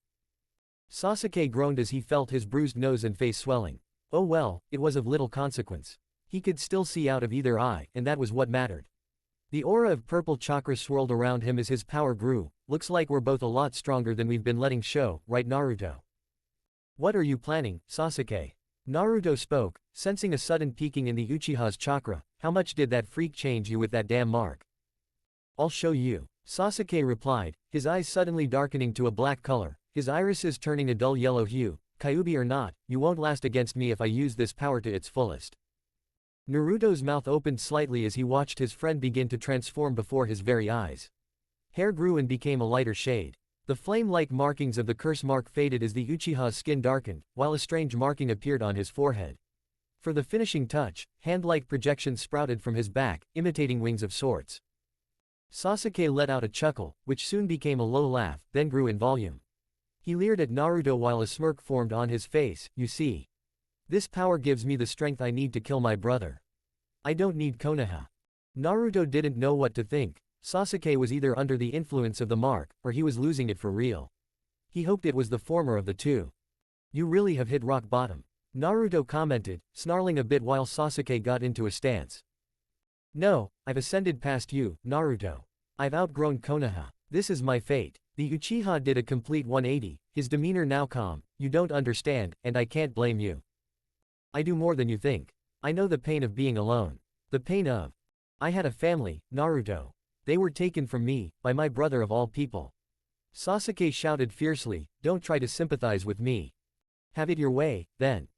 Sasuke groaned as he felt his bruised nose and face swelling. Oh well, it was of little consequence. He could still see out of either eye, and that was what mattered. The aura of purple chakra swirled around him as his power grew. Looks like we're both a lot stronger than we've been letting show, right Naruto? What are you planning, Sasuke? Naruto spoke, sensing a sudden peaking in the Uchiha's chakra. How much did that freak change you with that damn mark? I'll show you. Sasuke replied, his eyes suddenly darkening to a black color, his irises turning a dull yellow hue. Kyuubi or not, you won't last against me if I use this power to its fullest. Naruto's mouth opened slightly as he watched his friend begin to transform before his very eyes. Hair grew and became a lighter shade. The flame-like markings of the curse mark faded as the Uchiha's skin darkened, while a strange marking appeared on his forehead. For the finishing touch, hand-like projections sprouted from his back, imitating wings of sorts. Sasuke let out a chuckle, which soon became a low laugh, then grew in volume. He leered at Naruto while a smirk formed on his face. You see. This power gives me the strength I need to kill my brother. I don't need Konoha. Naruto didn't know what to think. Sasuke was either under the influence of the mark, or he was losing it for real. He hoped it was the former of the two. You really have hit rock bottom. Naruto commented, snarling a bit while Sasuke got into a stance. No, I've ascended past you, Naruto. I've outgrown Konoha. This is my fate. The Uchiha did a complete 180, his demeanor now calm. You don't understand, and I can't blame you. I do more than you think. I know the pain of being alone. The pain of. I had a family, Naruto. They were taken from me, by my brother of all people. Sasuke shouted fiercely, don't try to sympathize with me. Have it your way, then.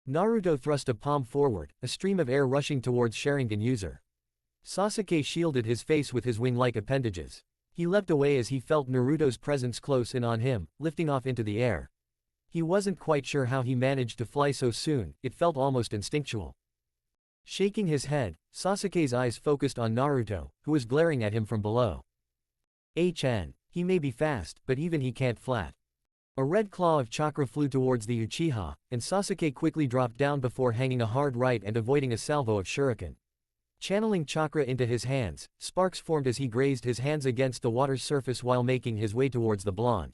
Naruto thrust a palm forward, a stream of air rushing towards Sharingan user. Sasuke shielded his face with his wing-like appendages. He leapt away as he felt Naruto's presence close in on him, lifting off into the air. He wasn't quite sure how he managed to fly so soon, it felt almost instinctual. Shaking his head, Sasuke's eyes focused on Naruto, who was glaring at him from below. He may be fast, but even he can't flat. A red claw of chakra flew towards the Uchiha, and Sasuke quickly dropped down before hanging a hard right and avoiding a salvo of shuriken. Channeling chakra into his hands, sparks formed as he grazed his hands against the water's surface while making his way towards the blonde.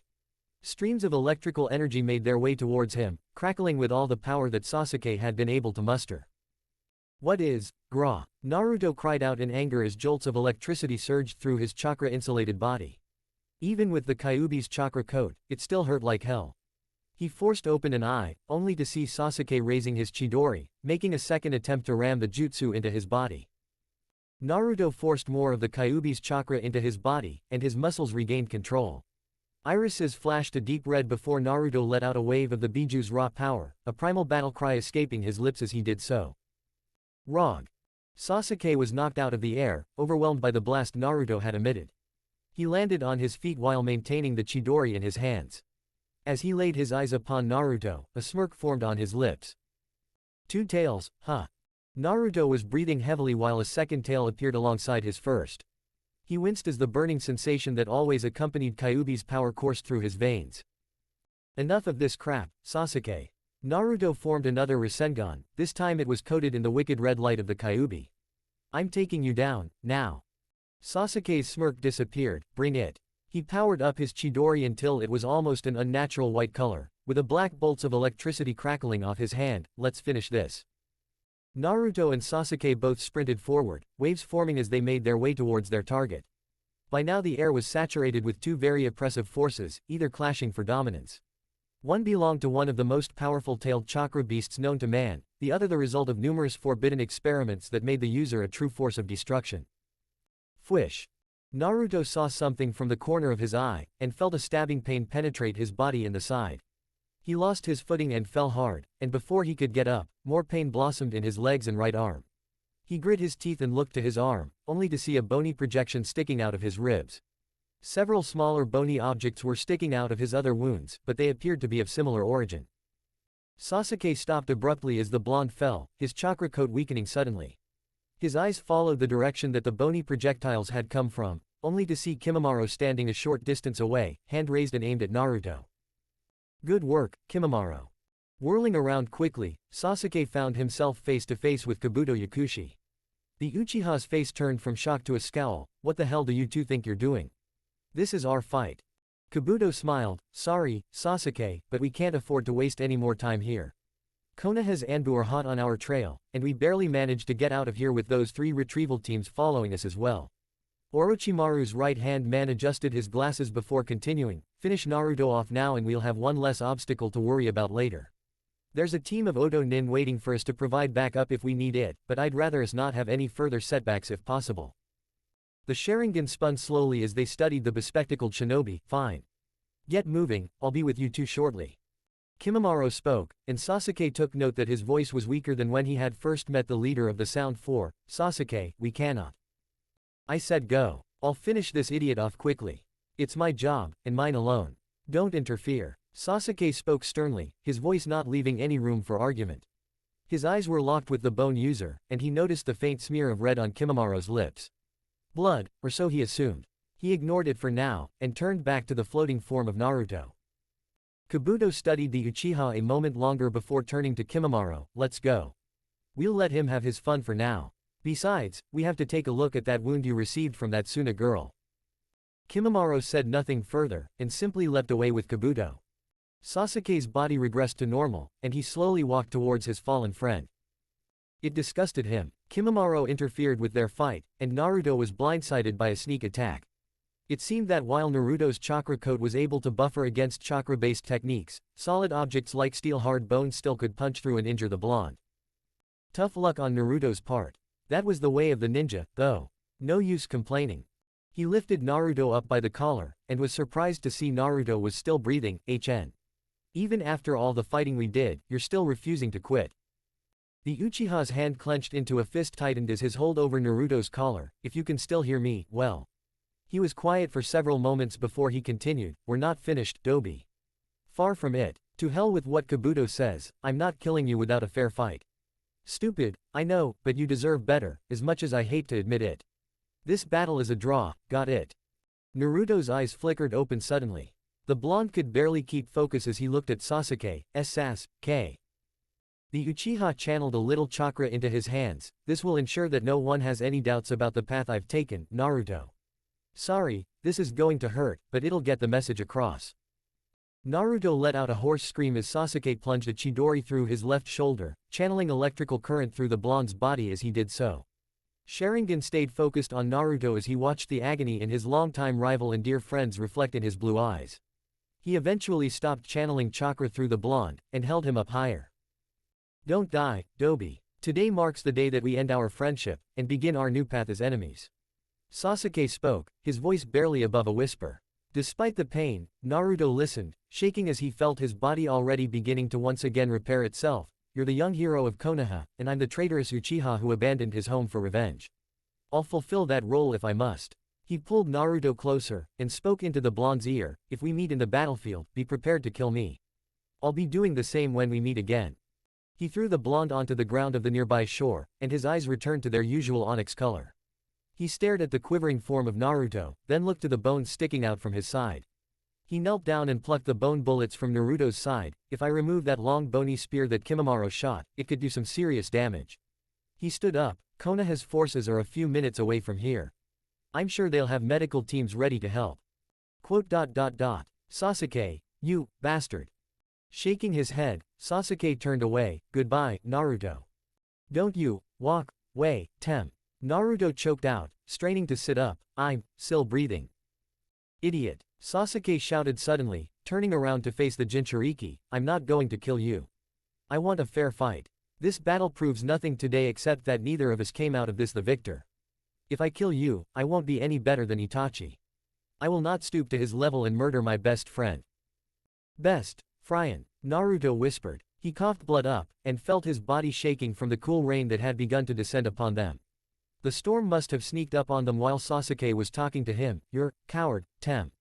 Streams of electrical energy made their way towards him, crackling with all the power that Sasuke had been able to muster. What is, Gra? Naruto cried out in anger as jolts of electricity surged through his chakra-insulated body. Even with the Kyuubi's chakra coat, it still hurt like hell. He forced open an eye, only to see Sasuke raising his Chidori, making a second attempt to ram the jutsu into his body. Naruto forced more of the Kyuubi's chakra into his body, and his muscles regained control. Irises flashed a deep red before Naruto let out a wave of the Biju's raw power, a primal battle cry escaping his lips as he did so. Rog. Sasuke was knocked out of the air, overwhelmed by the blast Naruto had emitted. He landed on his feet while maintaining the Chidori in his hands. As he laid his eyes upon Naruto, a smirk formed on his lips. Two tails, huh? Naruto was breathing heavily while a second tail appeared alongside his first. He winced as the burning sensation that always accompanied Kyuubi's power coursed through his veins. Enough of this crap, Sasuke. Naruto formed another Rasengan, this time it was coated in the wicked red light of the Kyuubi. I'm taking you down, now. Sasuke's smirk disappeared, bring it. He powered up his Chidori until it was almost an unnatural white color, with a black bolts of electricity crackling off his hand. Let's finish this. Naruto and Sasuke both sprinted forward, waves forming as they made their way towards their target. By now the air was saturated with two very oppressive forces, either clashing for dominance. One belonged to one of the most powerful tailed chakra beasts known to man, the other the result of numerous forbidden experiments that made the user a true force of destruction. Fwish. Naruto saw something from the corner of his eye, and felt a stabbing pain penetrate his body in the side. He lost his footing and fell hard, and before he could get up, more pain blossomed in his legs and right arm. He grit his teeth and looked to his arm, only to see a bony projection sticking out of his ribs. Several smaller bony objects were sticking out of his other wounds, but they appeared to be of similar origin. Sasuke stopped abruptly as the blonde fell, his chakra coat weakening suddenly. His eyes followed the direction that the bony projectiles had come from, only to see Kimimaro standing a short distance away, hand raised and aimed at Naruto. Good work, Kimimaro. Whirling around quickly, Sasuke found himself face to face with Kabuto Yakushi. The Uchiha's face turned from shock to a scowl. What the hell do you two think you're doing? This is our fight. Kabuto smiled, sorry, Sasuke, but we can't afford to waste any more time here. Konoha's Anbu are hot on our trail, and we barely managed to get out of here with those three retrieval teams following us as well. Orochimaru's right-hand man adjusted his glasses before continuing, finish Naruto off now and we'll have one less obstacle to worry about later. There's a team of Oto Nin waiting for us to provide backup if we need it, but I'd rather us not have any further setbacks if possible. The Sharingan spun slowly as they studied the bespectacled shinobi. Fine. Get moving, I'll be with you two shortly. Kimimaro spoke, and Sasuke took note that his voice was weaker than when he had first met the leader of the Sound Four. Sasuke, we cannot. I said go. I'll finish this idiot off quickly. It's my job, and mine alone. Don't interfere. Sasuke spoke sternly, his voice not leaving any room for argument. His eyes were locked with the bone user, and he noticed the faint smear of red on Kimimaro's lips. Blood, or so he assumed. He ignored it for now, and turned back to the floating form of Naruto. Kabuto studied the Uchiha a moment longer before turning to Kimimaro. Let's go. We'll let him have his fun for now. Besides, we have to take a look at that wound you received from that Suna girl. Kimimaro said nothing further, and simply leapt away with Kabuto. Sasuke's body regressed to normal, and he slowly walked towards his fallen friend. It disgusted him. Kimimaro interfered with their fight, and Naruto was blindsided by a sneak attack. It seemed that while Naruto's chakra coat was able to buffer against chakra-based techniques, solid objects like steel-hard bones still could punch through and injure the blonde. Tough luck on Naruto's part. That was the way of the ninja, though. No use complaining. He lifted Naruto up by the collar, and was surprised to see Naruto was still breathing. Even after all the fighting we did, you're still refusing to quit. The Uchiha's hand clenched into a fist tightened as his hold over Naruto's collar. If you can still hear me, well. He was quiet for several moments before he continued, we're not finished, Dobi. Far from it. To hell with what Kabuto says, I'm not killing you without a fair fight. Stupid, I know, but you deserve better, as much as I hate to admit it. This battle is a draw, got it? Naruto's eyes flickered open suddenly. The blonde could barely keep focus as he looked at Sasuke, Sasuke. The Uchiha channeled a little chakra into his hands. This will ensure that no one has any doubts about the path I've taken, Naruto. Sorry, this is going to hurt, but it'll get the message across. Naruto let out a hoarse scream as Sasuke plunged a Chidori through his left shoulder, channeling electrical current through the blonde's body as he did so. Sharingan stayed focused on Naruto as he watched the agony in his longtime rival and dear friends reflect in his blue eyes. He eventually stopped channeling chakra through the blonde, and held him up higher. Don't die, Dobi. Today marks the day that we end our friendship, and begin our new path as enemies. Sasuke spoke, his voice barely above a whisper. Despite the pain, Naruto listened, shaking as he felt his body already beginning to once again repair itself. You're the young hero of Konoha, and I'm the traitorous Uchiha who abandoned his home for revenge. I'll fulfill that role if I must. He pulled Naruto closer, and spoke into the blonde's ear, if we meet in the battlefield, be prepared to kill me. I'll be doing the same when we meet again. He threw the blonde onto the ground of the nearby shore, and his eyes returned to their usual onyx color. He stared at the quivering form of Naruto, then looked to the bones sticking out from his side. He knelt down and plucked the bone bullets from Naruto's side. If I remove that long bony spear that Kimimaro shot, it could do some serious damage. He stood up. Konoha's forces are a few minutes away from here. I'm sure they'll have medical teams ready to help. Sasuke, you bastard. Shaking his head, Sasuke turned away. Goodbye, Naruto. Don't you walk away, Tem. Naruto choked out, straining to sit up. I'm still breathing. Idiot. Sasuke shouted suddenly, turning around to face the Jinchuriki. I'm not going to kill you. I want a fair fight. This battle proves nothing today except that neither of us came out of this the victor. If I kill you, I won't be any better than Itachi. I will not stoop to his level and murder my best friend. Best friend, Naruto whispered. He coughed blood up, and felt his body shaking from the cool rain that had begun to descend upon them. The storm must have sneaked up on them while Sasuke was talking to him. You're coward, Tem.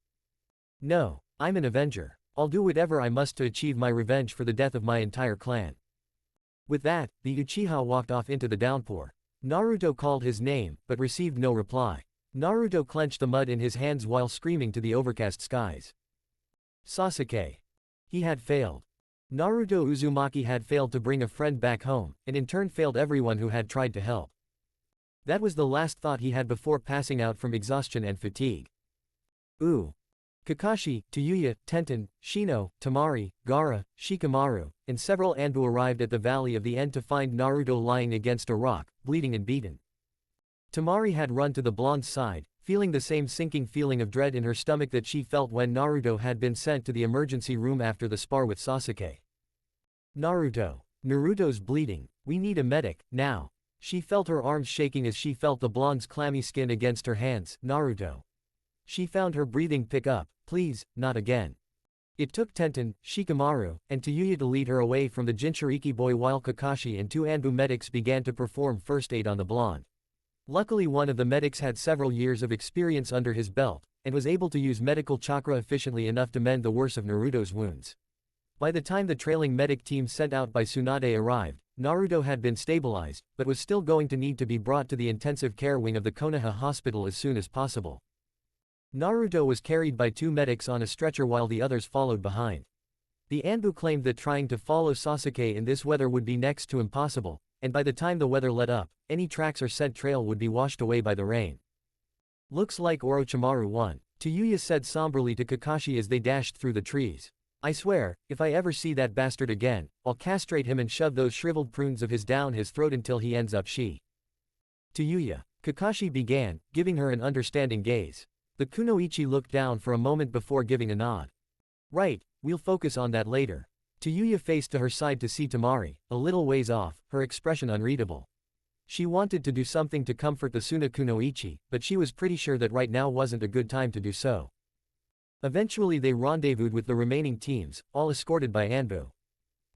No, I'm an avenger. I'll do whatever I must to achieve my revenge for the death of my entire clan. With that, the Uchiha walked off into the downpour. Naruto called his name, but received no reply. Naruto clenched the mud in his hands while screaming to the overcast skies. Sasuke. He had failed. Naruto Uzumaki had failed to bring a friend back home, and in turn failed everyone who had tried to help. That was the last thought he had before passing out from exhaustion and fatigue. Kakashi, Tayuya, Tenten, Shino, Temari, Gaara, Shikamaru, and several Anbu arrived at the Valley of the End to find Naruto lying against a rock, bleeding and beaten. Temari had run to the blonde's side, feeling the same sinking feeling of dread in her stomach that she felt when Naruto had been sent to the emergency room after the spar with Sasuke. Naruto's bleeding. We need a medic, now. She felt her arms shaking as she felt the blonde's clammy skin against her hands. Naruto. She found her breathing pick up. Please, not again. It took Tenten, Shikamaru, and Tayuya to lead her away from the Jinchuriki boy while Kakashi and two Anbu medics began to perform first aid on the blonde. Luckily one of the medics had several years of experience under his belt, and was able to use medical chakra efficiently enough to mend the worst of Naruto's wounds. By the time the trailing medic team sent out by Tsunade arrived, Naruto had been stabilized, but was still going to need to be brought to the intensive care wing of the Konoha hospital as soon as possible. Naruto was carried by two medics on a stretcher while the others followed behind. The Anbu claimed that trying to follow Sasuke in this weather would be next to impossible, and by the time the weather let up, any tracks or scent trail would be washed away by the rain. Looks like Orochimaru won, Tayuya said somberly to Kakashi as they dashed through the trees. I swear, if I ever see that bastard again, I'll castrate him and shove those shriveled prunes of his down his throat until he ends up she. To Yuya, Kakashi began, giving her an understanding gaze. The kunoichi looked down for a moment before giving a nod. Right, we'll focus on that later. To Yuya faced to her side to see Temari, a little ways off, her expression unreadable. She wanted to do something to comfort the Suna kunoichi, but she was pretty sure that right now wasn't a good time to do so. Eventually they rendezvoused with the remaining teams, all escorted by Anbu.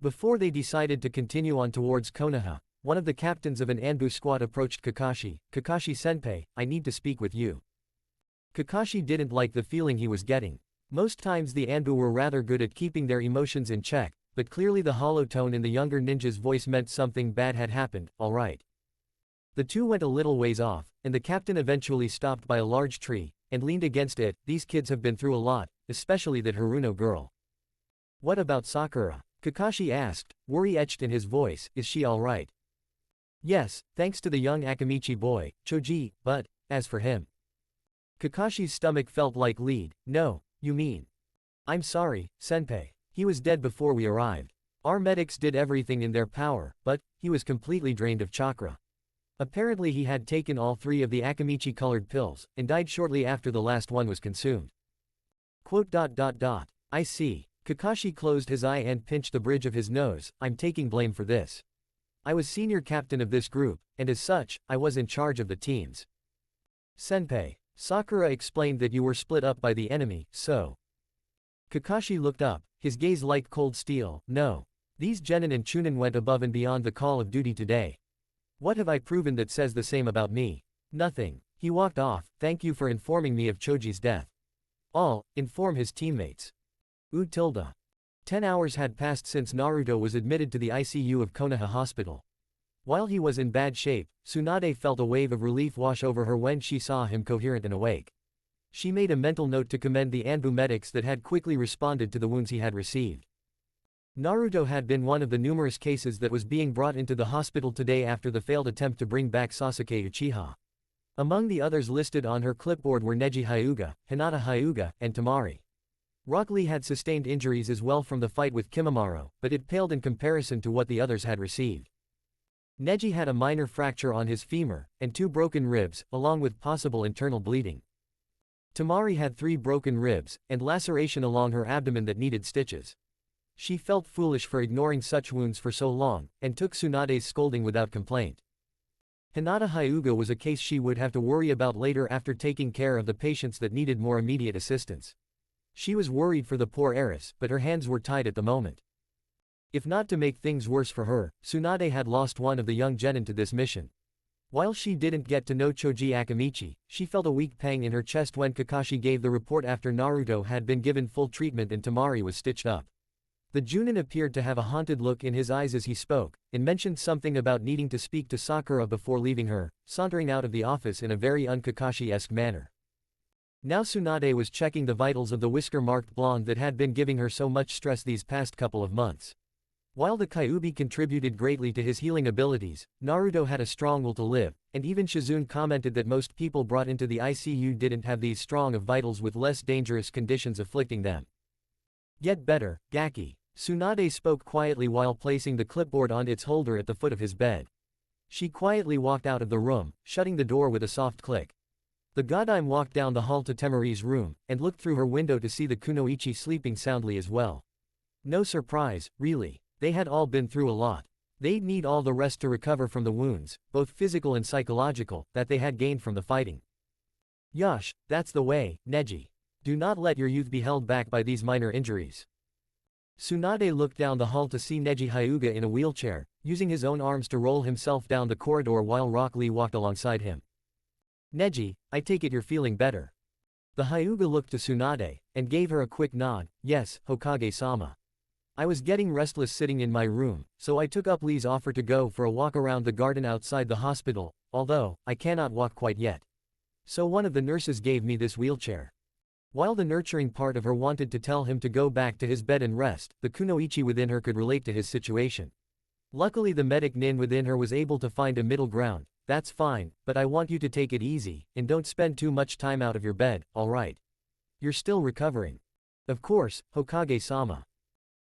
Before they decided to continue on towards Konoha, one of the captains of an Anbu squad approached Kakashi. Kakashi-senpai, I need to speak with you. Kakashi didn't like the feeling he was getting. Most times the Anbu were rather good at keeping their emotions in check, but clearly the hollow tone in the younger ninja's voice meant something bad had happened. Alright. The two went a little ways off, and the captain eventually stopped by a large tree, and leaned against it. These kids have been through a lot, especially that Haruno girl. What about Sakura? Kakashi asked, worry etched in his voice. Is she alright? Yes, thanks to the young Akamichi boy, Choji, but, as for him. Kakashi's stomach felt like lead. No, you mean. I'm sorry, senpai. He was dead before we arrived. Our medics did everything in their power, but, he was completely drained of chakra. Apparently he had taken all 3 of the Akamichi-colored pills, and died shortly after the last one was consumed. I see. Kakashi closed his eye and pinched the bridge of his nose. I'm taking blame for this. I was senior captain of this group, and as such, I was in charge of the teams. Senpai, Sakura explained that you were split up by the enemy, so. Kakashi looked up, his gaze like cold steel. No. These genin and chunin went above and beyond the call of duty today. What have I proven that says the same about me? Nothing. He walked off. Thank you for informing me of Choji's death. All, inform his teammates. 10 hours had passed since Naruto was admitted to the ICU of Konoha Hospital. While he was in bad shape, Tsunade felt a wave of relief wash over her when she saw him coherent and awake. She made a mental note to commend the Anbu medics that had quickly responded to the wounds he had received. Naruto had been one of the numerous cases that was being brought into the hospital today after the failed attempt to bring back Sasuke Uchiha. Among the others listed on her clipboard were Neji Hyuga, Hinata Hyuga, and Temari. Rock Lee had sustained injuries as well from the fight with Kimimaro, but it paled in comparison to what the others had received. Neji had a minor fracture on his femur, and 2 broken ribs, along with possible internal bleeding. Temari had 3 broken ribs, and laceration along her abdomen that needed stitches. She felt foolish for ignoring such wounds for so long, and took Tsunade's scolding without complaint. Hinata Hyuga was a case she would have to worry about later after taking care of the patients that needed more immediate assistance. She was worried for the poor heiress, but her hands were tied at the moment. If not to make things worse for her, Tsunade had lost one of the young genin to this mission. While she didn't get to know Choji Akamichi, she felt a weak pang in her chest when Kakashi gave the report after Naruto had been given full treatment and Temari was stitched up. The Junin appeared to have a haunted look in his eyes as he spoke, and mentioned something about needing to speak to Sakura before leaving her, sauntering out of the office in a very un-Kakashi-esque manner. Now Tsunade was checking the vitals of the whisker-marked blonde that had been giving her so much stress these past couple of months. While the Kyuubi contributed greatly to his healing abilities, Naruto had a strong will to live, and even Shizune commented that most people brought into the ICU didn't have these strong of vitals with less dangerous conditions afflicting them. Yet better, Gaki. Tsunade spoke quietly while placing the clipboard on its holder at the foot of his bed. She quietly walked out of the room, shutting the door with a soft click. The Godime walked down the hall to Temari's room, and looked through her window to see the kunoichi sleeping soundly as well. No surprise, really. They had all been through a lot. They'd need all the rest to recover from the wounds, both physical and psychological, that they had gained from the fighting. Yosh, that's the way, Neji. Do not let your youth be held back by these minor injuries. Tsunade looked down the hall to see Neji Hyuga in a wheelchair, using his own arms to roll himself down the corridor while Rock Lee walked alongside him. Neji, I take it you're feeling better. The Hyuga looked to Tsunade, and gave her a quick nod. Yes, Hokage-sama. I was getting restless sitting in my room, so I took up Lee's offer to go for a walk around the garden outside the hospital, although, I cannot walk quite yet. So one of the nurses gave me this wheelchair. While the nurturing part of her wanted to tell him to go back to his bed and rest, the kunoichi within her could relate to his situation. Luckily the medic nin within her was able to find a middle ground. That's fine, but I want you to take it easy, and don't spend too much time out of your bed, alright? You're still recovering. Of course, Hokage-sama.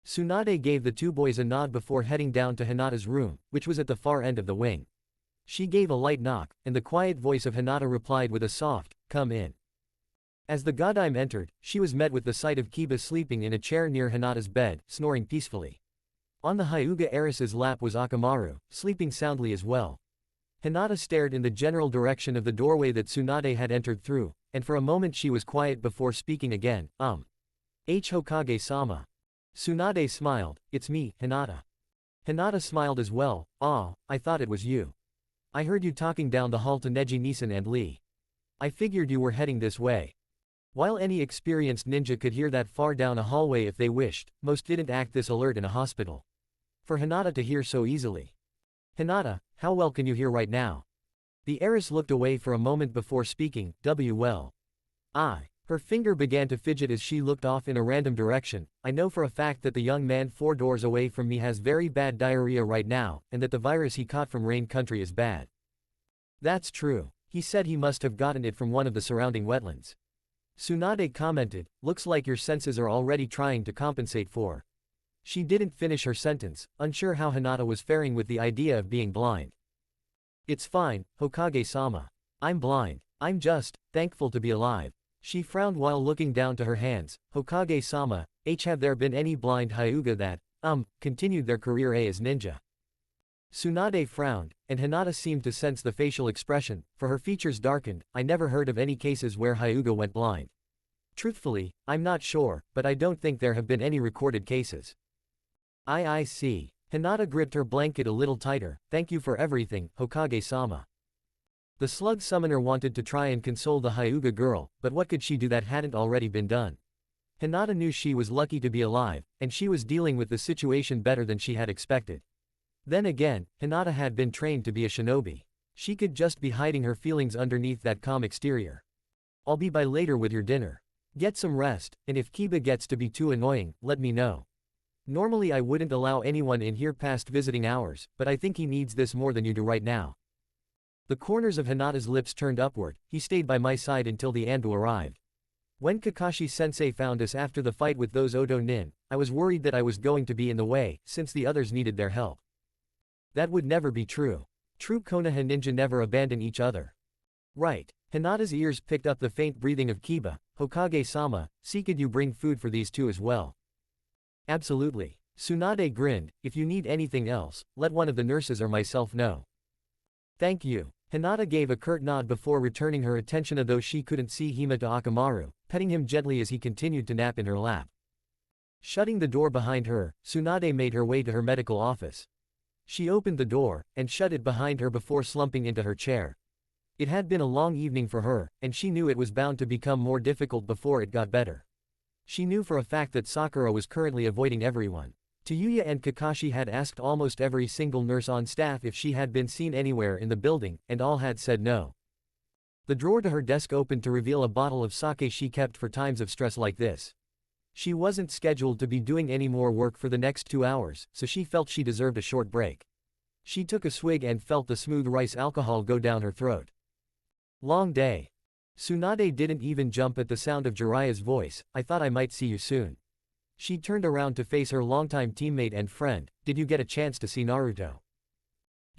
Tsunade gave the two boys a nod before heading down to Hinata's room, which was at the far end of the wing. She gave a light knock, and the quiet voice of Hinata replied with a soft, "Come in." As the Godime entered, she was met with the sight of Kiba sleeping in a chair near Hinata's bed, snoring peacefully. On the Hyuga heiress's lap was Akamaru, sleeping soundly as well. Hinata stared in the general direction of the doorway that Tsunade had entered through, and for a moment she was quiet before speaking again, Hokage-sama. Tsunade smiled, "It's me, Hinata." Hinata smiled as well, "Ah, I thought it was you. I heard you talking down the hall to Neji-Nisan and Lee. I figured you were heading this way." While any experienced ninja could hear that far down a hallway if they wished, most didn't act this alert in a hospital. For Hinata to hear so easily. "Hinata, how well can you hear right now?" The heiress looked away for a moment before speaking, well. Her finger began to fidget as she looked off in a random direction. "I know for a fact that the young man 4 doors away from me has very bad diarrhea right now, and that the virus he caught from Rain Country is bad." "That's true. He said he must have gotten it from one of the surrounding wetlands." Tsunade commented, "Looks like your senses are already trying to compensate for." She didn't finish her sentence, unsure how Hinata was faring with the idea of being blind. "It's fine, Hokage-sama. I'm blind. I'm just thankful to be alive." She frowned while looking down to her hands. "Hokage-sama, have there been any blind Hyuga that, continued their career as ninja?" Tsunade frowned, and Hinata seemed to sense the facial expression, for her features darkened. "I never heard of any cases where Hyuga went blind. Truthfully, I'm not sure, but I don't think there have been any recorded cases." I see. Hinata gripped her blanket a little tighter. "Thank you for everything, Hokage-sama." The slug summoner wanted to try and console the Hyuga girl, but what could she do that hadn't already been done? Hinata knew she was lucky to be alive, and she was dealing with the situation better than she had expected. Then again, Hinata had been trained to be a shinobi. She could just be hiding her feelings underneath that calm exterior. "I'll be by later with your dinner. Get some rest, and if Kiba gets to be too annoying, let me know. Normally I wouldn't allow anyone in here past visiting hours, but I think he needs this more than you do right now." The corners of Hinata's lips turned upward. "He stayed by my side until the Anbu arrived. When Kakashi-sensei found us after the fight with those Odo Nin, I was worried that I was going to be in the way, since the others needed their help." That would never be true. True Konoha ninja never abandon each other. "Right." Hinata's ears picked up the faint breathing of Kiba. "Hokage-sama, could you bring food for these two as well?" "Absolutely." Tsunade grinned. "If you need anything else, let one of the nurses or myself know." "Thank you." Hinata gave a curt nod before returning her attention though she couldn't see Hima to Akamaru, petting him gently as he continued to nap in her lap. Shutting the door behind her, Tsunade made her way to her medical office. She opened the door, and shut it behind her before slumping into her chair. It had been a long evening for her, and she knew it was bound to become more difficult before it got better. She knew for a fact that Sakura was currently avoiding everyone. Tayuya and Kakashi had asked almost every single nurse on staff if she had been seen anywhere in the building, and all had said no. The drawer to her desk opened to reveal a bottle of sake she kept for times of stress like this. She wasn't scheduled to be doing any more work for the next 2 hours, so she felt she deserved a short break. She took a swig and felt the smooth rice alcohol go down her throat. Long day. Tsunade didn't even jump at the sound of Jiraiya's voice. "I thought I might see you soon." She turned around to face her longtime teammate and friend. "Did you get a chance to see Naruto?"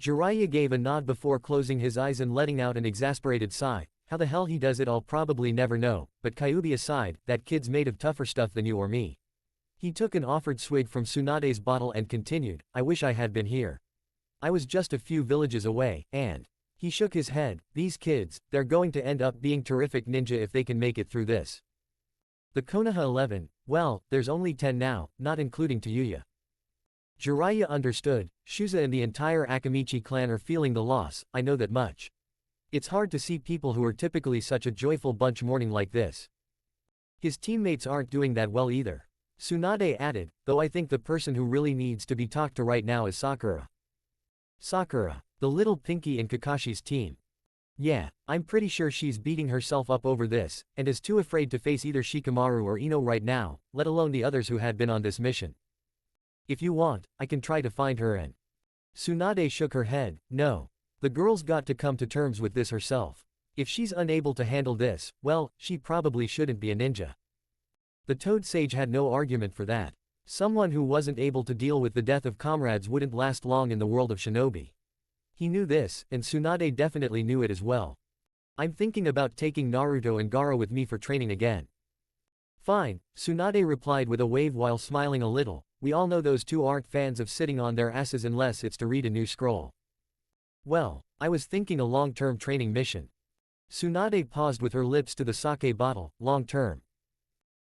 Jiraiya gave a nod before closing his eyes and letting out an exasperated sigh. "How the hell he does it I'll probably never know, but Kyuubi aside, that kid's made of tougher stuff than you or me." He took an offered swig from Tsunade's bottle and continued, "I wish I had been here. I was just a few villages away, and..." He shook his head. "These kids, they're going to end up being terrific ninja if they can make it through this. The Konoha 11, well, there's only 10 now, not including Tayuya." Jiraiya understood. "Shuza and the entire Akamichi clan are feeling the loss, I know that much. It's hard to see people who are typically such a joyful bunch mourning like this. His teammates aren't doing that well either." Tsunade added, "Though I think the person who really needs to be talked to right now is Sakura." "Sakura, the little pinky in Kakashi's team. Yeah, I'm pretty sure she's beating herself up over this, and is too afraid to face either Shikamaru or Ino right now, let alone the others who had been on this mission. If you want, I can try to find her and..." Tsunade shook her head. "No. The girl's got to come to terms with this herself. If she's unable to handle this, well, she probably shouldn't be a ninja." The Toad Sage had no argument for that. Someone who wasn't able to deal with the death of comrades wouldn't last long in the world of shinobi. He knew this, and Tsunade definitely knew it as well. I'm thinking about taking Naruto and Gaara with me for training again. Fine, Tsunade replied with a wave while smiling a little. We all know those two aren't fans of sitting on their asses unless it's to read a new scroll. Well, I was thinking a long-term training mission. Tsunade paused with her lips to the sake bottle. Long-term.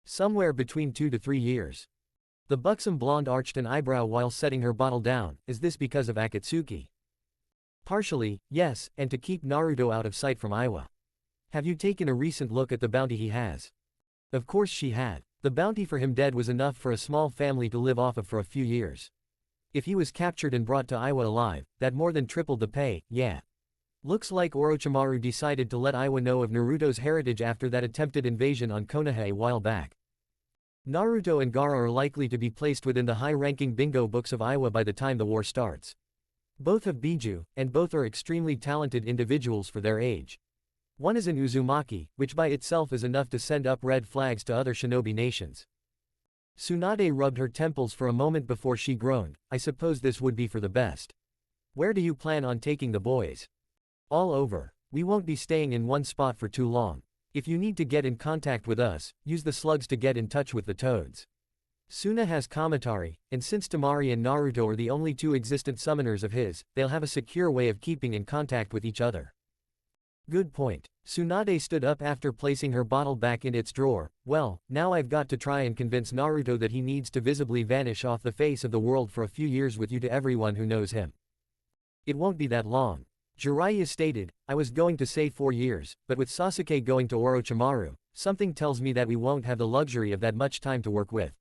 Somewhere between 2 to 3 years. The buxom blonde arched an eyebrow while setting her bottle down. Is this because of Akatsuki? Partially, yes, and to keep Naruto out of sight from Iwa. Have you taken a recent look at the bounty he has? Of course she had. The bounty for him dead was enough for a small family to live off of for a few years. If he was captured and brought to Iwa alive, that more than tripled the pay, yeah. Looks like Orochimaru decided to let Iwa know of Naruto's heritage after that attempted invasion on Konoha a while back. Naruto and Gaara are likely to be placed within the high-ranking bingo books of Iwa by the time the war starts. Both have Biju, and both are extremely talented individuals for their age. One is an Uzumaki, which by itself is enough to send up red flags to other shinobi nations. Tsunade rubbed her temples for a moment before she groaned. I suppose this would be for the best. Where do you plan on taking the boys? All over. We won't be staying in one spot for too long. If you need to get in contact with us, use the slugs to get in touch with the toads. Suna has Kamatari, and since Temari and Naruto are the only two existent summoners of his, they'll have a secure way of keeping in contact with each other. Good point. Tsunade stood up after placing her bottle back in its drawer. Well, now I've got to try and convince Naruto that he needs to visibly vanish off the face of the world for a few years with you to everyone who knows him. It won't be that long. Jiraiya stated, I was going to say 4 years, but with Sasuke going to Orochimaru, something tells me that we won't have the luxury of that much time to work with.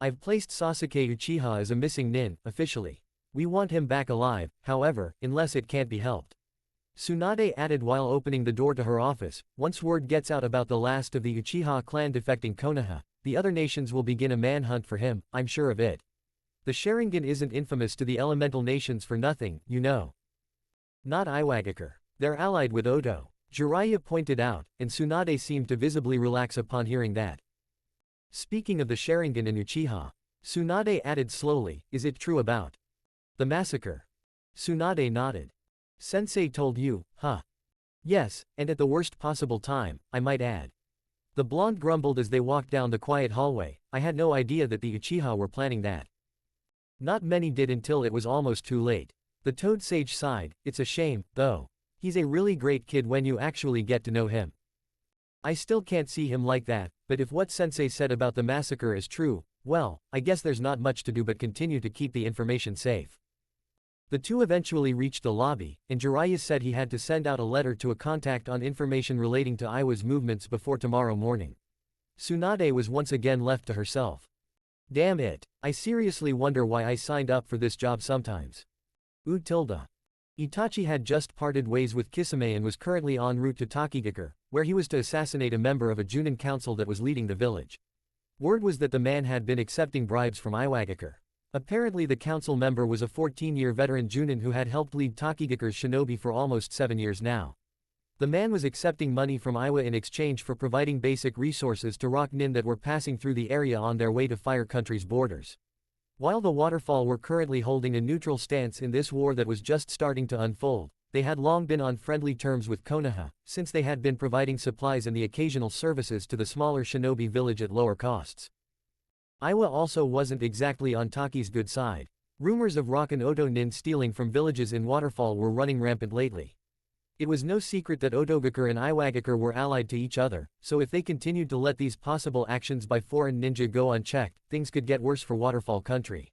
I've placed Sasuke Uchiha as a missing nin, officially. We want him back alive, however, unless it can't be helped. Tsunade added while opening the door to her office, once word gets out about the last of the Uchiha clan defecting Konoha, the other nations will begin a manhunt for him, I'm sure of it. The Sharingan isn't infamous to the elemental nations for nothing, you know. Not Iwagakure. They're allied with Oto, Jiraiya pointed out, and Tsunade seemed to visibly relax upon hearing that. Speaking of the Sharingan and Uchiha, Tsunade added slowly, is it true about the massacre? Tsunade nodded. Sensei told you, huh? Yes, and at the worst possible time, I might add. The blonde grumbled as they walked down the quiet hallway. I had no idea that the Uchiha were planning that. Not many did until it was almost too late. The Toad Sage sighed, it's a shame, though. He's a really great kid when you actually get to know him. I still can't see him like that, but if what Sensei said about the massacre is true, well, I guess there's not much to do but continue to keep the information safe. The two eventually reached the lobby, and Jiraiya said he had to send out a letter to a contact on information relating to Iwa's movements before tomorrow morning. Tsunade was once again left to herself. Damn it, I seriously wonder why I signed up for this job sometimes. Itachi had just parted ways with Kisame and was currently en route to Takigakure, where he was to assassinate a member of a Junin council that was leading the village. Word was that the man had been accepting bribes from Iwagakure. Apparently the council member was a 14-year veteran Junin who had helped lead Takigikure's shinobi for almost 7 years now. The man was accepting money from Iwa in exchange for providing basic resources to rock nin that were passing through the area on their way to Fire Country's borders. While the Waterfall were currently holding a neutral stance in this war that was just starting to unfold, they had long been on friendly terms with Konoha, since they had been providing supplies and the occasional services to the smaller shinobi village at lower costs. Iwa also wasn't exactly on Taki's good side. Rumors of Rakan Oto nin stealing from villages in Waterfall were running rampant lately. It was no secret that Otogakure and Iwagakure were allied to each other, so if they continued to let these possible actions by foreign ninja go unchecked, things could get worse for Waterfall country.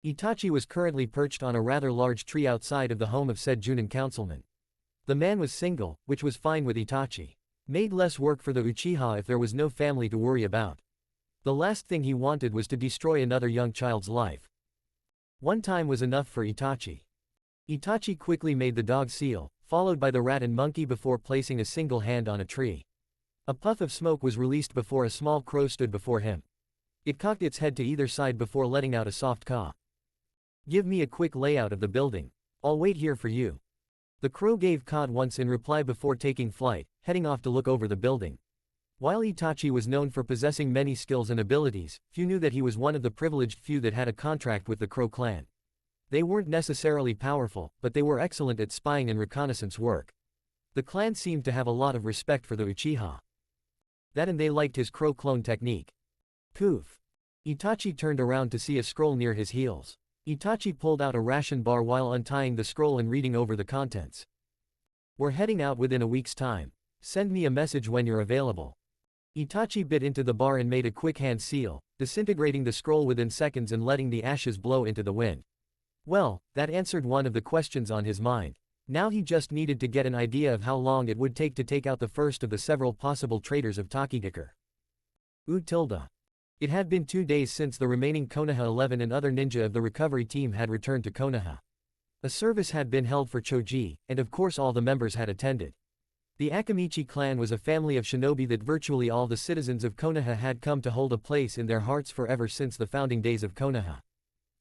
Itachi was currently perched on a rather large tree outside of the home of said Junin councilman. The man was single, which was fine with Itachi. Made less work for the Uchiha if there was no family to worry about. The last thing he wanted was to destroy another young child's life. One time was enough for Itachi. Itachi quickly made the dog seal, followed by the rat and monkey before placing a single hand on a tree. A puff of smoke was released before a small crow stood before him. It cocked its head to either side before letting out a soft caw. Give me a quick layout of the building. I'll wait here for you. The crow gave cawed once in reply before taking flight, heading off to look over the building. While Itachi was known for possessing many skills and abilities, few knew that he was one of the privileged few that had a contract with the Crow clan. They weren't necessarily powerful, but they were excellent at spying and reconnaissance work. The clan seemed to have a lot of respect for the Uchiha. That and they liked his crow clone technique. Poof. Itachi turned around to see a scroll near his heels. Itachi pulled out a ration bar while untying the scroll and reading over the contents. We're heading out within a week's time. Send me a message when you're available. Itachi bit into the bar and made a quick hand seal, disintegrating the scroll within seconds and letting the ashes blow into the wind. Well, that answered one of the questions on his mind. Now he just needed to get an idea of how long it would take to take out the first of the several possible traitors of Tokigakure. It had been 2 days since the remaining Konoha 11 and other ninja of the recovery team had returned to Konoha. A service had been held for Choji, and of course all the members had attended. The Akamichi clan was a family of shinobi that virtually all the citizens of Konoha had come to hold a place in their hearts forever since the founding days of Konoha.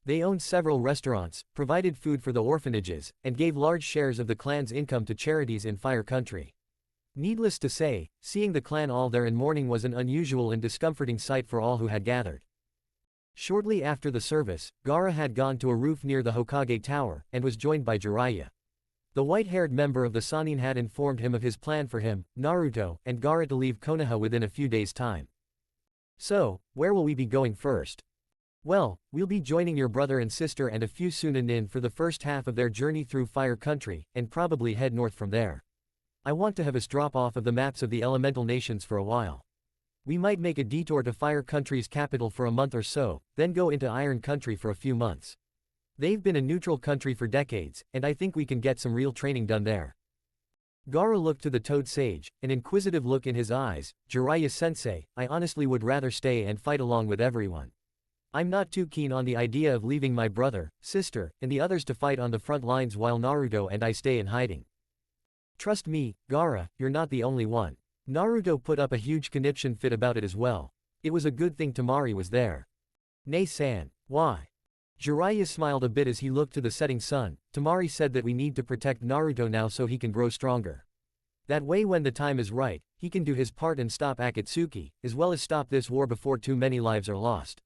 They owned several restaurants, provided food for the orphanages, and gave large shares of the clan's income to charities in Fire Country. Needless to say, seeing the clan all there in mourning was an unusual and discomforting sight for all who had gathered. Shortly after the service, Gaara had gone to a roof near the Hokage Tower, and was joined by Jiraiya. The white-haired member of the Sannin had informed him of his plan for him, Naruto, and Gaara to leave Konoha within a few days' time. So, where will we be going first? Well, we'll be joining your brother and sister and a few Sunanin for the first half of their journey through Fire Country, and probably head north from there. I want to have us drop off of the maps of the elemental nations for a while. We might make a detour to Fire Country's capital for a month or so, then go into Iron Country for a few months. They've been a neutral country for decades, and I think we can get some real training done there. Gaara looked to the Toad Sage, an inquisitive look in his eyes. Jiraiya-sensei, I honestly would rather stay and fight along with everyone. I'm not too keen on the idea of leaving my brother, sister, and the others to fight on the front lines while Naruto and I stay in hiding. Trust me, Gaara, you're not the only one. Naruto put up a huge conniption fit about it as well. It was a good thing Temari was there. Nei-san, why? Jiraiya smiled a bit as he looked to the setting sun. Temari said that we need to protect Naruto now so he can grow stronger. That way when the time is right, he can do his part and stop Akatsuki, as well as stop this war before too many lives are lost.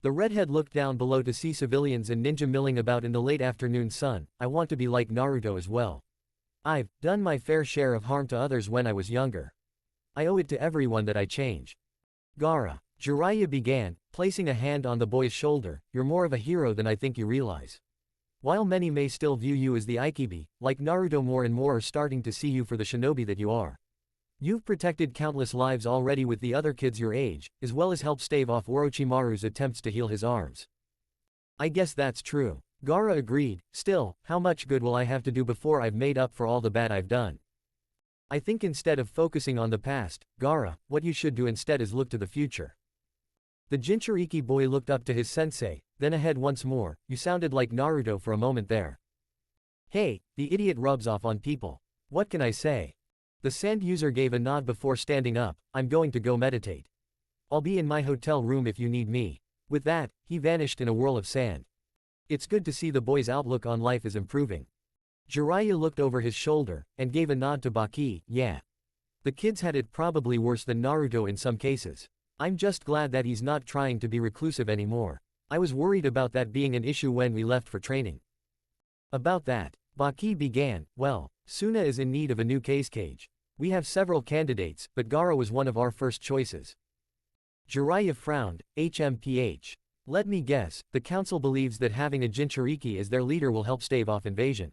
The redhead looked down below to see civilians and ninja milling about in the late afternoon sun. I want to be like Naruto as well. I've done my fair share of harm to others when I was younger. I owe it to everyone that I change. Gaara, Jiraiya began, placing a hand on the boy's shoulder, you're more of a hero than I think you realize. While many may still view you as the Ikibi, like Naruto more and more are starting to see you for the shinobi that you are. You've protected countless lives already with the other kids your age, as well as helped stave off Orochimaru's attempts to heal his arms. I guess that's true. Gaara agreed. Still, how much good will I have to do before I've made up for all the bad I've done? I think instead of focusing on the past, Gaara, what you should do instead is look to the future. The Jinchuriki boy looked up to his sensei, then ahead once more. You sounded like Naruto for a moment there. Hey, the idiot rubs off on people. What can I say? The sand user gave a nod before standing up. I'm going to go meditate. I'll be in my hotel room if you need me. With that, he vanished in a whirl of sand. It's good to see the boy's outlook on life is improving. Jiraiya looked over his shoulder, and gave a nod to Baki. Yeah. The kids had it probably worse than Naruto in some cases. I'm just glad that he's not trying to be reclusive anymore. I was worried about that being an issue when we left for training. About that, Baki began, well, Suna is in need of a new cage. We have several candidates, but Gaara was one of our first choices. Jiraiya frowned. HMPH. Let me guess, the council believes that having a Jinchuriki as their leader will help stave off invasion.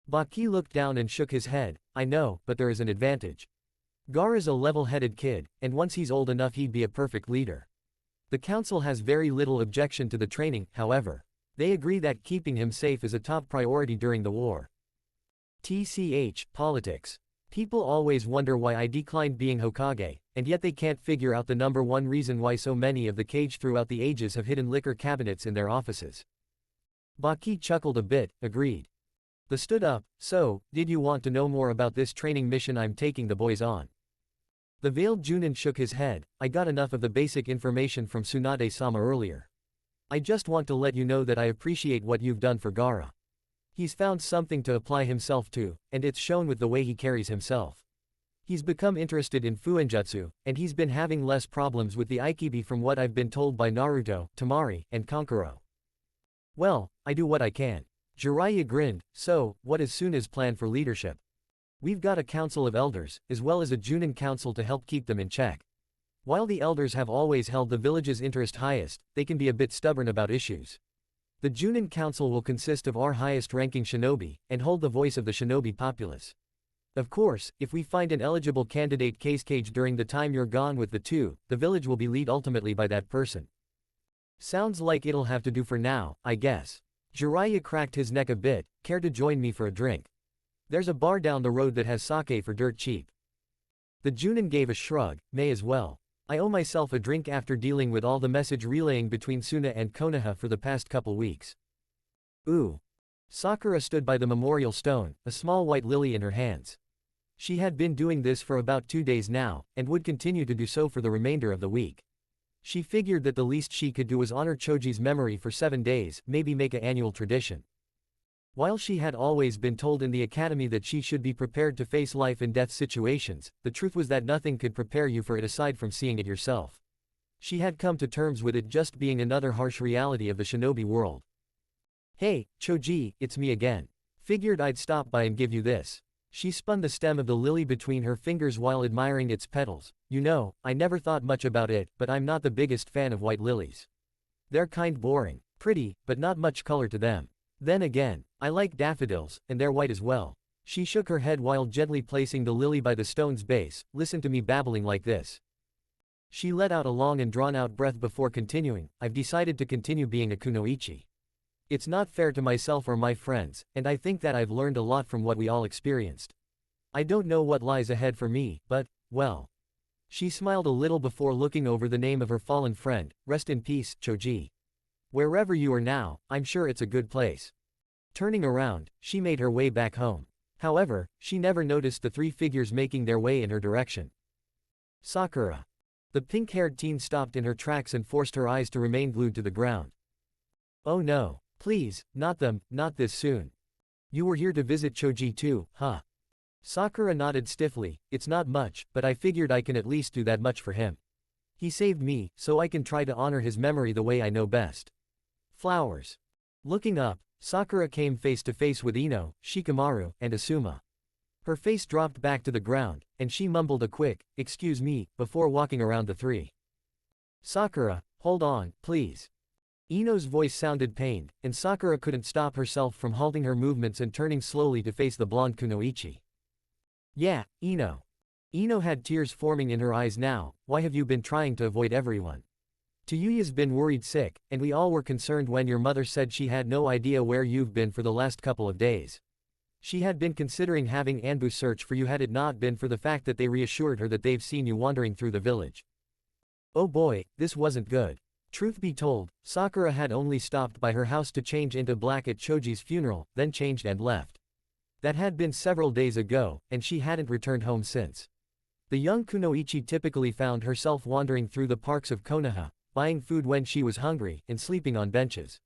Baki looked down and shook his head. I know, but there is an advantage. Gaara's a level-headed kid, and once he's old enough he'd be a perfect leader. The council has very little objection to the training, however. They agree that keeping him safe is a top priority during the war. TCH, politics. People always wonder why I declined being Hokage, and yet they can't figure out the number one reason why so many of the Kage throughout the ages have hidden liquor cabinets in their offices. Baki chuckled a bit, agreed. The stood up, so, did you want to know more about this training mission I'm taking the boys on? The veiled Junin shook his head. I got enough of the basic information from Tsunade-sama earlier. I just want to let you know that I appreciate what you've done for Gaara. He's found something to apply himself to, and it's shown with the way he carries himself. He's become interested in Fuinjutsu, and he's been having less problems with the Aikibi from what I've been told by Naruto, Temari, and Kankuro. Well, I do what I can. Jiraiya grinned. So, what is Suna's plan for leadership? We've got a council of elders, as well as a Junin council to help keep them in check. While the elders have always held the village's interest highest, they can be a bit stubborn about issues. The Junin council will consist of our highest-ranking shinobi, and hold the voice of the shinobi populace. Of course, if we find an eligible candidate case cage during the time you're gone with the two, the village will be led ultimately by that person. Sounds like it'll have to do for now, I guess. Jiraiya cracked his neck a bit. Care to join me for a drink? There's a bar down the road that has sake for dirt cheap. The Junin gave a shrug. May as well. I owe myself a drink after dealing with all the message relaying between Suna and Konoha for the past couple weeks. Ooh. Sakura stood by the memorial stone, a small white lily in her hands. She had been doing this for about 2 days now, and would continue to do so for the remainder of the week. She figured that the least she could do was honor Choji's memory for 7 days, maybe make an annual tradition. While she had always been told in the academy that she should be prepared to face life and death situations, the truth was that nothing could prepare you for it aside from seeing it yourself. She had come to terms with it just being another harsh reality of the shinobi world. Hey, Choji, it's me again. Figured I'd stop by and give you this. She spun the stem of the lily between her fingers while admiring its petals. You know, I never thought much about it, but I'm not the biggest fan of white lilies. They're kind boring, pretty, but not much color to them. Then again, I like daffodils, and they're white as well. She shook her head while gently placing the lily by the stone's base. Listen to me babbling like this. She let out a long and drawn-out breath before continuing. I've decided to continue being a kunoichi. It's not fair to myself or my friends, and I think that I've learned a lot from what we all experienced. I don't know what lies ahead for me, but, well. She smiled a little before looking over the name of her fallen friend. Rest in peace, Choji. Wherever you are now, I'm sure it's a good place. Turning around, she made her way back home. However, she never noticed the 3 figures making their way in her direction. Sakura. The pink-haired teen stopped in her tracks and forced her eyes to remain glued to the ground. Oh no. Please, not them, not this soon. You were here to visit Choji too, huh? Sakura nodded stiffly. It's not much, but I figured I can at least do that much for him. He saved me, so I can try to honor his memory the way I know best. Flowers. Looking up, Sakura came face to face with Ino, Shikamaru, and Asuma. Her face dropped back to the ground, and she mumbled a quick, "Excuse me," before walking around the 3. Sakura, hold on, please. Ino's voice sounded pained, and Sakura couldn't stop herself from halting her movements and turning slowly to face the blonde kunoichi. Yeah, Ino. Ino had tears forming in her eyes now. Why have you been trying to avoid everyone? Tuyuya's been worried sick, and we all were concerned when your mother said she had no idea where you've been for the last couple of days. She had been considering having Anbu search for you had it not been for the fact that they reassured her that they've seen you wandering through the village. Oh boy, this wasn't good. Truth be told, Sakura had only stopped by her house to change into black at Choji's funeral, then changed and left. That had been several days ago, and she hadn't returned home since. The young kunoichi typically found herself wandering through the parks of Konoha, buying food when she was hungry, and sleeping on benches.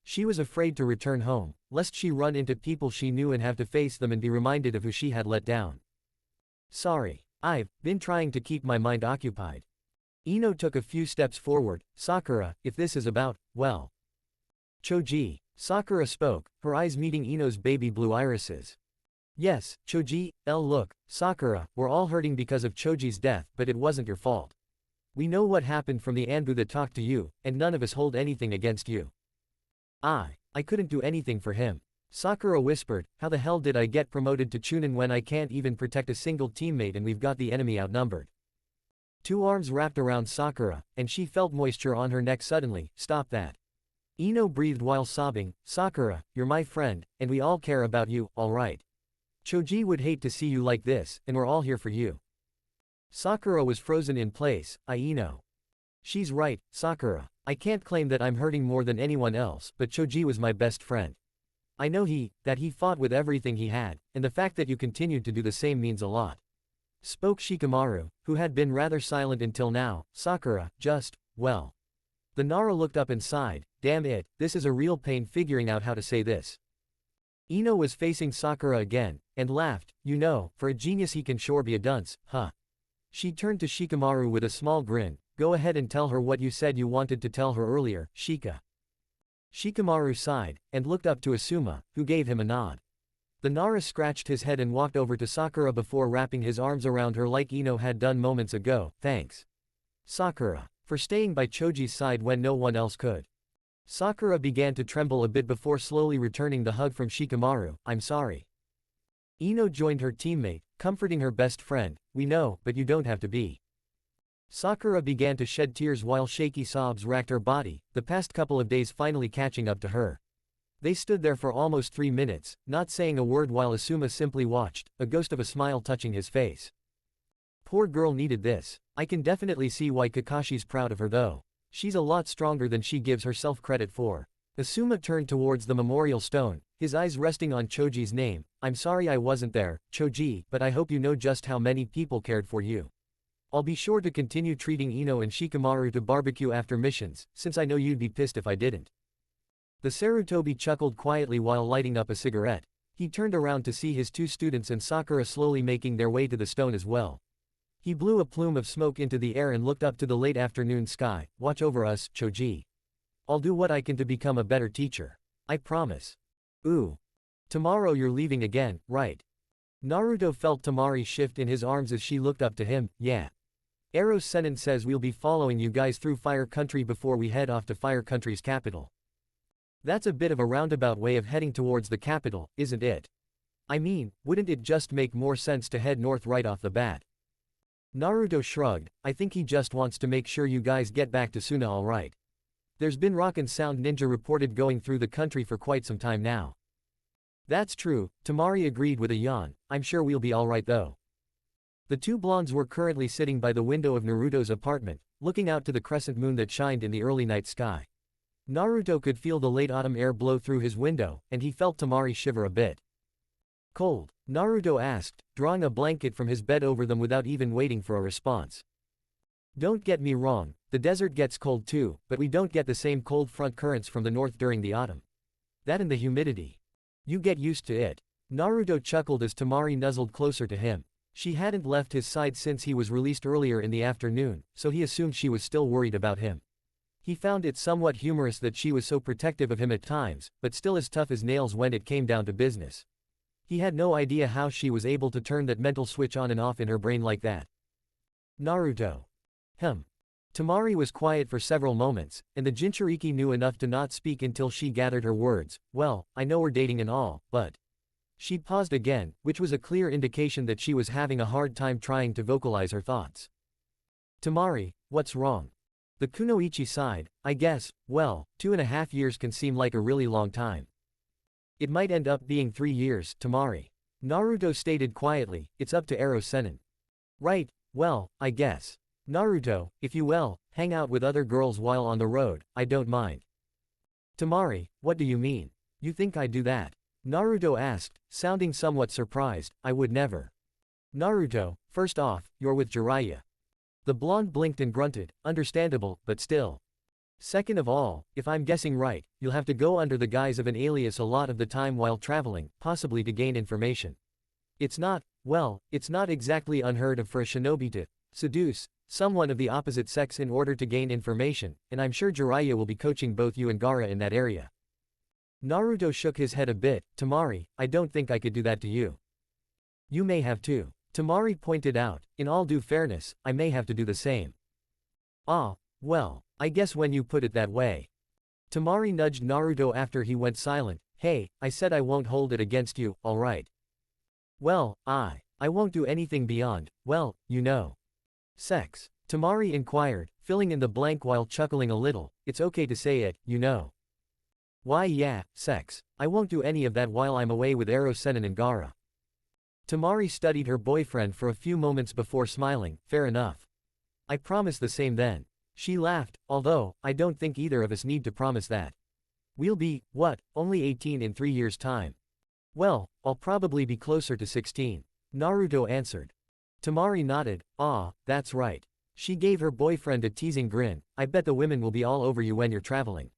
She was afraid to return home, lest she run into people she knew and have to face them and be reminded of who she had let down. Sorry, I've been trying to keep my mind occupied. Ino took a few steps forward. Sakura, if this is about, well. Choji. Sakura spoke, her eyes meeting Ino's baby blue irises. Yes, Choji, look, Sakura, we're all hurting because of Choji's death, but it wasn't your fault. We know what happened from the Anbu that talked to you, and none of us hold anything against you. I couldn't do anything for him. Sakura whispered, how the hell did I get promoted to Chunin when I can't even protect a single teammate and we've got the enemy outnumbered? 2 arms wrapped around Sakura, and she felt moisture on her neck suddenly. Stop that. Ino breathed while sobbing. Sakura, you're my friend, and we all care about you, alright? Choji would hate to see you like this, and we're all here for you. Sakura was frozen in place. Ino. She's right, Sakura. I can't claim that I'm hurting more than anyone else, but Choji was my best friend. I know that he fought with everything he had, and the fact that you continued to do the same means a lot. Spoke Shikamaru, who had been rather silent until now. Sakura, well. The Nara looked up and sighed. Damn it, this is a real pain figuring out how to say this. Ino was facing Sakura again. and laughed, you know, for a genius he can sure be a dunce, huh? She turned to Shikamaru with a small grin, go ahead and tell her what you said you wanted to tell her earlier, Shika. Shikamaru sighed, and looked up to Asuma, who gave him a nod. The Nara scratched his head and walked over to Sakura before wrapping his arms around her like Ino had done moments ago, thanks, Sakura, for staying by Choji's side when no one else could. Sakura began to tremble a bit before slowly returning the hug from Shikamaru, I'm sorry. Ino joined her teammate, comforting her best friend, we know, but you don't have to be. Sakura began to shed tears while shaky sobs racked her body, the past couple of days finally catching up to her. They stood there for almost 3 minutes, not saying a word while Asuma simply watched, a ghost of a smile touching his face. Poor girl needed this. I can definitely see why Kakashi's proud of her though. She's a lot stronger than she gives herself credit for. Asuma turned towards the memorial stone, his eyes resting on Choji's name. I'm sorry I wasn't there, Choji, but I hope you know just how many people cared for you. I'll be sure to continue treating Ino and Shikamaru to barbecue after missions, since I know you'd be pissed if I didn't. The Sarutobi chuckled quietly while lighting up a cigarette. He turned around to see his 2 students and Sakura slowly making their way to the stone as well. He blew a plume of smoke into the air and looked up to the late afternoon sky. Watch over us, Choji. I'll do what I can to become a better teacher. I promise. Ooh. Tomorrow you're leaving again, right? Naruto felt Temari shift in his arms as she looked up to him, yeah. Eros Sennin says we'll be following you guys through Fire Country before we head off to Fire Country's capital. That's a bit of a roundabout way of heading towards the capital, isn't it? I mean, wouldn't it just make more sense to head north right off the bat? Naruto shrugged, I think he just wants to make sure you guys get back to Suna alright. There's been rock and sound ninja reported going through the country for quite some time now. That's true, Temari agreed with a yawn, I'm sure we'll be alright though. The 2 blondes were currently sitting by the window of Naruto's apartment, looking out to the crescent moon that shined in the early night sky. Naruto could feel the late autumn air blow through his window, and he felt Temari shiver a bit. Cold? Naruto asked, drawing a blanket from his bed over them without even waiting for a response. Don't get me wrong, the desert gets cold too, but we don't get the same cold front currents from the north during the autumn. That and the humidity. You get used to it. Naruto chuckled as Temari nuzzled closer to him. She hadn't left his side since he was released earlier in the afternoon, so he assumed she was still worried about him. He found it somewhat humorous that she was so protective of him at times, but still as tough as nails when it came down to business. He had no idea how she was able to turn that mental switch on and off in her brain like that. Naruto. Temari was quiet for several moments, and the Jinchuriki knew enough to not speak until she gathered her words. Well, I know we're dating and all, but... She paused again, which was a clear indication that she was having a hard time trying to vocalize her thoughts. Temari, what's wrong? The Kunoichi sighed, I guess, well, 2.5 years can seem like a really long time. It might end up being 3 years, Temari. Naruto stated quietly, it's up to Eros Sennin. Right, well, I guess. Naruto, if you hang out with other girls while on the road, I don't mind. Temari, what do you mean? You think I'd do that? Naruto asked, sounding somewhat surprised, I would never. Naruto, first off, you're with Jiraiya. The blonde blinked and grunted, understandable, but still. Second of all, if I'm guessing right, you'll have to go under the guise of an alias a lot of the time while traveling, possibly to gain information. It's not exactly unheard of for a shinobi to seduce someone of the opposite sex in order to gain information, and I'm sure Jiraiya will be coaching both you and Gaara in that area. Naruto shook his head a bit, Temari, I don't think I could do that to you. You may have to. Temari pointed out, in all due fairness, I may have to do the same. Ah, well, I guess when you put it that way. Temari nudged Naruto after he went silent, hey, I said I won't hold it against you, alright. Well, I won't do anything beyond, well, you know. Sex. Temari inquired, filling in the blank while chuckling a little, it's okay to say it, you know. Why yeah, sex. I won't do any of that while I'm away with Eros Sennin and Gaara. Temari studied her boyfriend for a few moments before smiling, fair enough. I promise the same then. She laughed, although, I don't think either of us need to promise that. We'll be, what, only 18 in 3 years' time. Well, I'll probably be closer to 16. Naruto answered. Temari nodded, ah, that's right. She gave her boyfriend a teasing grin, I bet the women will be all over you when you're traveling.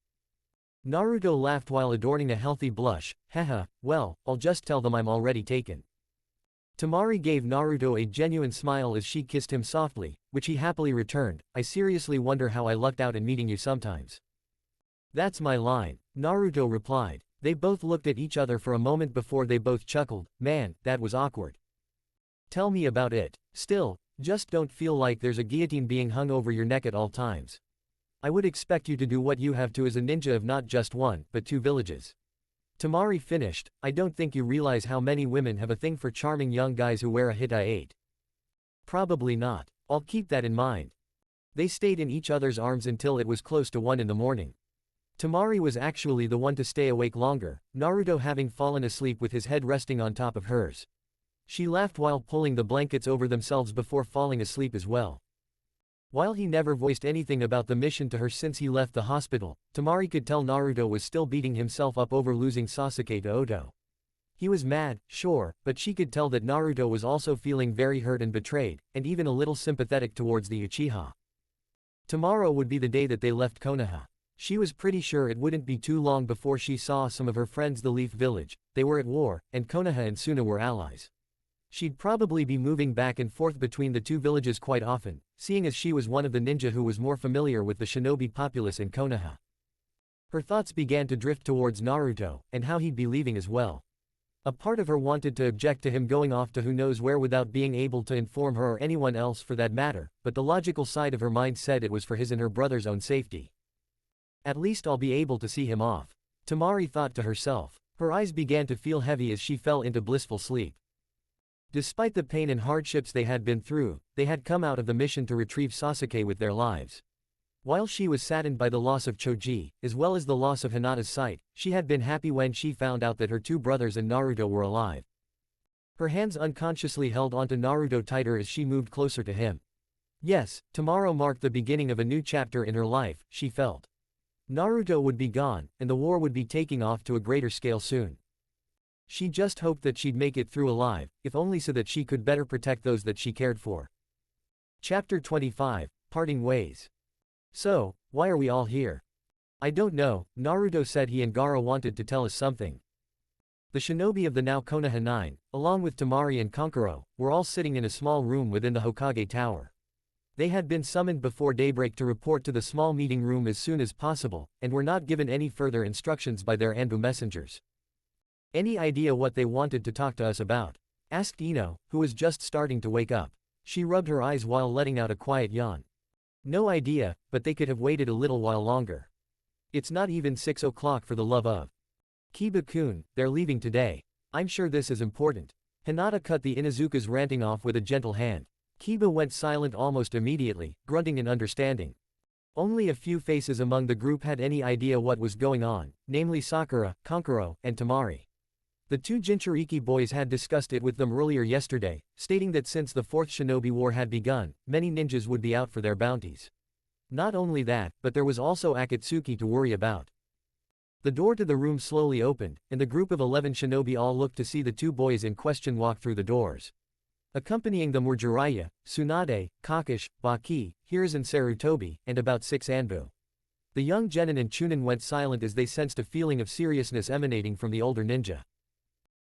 Naruto laughed while adorning a healthy blush, haha, well, I'll just tell them I'm already taken. Temari gave Naruto a genuine smile as she kissed him softly, which he happily returned. I seriously wonder how I lucked out in meeting you sometimes. That's my line, Naruto replied. They both looked at each other for a moment before they both chuckled. Man, that was awkward. Tell me about it. Still, just don't feel like there's a guillotine being hung over your neck at all times. I would expect you to do what you have to as a ninja of not just one, but 2 villages. Temari finished. I don't think you realize how many women have a thing for charming young guys who wear a Hitai-8. Probably not. I'll keep that in mind. They stayed in each other's arms until it was close to 1 in the morning. Temari was actually the one to stay awake longer, Naruto having fallen asleep with his head resting on top of hers. She laughed while pulling the blankets over themselves before falling asleep as well. While he never voiced anything about the mission to her since he left the hospital, Temari could tell Naruto was still beating himself up over losing Sasuke to Oto. He was mad, sure, but she could tell that Naruto was also feeling very hurt and betrayed, and even a little sympathetic towards the Uchiha. Tomorrow would be the day that they left Konoha. She was pretty sure it wouldn't be too long before she saw some of her friends the Leaf Village. They were at war, and Konoha and Suna were allies. She'd probably be moving back and forth between the 2 villages quite often, seeing as she was one of the ninja who was more familiar with the shinobi populace in Konoha. Her thoughts began to drift towards Naruto, and how he'd be leaving as well. A part of her wanted to object to him going off to who knows where without being able to inform her or anyone else for that matter, but the logical side of her mind said it was for his and her brother's own safety. At least I'll be able to see him off, Temari thought to herself. Her eyes began to feel heavy as she fell into blissful sleep. Despite the pain and hardships they had been through, they had come out of the mission to retrieve Sasuke with their lives. While she was saddened by the loss of Choji, as well as the loss of Hinata's sight, she had been happy when she found out that her 2 brothers and Naruto were alive. Her hands unconsciously held onto Naruto tighter as she moved closer to him. Yes, tomorrow marked the beginning of a new chapter in her life, she felt. Naruto would be gone, and the war would be taking off to a greater scale soon. She just hoped that she'd make it through alive, if only so that she could better protect those that she cared for. Chapter 25, Parting Ways. So, why are we all here? I don't know, Naruto said. He and Gaara wanted to tell us something. The shinobi of the now Konoha 9, along with Temari and Kankuro, were all sitting in a small room within the Hokage Tower. They had been summoned before daybreak to report to the small meeting room as soon as possible, and were not given any further instructions by their Anbu messengers. Any idea what they wanted to talk to us about? Asked Ino, who was just starting to wake up. She rubbed her eyes while letting out a quiet yawn. No idea, but they could have waited a little while longer. It's not even 6 o'clock for the love of. Kiba-kun, they're leaving today. I'm sure this is important. Hinata cut the Inuzuka's ranting off with a gentle hand. Kiba went silent almost immediately, grunting in understanding. Only a few faces among the group had any idea what was going on, namely Sakura, Kankuro, and Temari. The 2 Jinchuriki boys had discussed it with them earlier yesterday, stating that since the 4th Shinobi War had begun, many ninjas would be out for their bounties. Not only that, but there was also Akatsuki to worry about. The door to the room slowly opened, and the group of 11 shinobi all looked to see the 2 boys in question walk through the doors. Accompanying them were Jiraiya, Tsunade, Kakashi, Baki, Hiruzen Sarutobi, and about 6 Anbu. The young genin and Chunin went silent as they sensed a feeling of seriousness emanating from the older ninja.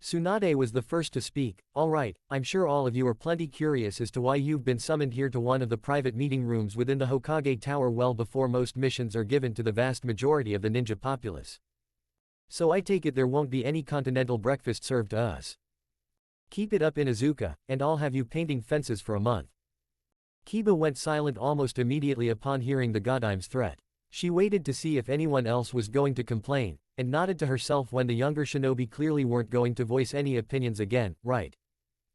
Tsunade was the first to speak. Alright, I'm sure all of you are plenty curious as to why you've been summoned here to one of the private meeting rooms within the Hokage Tower well before most missions are given to the vast majority of the ninja populace. So I take it there won't be any continental breakfast served to us. Keep it up Inuzuka, and I'll have you painting fences for a month. Kiba went silent almost immediately upon hearing the Godime's threat. She waited to see if anyone else was going to complain, and nodded to herself when the younger shinobi clearly weren't going to voice any opinions again, right?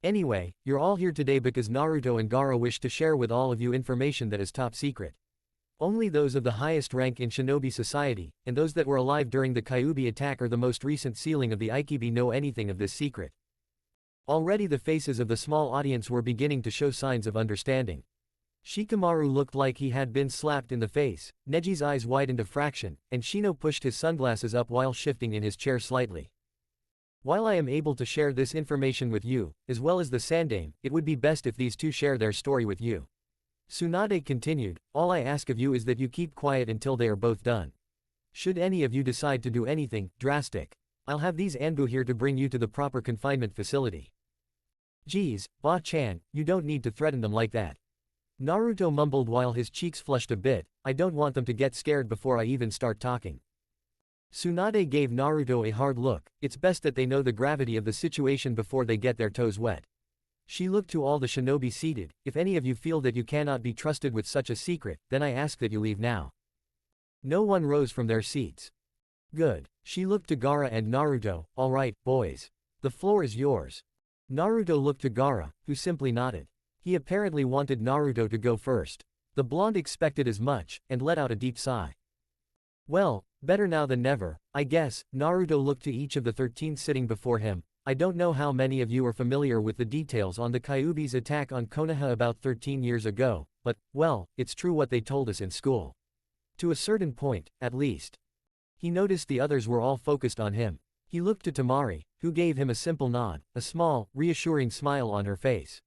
Anyway, you're all here today because Naruto and Gaara wish to share with all of you information that is top secret. Only those of the highest rank in shinobi society, and those that were alive during the Kyuubi attack or the most recent sealing of the Aikibi know anything of this secret. Already the faces of the small audience were beginning to show signs of understanding. Shikamaru looked like he had been slapped in the face, Neji's eyes widened a fraction, and Shino pushed his sunglasses up while shifting in his chair slightly. While I am able to share this information with you, as well as the Sandame, it would be best if these 2 share their story with you. Tsunade continued, all I ask of you is that you keep quiet until they are both done. Should any of you decide to do anything drastic, I'll have these Anbu here to bring you to the proper confinement facility. Geez, Ba-chan, you don't need to threaten them like that. Naruto mumbled while his cheeks flushed a bit, I don't want them to get scared before I even start talking. Tsunade gave Naruto a hard look, it's best that they know the gravity of the situation before they get their toes wet. She looked to all the shinobi seated, if any of you feel that you cannot be trusted with such a secret, then I ask that you leave now. No one rose from their seats. Good. She looked to Gaara and Naruto, alright, boys. The floor is yours. Naruto looked to Gaara, who simply nodded. He apparently wanted Naruto to go first. The blonde expected as much, and let out a deep sigh. Well, better now than never, I guess. Naruto looked to each of the 13 sitting before him. I don't know how many of you are familiar with the details on the Kyuubi's attack on Konoha about 13 years ago, but, well, it's true what they told us in school. To a certain point, at least. He noticed the others were all focused on him. He looked to Temari, who gave him a simple nod, a small, reassuring smile on her face.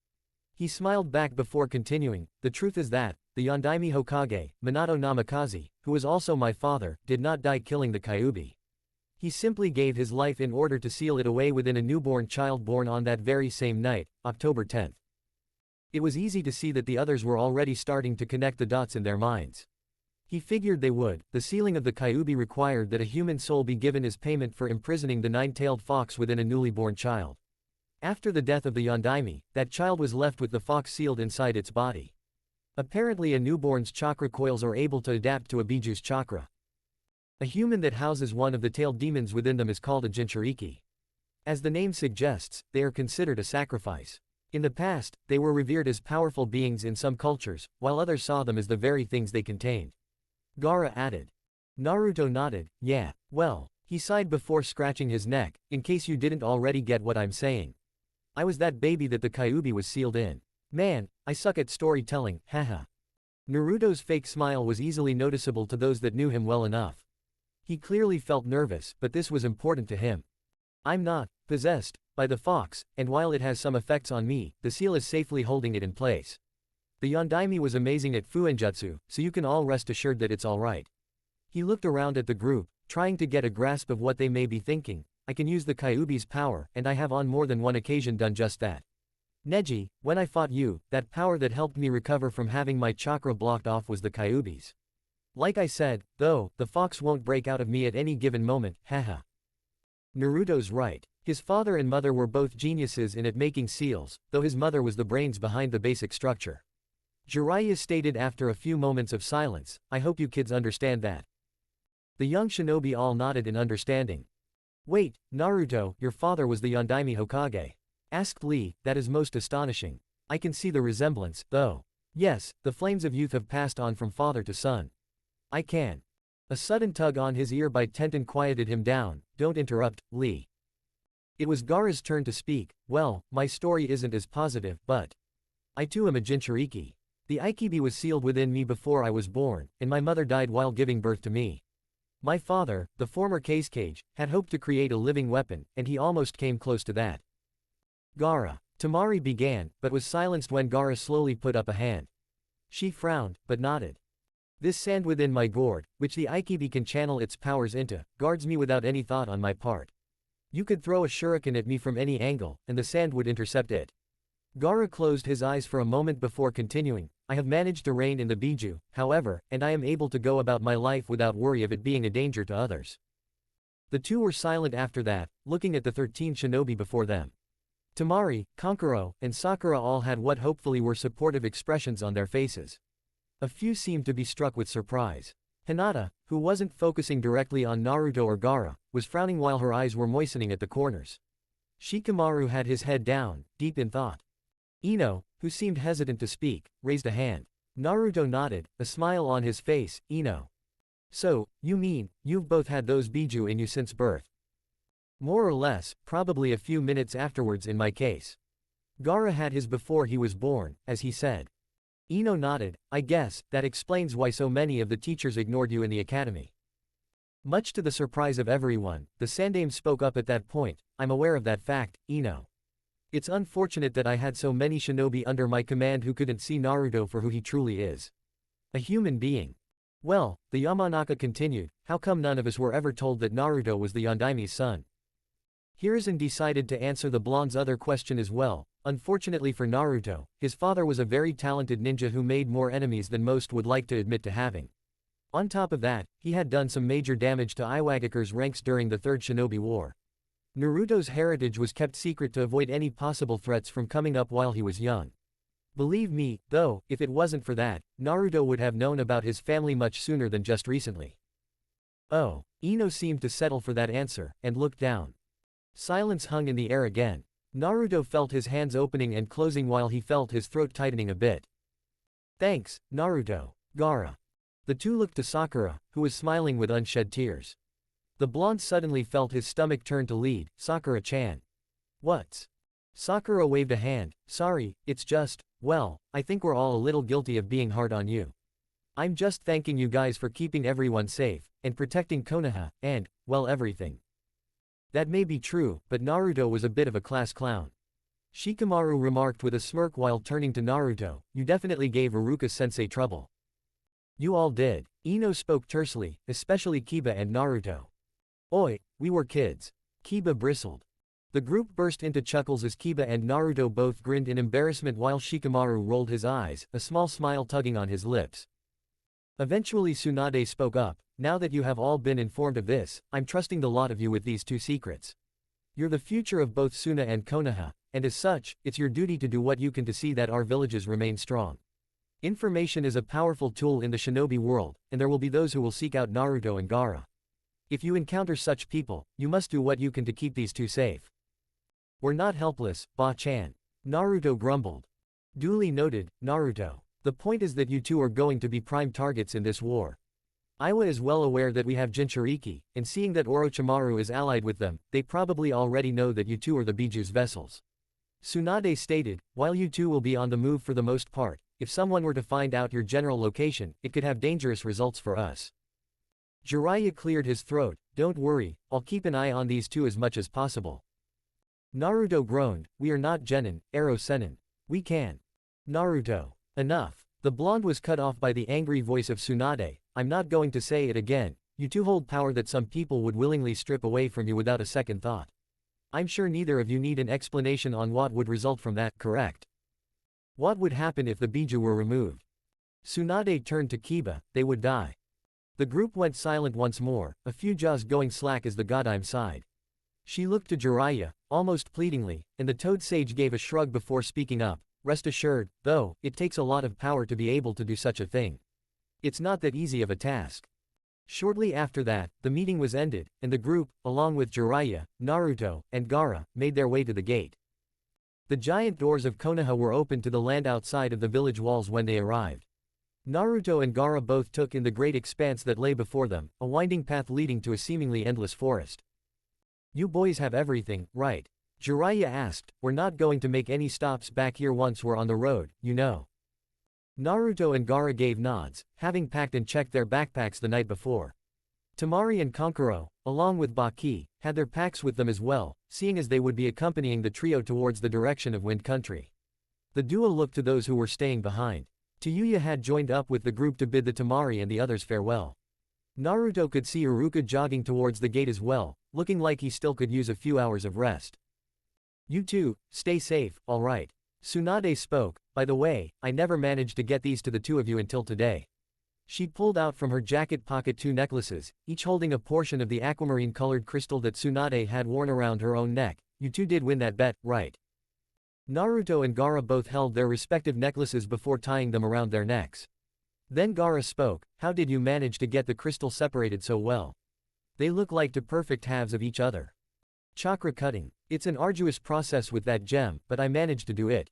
He smiled back before continuing, the truth is that, the Yondaime Hokage, Minato Namikaze, who was also my father, did not die killing the Kyuubi. He simply gave his life in order to seal it away within a newborn child born on that very same night, October 10th. It was easy to see that the others were already starting to connect the dots in their minds. He figured they would. The sealing of the Kyuubi required that a human soul be given as payment for imprisoning the nine-tailed fox within a newly born child. After the death of the Yondaime, that child was left with the fox sealed inside its body. Apparently a newborn's chakra coils are able to adapt to a Bijuu's chakra. A human that houses one of the tailed demons within them is called a Jinchuriki. As the name suggests, they are considered a sacrifice. In the past, they were revered as powerful beings in some cultures, while others saw them as the very things they contained. Gaara added. Naruto nodded, yeah, well, he sighed before scratching his neck, in case you didn't already get what I'm saying. I was that baby that the Kyuubi was sealed in. Man, I suck at storytelling, haha. Naruto's fake smile was easily noticeable to those that knew him well enough. He clearly felt nervous, but this was important to him. I'm not possessed by the fox, and while it has some effects on me, the seal is safely holding it in place. The Yondaime was amazing at Fuinjutsu, so you can all rest assured that it's alright. He looked around at the group, trying to get a grasp of what they may be thinking. I can use the Kyuubi's power, and I have on more than one occasion done just that. Neji, when I fought you, that power that helped me recover from having my chakra blocked off was the Kyuubi's. Like I said, though, the fox won't break out of me at any given moment, haha. Naruto's right. His father and mother were both geniuses in at making seals, though his mother was the brains behind the basic structure. Jiraiya stated after a few moments of silence, I hope you kids understand that. The young shinobi all nodded in understanding. Wait, Naruto, your father was the Yondaime Hokage. Asked Lee, that is most astonishing. I can see the resemblance, though. Yes, the flames of youth have passed on from father to son. I can. A sudden tug on his ear by Tenten quieted him down, don't interrupt, Lee. It was Gaara's turn to speak, well, my story isn't as positive, but I too am a Jinchuriki. The Aikibi was sealed within me before I was born, and my mother died while giving birth to me. My father, the former Case Cage, had hoped to create a living weapon, and he almost came close to that. Gaara. Temari began, but was silenced when Gaara slowly put up a hand. She frowned, but nodded. This sand within my gourd, which the Aikibi can channel its powers into, guards me without any thought on my part. You could throw a shuriken at me from any angle, and the sand would intercept it. Gaara closed his eyes for a moment before continuing, I have managed to reign in the Biju, however, and I am able to go about my life without worry of it being a danger to others. The two were silent after that, looking at the 13 shinobi before them. Temari, Kankuro, and Sakura all had what hopefully were supportive expressions on their faces. A few seemed to be struck with surprise. Hinata, who wasn't focusing directly on Naruto or Gaara, was frowning while her eyes were moistening at the corners. Shikamaru had his head down, deep in thought. Ino, who seemed hesitant to speak, raised a hand. Naruto nodded, a smile on his face, Ino. So, you mean, you've both had those Biju in you since birth? More or less, probably a few minutes afterwards in my case. Gaara had his before he was born, as he said. Ino nodded, I guess, that explains why so many of the teachers ignored you in the academy. Much to the surprise of everyone, the Sandaime spoke up at that point, I'm aware of that fact, Ino. It's unfortunate that I had so many shinobi under my command who couldn't see Naruto for who he truly is. A human being. Well, the Yamanaka continued, how come none of us were ever told that Naruto was the Yondaime's son? Hiruzen decided to answer the blonde's other question as well, Unfortunately for Naruto, his father was a very talented ninja who made more enemies than most would like to admit to having. On top of that, he had done some major damage to Iwagakure's ranks during the Third Shinobi War. Naruto's heritage was kept secret to avoid any possible threats from coming up while he was young. Believe me, though, if it wasn't for that, Naruto would have known about his family much sooner than just recently. Oh, Ino seemed to settle for that answer, and looked down. Silence hung in the air again. Naruto felt his hands opening and closing while he felt his throat tightening a bit. Thanks, Naruto. Gaara. The two looked to Sakura, who was smiling with unshed tears. The blonde suddenly felt his stomach turn to lead. Sakura-chan. What's? Sakura waved a hand. Sorry, it's just, well, I think we're all a little guilty of being hard on you. I'm just thanking you guys for keeping everyone safe, and protecting Konoha, and, well, everything. That may be true, but Naruto was a bit of a class clown. Shikamaru remarked with a smirk while turning to Naruto, you definitely gave Iruka-sensei trouble. You all did. Ino spoke tersely, especially Kiba and Naruto. Oi, we were kids. Kiba bristled. The group burst into chuckles as Kiba and Naruto both grinned in embarrassment while Shikamaru rolled his eyes, a small smile tugging on his lips. Eventually Tsunade spoke up, now that you have all been informed of this, I'm trusting the lot of you with these two secrets. You're the future of both Suna and Konoha, and as such, it's your duty to do what you can to see that our villages remain strong. Information is a powerful tool in the shinobi world, and there will be those who will seek out Naruto and Gaara. If you encounter such people, you must do what you can to keep these two safe. We're not helpless, Ba-chan. Naruto grumbled. Duly noted, Naruto. The point is that you two are going to be prime targets in this war. Iwa is well aware that we have Jinchuriki, and seeing that Orochimaru is allied with them, they probably already know that you two are the Biju's vessels. Tsunade stated, while you two will be on the move for the most part, if someone were to find out your general location, it could have dangerous results for us. Jiraiya cleared his throat, don't worry, I'll keep an eye on these two as much as possible. Naruto groaned, we are not genin, Ero Senin. We can. Naruto. Enough. The blonde was cut off by the angry voice of Tsunade, I'm not going to say it again, you two hold power that some people would willingly strip away from you without a second thought. I'm sure neither of you need an explanation on what would result from that, correct? What would happen if the Biju were removed? Tsunade turned to Kiba, they would die. The group went silent once more, a few jaws going slack as the Godime sighed. She looked to Jiraiya, almost pleadingly, and the Toad Sage gave a shrug before speaking up, rest assured, though, it takes a lot of power to be able to do such a thing. It's not that easy of a task. Shortly after that, the meeting was ended, and the group, along with Jiraiya, Naruto, and Gaara, made their way to the gate. The giant doors of Konoha were open to the land outside of the village walls when they arrived. Naruto and Gaara both took in the great expanse that lay before them, a winding path leading to a seemingly endless forest. You boys have everything, right? Jiraiya asked, we're not going to make any stops back here once we're on the road, you know. Naruto and Gaara gave nods, having packed and checked their backpacks the night before. Temari and Kankuro, along with Baki, had their packs with them as well, seeing as they would be accompanying the trio towards the direction of Wind Country. The duo looked to those who were staying behind. Tayuya had joined up with the group to bid the Temari and the others farewell. Naruto could see Iruka jogging towards the gate as well, looking like he still could use a few hours of rest. You two, stay safe, alright. Tsunade spoke, by the way, I never managed to get these to the two of you until today. She pulled out from her jacket pocket two necklaces, each holding a portion of the aquamarine-colored crystal that Tsunade had worn around her own neck. You two did win that bet, right? Naruto and Gaara both held their respective necklaces before tying them around their necks. Then Gaara spoke, how did you manage to get the crystal separated so well? They look like the perfect halves of each other. Chakra cutting. It's an arduous process with that gem, but I managed to do it.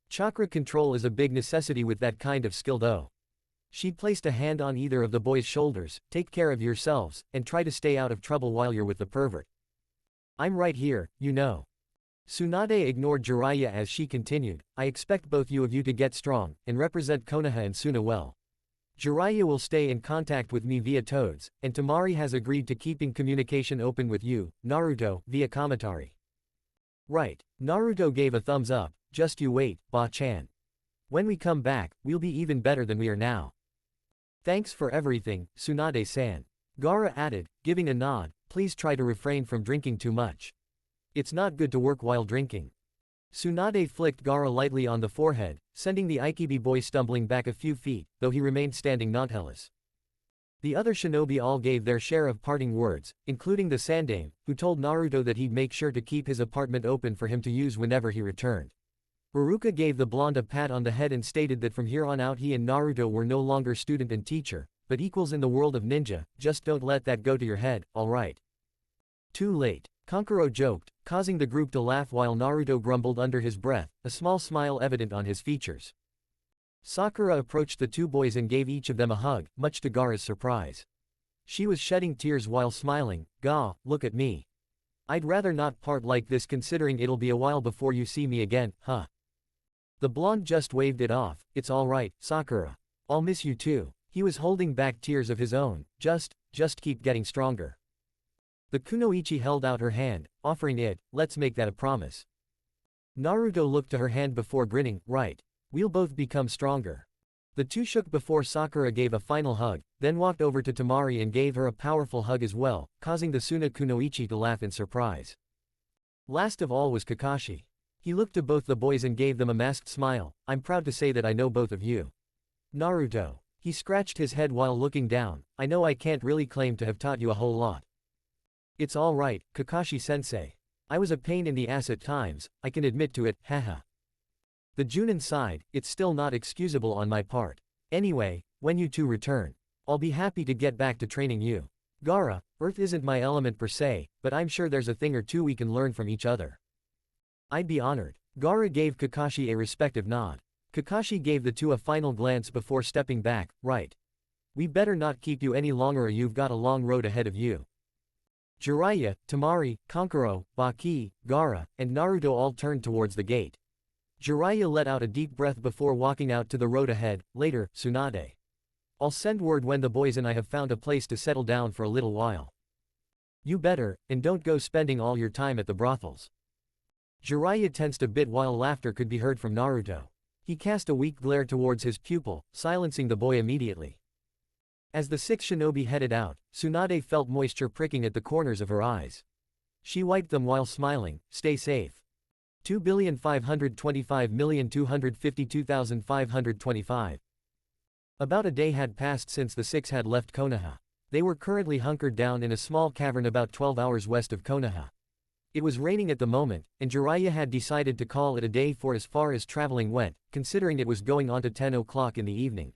Chakra control is a big necessity with that kind of skill though. She placed a hand on either of the boys' shoulders, take care of yourselves, and try to stay out of trouble while you're with the pervert. I'm right here, you know. Tsunade ignored Jiraiya as she continued, I expect both you to get strong, and represent Konoha and Suna well. Jiraiya will stay in contact with me via Toads, and Temari has agreed to keeping communication open with you, Naruto, via Kamatari. Right. Naruto gave a thumbs up, just you wait, Ba-chan. When we come back, we'll be even better than we are now. Thanks for everything, Tsunade-san. Gaara added, giving a nod, please try to refrain from drinking too much. It's not good to work while drinking. Tsunade flicked Gaara lightly on the forehead, sending the Ikibi boy stumbling back a few feet, though he remained standing nonheless. The other shinobi all gave their share of parting words, including the Sandame, who told Naruto that he'd make sure to keep his apartment open for him to use whenever he returned. Ruruka gave the blonde a pat on the head and stated that from here on out he and Naruto were no longer student and teacher, but equals in the world of ninja. Just don't let that go to your head, alright? Too late. Kankuro joked, causing the group to laugh while Naruto grumbled under his breath, a small smile evident on his features. Sakura approached the two boys and gave each of them a hug, much to Gaara's surprise. She was shedding tears while smiling. "Ga, look at me. I'd rather not part like this considering it'll be a while before you see me again, huh?" The blonde just waved it off. "It's alright, Sakura. I'll miss you too." He was holding back tears of his own. Just keep getting stronger." The kunoichi held out her hand, offering it. "Let's make that a promise." Naruto looked to her hand before grinning. "Right. We'll both become stronger." The two shook before Sakura gave a final hug, then walked over to Temari and gave her a powerful hug as well, causing the Suna kunoichi to laugh in surprise. Last of all was Kakashi. He looked to both the boys and gave them a masked smile. "I'm proud to say that I know both of you." "Naruto." He scratched his head while looking down. "I know I can't really claim to have taught you a whole lot." "It's alright, Kakashi-sensei. I was a pain in the ass at times, I can admit to it, haha." The Junin sighed. "It's still not excusable on my part. Anyway, when you two return, I'll be happy to get back to training you. Gaara, Earth isn't my element per se, but I'm sure there's a thing or two we can learn from each other." "I'd be honored." Gaara gave Kakashi a respectful nod. Kakashi gave the two a final glance before stepping back. "Right. We better not keep you any longer or you've got a long road ahead of you." Jiraiya, Temari, Kankuro, Baki, Gaara, and Naruto all turned towards the gate. Jiraiya let out a deep breath before walking out to the road ahead. Later, Tsunade. "I'll send word when the boys and I have found a place to settle down for a little while." "You better, and don't go spending all your time at the brothels." Jiraiya tensed a bit while laughter could be heard from Naruto. He cast a weak glare towards his pupil, silencing the boy immediately. As the six shinobi headed out, Tsunade felt moisture pricking at the corners of her eyes. She wiped them while smiling. "Stay safe." 2,525,252,525. About a day had passed since the six had left Konoha. They were currently hunkered down in a small cavern about 12 hours west of Konoha. It was raining at the moment, and Jiraiya had decided to call it a day for as far as traveling went, considering it was going on to 10 o'clock in the evening.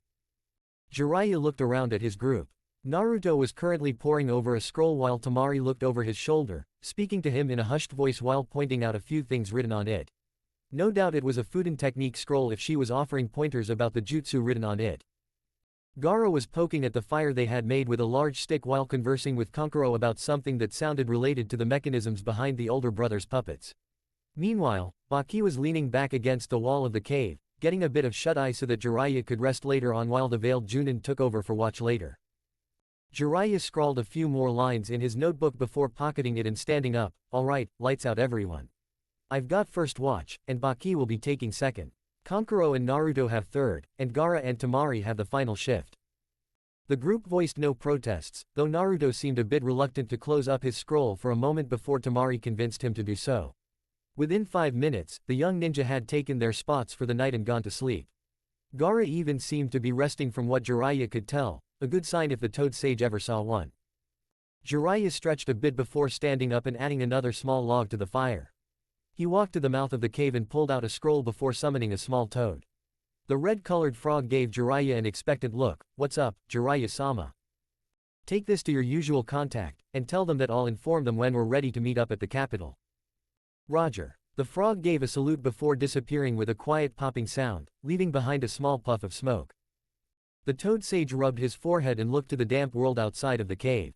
Jiraiya looked around at his group. Naruto was currently poring over a scroll while Temari looked over his shoulder, speaking to him in a hushed voice while pointing out a few things written on it. No doubt it was a Fuden technique scroll if she was offering pointers about the jutsu written on it. Gaara was poking at the fire they had made with a large stick while conversing with Kankuro about something that sounded related to the mechanisms behind the older brother's puppets. Meanwhile, Baki was leaning back against the wall of the cave, getting a bit of shut-eye so that Jiraiya could rest later on while the veiled Junin took over for watch later. Jiraiya scrawled a few more lines in his notebook before pocketing it and standing up. "Alright, lights out everyone. I've got first watch, and Baki will be taking second. Kankuro and Naruto have third, and Gaara and Temari have the final shift." The group voiced no protests, though Naruto seemed a bit reluctant to close up his scroll for a moment before Temari convinced him to do so. Within 5 minutes, the young ninja had taken their spots for the night and gone to sleep. Gaara even seemed to be resting from what Jiraiya could tell, a good sign if the Toad Sage ever saw one. Jiraiya stretched a bit before standing up and adding another small log to the fire. He walked to the mouth of the cave and pulled out a scroll before summoning a small toad. The red-colored frog gave Jiraiya an expectant look. "What's up, Jiraiya-sama? Take this to your usual contact, and tell them that I'll inform them when we're ready to meet up at the capital." "Roger." The frog gave a salute before disappearing with a quiet popping sound, leaving behind a small puff of smoke. The Toad Sage rubbed his forehead and looked to the damp world outside of the cave.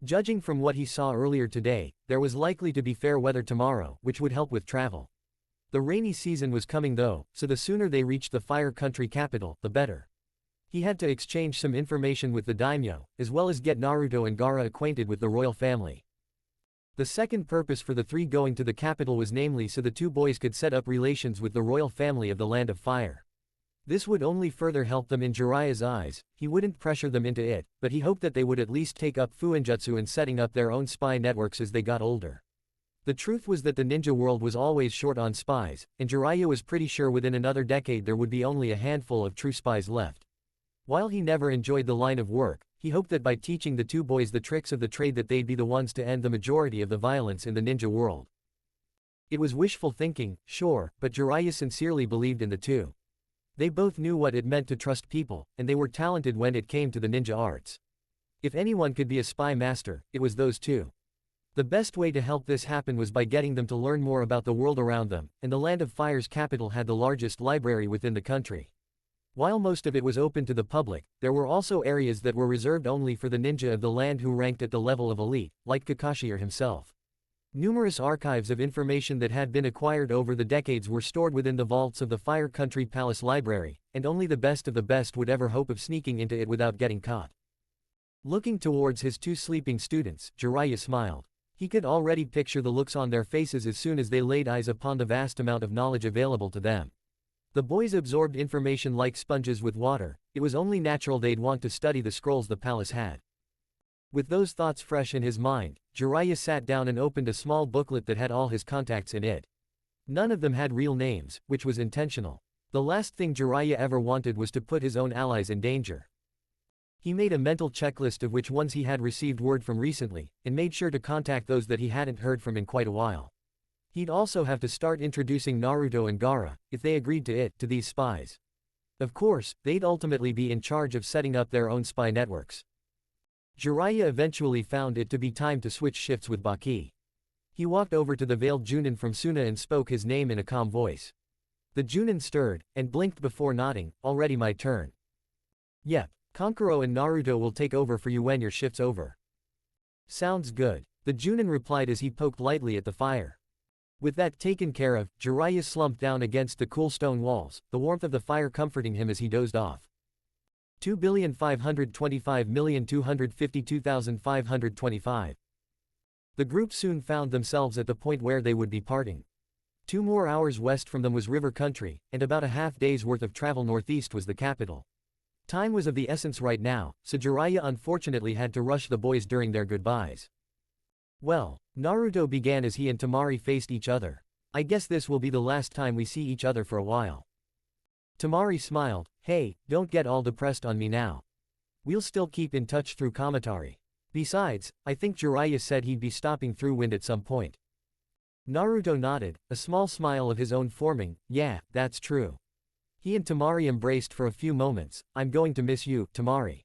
Judging from what he saw earlier today, there was likely to be fair weather tomorrow, which would help with travel. The rainy season was coming though, so the sooner they reached the Fire Country capital, the better. He had to exchange some information with the daimyo, as well as get Naruto and Gaara acquainted with the royal family. The second purpose for the three going to the capital was namely so the two boys could set up relations with the royal family of the Land of Fire. This would only further help them in Jiraiya's eyes. He wouldn't pressure them into it, but he hoped that they would at least take up fuinjutsu and setting up their own spy networks as they got older. The truth was that the ninja world was always short on spies, and Jiraiya was pretty sure within another decade there would be only a handful of true spies left. While he never enjoyed the line of work, he hoped that by teaching the two boys the tricks of the trade that they'd be the ones to end the majority of the violence in the ninja world. It was wishful thinking, sure, but Jiraiya sincerely believed in the two. They both knew what it meant to trust people, and they were talented when it came to the ninja arts. If anyone could be a spy master, it was those two. The best way to help this happen was by getting them to learn more about the world around them, and the Land of Fire's capital had the largest library within the country. While most of it was open to the public, there were also areas that were reserved only for the ninja of the land who ranked at the level of elite, like Kakashi or himself. Numerous archives of information that had been acquired over the decades were stored within the vaults of the Fire Country Palace Library, and only the best of the best would ever hope of sneaking into it without getting caught. Looking towards his two sleeping students, Jiraiya smiled. He could already picture the looks on their faces as soon as they laid eyes upon the vast amount of knowledge available to them. The boys absorbed information like sponges with water. It was only natural they'd want to study the scrolls the palace had. With those thoughts fresh in his mind, Jiraiya sat down and opened a small booklet that had all his contacts in it. None of them had real names, which was intentional. The last thing Jiraiya ever wanted was to put his own allies in danger. He made a mental checklist of which ones he had received word from recently, and made sure to contact those that he hadn't heard from in quite a while. He'd also have to start introducing Naruto and Gaara, if they agreed to it, to these spies. Of course, they'd ultimately be in charge of setting up their own spy networks. Jiraiya eventually found it to be time to switch shifts with Baki. He walked over to the veiled Junin from Suna and spoke his name in a calm voice. The Junin stirred, and blinked before nodding. Already my turn. Yep, Kankuro and Naruto will take over for you when your shift's over. Sounds good, the Junin replied as he poked lightly at the fire. With that taken care of, Jiraiya slumped down against the cool stone walls, the warmth of the fire comforting him as he dozed off. 2,525,252,525. The group soon found themselves at the point where they would be parting. 2 more hours west from them was river country, and about a half-day's worth of travel northeast was the capital. Time was of the essence right now, so Jiraiya unfortunately had to rush the boys during their goodbyes. Well, Naruto began as he and Temari faced each other. I guess this will be the last time we see each other for a while. Temari smiled. Hey, don't get all depressed on me now. We'll still keep in touch through Kamatari. Besides, I think Jiraiya said he'd be stopping through wind at some point. Naruto nodded, a small smile of his own forming. Yeah, that's true. He and Temari embraced for a few moments. I'm going to miss you, Temari.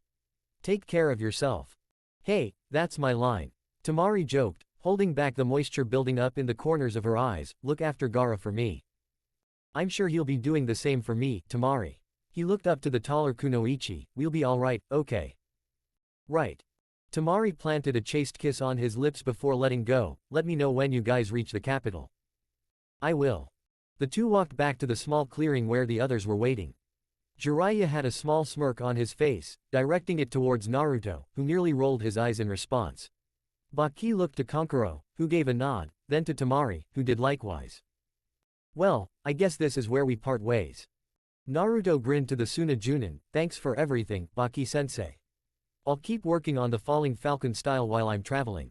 Take care of yourself. Hey, that's my line. Temari joked, holding back the moisture building up in the corners of her eyes. Look after Gaara for me. I'm sure he'll be doing the same for me, Temari. He looked up to the taller Kunoichi. We'll be alright, okay. Right. Temari planted a chaste kiss on his lips before letting go. Let me know when you guys reach the capital. I will. The two walked back to the small clearing where the others were waiting. Jiraiya had a small smirk on his face, directing it towards Naruto, who merely rolled his eyes in response. Baki looked to Kankuro, who gave a nod, then to Temari, who did likewise. Well, I guess this is where we part ways. Naruto grinned to the Suna Junin. Thanks for everything, Baki-sensei. I'll keep working on the falling falcon style while I'm traveling.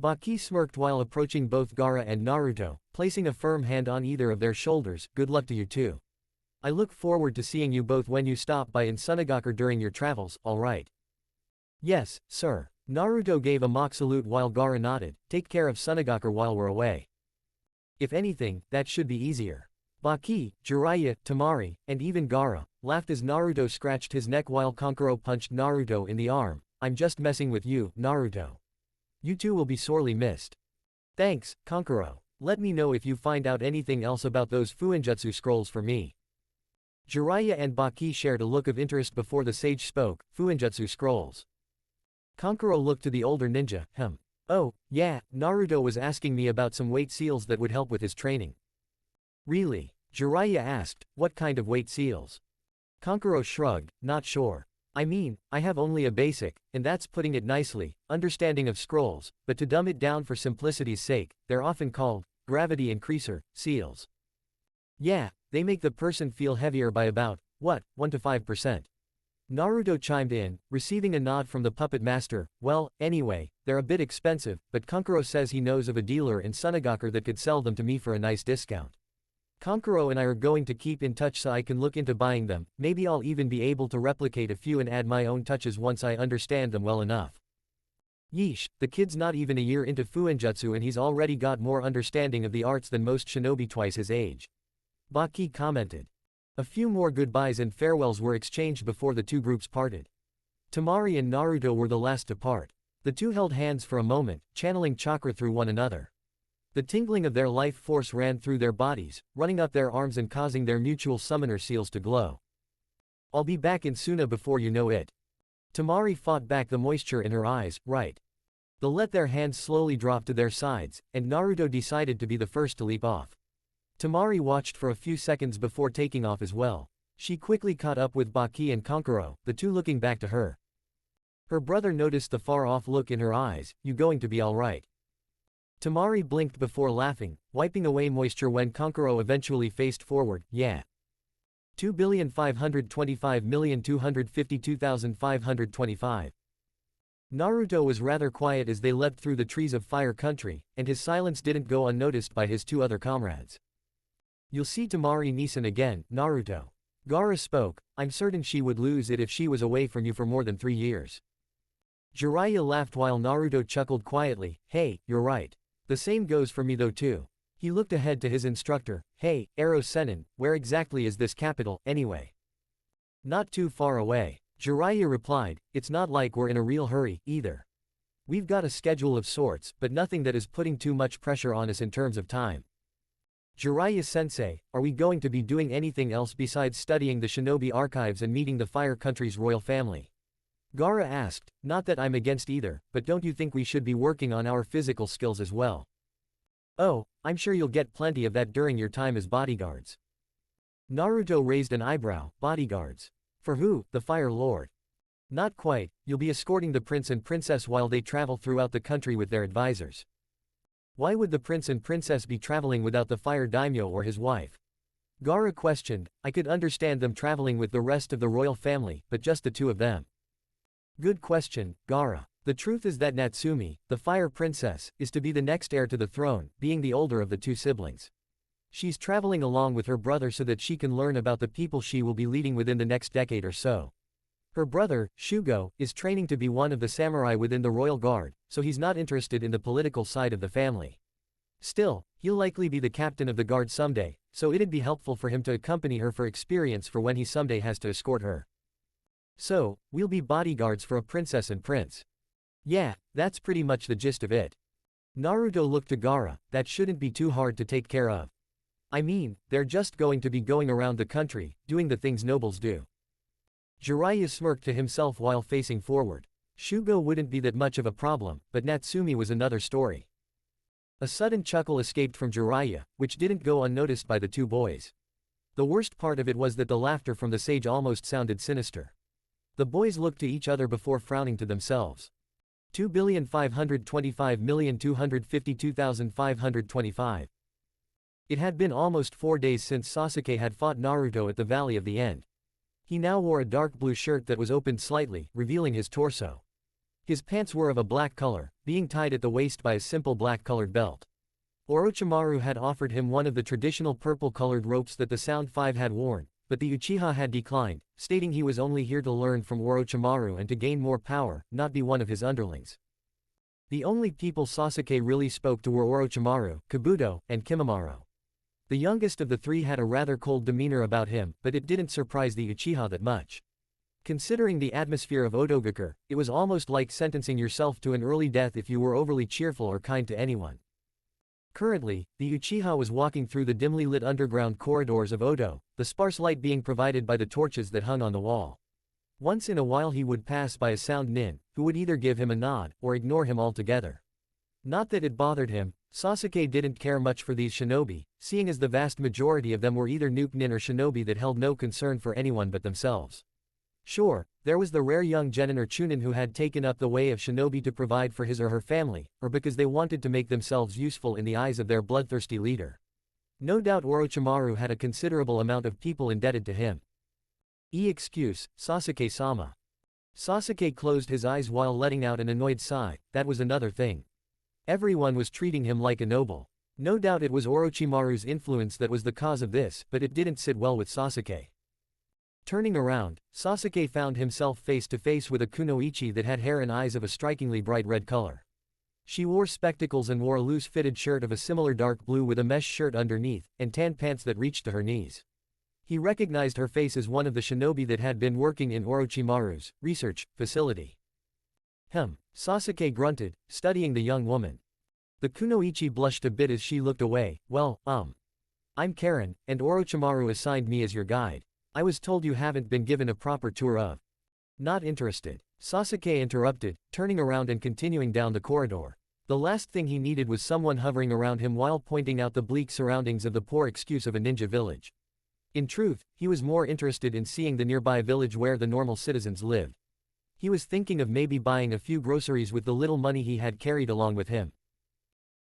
Baki smirked while approaching both Gaara and Naruto, placing a firm hand on either of their shoulders. Good luck to you too. I look forward to seeing you both when you stop by in Sunagakure during your travels, alright? Yes, sir. Naruto gave a mock salute while Gaara nodded. Take care of Sunagakure while we're away. If anything, that should be easier. Baki, Jiraiya, Temari, and even Gaara laughed as Naruto scratched his neck while Kankuro punched Naruto in the arm. I'm just messing with you, Naruto. You two will be sorely missed. Thanks, Kankuro. Let me know if you find out anything else about those Fuinjutsu scrolls for me. Jiraiya and Baki shared a look of interest before the sage spoke. Fuinjutsu scrolls. Kankuro looked to the older ninja. Oh, yeah, Naruto was asking me about some weight seals that would help with his training. Really? Jiraiya asked, what kind of weight seals? Kankuro shrugged, not sure. I mean, I have only a basic, and that's putting it nicely, understanding of scrolls, but to dumb it down for simplicity's sake, they're often called gravity increaser seals. Yeah, they make the person feel heavier by about, 1 to 5%. Naruto chimed in, receiving a nod from the puppet master. Well, anyway, they're a bit expensive, but Kankuro says he knows of a dealer in Sunagakure that could sell them to me for a nice discount. Kankuro and I are going to keep in touch so I can look into buying them, maybe I'll even be able to replicate a few and add my own touches once I understand them well enough. Yeesh, the kid's not even a year into Fuinjutsu and he's already got more understanding of the arts than most shinobi twice his age. Baki commented. A few more goodbyes and farewells were exchanged before the two groups parted. Temari and Naruto were the last to part. The two held hands for a moment, channeling chakra through one another. The tingling of their life force ran through their bodies, running up their arms and causing their mutual summoner seals to glow. I'll be back in Suna before you know it. Temari fought back the moisture in her eyes, right. They let their hands slowly drop to their sides, and Naruto decided to be the first to leap off. Temari watched for a few seconds before taking off as well. She quickly caught up with Baki and Kankuro, the two looking back to her. Her brother noticed the far-off look in her eyes. You going to be alright? Temari blinked before laughing, wiping away moisture when Kankuro eventually faced forward. Yeah. 2,525,252,525. Naruto was rather quiet as they leapt through the trees of Fire Country, and his silence didn't go unnoticed by his two other comrades. You'll see Temari-Nisan again, Naruto. Gaara spoke. I'm certain she would lose it if she was away from you for more than 3 years. Jiraiya laughed while Naruto chuckled quietly. Hey, you're right. The same goes for me though too. He looked ahead to his instructor. Hey, Ero Sennin, where exactly is this capital, anyway? Not too far away. Jiraiya replied, it's not like we're in a real hurry, either. We've got a schedule of sorts, but nothing that is putting too much pressure on us in terms of time. Jiraiya-sensei, are we going to be doing anything else besides studying the shinobi archives and meeting the Fire Country's royal family? Gaara asked, not that I'm against either, but don't you think we should be working on our physical skills as well? Oh, I'm sure you'll get plenty of that during your time as bodyguards. Naruto raised an eyebrow. Bodyguards? For who? The Fire Lord? Not quite, you'll be escorting the prince and princess while they travel throughout the country with their advisors. Why would the prince and princess be traveling without the Fire Daimyo or his wife? Gaara questioned. I could understand them traveling with the rest of the royal family, but just the two of them. Good question, Gaara. The truth is that Natsumi, the Fire Princess, is to be the next heir to the throne, being the older of the two siblings. She's traveling along with her brother so that she can learn about the people she will be leading within the next decade or so. Her brother, Shugo, is training to be one of the samurai within the royal guard, so he's not interested in the political side of the family. Still, he'll likely be the captain of the guard someday, so it'd be helpful for him to accompany her for experience for when he someday has to escort her. So, we'll be bodyguards for a princess and prince. Yeah, that's pretty much the gist of it. Naruto looked to Gaara. That shouldn't be too hard to take care of. I mean, they're just going to be going around the country, doing the things nobles do. Jiraiya smirked to himself while facing forward. Shugo wouldn't be that much of a problem, but Natsumi was another story. A sudden chuckle escaped from Jiraiya, which didn't go unnoticed by the two boys. The worst part of it was that the laughter from the sage almost sounded sinister. The boys looked to each other before frowning to themselves. 2,525,252,525. It had been almost 4 days since Sasuke had fought Naruto at the Valley of the End. He now wore a dark blue shirt that was opened slightly, revealing his torso. His pants were of a black color, being tied at the waist by a simple black-colored belt. Orochimaru had offered him one of the traditional purple-colored ropes that the Sound Five had worn, but the Uchiha had declined, stating he was only here to learn from Orochimaru and to gain more power, not be one of his underlings. The only people Sasuke really spoke to were Orochimaru, Kabuto, and Kimimaro. The youngest of the three had a rather cold demeanor about him, but it didn't surprise the Uchiha that much. Considering the atmosphere of Otogakure, it was almost like sentencing yourself to an early death if you were overly cheerful or kind to anyone. Currently, the Uchiha was walking through the dimly lit underground corridors of Oto, the sparse light being provided by the torches that hung on the wall. Once in a while he would pass by a sound nin, who would either give him a nod, or ignore him altogether. Not that it bothered him, Sasuke didn't care much for these shinobi, seeing as the vast majority of them were either nuke nin or shinobi that held no concern for anyone but themselves. Sure, there was the rare young genin or chunin who had taken up the way of shinobi to provide for his or her family, or because they wanted to make themselves useful in the eyes of their bloodthirsty leader. No doubt Orochimaru had a considerable amount of people indebted to him. Excuse, Sasuke-sama. Sasuke closed his eyes while letting out an annoyed sigh. That was another thing. Everyone was treating him like a noble. No doubt it was Orochimaru's influence that was the cause of this, but it didn't sit well with Sasuke. Turning around, Sasuke found himself face to face with a kunoichi that had hair and eyes of a strikingly bright red color. She wore spectacles and wore a loose-fitted shirt of a similar dark blue with a mesh shirt underneath, and tan pants that reached to her knees. He recognized her face as one of the shinobi that had been working in Orochimaru's research facility. Sasuke grunted, studying the young woman. The kunoichi blushed a bit as she looked away. Well, I'm Karen, and Orochimaru assigned me as your guide. I was told you haven't been given a proper tour of. Not interested. Sasuke interrupted, turning around and continuing down the corridor. The last thing he needed was someone hovering around him while pointing out the bleak surroundings of the poor excuse of a ninja village. In truth, he was more interested in seeing the nearby village where the normal citizens lived. He was thinking of maybe buying a few groceries with the little money he had carried along with him.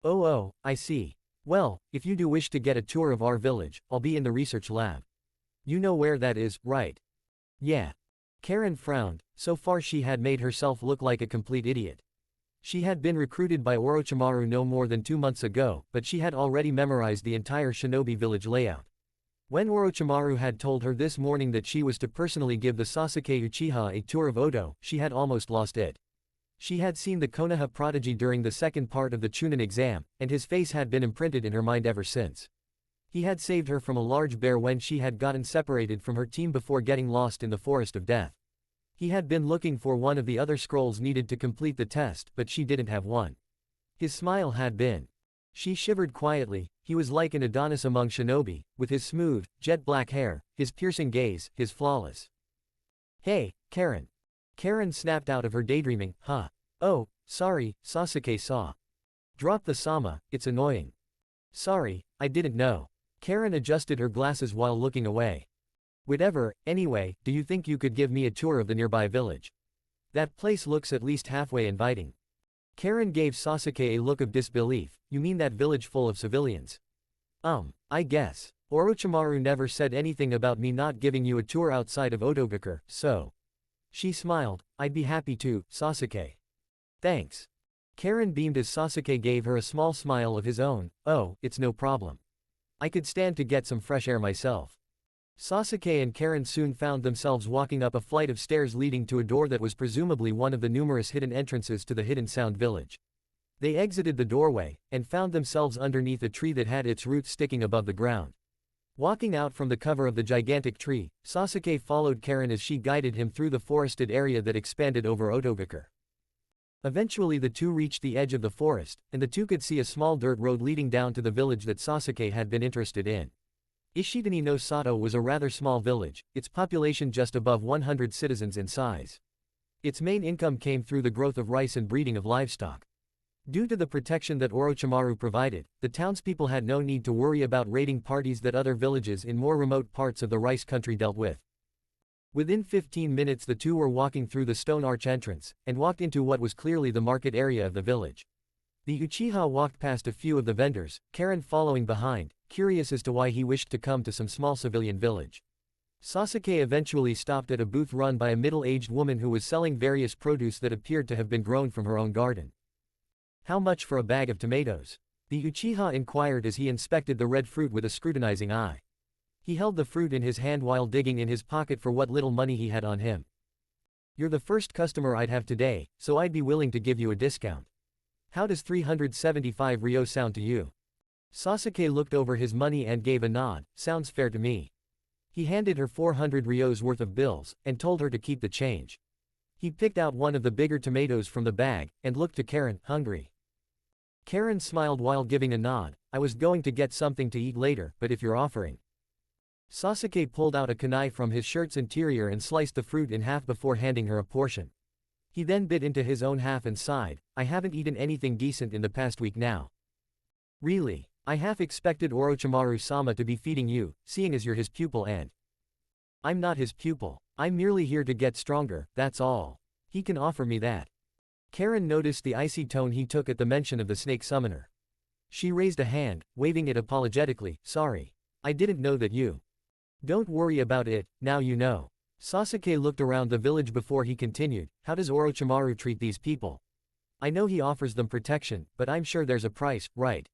Oh, I see. Well, if you do wish to get a tour of our village, I'll be in the research lab. You know where that is, right? Yeah. Karen frowned. So far she had made herself look like a complete idiot. She had been recruited by Orochimaru no more than 2 months ago, but she had already memorized the entire shinobi village layout. When Orochimaru had told her this morning that she was to personally give the Sasuke Uchiha a tour of Odo, she had almost lost it. She had seen the Konoha prodigy during the second part of the Chunin exam, and his face had been imprinted in her mind ever since. He had saved her from a large bear when she had gotten separated from her team before getting lost in the forest of death. He had been looking for one of the other scrolls needed to complete the test, but she didn't have one. His smile had been. She shivered quietly. He was like an Adonis among shinobi, with his smooth, jet-black hair, his piercing gaze, his flawless. Hey, Karen. Karen snapped out of her daydreaming. Oh, sorry, Sasuke-sa. Drop the sama, it's annoying. Sorry, I didn't know. Karen adjusted her glasses while looking away. Whatever, anyway, do you think you could give me a tour of the nearby village? That place looks at least halfway inviting. Karen gave Sasuke a look of disbelief. You mean that village full of civilians? I guess. Orochimaru never said anything about me not giving you a tour outside of Odogakure, so. She smiled. I'd be happy to, Sasuke. Thanks. Karen beamed as Sasuke gave her a small smile of his own. Oh, it's no problem. I could stand to get some fresh air myself. Sasuke and Karen soon found themselves walking up a flight of stairs leading to a door that was presumably one of the numerous hidden entrances to the Hidden Sound Village. They exited the doorway, and found themselves underneath a tree that had its roots sticking above the ground. Walking out from the cover of the gigantic tree, Sasuke followed Karen as she guided him through the forested area that expanded over Odogakure. Eventually the two reached the edge of the forest, and the two could see a small dirt road leading down to the village that Sasuke had been interested in. Ishidani no Sato was a rather small village, its population just above 100 citizens in size. Its main income came through the growth of rice and breeding of livestock. Due to the protection that Orochimaru provided, the townspeople had no need to worry about raiding parties that other villages in more remote parts of the rice country dealt with. Within 15 minutes the two were walking through the stone arch entrance, and walked into what was clearly the market area of the village. The Uchiha walked past a few of the vendors, Karen following behind, curious as to why he wished to come to some small civilian village. Sasuke eventually stopped at a booth run by a middle-aged woman who was selling various produce that appeared to have been grown from her own garden. How much for a bag of tomatoes? The Uchiha inquired as he inspected the red fruit with a scrutinizing eye. He held the fruit in his hand while digging in his pocket for what little money he had on him. You're the first customer I'd have today, so I'd be willing to give you a discount. How does 375 ryo sound to you? Sasuke looked over his money and gave a nod. Sounds fair to me. He handed her 400 ryos worth of bills, and told her to keep the change. He picked out one of the bigger tomatoes from the bag, and looked to Karen, hungry. Karen smiled while giving a nod. I was going to get something to eat later, but if you're offering. Sasuke pulled out a kunai from his shirt's interior and sliced the fruit in half before handing her a portion. He then bit into his own half and sighed. I haven't eaten anything decent in the past week now. Really? I half expected Orochimaru-sama to be feeding you, seeing as you're his pupil and… I'm not his pupil. I'm merely here to get stronger, that's all. He can offer me that. Karen noticed the icy tone he took at the mention of the snake summoner. She raised a hand, waving it apologetically. Sorry. I didn't know that you… Don't worry about it, now you know. Sasuke looked around the village before he continued, how does Orochimaru treat these people? I know he offers them protection, but I'm sure there's a price, right?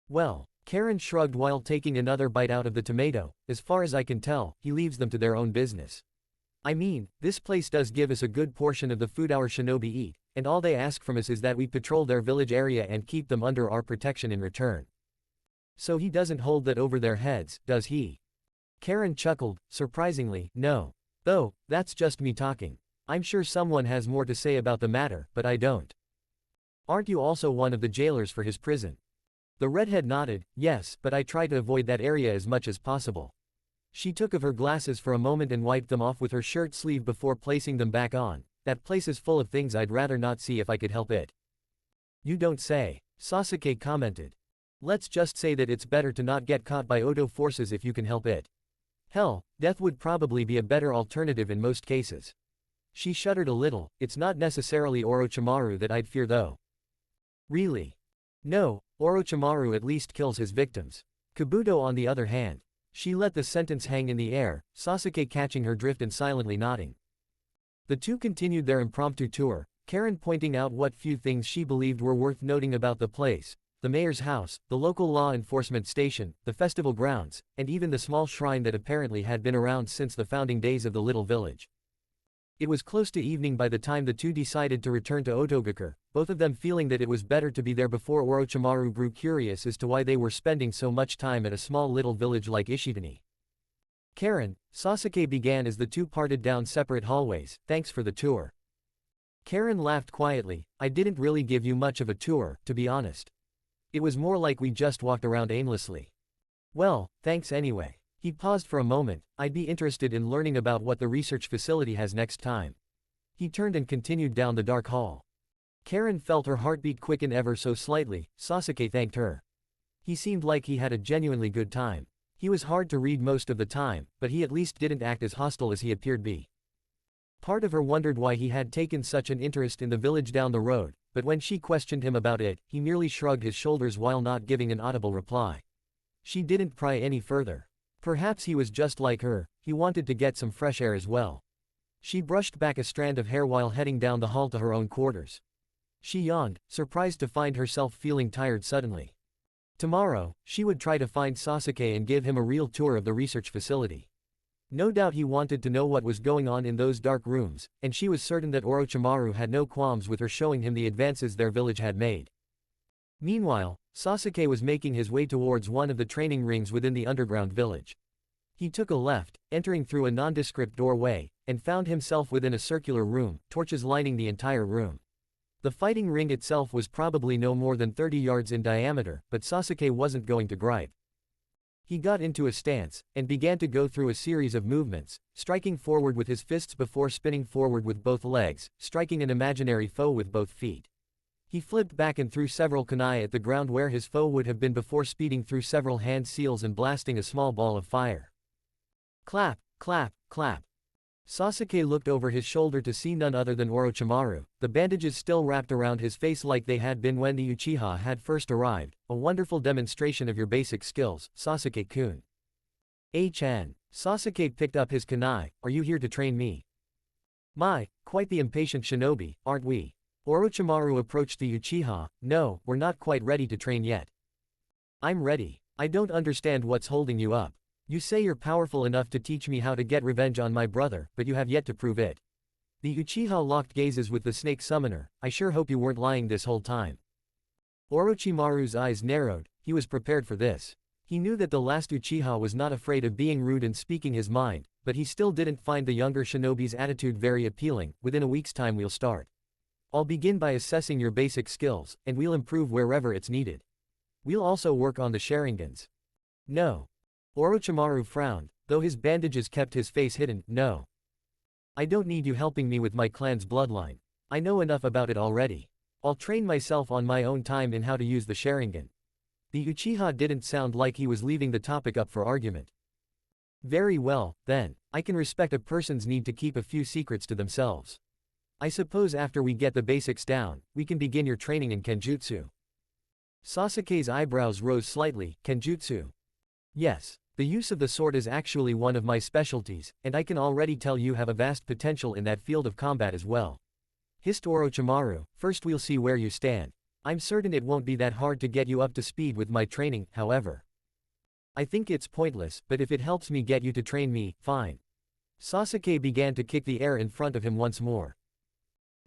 Well, Karen shrugged while taking another bite out of the tomato, as far as I can tell, he leaves them to their own business. I mean, this place does give us a good portion of the food our shinobi eat, and all they ask from us is that we patrol their village area and keep them under our protection in return. So he doesn't hold that over their heads, does he? Karen chuckled, surprisingly, no. Though, that's just me talking. I'm sure someone has more to say about the matter, but I don't. Aren't you also one of the jailers for his prison? The redhead nodded, yes, but I try to avoid that area as much as possible. She took off her glasses for a moment and wiped them off with her shirt sleeve before placing them back on. That place is full of things I'd rather not see if I could help it. You don't say, Sasuke commented. Let's just say that it's better to not get caught by Oto forces if you can help it. Hell, death would probably be a better alternative in most cases. She shuddered a little, it's not necessarily Orochimaru that I'd fear though. Really? No, Orochimaru at least kills his victims. Kabuto on the other hand. She let the sentence hang in the air, Sasuke catching her drift and silently nodding. The two continued their impromptu tour, Karen pointing out what few things she believed were worth noting about the place. The mayor's house, the local law enforcement station, the festival grounds, and even the small shrine that apparently had been around since the founding days of the little village. It was close to evening by the time the two decided to return to Otogakure, both of them feeling that it was better to be there before Orochimaru grew curious as to why they were spending so much time at a small little village like Ishidani. Karen, Sasuke began as the two parted down separate hallways, thanks for the tour. Karen laughed quietly, I didn't really give you much of a tour, to be honest. It was more like we just walked around aimlessly. Well, thanks anyway. He paused for a moment, I'd be interested in learning about what the research facility has next time. He turned and continued down the dark hall. Karen felt her heartbeat quicken ever so slightly, Sasuke thanked her. He seemed like he had a genuinely good time. He was hard to read most of the time, but he at least didn't act as hostile as he appeared be. Part of her wondered why he had taken such an interest in the village down the road, but when she questioned him about it, he merely shrugged his shoulders while not giving an audible reply. She didn't pry any further. Perhaps he was just like her, he wanted to get some fresh air as well. She brushed back a strand of hair while heading down the hall to her own quarters. She yawned, surprised to find herself feeling tired suddenly. Tomorrow, she would try to find Sasuke and give him a real tour of the research facility. No doubt he wanted to know what was going on in those dark rooms, and she was certain that Orochimaru had no qualms with her showing him the advances their village had made. Meanwhile, Sasuke was making his way towards one of the training rings within the underground village. He took a left, entering through a nondescript doorway, and found himself within a circular room, torches lining the entire room. The fighting ring itself was probably no more than 30 yards in diameter, but Sasuke wasn't going to gripe. He got into a stance, and began to go through a series of movements, striking forward with his fists before spinning forward with both legs, striking an imaginary foe with both feet. He flipped back and threw several kunai at the ground where his foe would have been before speeding through several hand seals and blasting a small ball of fire. Clap, clap, clap. Sasuke looked over his shoulder to see none other than Orochimaru, the bandages still wrapped around his face like they had been when the Uchiha had first arrived. A wonderful demonstration of your basic skills, Sasuke-kun. Chan. Sasuke picked up his kunai, are you here to train me? My, quite the impatient shinobi, aren't we? Orochimaru approached the Uchiha, no, we're not quite ready to train yet. I'm ready. I don't understand what's holding you up. You say you're powerful enough to teach me how to get revenge on my brother, but you have yet to prove it. The Uchiha locked gazes with the snake summoner, I sure hope you weren't lying this whole time. Orochimaru's eyes narrowed, he was prepared for this. He knew that the last Uchiha was not afraid of being rude and speaking his mind, but he still didn't find the younger shinobi's attitude very appealing. Within a week's time we'll start. I'll begin by assessing your basic skills, and we'll improve wherever it's needed. We'll also work on the Sharingans. No. Orochimaru frowned, though his bandages kept his face hidden, no. I don't need you helping me with my clan's bloodline. I know enough about it already. I'll train myself on my own time in how to use the Sharingan. The Uchiha didn't sound like he was leaving the topic up for argument. Very well, then, I can respect a person's need to keep a few secrets to themselves. I suppose after we get the basics down, we can begin your training in Kenjutsu. Sasuke's eyebrows rose slightly, Kenjutsu. Yes. The use of the sword is actually one of my specialties, and I can already tell you have a vast potential in that field of combat as well. Hissed Orochimaru, first we'll see where you stand. I'm certain it won't be that hard to get you up to speed with my training, however. I think it's pointless, but if it helps me get you to train me, fine. Sasuke began to kick the air in front of him once more.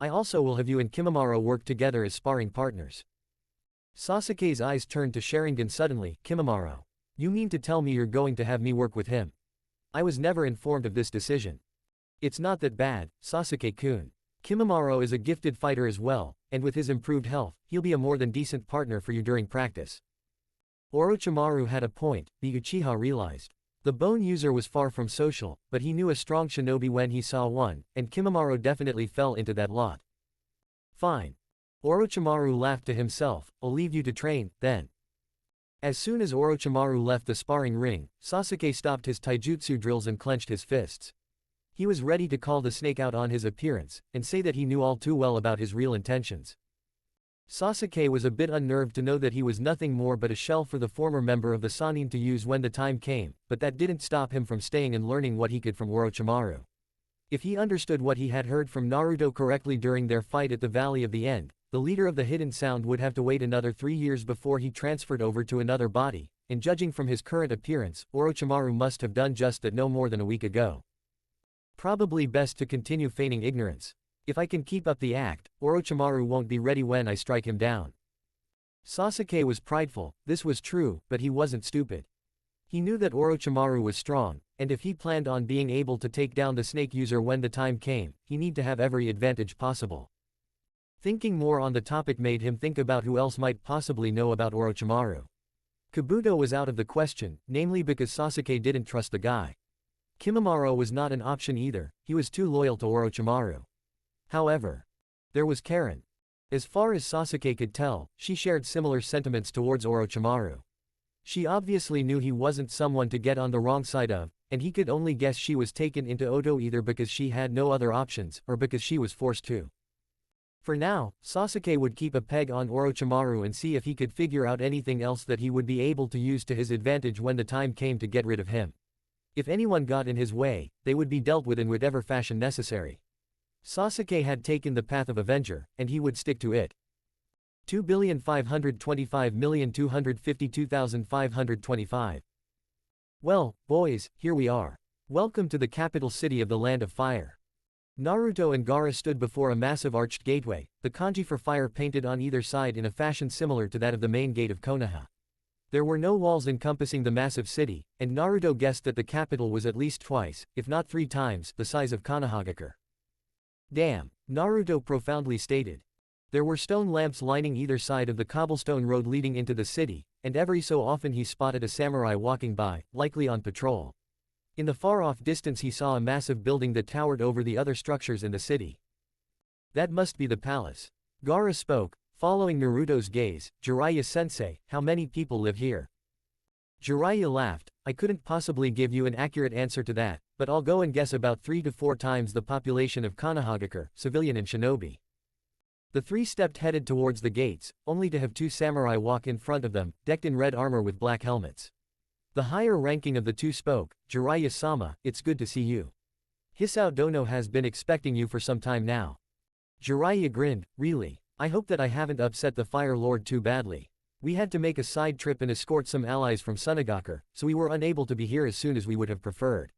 I also will have you and Kimimaro work together as sparring partners. Sasuke's eyes turned to Sharingan suddenly. Kimimaro. You mean to tell me you're going to have me work with him? I was never informed of this decision. It's not that bad, Sasuke-kun. Kimimaro is a gifted fighter as well, and with his improved health, he'll be a more than decent partner for you during practice. Orochimaru had a point, the Uchiha realized. The bone user was far from social, but he knew a strong shinobi when he saw one, and Kimimaro definitely fell into that lot. Fine. Orochimaru laughed to himself, I'll leave you to train, then. As soon as Orochimaru left the sparring ring, Sasuke stopped his taijutsu drills and clenched his fists. He was ready to call the snake out on his appearance, and say that he knew all too well about his real intentions. Sasuke was a bit unnerved to know that he was nothing more but a shell for the former member of the Sannin to use when the time came, but that didn't stop him from staying and learning what he could from Orochimaru. If he understood what he had heard from Naruto correctly during their fight at the Valley of the End, the leader of the Hidden Sound would have to wait another 3 years before he transferred over to another body, and judging from his current appearance, Orochimaru must have done just that no more than a week ago. Probably best to continue feigning ignorance. If I can keep up the act, Orochimaru won't be ready when I strike him down. Sasuke was prideful, this was true, but he wasn't stupid. He knew that Orochimaru was strong, and if he planned on being able to take down the snake user when the time came, he need to have every advantage possible. Thinking more on the topic made him think about who else might possibly know about Orochimaru. Kabuto was out of the question, namely because Sasuke didn't trust the guy. Kimimaro was not an option either, he was too loyal to Orochimaru. However, there was Karen. As far as Sasuke could tell, she shared similar sentiments towards Orochimaru. She obviously knew he wasn't someone to get on the wrong side of, and he could only guess she was taken into Oto either because she had no other options, or because she was forced to. For now, Sasuke would keep a peg on Orochimaru and see if he could figure out anything else that he would be able to use to his advantage when the time came to get rid of him. If anyone got in his way, they would be dealt with in whatever fashion necessary. Sasuke had taken the path of Avenger, and he would stick to it. 2,525,252,525. Well, boys, here we are. Welcome to the capital city of the Land of Fire. Naruto and Gaara stood before a massive arched gateway, the kanji for fire painted on either side in a fashion similar to that of the main gate of Konoha. There were no walls encompassing the massive city, and Naruto guessed that the capital was at least twice, if not 3 times, the size of Konohagakure. Damn, Naruto profoundly stated. There were stone lamps lining either side of the cobblestone road leading into the city, and every so often he spotted a samurai walking by, likely on patrol. In the far-off distance he saw a massive building that towered over the other structures in the city. That must be the palace. Gaara spoke, following Naruto's gaze. Jiraiya-sensei, how many people live here? Jiraiya laughed, I couldn't possibly give you an accurate answer to that, but I'll go and guess about 3 to 4 times the population of Konohagakure, civilian and shinobi. The 3 stepped headed towards the gates, only to have 2 samurai walk in front of them, decked in red armor with black helmets. The higher ranking of the 2 spoke, Jiraiya-sama, it's good to see you. Hisao Dono has been expecting you for some time now. Jiraiya grinned, really? I hope that I haven't upset the Fire Lord too badly. We had to make a side trip and escort some allies from Sunagakure, so we were unable to be here as soon as we would have preferred.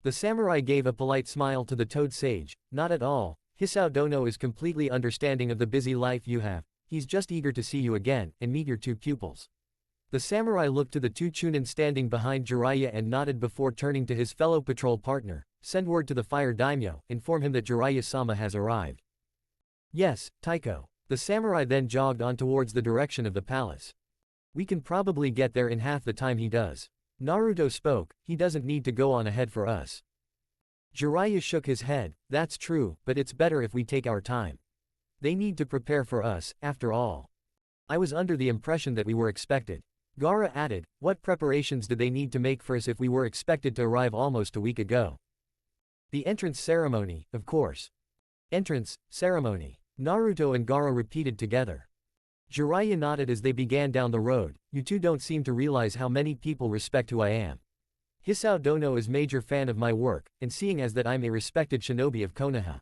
The samurai gave a polite smile to the Toad Sage, not at all, Hisao Dono is completely understanding of the busy life you have, he's just eager to see you again, and meet your 2 pupils. The samurai looked to the 2 chunin standing behind Jiraiya and nodded before turning to his fellow patrol partner, send word to the Fire Daimyo, inform him that Jiraiya-sama has arrived. Yes, Taiko. The samurai then jogged on towards the direction of the palace. We can probably get there in half the time he does. Naruto spoke, he doesn't need to go on ahead for us. Jiraiya shook his head, that's true, but it's better if we take our time. They need to prepare for us, after all. I was under the impression that we were expected. Gaara added, what preparations did they need to make for us if we were expected to arrive almost a week ago? The entrance ceremony, of course. Entrance ceremony. Naruto and Gaara repeated together. Jiraiya nodded as they began down the road. You two don't seem to realize how many people respect who I am. Hisao Dono is major fan of my work, and seeing as that I'm a respected shinobi of Konoha.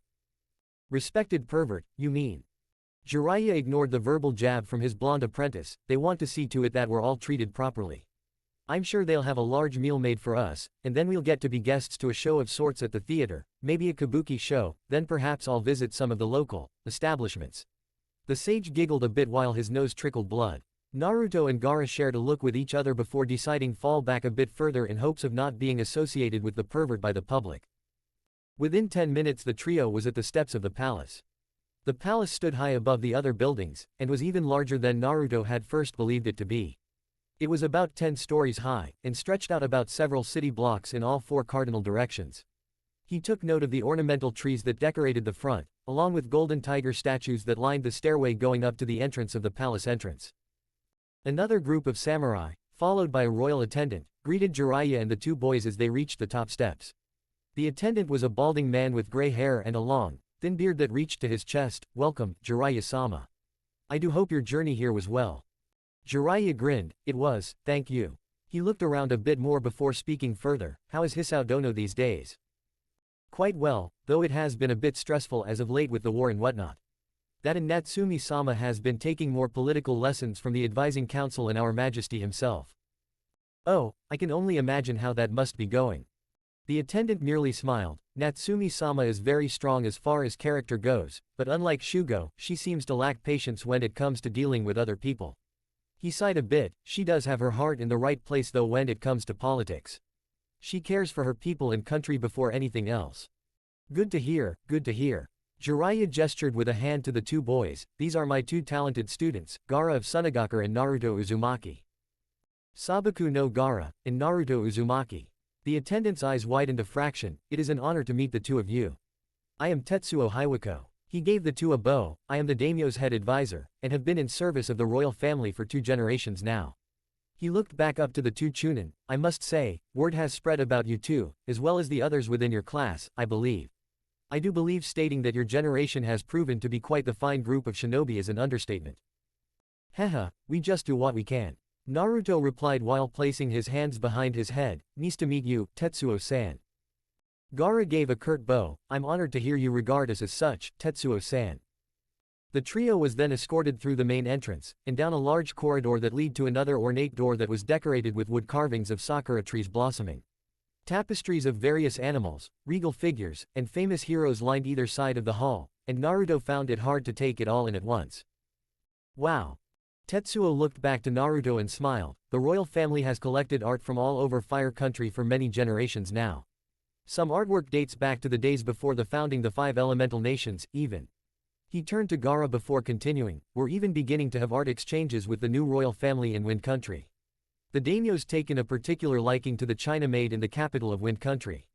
Respected pervert, you mean? Jiraiya ignored the verbal jab from his blonde apprentice. They want to see to it that we're all treated properly. I'm sure they'll have a large meal made for us, and then we'll get to be guests to a show of sorts at the theater, maybe a kabuki show, then perhaps I'll visit some of the local establishments. The sage giggled a bit while his nose trickled blood. Naruto and Gaara shared a look with each other before deciding fall back a bit further in hopes of not being associated with the pervert by the public. Within 10 minutes the trio was at the steps of the palace. The palace stood high above the other buildings, and was even larger than Naruto had first believed it to be. It was about 10 stories high, and stretched out about several city blocks in all 4 cardinal directions. He took note of the ornamental trees that decorated the front, along with golden tiger statues that lined the stairway going up to the entrance of the palace entrance. Another group of samurai, followed by a royal attendant, greeted Jiraiya and the 2 boys as they reached the top steps. The attendant was a balding man with gray hair and a long, thin beard that reached to his chest. Welcome, Jiraiya-sama. I do hope your journey here was well. Jiraiya grinned. It was, thank you. He looked around a bit more before speaking further. How is Hisao Dono these days? Quite well, though it has been a bit stressful as of late with the war and whatnot. That and Natsumi-sama has been taking more political lessons from the advising council and our majesty himself. Oh, I can only imagine how that must be going. The attendant merely smiled. Natsumi-sama is very strong as far as character goes, but unlike Shugo, she seems to lack patience when it comes to dealing with other people. He sighed a bit. She does have her heart in the right place though when it comes to politics. She cares for her people and country before anything else. Good to hear, good to hear. Jiraiya gestured with a hand to the 2 boys. These are my 2 talented students, Gaara of Sunagakure and Naruto Uzumaki. Sabaku no Gaara, and Naruto Uzumaki. The attendant's eyes widened a fraction. It is an honor to meet the 2 of you. I am Tetsuo Hiwako. He gave the 2 a bow. I am the daimyo's head advisor, and have been in service of the royal family for 2 generations now. He looked back up to the 2 chunin. I must say, word has spread about you too, as well as the others within your class, I believe. I do believe stating that your generation has proven to be quite the fine group of shinobi is an understatement. Haha, we just do what we can. Naruto replied while placing his hands behind his head. Nice to meet you, Tetsuo-san. Gaara gave a curt bow. I'm honored to hear you regard us as such, Tetsuo-san. The trio was then escorted through the main entrance, and down a large corridor that led to another ornate door that was decorated with wood carvings of sakura trees blossoming. Tapestries of various animals, regal figures, and famous heroes lined either side of the hall, and Naruto found it hard to take it all in at once. Wow. Tetsuo looked back to Naruto and smiled. The royal family has collected art from all over Fire Country for many generations now. Some artwork dates back to the days before the founding the 5 elemental nations, even. He turned to Gaara before continuing. We're even beginning to have art exchanges with the new royal family in Wind Country. The daimyo's taken a particular liking to the china made in the capital of Wind Country.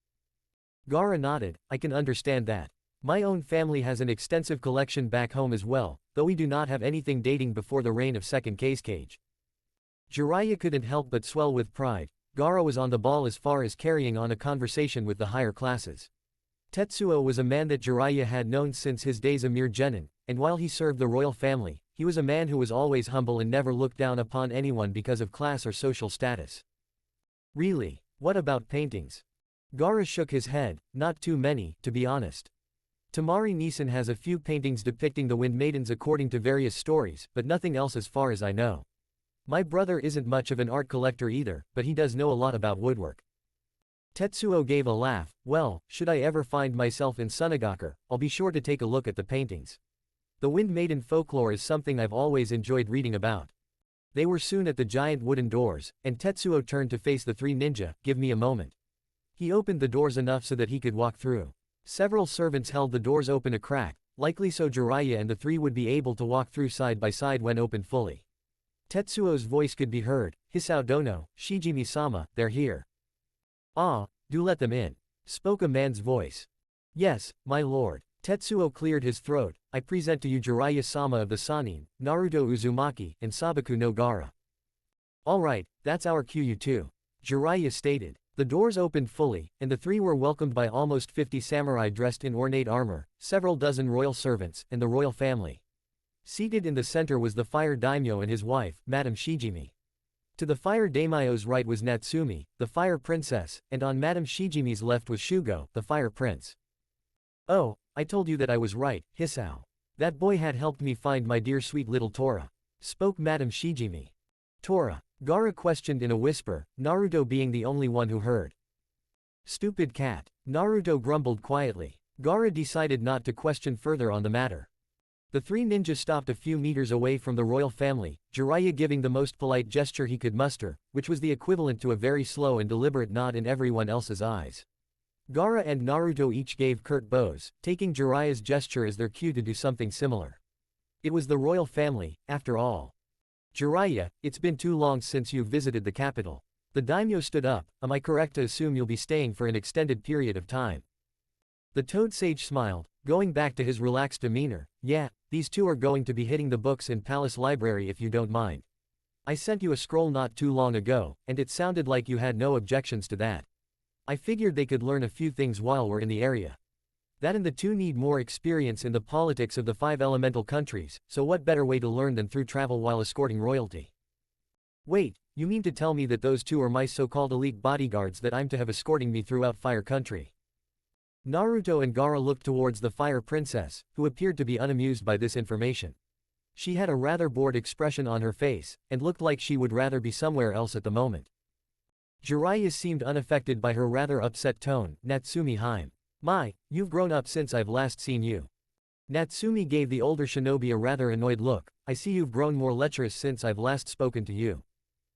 Gaara nodded. I can understand that. My own family has an extensive collection back home as well, though we do not have anything dating before the reign of second Kazekage. Jiraiya couldn't help but swell with pride. Gaara was on the ball as far as carrying on a conversation with the higher classes. Tetsuo was a man that Jiraiya had known since his days a mere genin, and while he served the royal family, he was a man who was always humble and never looked down upon anyone because of class or social status. Really? What about paintings? Gaara shook his head. Not too many, to be honest. Temari Nisan has a few paintings depicting the Wind Maidens according to various stories, but nothing else as far as I know. My brother isn't much of an art collector either, but he does know a lot about woodwork. Tetsuo gave a laugh. Well, should I ever find myself in Sunagakure, I'll be sure to take a look at the paintings. The Wind Maiden folklore is something I've always enjoyed reading about. They were soon at the giant wooden doors, and Tetsuo turned to face the 3 ninja. Give me a moment. He opened the doors enough so that he could walk through. Several servants held the doors open a crack, likely so Jiraiya and the 3 would be able to walk through side by side when opened fully. Tetsuo's voice could be heard. Hisao Dono, Shijimi-sama, they're here. Ah, do let them in, spoke a man's voice. Yes, my lord. Tetsuo cleared his throat. I present to you Jiraiya-sama of the Sannin, Naruto Uzumaki, and Sabaku no Gaara. Alright, that's our cue you two. Jiraiya stated. The doors opened fully, and the 3 were welcomed by almost 50 samurai dressed in ornate armor, several dozen royal servants, and the royal family. Seated in the center was the fire daimyo and his wife, Madame Shijimi. To the fire daimyo's right was Natsumi, the fire princess, and on Madame Shijimi's left was Shugo, the fire prince. "Oh, I told you that I was right, Hisao. That boy had helped me find my dear sweet little Tora," spoke Madame Shijimi. "Tora?" Gaara questioned in a whisper, Naruto being the only one who heard. "Stupid cat," Naruto grumbled quietly. Gaara decided not to question further on the matter. The three ninjas stopped a few meters away from the royal family, Jiraiya giving the most polite gesture he could muster, which was the equivalent to a very slow and deliberate nod in everyone else's eyes. Gaara and Naruto each gave curt bows, taking Jiraiya's gesture as their cue to do something similar. It was the royal family, after all. "Jiraiya, it's been too long since you've visited the capital." The daimyo stood up. "Am I correct to assume you'll be staying for an extended period of time?" The Toad Sage smiled, going back to his relaxed demeanor. "Yeah, these two are going to be hitting the books in Palace Library if you don't mind. I sent you a scroll not too long ago, and it sounded like you had no objections to that. I figured they could learn a few things while we're in the area. That and the two need more experience in the politics of the 5 elemental countries, so what better way to learn than through travel while escorting royalty?" "Wait, you mean to tell me that those two are my so-called elite bodyguards that I'm to have escorting me throughout Fire Country?" Naruto and Gaara looked towards the Fire Princess, who appeared to be unamused by this information. She had a rather bored expression on her face, and looked like she would rather be somewhere else at the moment. Jiraiya seemed unaffected by her rather upset tone. "Natsumi Haim. My, you've grown up since I've last seen you." Natsumi gave the older shinobi a rather annoyed look. "I see you've grown more lecherous since I've last spoken to you.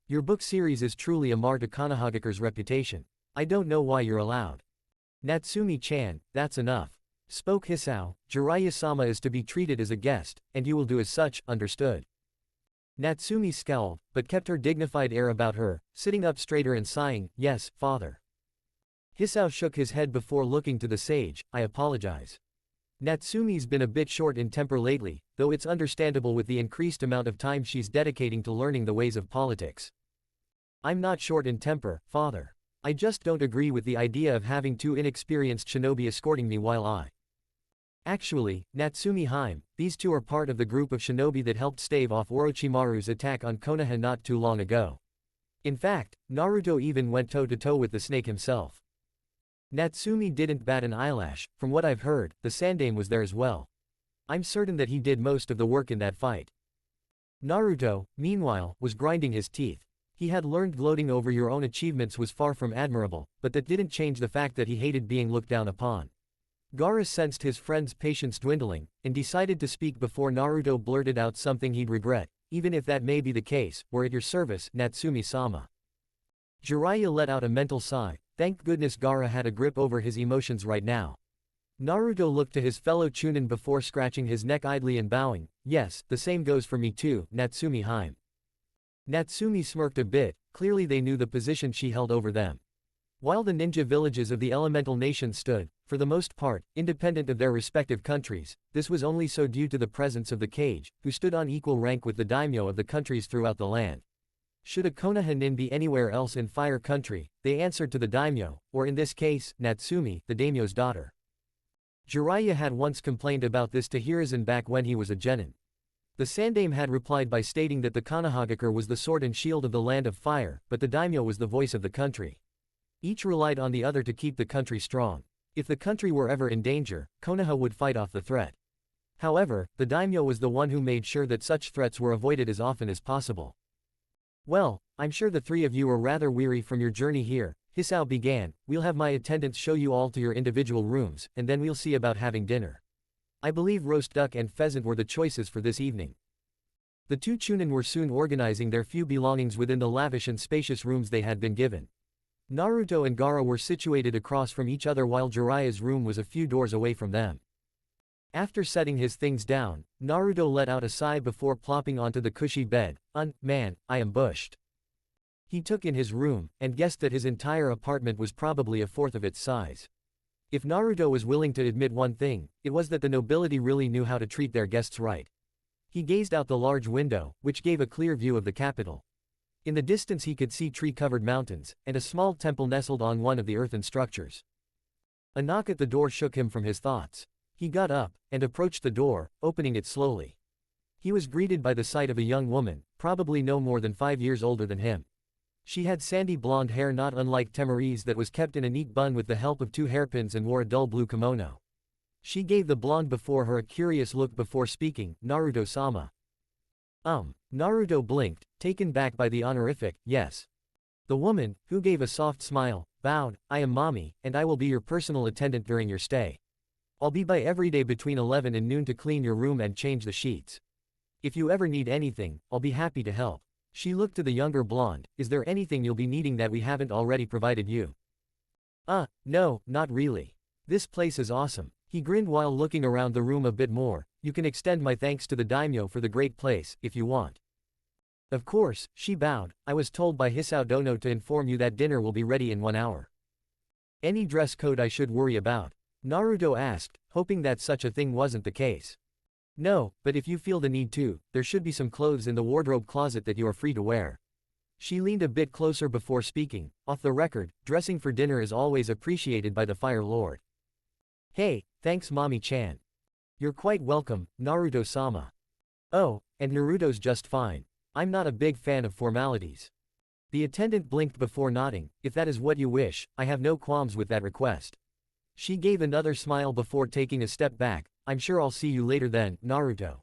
Your book series is truly a mar to Konohagakure's reputation. I don't know why you're allowed." "Natsumi-chan, that's enough," spoke Hisao. "Jiraiya-sama is to be treated as a guest, and you will do as such, understood?" Natsumi scowled, but kept her dignified air about her, sitting up straighter and sighing, "Yes, father." Hisao shook his head before looking to the sage. "I apologize. Natsumi's been a bit short in temper lately, though it's understandable with the increased amount of time she's dedicating to learning the ways of politics." "I'm not short in temper, father. I just don't agree with the idea of having two inexperienced shinobi escorting me while I..." "Actually, Natsumi Haim, these two are part of the group of shinobi that helped stave off Orochimaru's attack on Konoha not too long ago. In fact, Naruto even went toe-to-toe with the snake himself." Natsumi didn't bat an eyelash. "From what I've heard, the Sandaime was there as well. I'm certain that he did most of the work in that fight." Naruto, meanwhile, was grinding his teeth. He had learned gloating over your own achievements was far from admirable, but that didn't change the fact that he hated being looked down upon. Gaara sensed his friend's patience dwindling, and decided to speak before Naruto blurted out something he'd regret. "Even if that may be the case, we're at your service, Natsumi-sama." Jiraiya let out a mental sigh. Thank goodness Gaara had a grip over his emotions right now. Naruto looked to his fellow Chunin before scratching his neck idly and bowing. "Yes, the same goes for me too, Natsumi Haim." Natsumi smirked a bit. Clearly they knew the position she held over them. While the ninja villages of the elemental nations stood, for the most part, independent of their respective countries, this was only so due to the presence of the Kage, who stood on equal rank with the daimyo of the countries throughout the land. Should a Konoha nin be anywhere else in Fire Country, they answered to the daimyo, or in this case, Natsumi, the daimyo's daughter. Jiraiya had once complained about this to Hiruzen back when he was a genin. The Sandaime had replied by stating that the Konohagakure was the sword and shield of the land of fire, but the daimyo was the voice of the country. Each relied on the other to keep the country strong. If the country were ever in danger, Konoha would fight off the threat. However, the daimyo was the one who made sure that such threats were avoided as often as possible. "Well, I'm sure the three of you are rather weary from your journey here," Hisao began. "We'll have my attendants show you all to your individual rooms, and then we'll see about having dinner. I believe roast duck and pheasant were the choices for this evening." The two Chunin were soon organizing their few belongings within the lavish and spacious rooms they had been given. Naruto and Gaara were situated across from each other while Jiraiya's room was a few doors away from them. After setting his things down, Naruto let out a sigh before plopping onto the cushy bed. Man, I am bushed." He took in his room, and guessed that his entire apartment was probably a fourth of its size. If Naruto was willing to admit one thing, it was that the nobility really knew how to treat their guests right. He gazed out the large window, which gave a clear view of the capital. In the distance he could see tree-covered mountains, and a small temple nestled on one of the earthen structures. A knock at the door shook him from his thoughts. He got up, and approached the door, opening it slowly. He was greeted by the sight of a young woman, probably no more than 5 years older than him. She had sandy blonde hair not unlike Temari's that was kept in a neat bun with the help of 2 hairpins and wore a dull blue kimono. She gave the blonde before her a curious look before speaking, Naruto-sama. Naruto blinked, taken back by the honorific, yes. The woman, who gave a soft smile, bowed, I am mommy, and I will be your personal attendant during your stay. I'll be by every day between 11 and noon to clean your room and change the sheets. If you ever need anything, I'll be happy to help. She looked to the younger blonde, is there anything you'll be needing that we haven't already provided you? No, not really. This place is awesome. He grinned while looking around the room a bit more, you can extend my thanks to the daimyo for the great place, if you want. Of course, she bowed, I was told by Hisao Dono to inform you that dinner will be ready in 1 hour. Any dress code I should worry about? Naruto asked, hoping that such a thing wasn't the case. No, but if you feel the need to, there should be some clothes in the wardrobe closet that you are free to wear. She leaned a bit closer before speaking, off the record, dressing for dinner is always appreciated by the Fire Lord. Hey, thanks mommy-chan. You're quite welcome, Naruto-sama. Oh, and Naruto's just fine. I'm not a big fan of formalities. The attendant blinked before nodding, if that is what you wish, I have no qualms with that request. She gave another smile before taking a step back, I'm sure I'll see you later then, Naruto.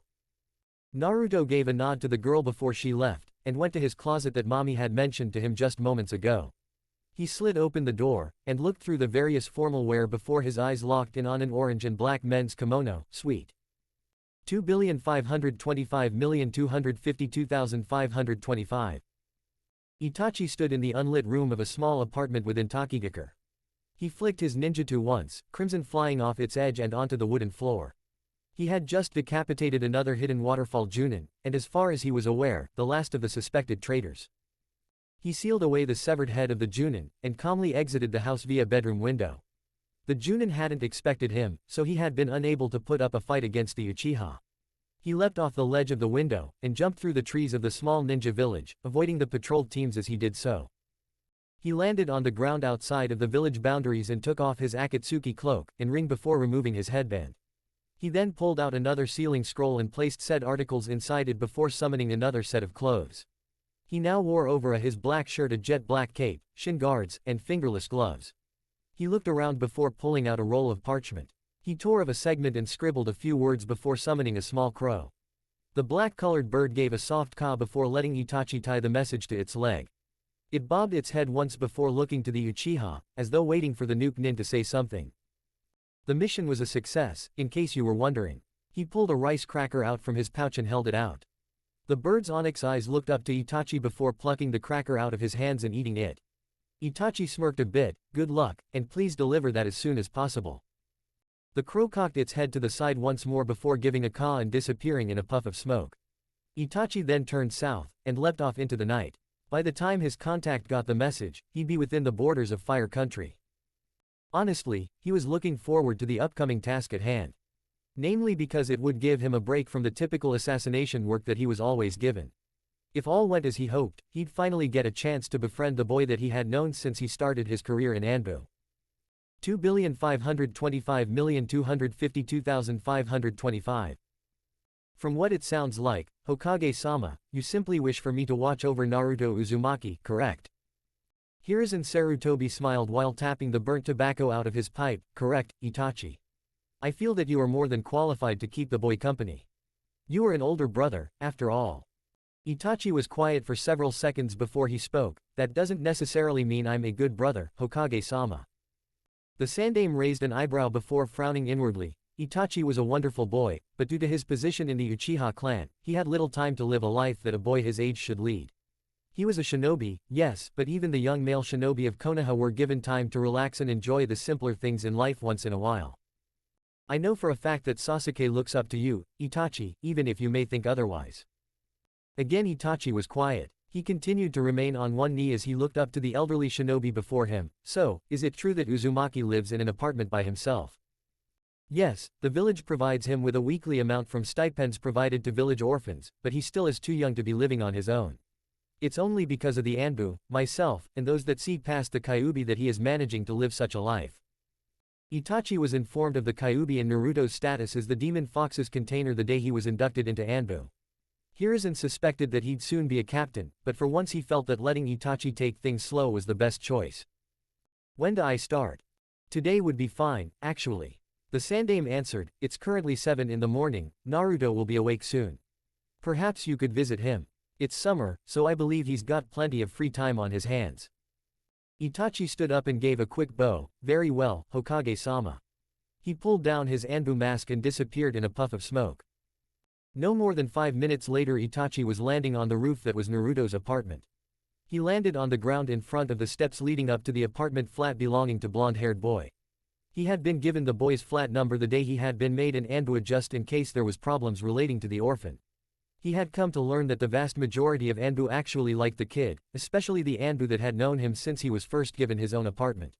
Naruto gave a nod to the girl before she left, and went to his closet that mommy had mentioned to him just moments ago. He slid open the door, and looked through the various formal wear before his eyes locked in on an orange and black men's kimono, sweet. 2,525,252,525. Itachi stood in the unlit room of a small apartment within Takigakure. He flicked his ninjutsu once, crimson flying off its edge and onto the wooden floor. He had just decapitated another hidden waterfall Junin, and as far as he was aware, the last of the suspected traitors. He sealed away the severed head of the Junin, and calmly exited the house via bedroom window. The Junin hadn't expected him, so he had been unable to put up a fight against the Uchiha. He leapt off the ledge of the window, and jumped through the trees of the small ninja village, avoiding the patrolled teams as he did so. He landed on the ground outside of the village boundaries and took off his Akatsuki cloak and ring before removing his headband. He then pulled out another sealing scroll and placed said articles inside it before summoning another set of clothes. He now wore over his black shirt a jet black cape, shin guards, and fingerless gloves. He looked around before pulling out a roll of parchment. He tore off a segment and scribbled a few words before summoning a small crow. The black-colored bird gave a soft caw before letting Itachi tie the message to its leg. It bobbed its head once before looking to the Uchiha, as though waiting for the nuke nin to say something. The mission was a success, in case you were wondering. He pulled a rice cracker out from his pouch and held it out. The bird's onyx eyes looked up to Itachi before plucking the cracker out of his hands and eating it. Itachi smirked a bit, good luck, and please deliver that as soon as possible. The crow cocked its head to the side once more before giving a caw and disappearing in a puff of smoke. Itachi then turned south, and leapt off into the night. By the time his contact got the message, he'd be within the borders of Fire Country. Honestly, he was looking forward to the upcoming task at hand. Namely because it would give him a break from the typical assassination work that he was always given. If all went as he hoped, he'd finally get a chance to befriend the boy that he had known since he started his career in Anbu. 2,525,252,525. From what it sounds like, Hokage-sama, you simply wish for me to watch over Naruto Uzumaki, correct? Hiruzen Sarutobi smiled while tapping the burnt tobacco out of his pipe, correct, Itachi. I feel that you are more than qualified to keep the boy company. You are an older brother, after all. Itachi was quiet for several seconds before he spoke, that doesn't necessarily mean I'm a good brother, Hokage-sama. The Sandaime raised an eyebrow before frowning inwardly. Itachi was a wonderful boy, but due to his position in the Uchiha clan, he had little time to live a life that a boy his age should lead. He was a shinobi, yes, but even the young male shinobi of Konoha were given time to relax and enjoy the simpler things in life once in a while. I know for a fact that Sasuke looks up to you, Itachi, even if you may think otherwise. Again Itachi was quiet. He continued to remain on one knee as he looked up to the elderly shinobi before him. So, is it true that Uzumaki lives in an apartment by himself? Yes, the village provides him with a weekly amount from stipends provided to village orphans, but he still is too young to be living on his own. It's only because of the Anbu, myself, and those that see past the Kyuubi that he is managing to live such a life. Itachi was informed of the Kyuubi and Naruto's status as the Demon Fox's container the day he was inducted into Anbu. Hiruzen suspected that he'd soon be a captain, but for once he felt that letting Itachi take things slow was the best choice. When do I start? Today would be fine, actually. The Sandaime answered, it's currently 7 in the morning, Naruto will be awake soon. Perhaps you could visit him. It's summer, so I believe he's got plenty of free time on his hands. Itachi stood up and gave a quick bow. Very well, Hokage-sama. He pulled down his Anbu mask and disappeared in a puff of smoke. No more than 5 minutes later Itachi was landing on the roof that was Naruto's apartment. He landed on the ground in front of the steps leading up to the apartment flat belonging to blonde-haired boy. He had been given the boy's flat number the day he had been made an Anbu just in case there was problems relating to the orphan. He had come to learn that the vast majority of Anbu actually liked the kid, especially the Anbu that had known him since he was first given his own apartment.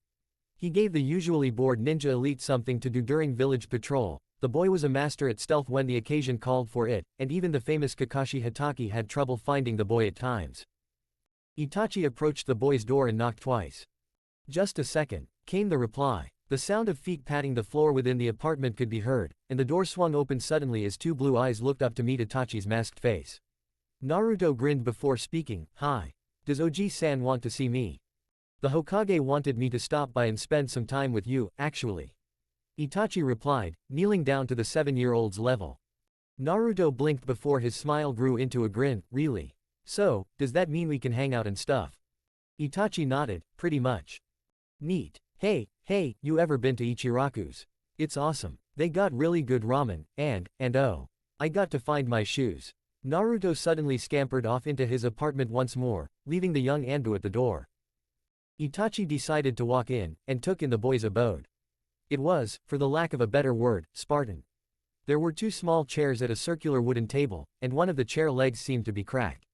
He gave the usually bored ninja elite something to do during village patrol. The boy was a master at stealth when the occasion called for it, and even the famous Kakashi Hatake had trouble finding the boy at times. Itachi approached the boy's door and knocked twice. Just a second, came the reply. The sound of feet patting the floor within the apartment could be heard, and the door swung open suddenly as two blue eyes looked up to meet Itachi's masked face. Naruto grinned before speaking, "Hi. Does Oji-san want to see me? The Hokage wanted me to stop by and spend some time with you, actually." Itachi replied, kneeling down to the 7-year-old's level. Naruto blinked before his smile grew into a grin, "Really? So, does that mean we can hang out and stuff?" Itachi nodded, "Pretty much." "Neat. Hey, you ever been to Ichiraku's? It's awesome. They got really good ramen, and oh. I got to find my shoes." Naruto suddenly scampered off into his apartment once more, leaving the young Anbu at the door. Itachi decided to walk in, and took in the boy's abode. It was, for the lack of a better word, Spartan. There were 2 small chairs at a circular wooden table, and one of the chair legs seemed to be cracked.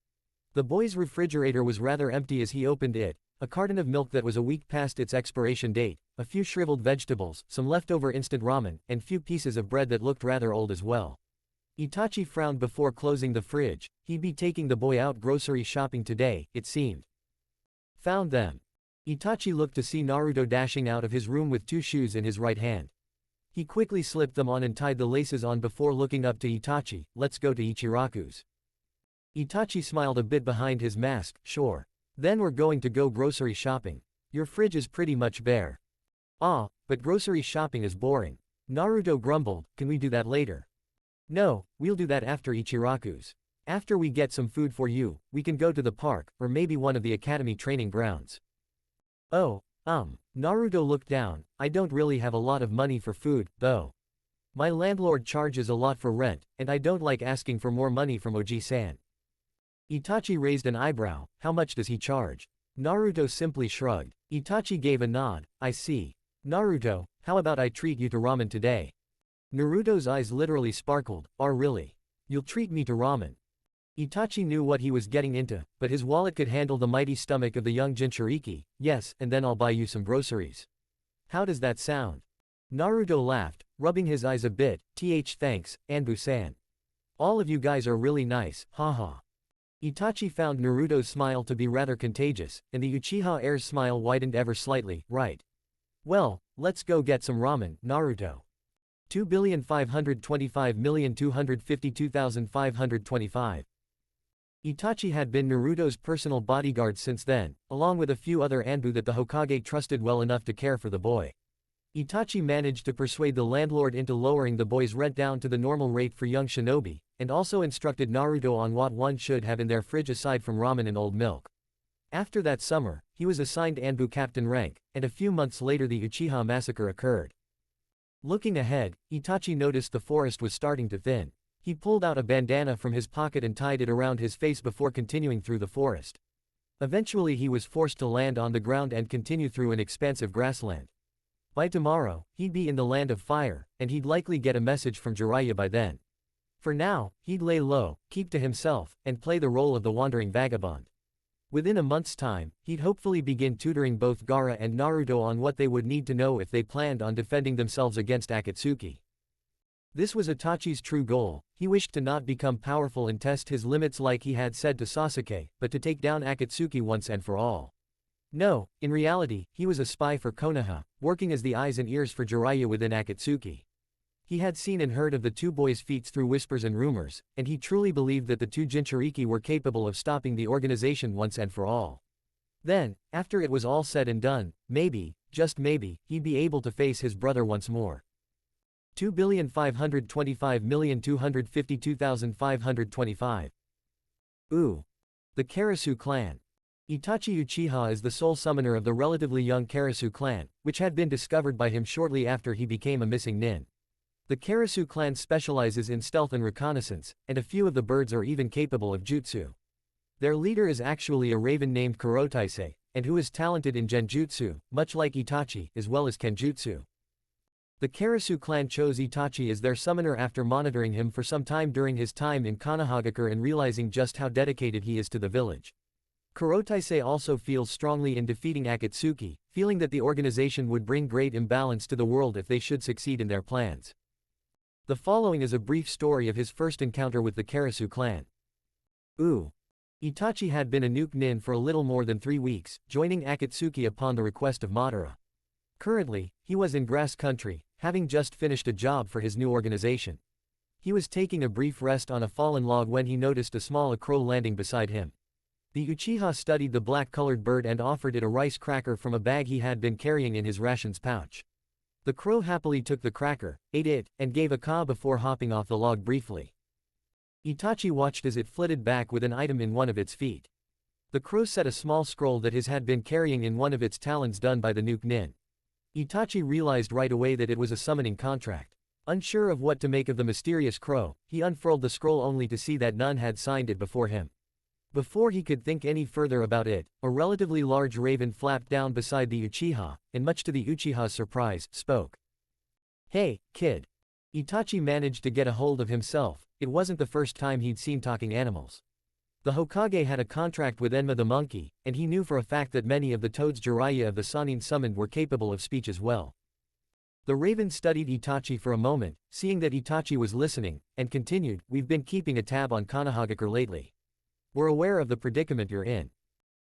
The boy's refrigerator was rather empty as he opened it, a carton of milk that was a week past its expiration date, a few shriveled vegetables, some leftover instant ramen, and few pieces of bread that looked rather old as well. Itachi frowned before closing the fridge. He'd be taking the boy out grocery shopping today, it seemed. Found them. Itachi looked to see Naruto dashing out of his room with 2 shoes in his right hand. He quickly slipped them on and tied the laces on before looking up to Itachi, "Let's go to Ichiraku's." Itachi smiled a bit behind his mask, "Sure. Then we're going to go grocery shopping. Your fridge is pretty much bare." "Ah, but grocery shopping is boring." Naruto grumbled, "Can we do that later?" "No, we'll do that after Ichiraku's. After we get some food for you, we can go to the park, or maybe one of the academy training grounds." "Oh, Naruto looked down. "I don't really have a lot of money for food, though. My landlord charges a lot for rent, and I don't like asking for more money from Oji-san." Itachi raised an eyebrow, "How much does he charge?" Naruto simply shrugged. Itachi gave a nod, "I see. Naruto, how about I treat you to ramen today?" Naruto's eyes literally sparkled, "Oh really? You'll treat me to ramen?" Itachi knew what he was getting into, but his wallet could handle the mighty stomach of the young Jinchuriki. "Yes, and then I'll buy you some groceries." "How does that sound?" Naruto laughed, rubbing his eyes a bit, Thanks, Anbu-san. All of you guys are really nice, haha." Itachi found Naruto's smile to be rather contagious, and the Uchiha heir's smile widened ever slightly, "Right. Well, let's go get some ramen, Naruto." 2,525,252,525. Itachi had been Naruto's personal bodyguard since then, along with a few other Anbu that the Hokage trusted well enough to care for the boy. Itachi managed to persuade the landlord into lowering the boy's rent down to the normal rate for young shinobi, and also instructed Naruto on what one should have in their fridge aside from ramen and old milk. After that summer, he was assigned Anbu captain rank, and a few months later the Uchiha massacre occurred. Looking ahead, Itachi noticed the forest was starting to thin. He pulled out a bandana from his pocket and tied it around his face before continuing through the forest. Eventually he was forced to land on the ground and continue through an expansive grassland. By tomorrow, he'd be in the land of fire, and he'd likely get a message from Jiraiya by then. For now, he'd lay low, keep to himself, and play the role of the wandering vagabond. Within a month's time, he'd hopefully begin tutoring both Gaara and Naruto on what they would need to know if they planned on defending themselves against Akatsuki. This was Itachi's true goal. He wished to not become powerful and test his limits like he had said to Sasuke, but to take down Akatsuki once and for all. No, in reality, he was a spy for Konoha, working as the eyes and ears for Jiraiya within Akatsuki. He had seen and heard of the two boys' feats through whispers and rumors, and he truly believed that the two Jinchuriki were capable of stopping the organization once and for all. Then, after it was all said and done, maybe, just maybe, he'd be able to face his brother once more. 2,525,252,525. Ooh. The Karasu clan. Itachi Uchiha is the sole summoner of the relatively young Karasu clan, which had been discovered by him shortly after he became a missing nin. The Karasu clan specializes in stealth and reconnaissance, and a few of the birds are even capable of jutsu. Their leader is actually a raven named Kurotaisei, and who is talented in genjutsu, much like Itachi, as well as kenjutsu. The Karasu clan chose Itachi as their summoner after monitoring him for some time during his time in Konohagakure and realizing just how dedicated he is to the village. Kurotaisei also feels strongly in defeating Akatsuki, feeling that the organization would bring great imbalance to the world if they should succeed in their plans. The following is a brief story of his first encounter with the Karasu clan. Ooh. Itachi had been a nuke nin for a little more than 3 weeks, joining Akatsuki upon the request of Madara. Currently, he was in grass country, having just finished a job for his new organization. He was taking a brief rest on a fallen log when he noticed a small crow landing beside him. The Uchiha studied the black-colored bird and offered it a rice cracker from a bag he had been carrying in his rations pouch. The crow happily took the cracker, ate it, and gave a caw before hopping off the log briefly. Itachi watched as it flitted back with an item in one of its feet. The crow set a small scroll that his had been carrying in one of its talons done by the nuke nin. Itachi realized right away that it was a summoning contract. Unsure of what to make of the mysterious crow, he unfurled the scroll only to see that none had signed it before him. Before he could think any further about it, a relatively large raven flapped down beside the Uchiha, and much to the Uchiha's surprise, spoke. "Hey, kid." Itachi managed to get a hold of himself. It wasn't the first time he'd seen talking animals. The Hokage had a contract with Enma the monkey, and he knew for a fact that many of the toads Jiraiya of the Sannin summoned were capable of speech as well. The raven studied Itachi for a moment, seeing that Itachi was listening, and continued, "We've been keeping a tab on Konohagakure lately. We're aware of the predicament you're in."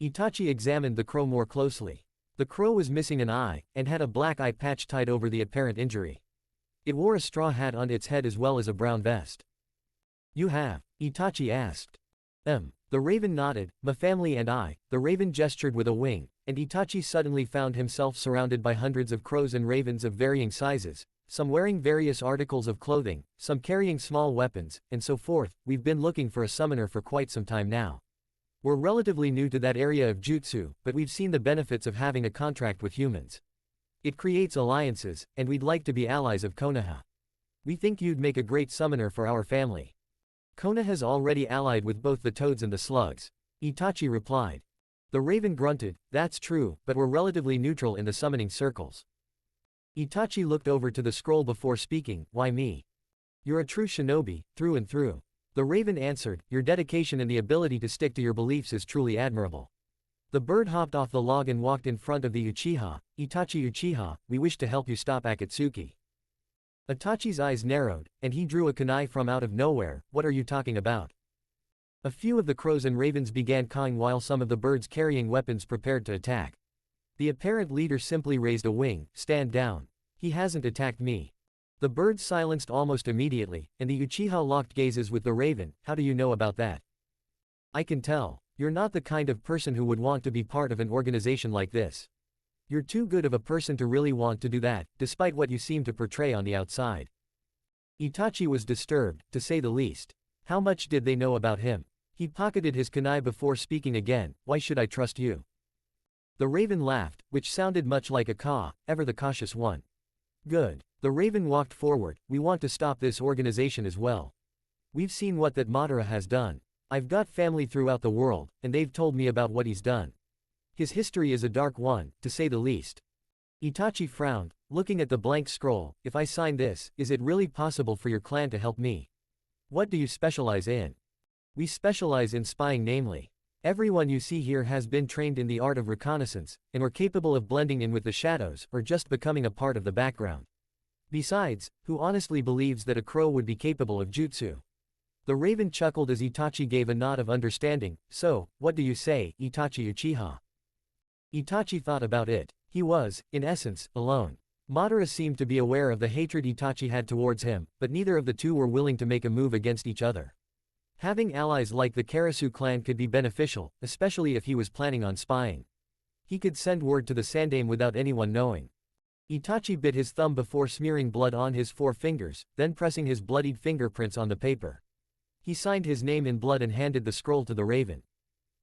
Itachi examined the crow more closely. The crow was missing an eye, and had a black eye patch tied over the apparent injury. It wore a straw hat on its head as well as a brown vest. "You have?" Itachi asked. The raven nodded. "My family and I." The raven gestured with a wing, and Itachi suddenly found himself surrounded by hundreds of crows and ravens of varying sizes, some wearing various articles of clothing, some carrying small weapons, and so forth. "We've been looking for a summoner for quite some time now. We're relatively new to that area of jutsu, but we've seen the benefits of having a contract with humans. It creates alliances, and we'd like to be allies of Konoha. We think you'd make a great summoner for our family." "Konoha's already allied with both the toads and the slugs," Itachi replied. The raven grunted, "That's true, but we're relatively neutral in the summoning circles." Itachi looked over to the scroll before speaking. "Why me?" "You're a true shinobi, through and through." The raven answered, "Your dedication and the ability to stick to your beliefs is truly admirable." The bird hopped off the log and walked in front of the Uchiha. "Itachi Uchiha, we wish to help you stop Akatsuki." Itachi's eyes narrowed, and he drew a kunai from out of nowhere. "What are you talking about?" A few of the crows and ravens began cawing while some of the birds carrying weapons prepared to attack. The apparent leader simply raised a wing. "Stand down. He hasn't attacked me." The birds silenced almost immediately, and the Uchiha locked gazes with the raven. "How do you know about that?" "I can tell. You're not the kind of person who would want to be part of an organization like this. You're too good of a person to really want to do that, despite what you seem to portray on the outside." Itachi was disturbed, to say the least. How much did they know about him? He pocketed his kunai before speaking again. "Why should I trust you?" The raven laughed, which sounded much like a caw, ever the cautious one. "Good." The raven walked forward. "We want to stop this organization as well. We've seen what that Madara has done. I've got family throughout the world, and they've told me about what he's done. His history is a dark one, to say the least." Itachi frowned, looking at the blank scroll. "If I sign this, is it really possible for your clan to help me? What do you specialize in?" "We specialize in spying, namely. Everyone you see here has been trained in the art of reconnaissance, and we're capable of blending in with the shadows, or just becoming a part of the background. Besides, who honestly believes that a crow would be capable of jutsu?" The raven chuckled as Itachi gave a nod of understanding. "So, what do you say, Itachi Uchiha?" Itachi thought about it. He was, in essence, alone. Madara seemed to be aware of the hatred Itachi had towards him, but neither of the two were willing to make a move against each other. Having allies like the Karasu clan could be beneficial, especially if he was planning on spying. He could send word to the Sandaime without anyone knowing. Itachi bit his thumb before smearing blood on his 4 fingers, then pressing his bloodied fingerprints on the paper. He signed his name in blood and handed the scroll to the raven.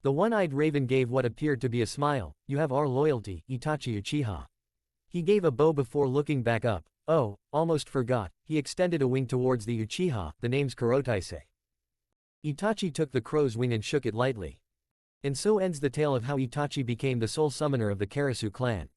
The one-eyed raven gave what appeared to be a smile. "You have our loyalty, Itachi Uchiha." He gave a bow before looking back up. "Oh, almost forgot." He extended a wing towards the Uchiha, the name's Kurotaisei. Itachi took the crow's wing and shook it lightly. And so ends the tale of how Itachi became the sole summoner of the Karasu clan.